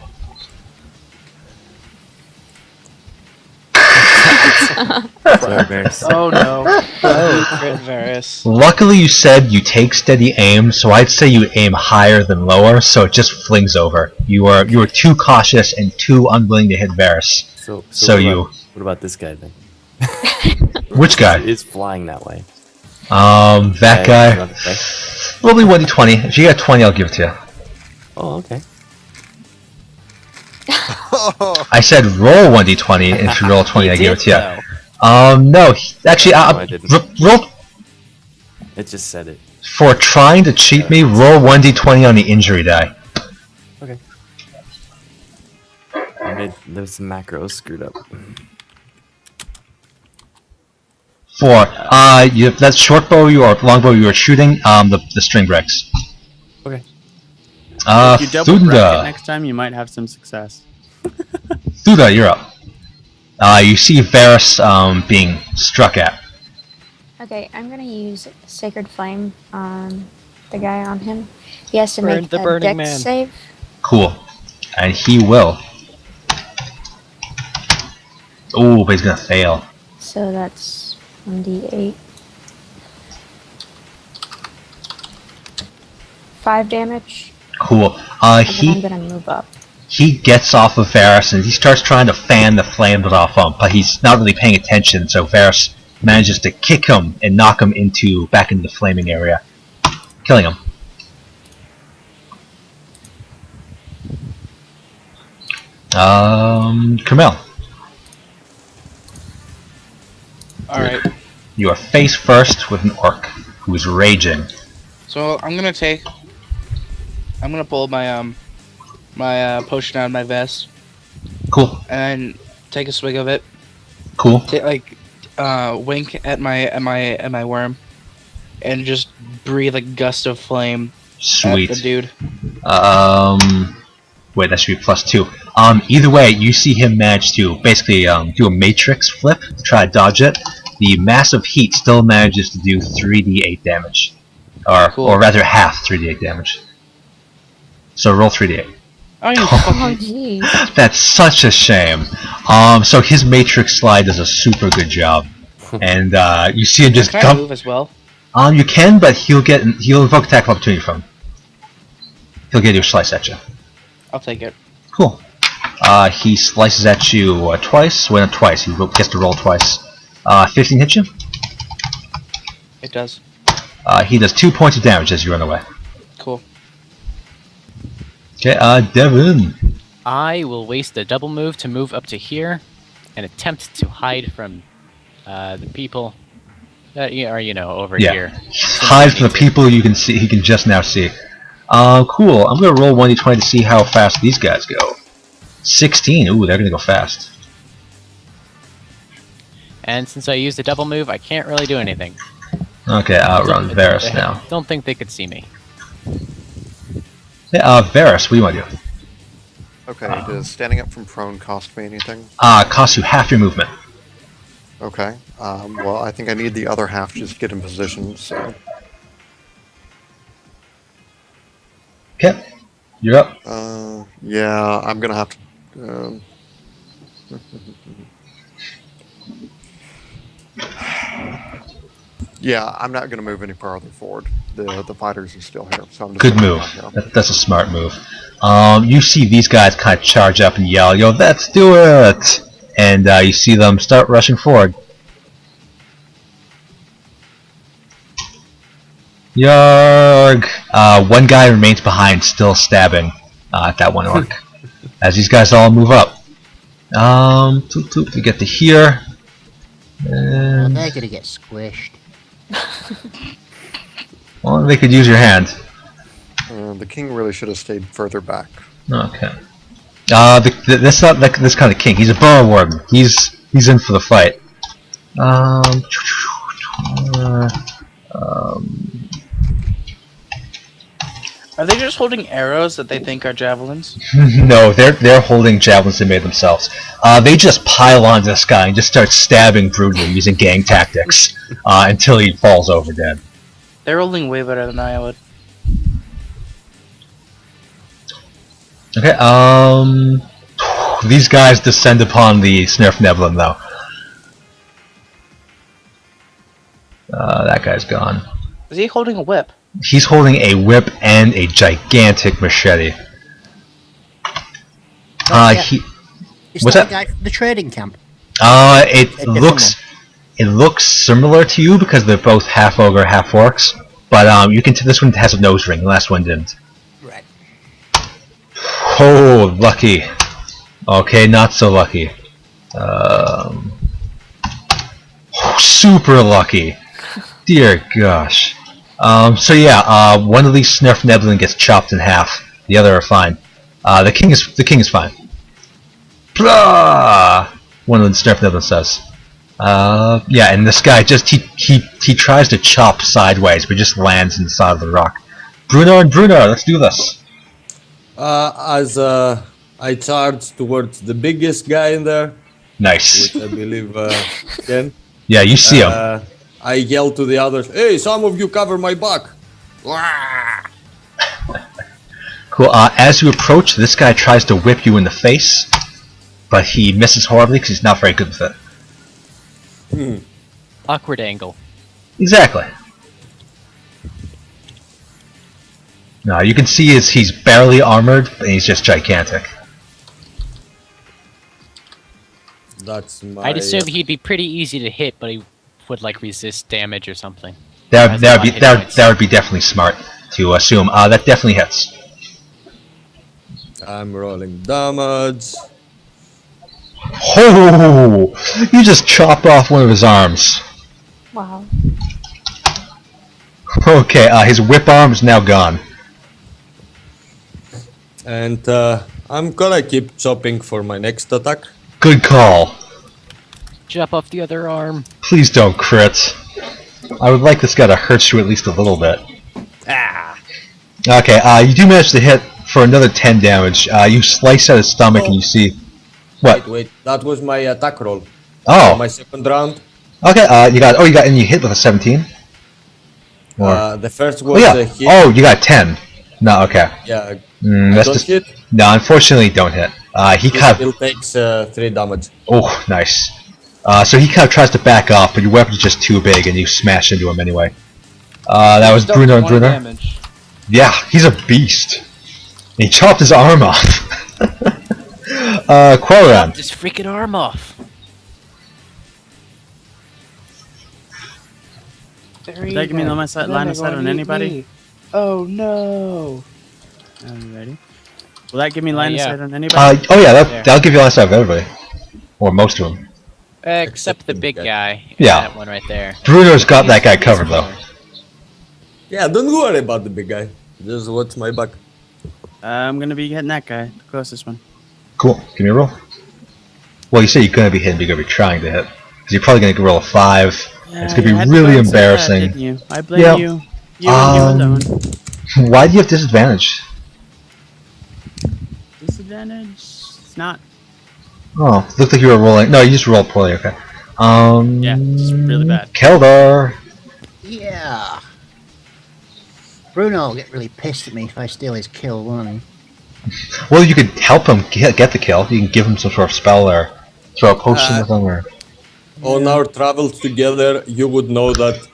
Sorry, Varus.
Oh no. Oh, crit Varus.
Luckily, you said you take steady aim, so I'd say you aim higher than lower, so it just flings over. You were too cautious and too unwilling to hit Varus.
So what about this guy then?
Which guy?
Is flying that way.
That guy. Roll me 1d20. If you got 20, I'll give it to you.
Oh, okay.
I said roll 1d20, and if you roll 20, I give it to you. No, actually,
I didn't.
Roll.
It just said it.
For trying to cheat me, roll 1d20 on the injury die.
Okay. I made those macros screwed up.
4. That short bow or long bow you were shooting, the string breaks.
Okay.
If you double bracket
Thunda.
next time, you might have some success.
Thunda, you're up. You see Varus being struck at.
Okay, I'm gonna use Sacred Flame on the guy on him. He has to
Burn
make
the
a
Burning
dex
Man.
save.
Cool. And he will. Oh, but he's gonna fail.
So that's 1d8. 5 damage.
Cool.
And then I'm gonna move up.
He gets off of Varus and he starts trying to fan the flames off him, but he's not really paying attention, so Varus manages to kick him and knock him back into the flaming area, killing him. Carmel.
Alright.
You are face first with an orc who is raging.
So I'm gonna pull my my potion out of my vest.
Cool.
And take a swig of it.
Cool.
Wink at my worm, and just breathe a gust of flame.
Sweet.
At the dude.
Wait, that should be +2. Either way, you see him manage to basically do a matrix flip to try to dodge it. The massive heat still manages to do 3d8 damage, or rather half 3d8 damage. So roll 3d8.
Oh, you
Oh, jeez.
That's such a shame. So his matrix slide does a super good job, and you see him just
Can I move as well?
You can, but he'll invoke attack of opportunity from. He'll get your slice at you.
I'll take it.
Cool. He slices at you twice. Well, not twice. He gets to roll twice. 15 hit you.
It does.
He does 2 points of damage as you run away.
Cool.
Okay, Devin.
I will waste a double move to move up to here and attempt to hide from the people that are, over here.
Hide from the people you can see. He can just now see. Cool. I'm gonna roll 1d20 to see how fast these guys go. 16. Ooh, they're gonna go fast.
And since I used a double move, I can't really do anything.
Okay, outrun Varus now.
Don't think they could see me.
Yeah, Varus, what do you want to do?
Okay, does standing up from prone cost me anything?
Costs you half your movement.
Okay, well, I think I need the other half just to get in position, so...
Okay, you're up.
Yeah, I'm gonna have to... Yeah, I'm not gonna move any farther forward. The fighters are still here, so I'm just
Good move. That's a smart move. You see these guys kind of charge up and yell, "Yo, let's do it!" And you see them start rushing forward. Yarg! One guy remains behind, still stabbing at that one orc. As these guys all move up. Toop toop to get to here. And
They're gonna get squished.
well, they could use your hand.
The king really should have stayed further back.
Okay. That's not like this kind of king. He's a burrow warden. He's in for the fight.
Are they just holding arrows that they think are javelins?
No, they're holding javelins they made themselves. They just pile onto this guy and just start stabbing brutally using gang tactics until he falls over dead.
They're rolling way better than I would.
Okay, these guys descend upon the Svirfneblin though. That guy's gone.
Is he holding a whip?
He's holding a whip and a gigantic machete.
Is
what's
that
that?
the guy from the trading camp?
It looks similar to you because they're both half ogre, half orcs. But you can this one has a nose ring. The last one didn't.
Right.
Oh, lucky. Okay, not so lucky. Super lucky. Dear gosh. So yeah, one of these Svirfneblin gets chopped in half. The other are fine. The king is fine. Blah! One of the Svirfneblin says. Yeah, and this guy he tries to chop sideways, but just lands in the side of the rock. Bruno, let's do this.
As I charge towards the biggest guy in there,
Nice.
which I believe can.
Yeah, you see him.
I yell to the others, "Hey, some of you cover my back!"
Cool. As you approach, this guy tries to whip you in the face, but he misses horribly because he's not very good with it.
Awkward angle.
Exactly. No, you can see he's barely armored, and he's just gigantic.
That's my.
I'd assume he'd be pretty easy to hit, but he would like resist damage or something.
That
Has a lot of hit points.
would be definitely smart to assume. That definitely hits.
I'm rolling damage.
Oh! You just chopped off one of his arms.
Wow.
Okay, his whip arm is now gone.
And I'm gonna keep chopping for my next attack.
Good call.
Chop off the other arm.
Please don't crit. I would like this guy to hurt you at least a little bit.
Ah.
Okay, you do manage to hit for another 10 damage. You slice at his stomach and you see... What?
Wait, that was my attack roll.
Oh.
My second round.
Okay, and you hit with a 17? Or...
The first was
a
hit.
Oh, you got 10. No, okay.
Yeah.
That's
don't
just...
hit.
No, unfortunately, don't hit. He
Still takes 3 damage.
Oh, nice. So he kind of tries to back off, but your weapon's just too big, and you smash into him anyway. That was Bruno and Bruno.
Damage.
Yeah, he's a beast. And he chopped his arm off. Quoran.
Chopped his freaking arm off.
Did that give me line of sight on anybody?
Oh no!
Alrighty. Will that give me line of sight on anybody?
That'll give you line of sight of everybody. Or most of them.
Except the big guy.
Yeah.
That one right there.
Bruno's got that guy covered, though.
Yeah, don't worry about the big guy. Just watch my back.
I'm gonna be hitting that guy, the closest one.
Cool. Give me a roll. Well, you say you're gonna be hitting, but you're gonna be trying to hit. Because you're probably gonna roll a 5.
Yeah,
it's gonna
you
be
had to
really
go and say that,
embarrassing.
didn't you? I blame you. You and you alone.
Why do you have disadvantage?
Disadvantage? It's not.
Oh, looked like you were rolling. No, you just rolled poorly. Okay.
Yeah, just really bad.
Keldar.
Yeah. Bruno will get really pissed at me if I steal his kill, won't he?
Well, you could help him get the kill. You can give him some sort of spell or throw a potion with him or...
On our travels together, you would know that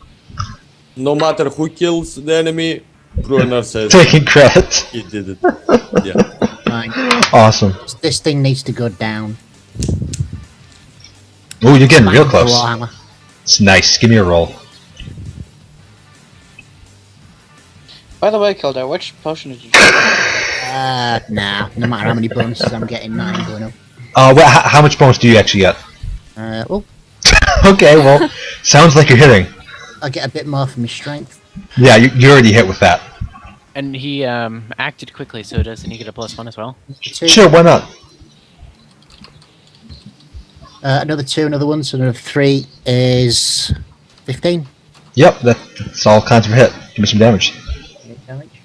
no matter who kills the enemy, Bruno says...
Taking credit.
He did it. Yeah.
Fine.
Awesome.
This thing needs to go down.
Oh, you're getting real close.
Warhammer.
It's nice. Give me a roll.
By the way, Kildare, which potion did you drink?
Nah. No matter how many bonuses I'm getting, I ain't going up.
How much bonus do you actually get?
Oh,
Okay, well, sounds like you're hitting.
I get a bit more from my strength.
Yeah, you already hit with that.
And he acted quickly, so doesn't he get a +1 as well?
2.
Sure, why not?
Another 2, another 1, so another 3 is 15.
Yep, that's all kinds of hit. Give me some damage.
8 damage.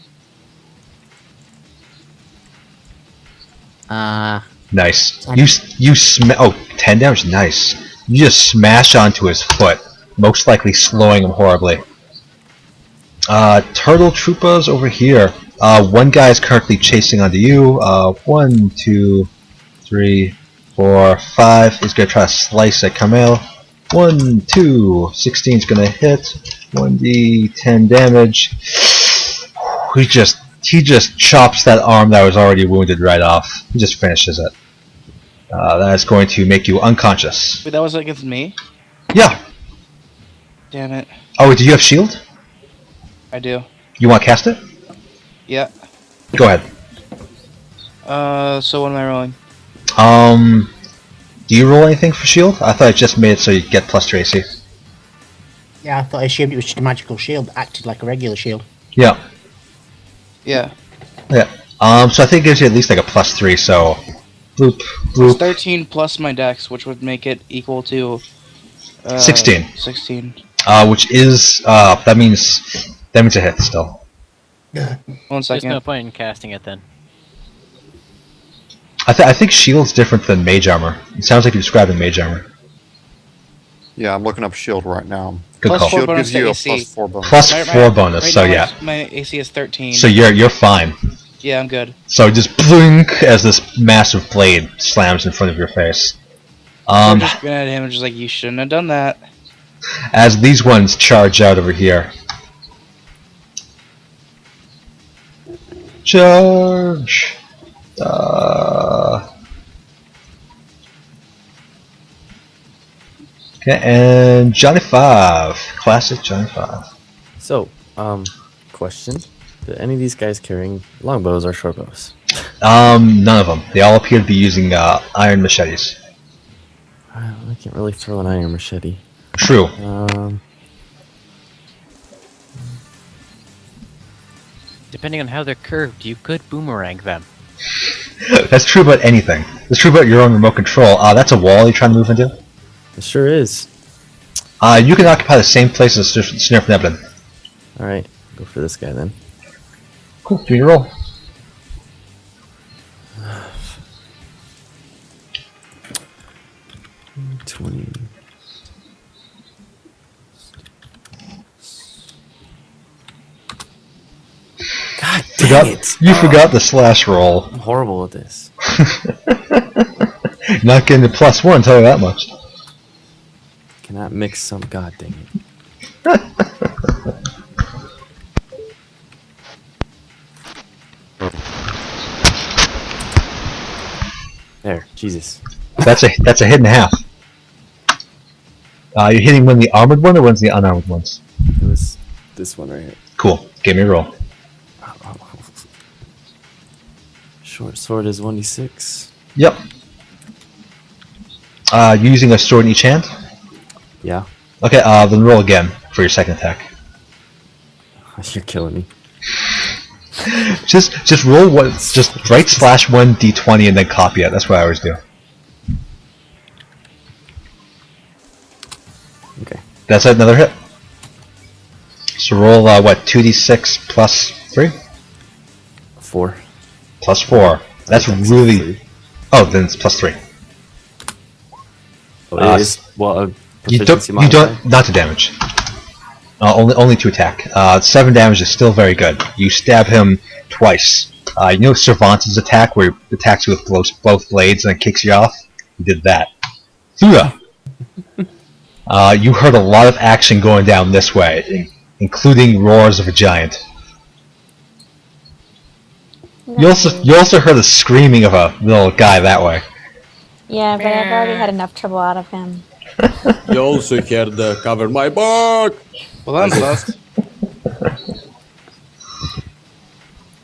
Nice. You 10 damage. Nice. You just smash onto his foot, most likely slowing him horribly. Turtle Troopas over here. One guy is currently chasing onto you. 1, 2, 3, 4, 5 is gonna try to slice at Camille. 1, 2, 16 is gonna hit. 1d 10 damage. He just chops that arm that was already wounded right off. He just finishes it. That is going to make you unconscious.
Wait, that was against me?
Yeah.
Damn it.
Oh, do you have shield?
I do.
You want to cast it?
Yeah.
Go ahead.
So what am I rolling?
Do you roll anything for shield? I thought I just made it so you get +2 AC.
Yeah, I assumed it was just a magical shield that acted like a regular shield.
Yeah.
Yeah.
Yeah. So I think it gives you at least like a +3, so... Bloop,
It's
bloop.
13 plus my dex, which would make it equal to...
16.
16.
Which is, that means a hit still.
1
There's
second.
no point in casting it then.
I think shield's different than mage armor. It sounds like you're describing mage armor.
Yeah, I'm looking up shield right now.
Good
Plus
call.
4
Shield
bonus
gives
to
you a
AC.
+4 bonus.
Plus
Right,
4 bonus,
right
so
now
yeah.
my AC is 13.
So you're fine.
Yeah, I'm good.
So just blink as this massive blade slams in front of your face.
Or just grin at him and just like, you shouldn't have done that.
As these ones charge out over here. Charge! Okay, and Johnny 5. Classic Johnny 5.
So, question. Do any of these guys carrying longbows or shortbows?
None of them. They all appear to be using iron machetes.
I can't really throw an iron machete.
True.
Depending on how they're curved, you could boomerang them.
That's true about anything. That's true about your own remote control. That's a wall you're trying to move into?
It sure is.
You can occupy the same place as Svirfneblin.
Alright, go for this guy then.
Cool, do your roll.
$20. God dang it!
You forgot the slash roll.
I'm horrible at this.
Not getting the +1, tell you that much.
Cannot mix some. God dang it. There, Jesus.
That's a hit and a half. You're hitting one of the armored one or one's the unarmored ones?
It was this one right here.
Cool. Give me a roll.
Short sword is 1d6.
Yep. You using a sword in each hand?
Yeah.
Okay, then roll again for your second attack.
You're killing me.
Just roll one. Just right /1 d20 and then copy it. That's what I always do.
Okay.
That's another hit. So roll what 2d6 plus 3?
4.
Plus 4. That's really.
3.
Oh, then it's plus 3.
Oh, it is. Well,
you don't not to damage. Only to attack. 7 damage is still very good. You stab him twice. You know Servante's attack where he attacks you with both blades and then kicks you off? He did that. Thura! You heard a lot of action going down this way, including roars of a giant. You also heard the screaming of a little guy that way.
Yeah, but I've already had enough trouble out of him.
You also heard the cover my back.
Well, I'm fucked.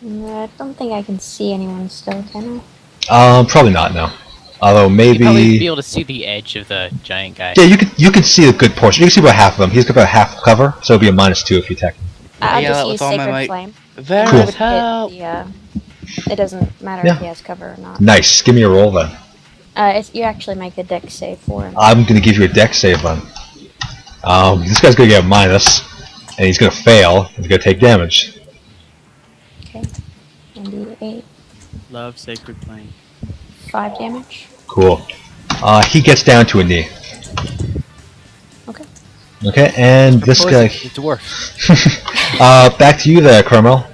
I don't think I can see anyone still, can I?
Probably not, no. Although
You'd probably be
maybe...
able to see the edge of the giant guy.
Yeah, you can see a good portion. You can see about half of him. He's got about half cover, so it'll be a -2 if you attack him.
I'll
Yeah,
just
with
use
all my
Sacred
might.
Flame.
Very
Cool.
Hit
help.
it doesn't matter
Yeah.
if he has cover or not.
Nice. Give me a roll then.
You actually make a dex save for him.
I'm gonna give you a dex save then. This guy's gonna get a -, and he's gonna fail. He's gonna take damage.
Okay. 1d8.
Love Sacred Flame.
5 damage.
Cool. He gets down to a knee.
Okay.
Okay, and this guy...
The dwarf.
back to you there, Carmel.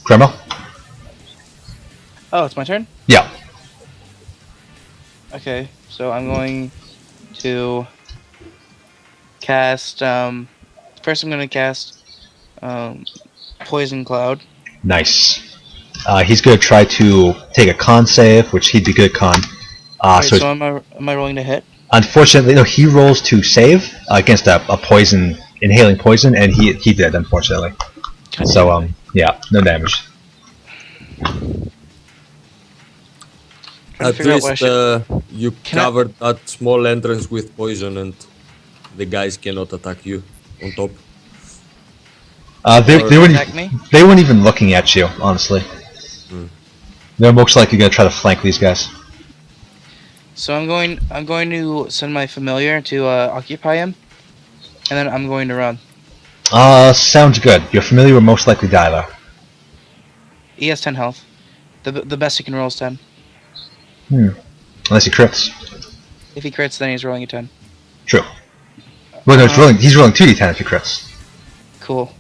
Carmel?
Oh, it's my turn?
Yeah.
Okay, so I'm going to cast, first I'm going to cast, Poison Cloud.
Nice. He's going to try to take a con save, which he'd be good at con.
Wait, so am I rolling to hit?
Unfortunately, no. He rolls to save against a poison, inhaling poison, and he did, unfortunately. So yeah, no damage.
At least you covered that small entrance with poison, and the guys cannot attack you on top.
They weren't even looking at you, honestly. They're most likely going to try to flank these guys.
So I'm going to send my familiar to occupy him, and then I'm going to run.
Sounds good. You're familiar with most likely die though.
He has 10 health. The best he can roll is 10.
Unless he crits.
If he crits, then he's rolling a 10.
True. Well, no, he's rolling 2d10 if he crits.
Cool.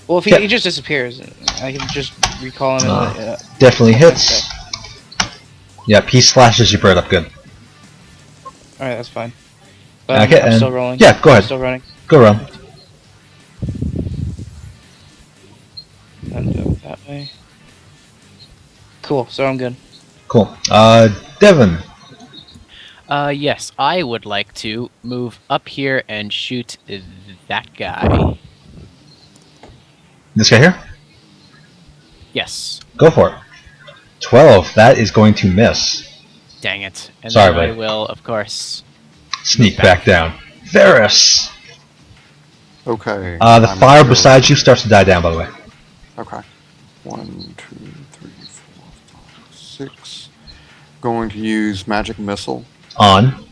Well, if he just disappears, I can just recall him.
Definitely hits. Yep, he slashes your bird up good.
Alright, that's fine. But
Okay,
I'm still rolling.
Yeah, go ahead.
I'm still running.
Go around.
And go that way. Cool, so I'm good.
Cool. Devin.
Yes, I would like to move up here and shoot that guy.
This guy here?
Yes.
Go for it. 12. That is going to miss.
Dang it. And
Sorry,
then I
buddy.
will, of course...
Sneak back down. Varus!
Okay.
The
I'm
fire
sure-
beside you starts to die down, by the way.
Okay. 1, 2, 3, 4, 5, 6. Going to use magic missile.
On.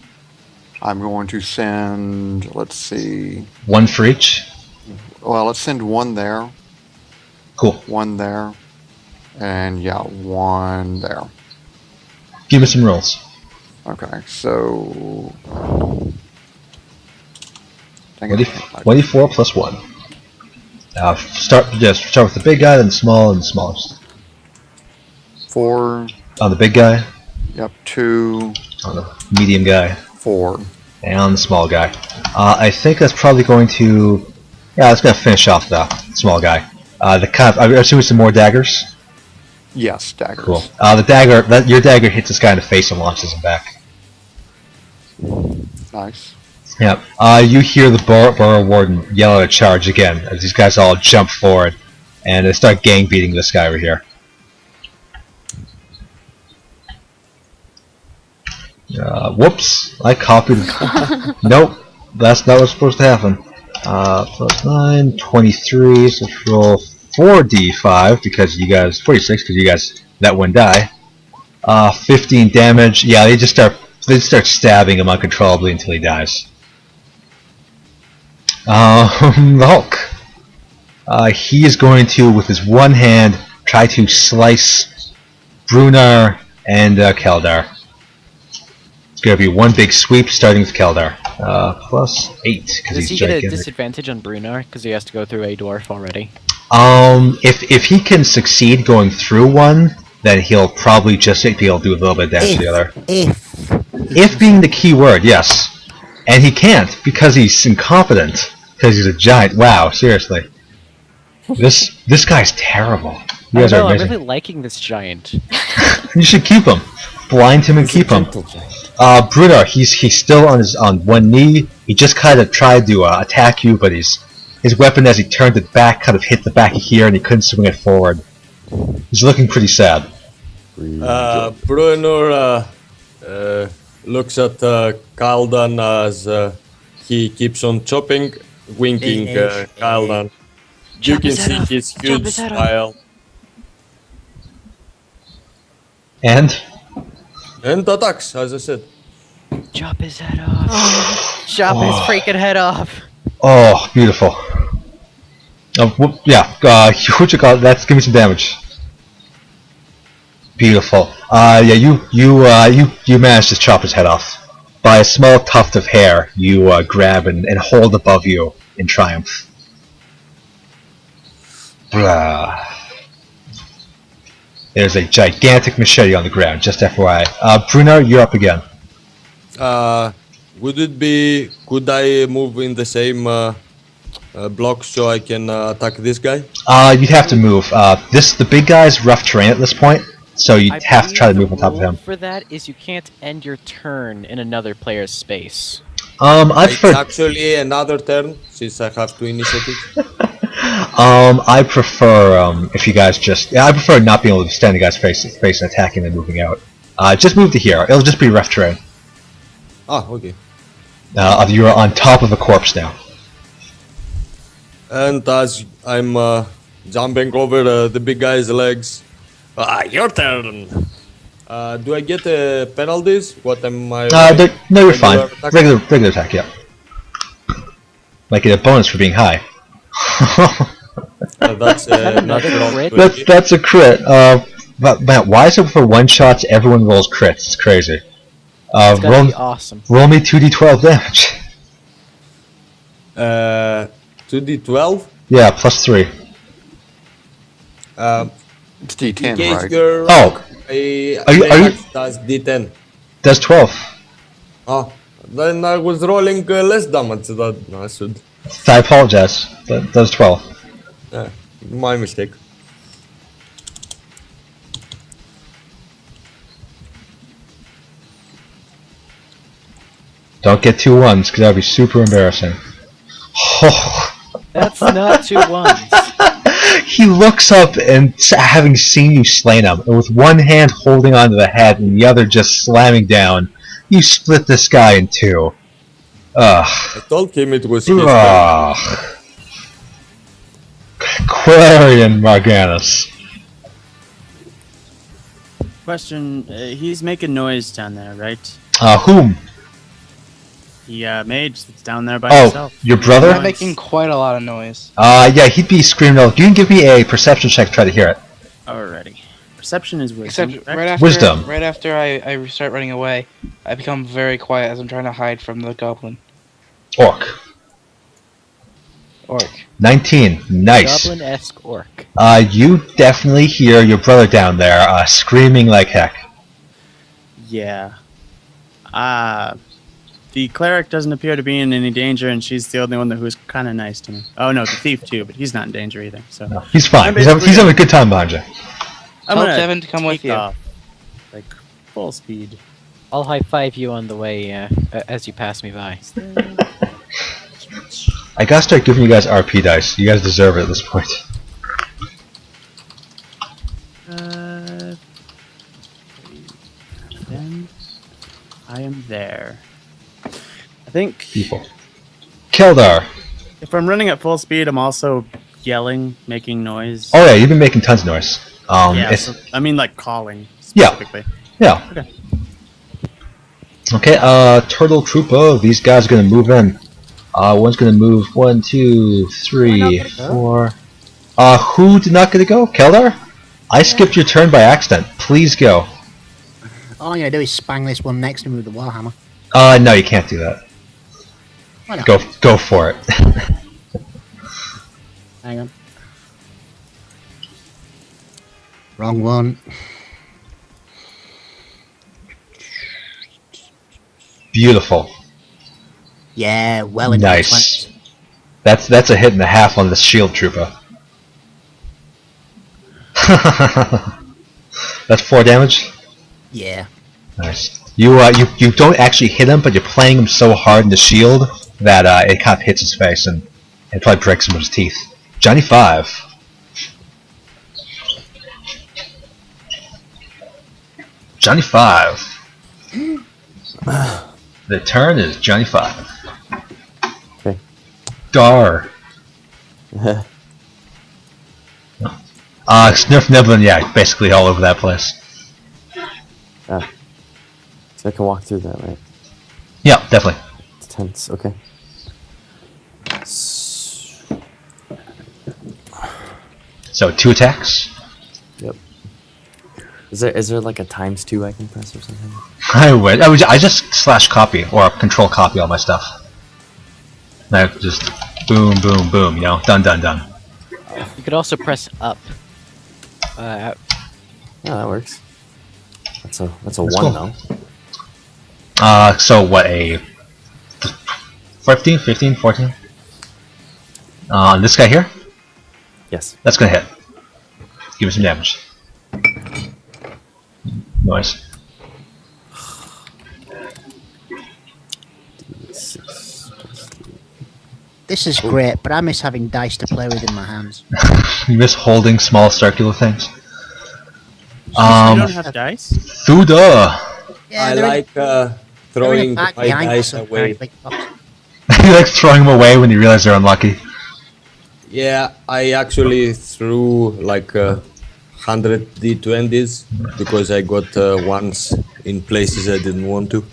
I'm going to send. Let's see.
One for each.
Well, let's send one there.
Cool.
One there. And yeah, one there.
Give me some rolls.
Okay, so. Dang it,
24 plus 1. Start with the big guy, then the small, and the smallest.
4.
On the big guy.
Yep, 2.
On the medium guy.
4.
And on the small guy. I think that's probably going to... Yeah, that's going to finish off the small guy. I assume some more daggers?
Yes, daggers.
Cool. The dagger, your dagger hits this guy in the face and launches him back.
Nice.
Yep. You hear the borough warden yell at a charge again as these guys all jump forward and they start gang beating this guy over here. Whoops! I copied. Nope, that's not what's supposed to happen. Plus 9, 23. So let's roll 4d5 because you guys 46 because you guys let one die. 15 damage. Yeah, they just start stabbing him uncontrollably until he dies. The Hulk. He is going to, with his one hand, try to slice Brunar and Keldar. It's going to be one big sweep, starting with Keldar. Plus 8, because
Does
he's
he get a
gigantic.
disadvantage on Brunar because he has to go through a dwarf already?
If he can succeed going through one, then he'll probably just be able to do a little bit of damage to the other. If being the key word, yes. And he can't, because he's incompetent. Because he's a giant. Wow, seriously. This guy's terrible. You guys are
I'm
amazing.
really liking this giant.
You should keep him. Blind him and keep him. Brunar, he's still on one knee. He just kind of tried to attack you, but his weapon, as he turned it back, kind of hit the back of here, and he couldn't swing it forward. He's looking pretty sad.
Brunar looks at Kaldan as he keeps on chopping, winking Kaldan. You can see his huge smile.
And
attacks, as I said.
Chop his head off. Chop his freaking head off.
Oh, beautiful. Yeah, what you call it? Give me some damage. Beautiful. Yeah, you managed to chop his head off. By a small tuft of hair, you grab and hold above you in triumph. There's a gigantic machete on the ground, just FYI. Brunar, you're up again.
Could I move in the same block so I can attack this guy?
You'd have to move. The big guy's rough terrain at this point, so you'd have to try to move on top of him.
For that is you can't end your turn in another player's space.
It's actually another turn since I have 2 initiative.
I prefer if you guys I prefer not being able to stand the guy's face and attacking and moving out. Just move to here. It'll just be rough terrain.
Ah, okay.
You're on top of a corpse now.
And as I'm jumping over the big guy's legs, your turn. Do I get penalties? What am I?
No, you're fine.
Attack?
Regular attack, yeah. Like a bonus for being high.
That's natural
crit?
20.
That's a crit. But Matt, why is it for one shots everyone rolls crits? It's crazy.
It's gotta
Roll,
be awesome.
roll me 2d12 damage.
2d12.
Yeah, plus 3.
It's
In
D10,
case
right?
you're
Oh.
wrong, I
Are you-
does D10.
Does 12.
Oh, then I was rolling less damage than I should.
I apologize. That does 12.
My mistake.
Don't get 2 1s, because that would be super embarrassing.
That's not 2 1s.
He looks up and having seen you slain him, and with one hand holding onto the head and the other just slamming down, you split this guy in 2. Ugh.
I told him it was his turn.
Ugh. Quarian Marganus.
Question: he's making noise down there, right?
Whom?
The mage that's down there by
Oh,
himself.
your brother?
I'm making quite a lot of noise.
Yeah, he'd be screaming out. You can give me a perception check to try to hear it.
Alrighty. Perception is wisdom.
Except
correct?
Wisdom.
right after I start running away, I become very quiet as I'm trying to hide from the goblin.
Orc. 19. Nice.
Goblin-esque orc.
You definitely hear your brother down there screaming like heck.
Yeah. The cleric doesn't appear to be in any danger, and she's the only one who's kind of nice to me. Oh no, the thief too, but he's not in danger either. So
No, he's fine. He's having a good time behind you.
I'm
Tell
gonna
Devin to come with
take
you.
off, like full speed.
I'll high five you on the way as you pass me by.
I gotta start giving you guys RP dice. You guys deserve it at this point.
Then I am there. I think
People. Keldar.
if I'm running at full speed, I'm also yelling, making noise.
Oh yeah, you've been making tons of noise.
Yeah,
it's,
so, I mean like calling
Yeah.
specifically.
yeah.
Okay.
Okay, Turtle Trooper, these guys are gonna move in. One's gonna move 1, 2, 3, 4. Who did not get to go? Keldar? I skipped your turn by accident. Please go.
All I'm gonna do is spang this one next to me with the warhammer.
No, you can't do that.
Why not?
Go for it.
Hang on. Wrong one.
Beautiful.
Yeah, well into the
Nice.
20s.
That's a hit and a half on the shield trooper. That's 4 damage.
Yeah.
Nice. You don't actually hit him, but you're playing him so hard in the shield that it kind of hits his face and it probably breaks some of his teeth. Johnny 5. Johnny 5. The turn is Johnny 5.
Okay.
Dar. Svirfneblin, yeah, basically all over that place.
So I can walk through that, right?
Yeah, definitely.
It's tense. Okay.
So 2 attacks.
Yep. Is there like a ×2 I can press or something?
I just slash copy or control copy all my stuff. And I just boom, boom, boom. You know, done, done, done.
You could also press up.
Yeah, that works. That's a
That's
1
cool.
though.
So what, a 15, 14? This guy here?
Yes.
That's gonna hit. Give me some damage. Noise.
This is great, but I miss having dice to play with in my hands.
You miss holding small circular things.
You don't have dice?
Thuda!
Yeah,
I
they're in-
like
they're in
throwing
a bag
my
behind
dice
us, a
away.
very big box.
You like throwing them away when you realize they're unlucky.
Yeah, I actually threw like 100 d20s because I got ones in places I didn't want to.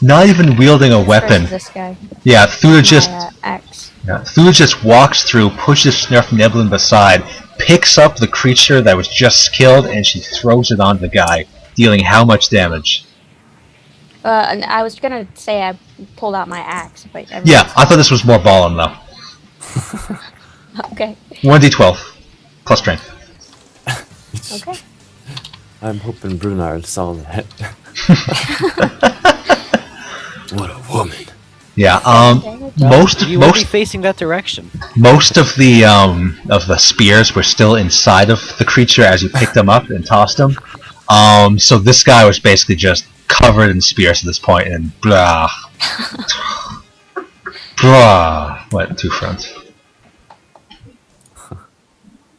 Not even wielding a weapon.
This guy.
Yeah, Thuda just
My, axe.
Yeah. Thule just walks through, pushes Svirfneblin aside, picks up the creature that was just killed, and she throws it on the guy, dealing how much damage?
And I was gonna say I pulled out my axe, but
Yeah, I thought this was more ballin' though.
Okay.
1d12 plus strength.
Okay.
I'm hoping Brunard saw that. What a woman.
Yeah.
You will be facing that direction.
Most of the spears were still inside of the creature as you picked them up and tossed them. So this guy was basically just covered in spears at this point, and blah, blah, went two fronts.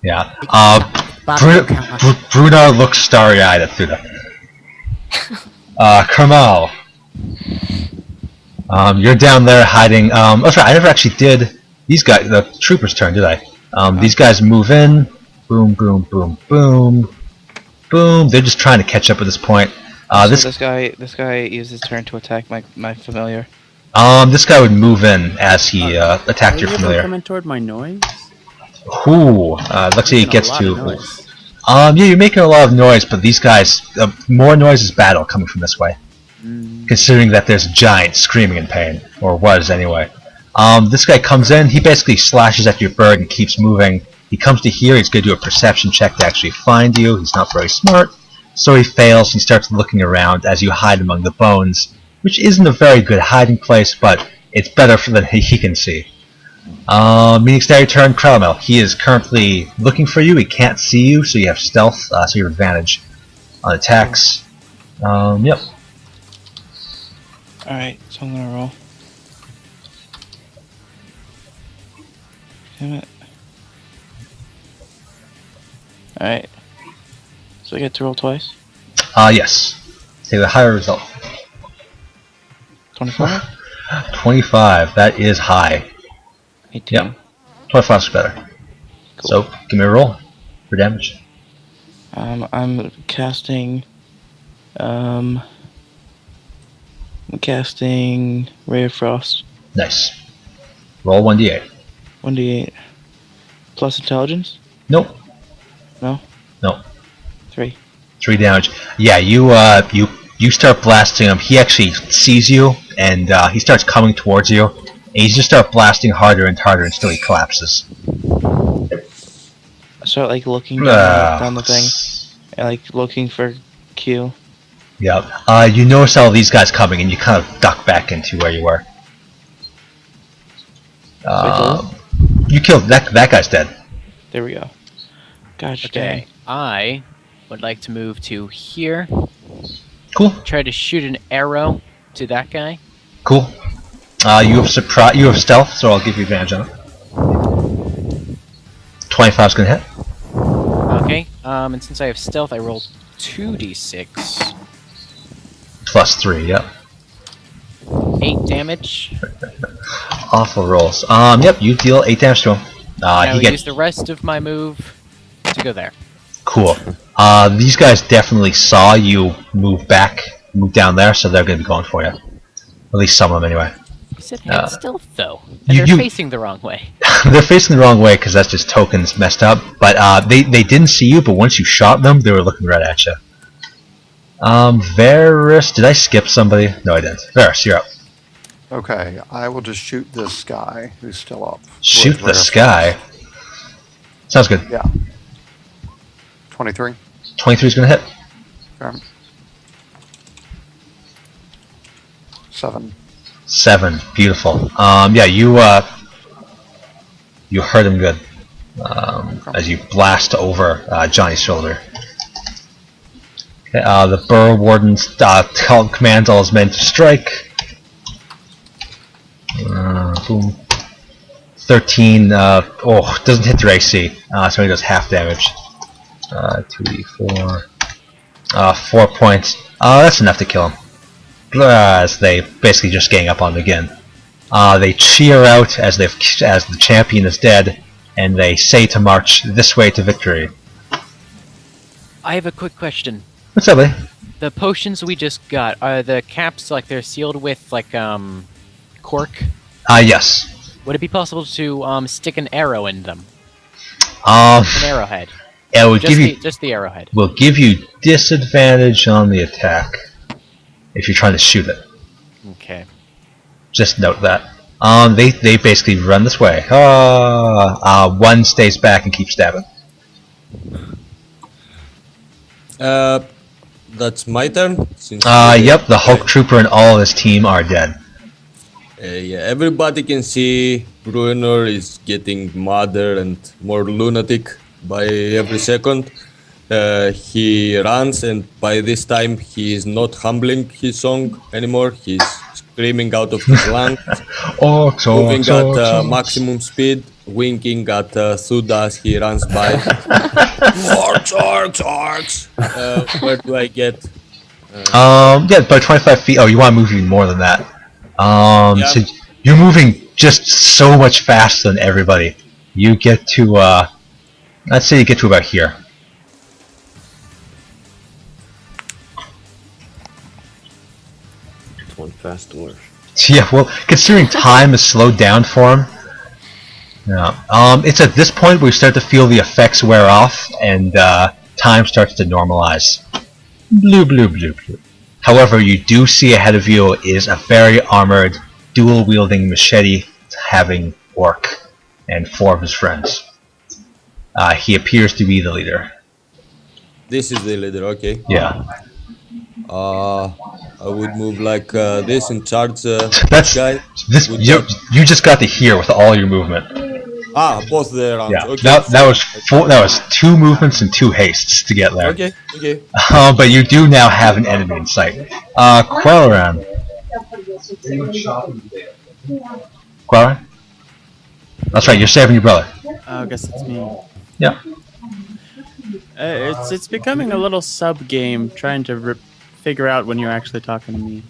Yeah. Bruna looks starry-eyed at Thuda. Kermal. You're down there hiding. That's right. I never actually did these guys. The troopers' turn, did I? These guys move in. Boom, boom, boom, boom, boom. They're just trying to catch up at this point.
This guy used his turn to attack my familiar.
This guy would move in as he attacked your familiar.
Coming toward my noise.
Ooh, looks like he gets to. Yeah, you're making a lot of noise, but these guys, more noise is battle coming from this way. Considering that there's a giant screaming in pain, or was anyway. This guy comes in, he basically slashes at your bird and keeps moving. He comes to here, he's going to do a perception check to actually find you. He's not very smart, so he fails. He starts looking around as you hide among the bones, which isn't a very good hiding place, but it's better than he can see. Meaning start your turn, Caramel. He is currently looking for you. He can't see you, so you have stealth, so you have advantage on attacks. Yep.
Alright, so I'm gonna roll. Damn it. Alright. So I get to roll twice?
Yes. Take the higher result.
25?
25, that is high.
18.
Yep. 25 is better.
Cool.
So, give me a roll for damage.
I'm casting Ray of Frost.
Nice. Roll 1d8.
1d8. Plus intelligence?
Nope.
No?
Nope.
3.
3 damage. Yeah, you start blasting him. He actually sees you, and he starts coming towards you. And you just start blasting harder and harder until he collapses.
I start like looking down the thing, and like looking for Q.
Yep. You notice all these guys coming, and you kind of duck back into where you were. You killed that guy's dead.
There we go. Gosh
Okay, I would like to move to here.
Cool.
Try to shoot an arrow to that guy.
Cool. You have stealth, so I'll give you advantage on it. 25's gonna hit.
Okay, and since I have stealth, I roll 2d6.
Plus 3, yep.
8 damage.
Awful rolls. Yep, you deal 8 damage to him.
I will use the rest of my move to go there.
Cool. These guys definitely saw you move down there, so they're gonna be going for you. At least some of them, anyway.
You said hand stealth, though, and they're facing the wrong way.
They're facing the wrong way because that's just tokens messed up. But they didn't see you, but once you shot them, they were looking right at you. Varus, did I skip somebody? No, I didn't. Varus, you're up.
Okay, I will just shoot this guy who's still up.
Shoot this guy? Sounds good.
Yeah. 23.
23 is going to hit.
Okay. 7.
7. Beautiful. Yeah, you hurt him good. As you blast over Johnny's shoulder. Okay, the Burrow Warden's commands all his men to strike. Boom. 13. Doesn't hit their AC, so he does half damage. 2d4. 4 points. That's enough to kill him. As they basically just gang up on him again. They cheer out as the champion is dead, and they say to march this way to victory.
I have a quick question.
What's up, buddy?
The potions we just got, are the caps like they're sealed with like cork?
Yes.
Would it be possible to stick an arrow in them?
Um,
An arrowhead.
it would
Just
give you
just the arrowhead.
will give you disadvantage on the attack if you're trying to shoot it.
Okay.
Just note that. They basically run this way. One stays back and keeps stabbing.
That's my turn. Since
Yep, the Hulk Trooper and all of his team are dead.
Yeah, everybody can see Bruenor is getting madder and more lunatic by every second. He runs, and by this time he is not humbling his song anymore. He's screaming out of his lungs,
Orcs,
moving
orcs,
at
orcs, orcs.
maximum speed, winking at Thuda as he runs by. Orcs, orcs, orcs! Where do I get?
Yeah, about 25 feet. Oh, you want to move even more than that.
Yeah.
So you're moving just so much faster than everybody. You get to, let's say you get to about here.
One fast dwarf.
Yeah, well, considering time is slowed down for him. Yeah. It's at this point where we start to feel the effects wear off and time starts to normalize. Blue, blue, blue, blue. However, you do see ahead of you is a very armored, dual-wielding machete-having orc and 4 of his friends. He appears to be the leader.
This is the leader, okay.
Yeah.
I would move like this and charge
That's
guy.
this.
Would
You just got to here with all your movement.
Both the rounds.
Yeah.
Okay.
That was 4. That was 2 movements and 2 hastes to get there.
Okay. Okay.
But you do now have an enemy in sight. Quelleran. Quelleran? That's right. You're saving your brother.
I guess it's me.
Yeah.
It's becoming a little sub game trying to figure out when you're actually talking to me.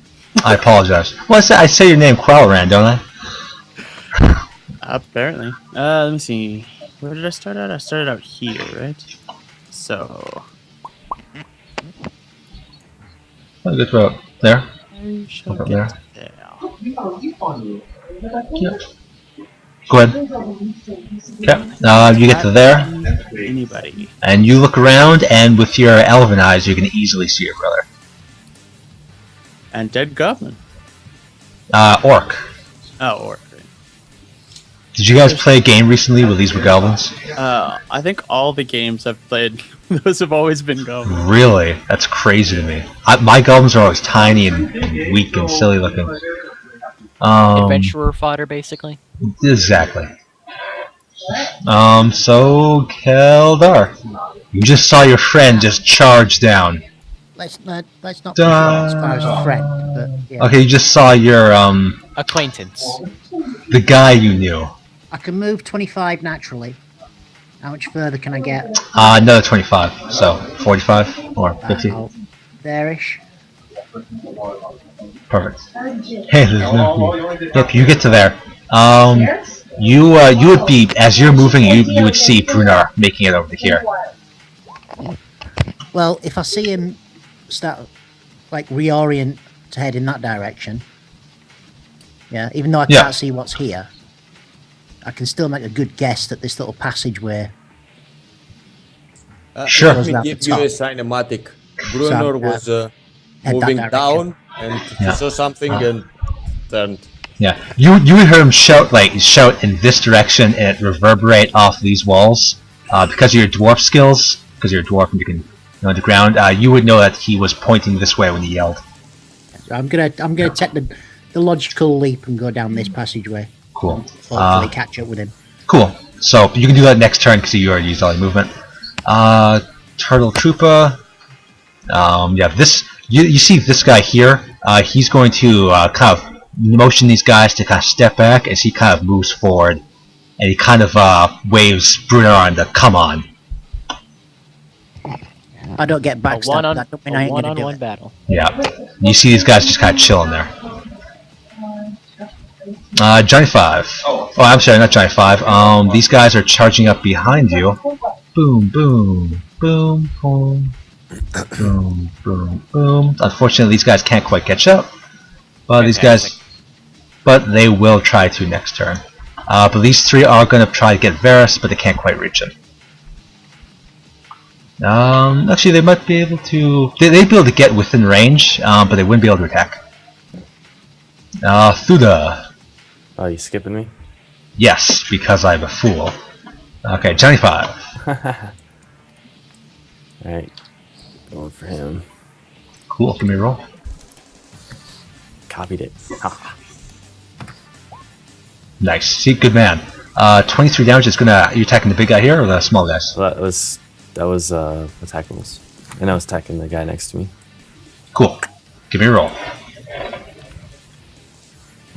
I apologize. Well, I say your name Quelleran, don't I?
Apparently. Let me see. Where did I start out? I started out here, right? So.
Oh, good throw. There.
I shall
Over
get
there.
there.
Yep. Go ahead. Okay. You get to there,
Anybody.
and you look around, and with your elven eyes, you can easily see your brother.
And dead goblin.
Orc.
Oh, orc.
Did you guys play a game recently where these were goblins?
I think all the games I've played, those have always been goblins.
Really? That's crazy to me. My goblins are always tiny and weak and silly looking.
Adventurer fodder, basically.
Exactly. So Keldar, you just saw your friend just charge down.
Let's not push it as far as a friend, but yeah.
Okay, you just saw your
Acquaintance.
the guy you knew.
I can move 25 naturally. How much further can I get?
Another 25, so 45 or 50.
There-ish.
Perfect. Hey, yep, you get to there. You would be, as you're moving, you would see Brunar making it over to here.
Well, if I see him start, like, reorient to head in that direction, yeah, even though I can't see what's here, I can still make a good guess that this little passageway.
Sure.
Let me give you a cinematic. Bruenor was moving down, and he saw something and turned.
Yeah, you would hear him shout in this direction, and it reverberate off these walls. Because of your dwarf skills, because you're a dwarf and you can know the ground, you would know that he was pointing this way when he yelled.
I'm gonna take the logical leap and go down this passageway.
Cool.
Hopefully catch up with him.
Cool. So you can do that next turn because you already used all your movement. Turtle Trooper. Yeah, this you see this guy here. He's going to kind of motion these guys to kind of step back as he kind of moves forward, and he kind of waves Bruno on to come on.
I don't get backstabbed. That don't mean I ain't gonna do it.
Battle.
Yeah. You see these guys just kind of chilling there. Johnny 5. Oh, I'm sorry, not Johnny 5. These guys are charging up behind you. Boom, boom, boom, boom, boom, boom, boom. Unfortunately, these guys can't quite catch up. But these guys, but they will try to next turn. But these three are going to try to get Varus, but they can't quite reach him. Actually, they might be able to... They'd be able to get within range, but they wouldn't be able to attack. Thuda.
Oh, you skipping me?
Yes, because I'm a fool. Okay, Johnny 5.
Alright. Going for him.
Cool, give me a roll.
Copied it. Ha.
Nice. See, good man. 23 damage is gonna... Are you attacking the big guy here or the small guys?
So that was attackables. And I was attacking the guy next to me.
Cool. Give me a roll.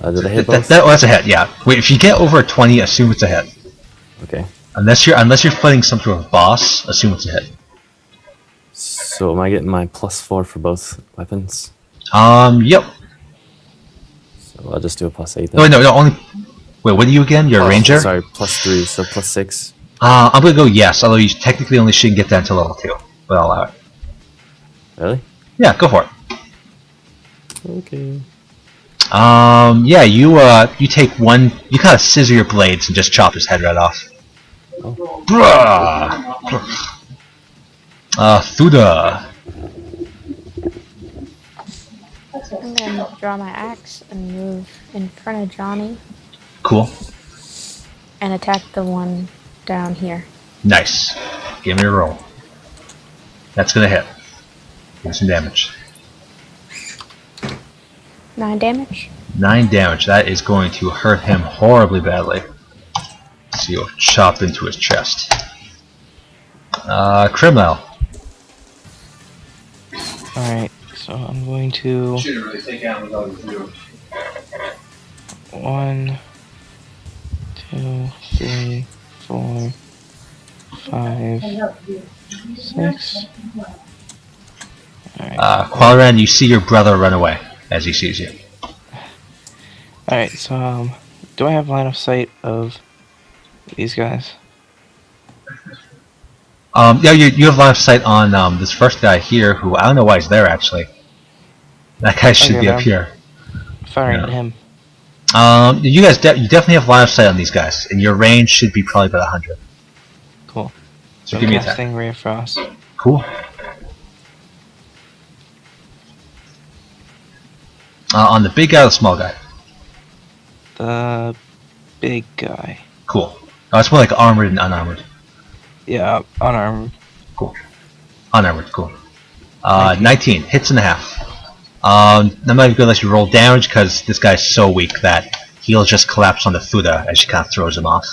Did I hit both?
That's a hit, yeah. Wait, if you get over 20, assume it's a hit.
Okay.
Unless you're fighting some sort of boss, assume it's a hit.
So am I getting my +4 for both weapons?
Yep.
So I'll just do a +8
No,
then.
no, only... Wait, what are you again? You're a ranger?
Sorry, +3, so +6.
I'm gonna go yes, although you technically only shouldn't get that until level 2. But I'll allow it.
Really?
Yeah, go for it.
Okay.
Yeah, you take one... You kind of scissor your blades and just chop his head right off.
Oh.
Thuda.
I'm gonna draw my axe and move in front of Johnny
Cool.
and attack the one down here.
Nice. Give me a roll. That's gonna hit. Give me some damage.
9 damage.
9 damage. That is going to hurt him horribly badly. So you'll chop into his chest. Criminal.
Alright, so I'm going to...
Shouldn't really take out with others do.
1, 2, 3, 4, 5, 6. Alright.
Qualran, you see your brother run away as he sees you.
Alright, so, do I have line of sight of these guys?
Yeah, you have line of sight on this first guy here, who I don't know why he's there actually. That guy should be up here.
Firing at him.
You guys, you definitely have line of sight on these guys, and your range should be probably about 100.
Cool.
So give me a attack.
casting Ray of Frost.
Cool. On the big guy or the small guy?
The big guy.
Cool. Oh, it's more like armored and unarmored.
Yeah, unarmed.
Cool. Unarmored, cool. 19. Hits and a half. I'm not even gonna let you roll damage because this guy's so weak that he'll just collapse on the Thuda as she kind of throws him off.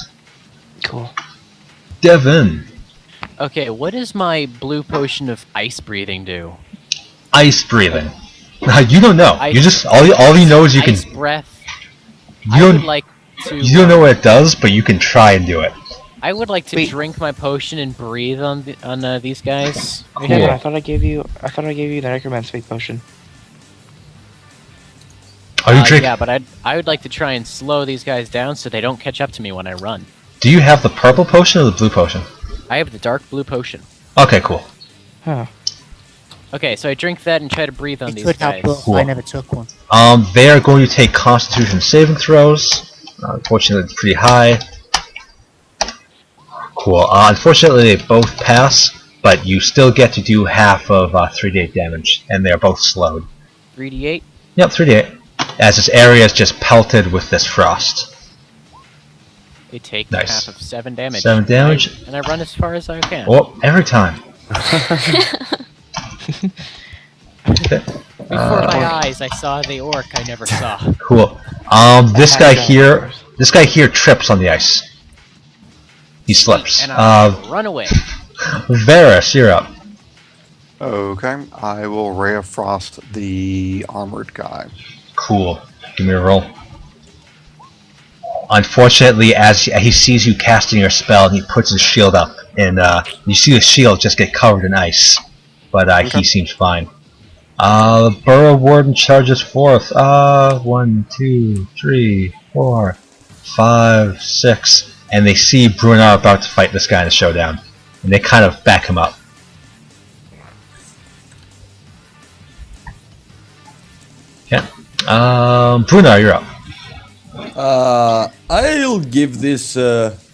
Cool.
Devin.
Okay, what does my blue potion of ice breathing do?
Ice breathing. You don't know.
Ice
You just all you know is you
ice
can.
breath.
You
I
don't.
would like to.
You don't know what it does, but you can try and do it.
I would like to
Wait.
drink my potion and breathe on these guys.
Wait, hang on, I thought I gave you the necromancy potion.
Are you drinking?
Yeah, but I would like to try and slow these guys down so they don't catch up to me when I run.
Do you have the purple potion or the blue potion?
I have the dark blue potion.
Okay, cool.
Huh.
Okay, so I drink that and try to breathe on
It
these
could
guys.
help, but
Cool.
I never took one.
They are going to take Constitution saving throws. Unfortunately, it's pretty high. Cool. Unfortunately, they both pass, but you still get to do half of 3d8 damage, and they're both slowed.
3d8?
Yep, 3d8. As this area is just pelted with this frost.
They take
Nice.
half of 7 damage.
7 damage.
And I run as far as I can.
Oh, every time. Okay.
Before my eyes, I saw the orc I never saw.
Cool. This guy here trips on the ice. He slips.
And I run away.
Varus, you're up.
Okay, I will Ray of Frost the armored guy.
Cool. Give me a roll. Unfortunately, as he sees you casting your spell, he puts his shield up, and you see the shield just get covered in ice. But he seems fine. The Burrow Warden charges forth. 1, 2, 3, 4, 5, 6. And they see Brunar about to fight this guy in a showdown. And they kind of back him up. Okay. Brunar, you're up.
I'll give this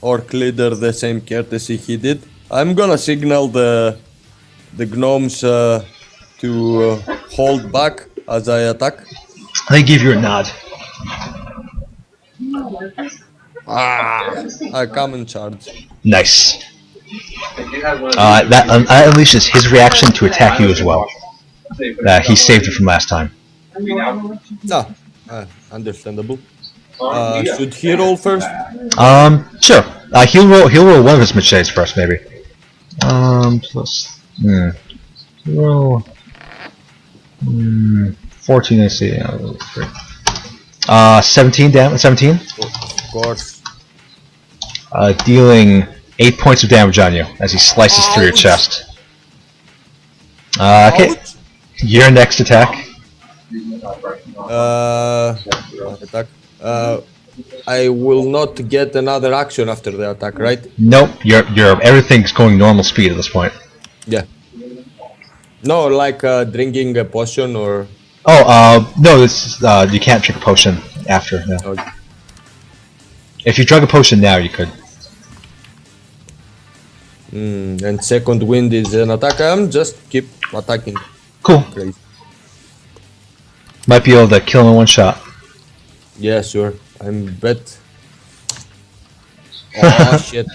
orc leader the same courtesy he did. I'm gonna signal the gnomes to hold back as I attack.
They give you a nod.
I come in charge.
Nice. That unleashes his reaction to attack you as well. He saved it from last time.
Understandable. Should he roll first?
Sure. He'll roll one of his machetes first, maybe. Plus. Roll. 14 AC. 17 damage. 17.
Of course.
Dealing 8 points of damage on you as he slices through your chest. Okay. Your next attack.
Attack. I will not get another action after the attack, right?
Nope. Everything's going normal speed at this point.
Yeah. No, like drinking a potion or.
Oh, no. This you can't drink a potion after. No.
Okay.
If you drunk a potion now, you could.
And second wind is an attack. Just keep attacking.
Cool.
Crazy.
Might be able to kill him in one shot.
Yeah, sure. I'm bet. Oh shit!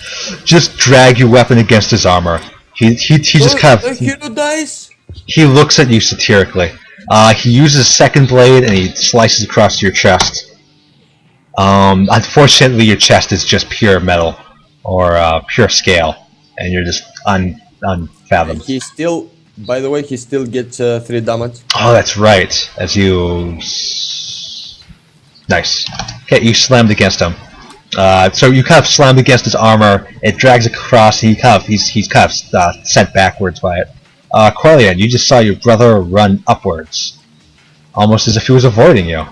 Just drag your weapon against his armor. He just kind of.
The hero dies.
He looks at you satirically. He uses a second blade and he slices across your chest. Unfortunately, your chest is just pure metal or pure scale, and you're just unfathomed.
He still, by the way, he still gets 3 damage.
Oh, that's right. As you. Nice. Okay, you slammed against him. So you kind of slammed against his armor. It drags across. And he's kind of sent backwards by it. Corleone, you just saw your brother run upwards, almost as if he was avoiding you.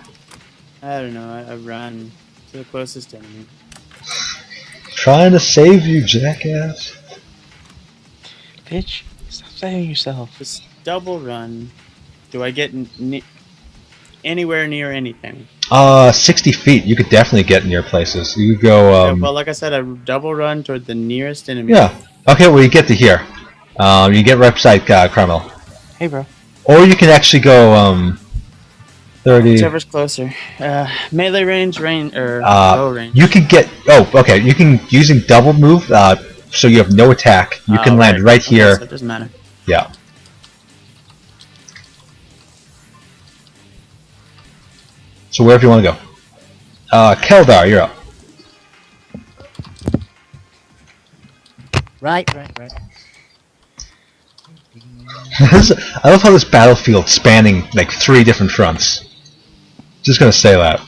I don't know. I run to the closest enemy.
Trying to save you, jackass.
Bitch, stop saving yourself.
Just double run. Do I get anywhere near anything?
60 feet. You could definitely get near places. You go.
Well, like I said, I double run toward the nearest enemy.
Yeah. Okay. Well, you get to here. You get right beside Carmel.
Hey, bro.
Or you can actually go 30.
Whichever's closer. Melee range, or bow range.
You can get. Oh, okay. You can using double move. So you have no attack. You can land right here.
So it doesn't matter.
Yeah. So wherever you want to go. Keldar, you're up.
Right.
I love how this battlefield's spanning like 3 different fronts. Just gonna say that.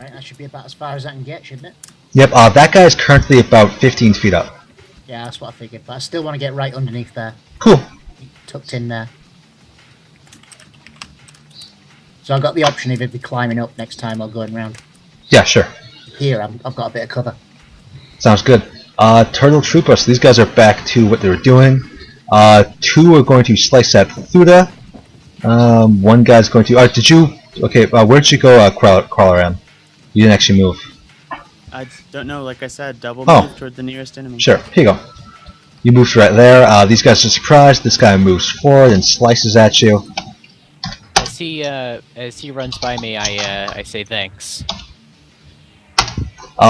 Right, that should be about as far as I can get, shouldn't it?
Yep, that guy is currently about 15 feet up.
Yeah, that's what I figured, but I still want to get right underneath there.
Cool.
Tucked in there. So I've got the option of either climbing up next time or going round.
Yeah, sure.
Here, I've got a bit of cover.
Sounds good. Turtle Troopers, these guys are back to what they were doing. 2 are going to slice at Thuda. One guy's going to... did you... Okay, where'd you go, crawl around? You didn't actually move.
I don't know, like I said, double move toward the nearest enemy.
Sure, here you go. You moved right there. These guys are surprised. This guy moves forward and slices at you.
As he runs by me, I say thanks.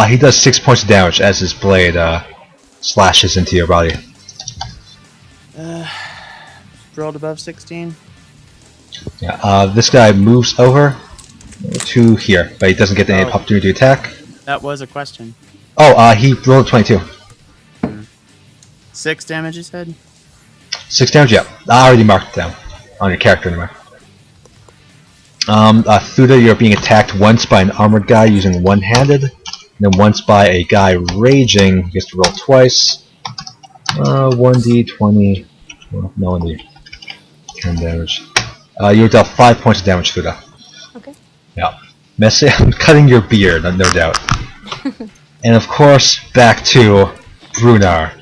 He does 6 points of damage as his blade slashes into your body.
Rolled above 16.
Yeah, this guy moves over to here, but he doesn't get any opportunity to attack.
That was a question.
Oh, he rolled a 22.
6 damage, you said?
6 damage, yeah. I already marked it down on your character anyway. Thuda, you're being attacked once by an armored guy using one-handed, and then once by a guy raging. He gets to roll twice. 1d20. Well, no, 1d. 10 damage. You dealt 5 points of damage, Thuda.
Okay.
Yeah. Messy, I'm cutting your beard, no doubt. And of course, back to Brunar,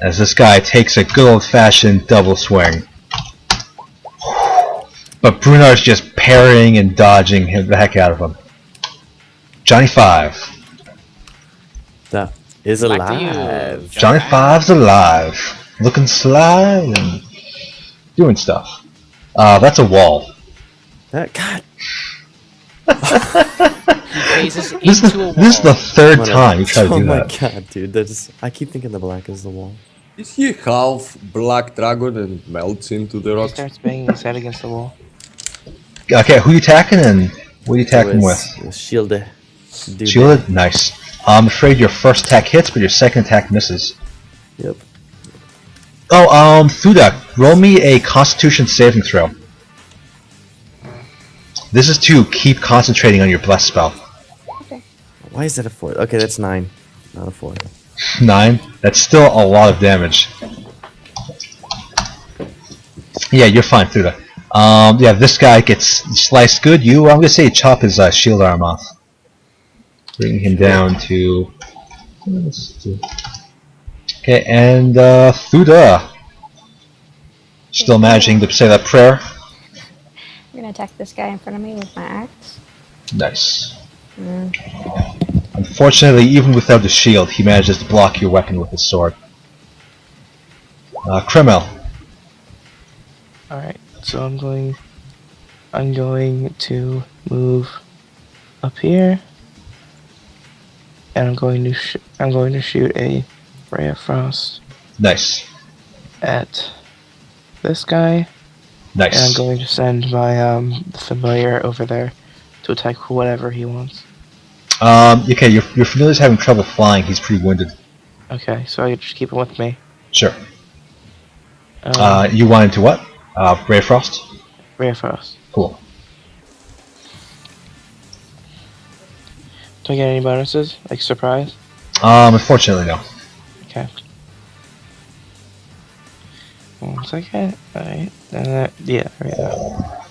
as this guy takes a good old-fashioned double swing. But Brunar's just parrying and dodging the heck out of him. Johnny 5.
That is
Back to you,
alive.
Johnny 5's alive. Looking sly and doing stuff. That's a wall.
That God.
He phases
This
into a wall.
is the third
I'm gonna-
time you try to do that.
Oh my god, dude! I keep thinking the black is the wall.
Is he half black dragon and melts into the
He
rocks?
starts banging his head against the wall.
Okay, who you attacking and what are you attacking with?
Shielded. Dude.
Shielded? Nice. I'm afraid your first attack hits, but your second attack misses.
Yep.
Oh, Thuda, roll me a Constitution saving throw. This is to keep concentrating on your bless spell.
Why is that a 4? Okay, that's 9, not a 4.
9. That's still a lot of damage. Yeah, you're fine, Thuda. Yeah, this guy gets sliced good. I'm gonna say chop his shield arm off. Bring him down to... Okay, and Thuda. Still managing to say that prayer.
I'm gonna attack this guy in front of me with my axe.
Nice. Unfortunately, even without the shield, he manages to block your weapon with his sword. Kremel.
Alright, so I'm going to move up here, and I'm going to shoot a ray of frost
Nice.
at this guy,
Nice.
and I'm going to send my familiar over there to attack whatever he wants.
Okay, your familiar's having trouble flying. He's pretty wounded.
Okay, so I just keep him with me.
Sure. You wanted to what? Ray of Frost?
Ray of frost.
Cool.
Do I get any bonuses? Like surprise?
Unfortunately, no.
Okay. 1 second. Alright. Yeah, right now.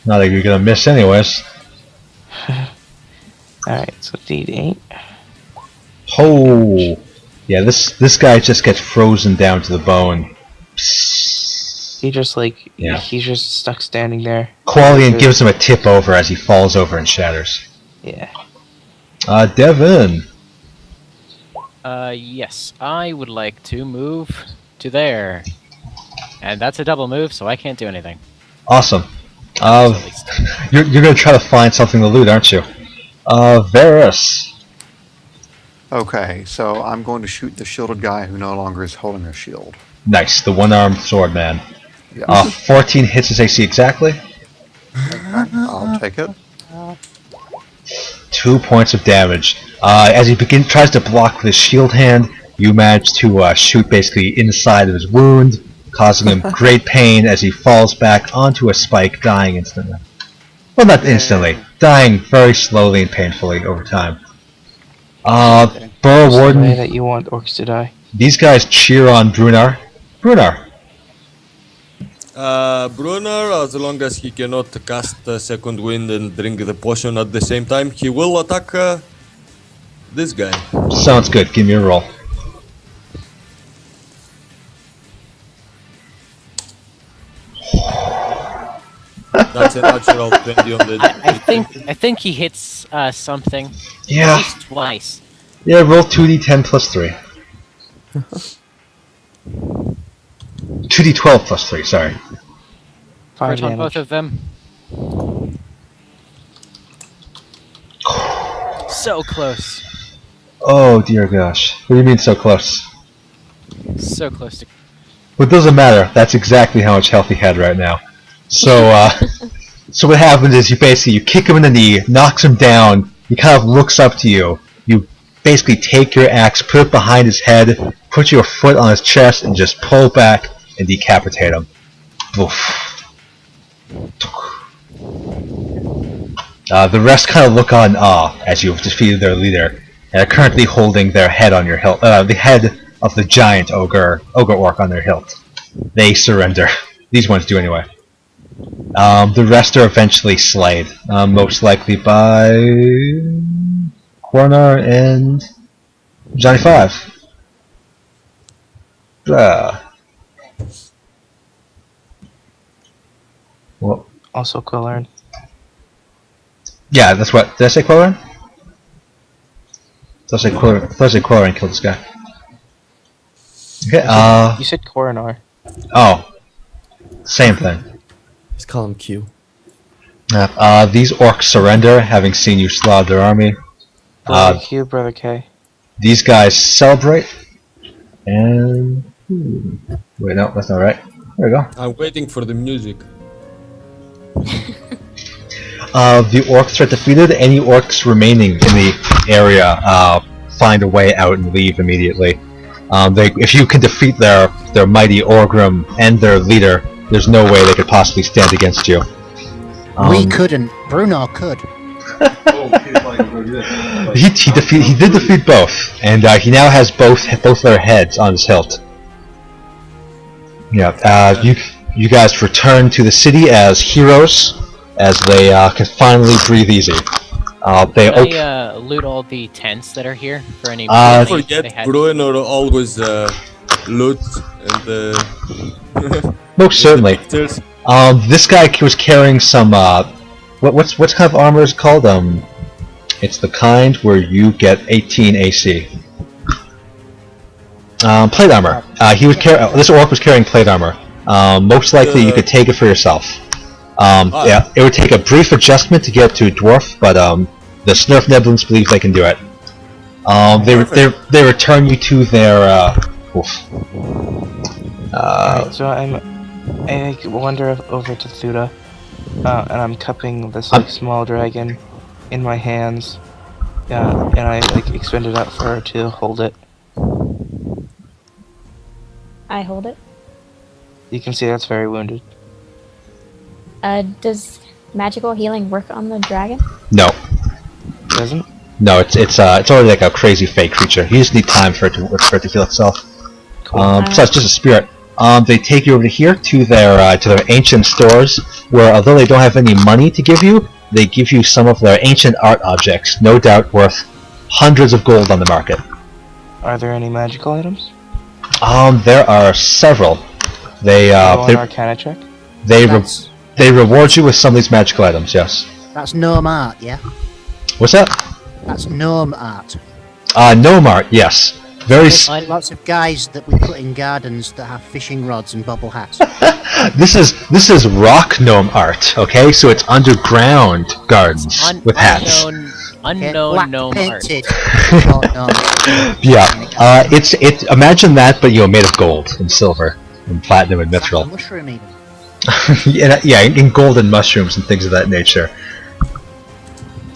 Not like you're gonna miss anyways.
Alright, so D8.
Oh! Yeah, this guy just gets frozen down to the bone.
He just
Yeah.
he's just stuck standing there.
Qualian gives him a tip over as he falls over and shatters.
Yeah.
Devin!
Yes, I would like to move to there. And that's a double move, so I can't do anything.
Awesome.
At least.
You're gonna try to find something to loot, aren't you? Varus.
Okay, so I'm going to shoot the shielded guy who no longer is holding a shield.
Nice, the one-armed sword man.
Yeah.
14 hits his AC exactly.
I'll take it.
2 points of damage. As he tries to block with his shield hand, you manage to shoot basically inside of his wound, causing him great pain as he falls back onto a spike, dying instantly. Well, not instantly, dying very slowly and painfully over time. Burrow
Just the way
Warden,
that you want orcs to die.
these guys cheer on Brunar. Brunar,
Brunner, as long as he cannot cast second wind and drink the potion at the same time, he will attack this guy.
sounds good, give me a roll.
That's a natural 20 on the.
I think he hits something.
Yeah.
At least twice.
Yeah, roll 2d10 plus 3. 2d12 plus 3, sorry.
5
Crit on
damage.
both of them. So close.
Oh dear gosh. What do you mean so close?
So close to...
Well, it doesn't matter. That's exactly how much health he had right now. So, so what happens is you kick him in the knee, knocks him down, he kind of looks up to you. You basically take your axe, put it behind his head, put your foot on his chest, and just pull back and decapitate him. Oof. The rest kind of look on awe as you've defeated their leader, and are currently holding their head on your hilt, the head of the giant ogre orc on their hilt. They surrender. These ones do anyway. The rest are eventually slayed, most likely by Corner and Johnny 5. Well,
Also Quillern.
yeah, that's what. Did I say Corner? Thursday Quarren killed this guy. Okay,
You said Coronar.
oh. Same thing.
Just call him Q.
These orcs surrender, having seen you slaughter their army.
Brother Q, Brother K.
These guys celebrate, and... Wait, no, that's not right. There we go.
I'm waiting for the music.
The orcs are defeated. Any orcs remaining in the area find a way out and leave immediately. If you can defeat their mighty Orgrim and their leader, there's no way they could possibly stand against you.
We couldn't. Bruno could.
He did defeat both, and he now has both their heads on his hilt. Yeah. You guys return to the city as heroes, as they can finally breathe easy.
Can I loot all the tents that are here for any
Don't
money they
forget,
had?
Bruno always loot and
Most certainly.
pictures.
This guy was carrying some what kind of armor is it called? It's the kind where you get 18 AC. Plate armor. This orc was carrying plate armor. Most likely you could take it for yourself. Yeah, it would take a brief adjustment to get to a dwarf, but the Svirfneblins believe they can do it. They return you to their
Alright, so I wander over to Thuda, and I'm cupping this small dragon in my hands, and I extend it out for her to hold it.
I hold it.
You can see that's very wounded.
Does magical healing work on the dragon?
No.
Doesn't?
No, it's already like a crazy fake creature. You just need time for it to heal itself.
Cool.
So it's just a spirit. They take you over here to their ancient stores, where although they don't have any money to give you, they give you some of their ancient art objects, no doubt worth hundreds of gold on the market.
Are there any magical items?
There are several. They
an Arcana check?
They reward you with some of these magical items. Yes.
That's gnome art, yeah?
What's that?
That's gnome art.
Gnome art. Yes. Very.
Lots of guys that we put in gardens that have fishing rods and bobble hats.
This is rock gnome art. Okay, so it's underground gardens with hats.
Unknown gnome
painted.
Yeah. It's imagine that, but made of gold and silver and platinum and mithril.
Mushroom even.
Yeah, in gold and mushrooms and things of that nature.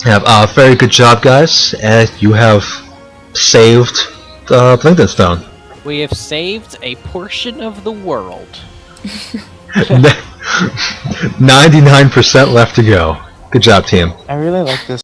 Yeah, very good job, guys. You have saved Blingdenstone.
We have saved a portion of the world.
99% left to go. Good job, team.
I really like this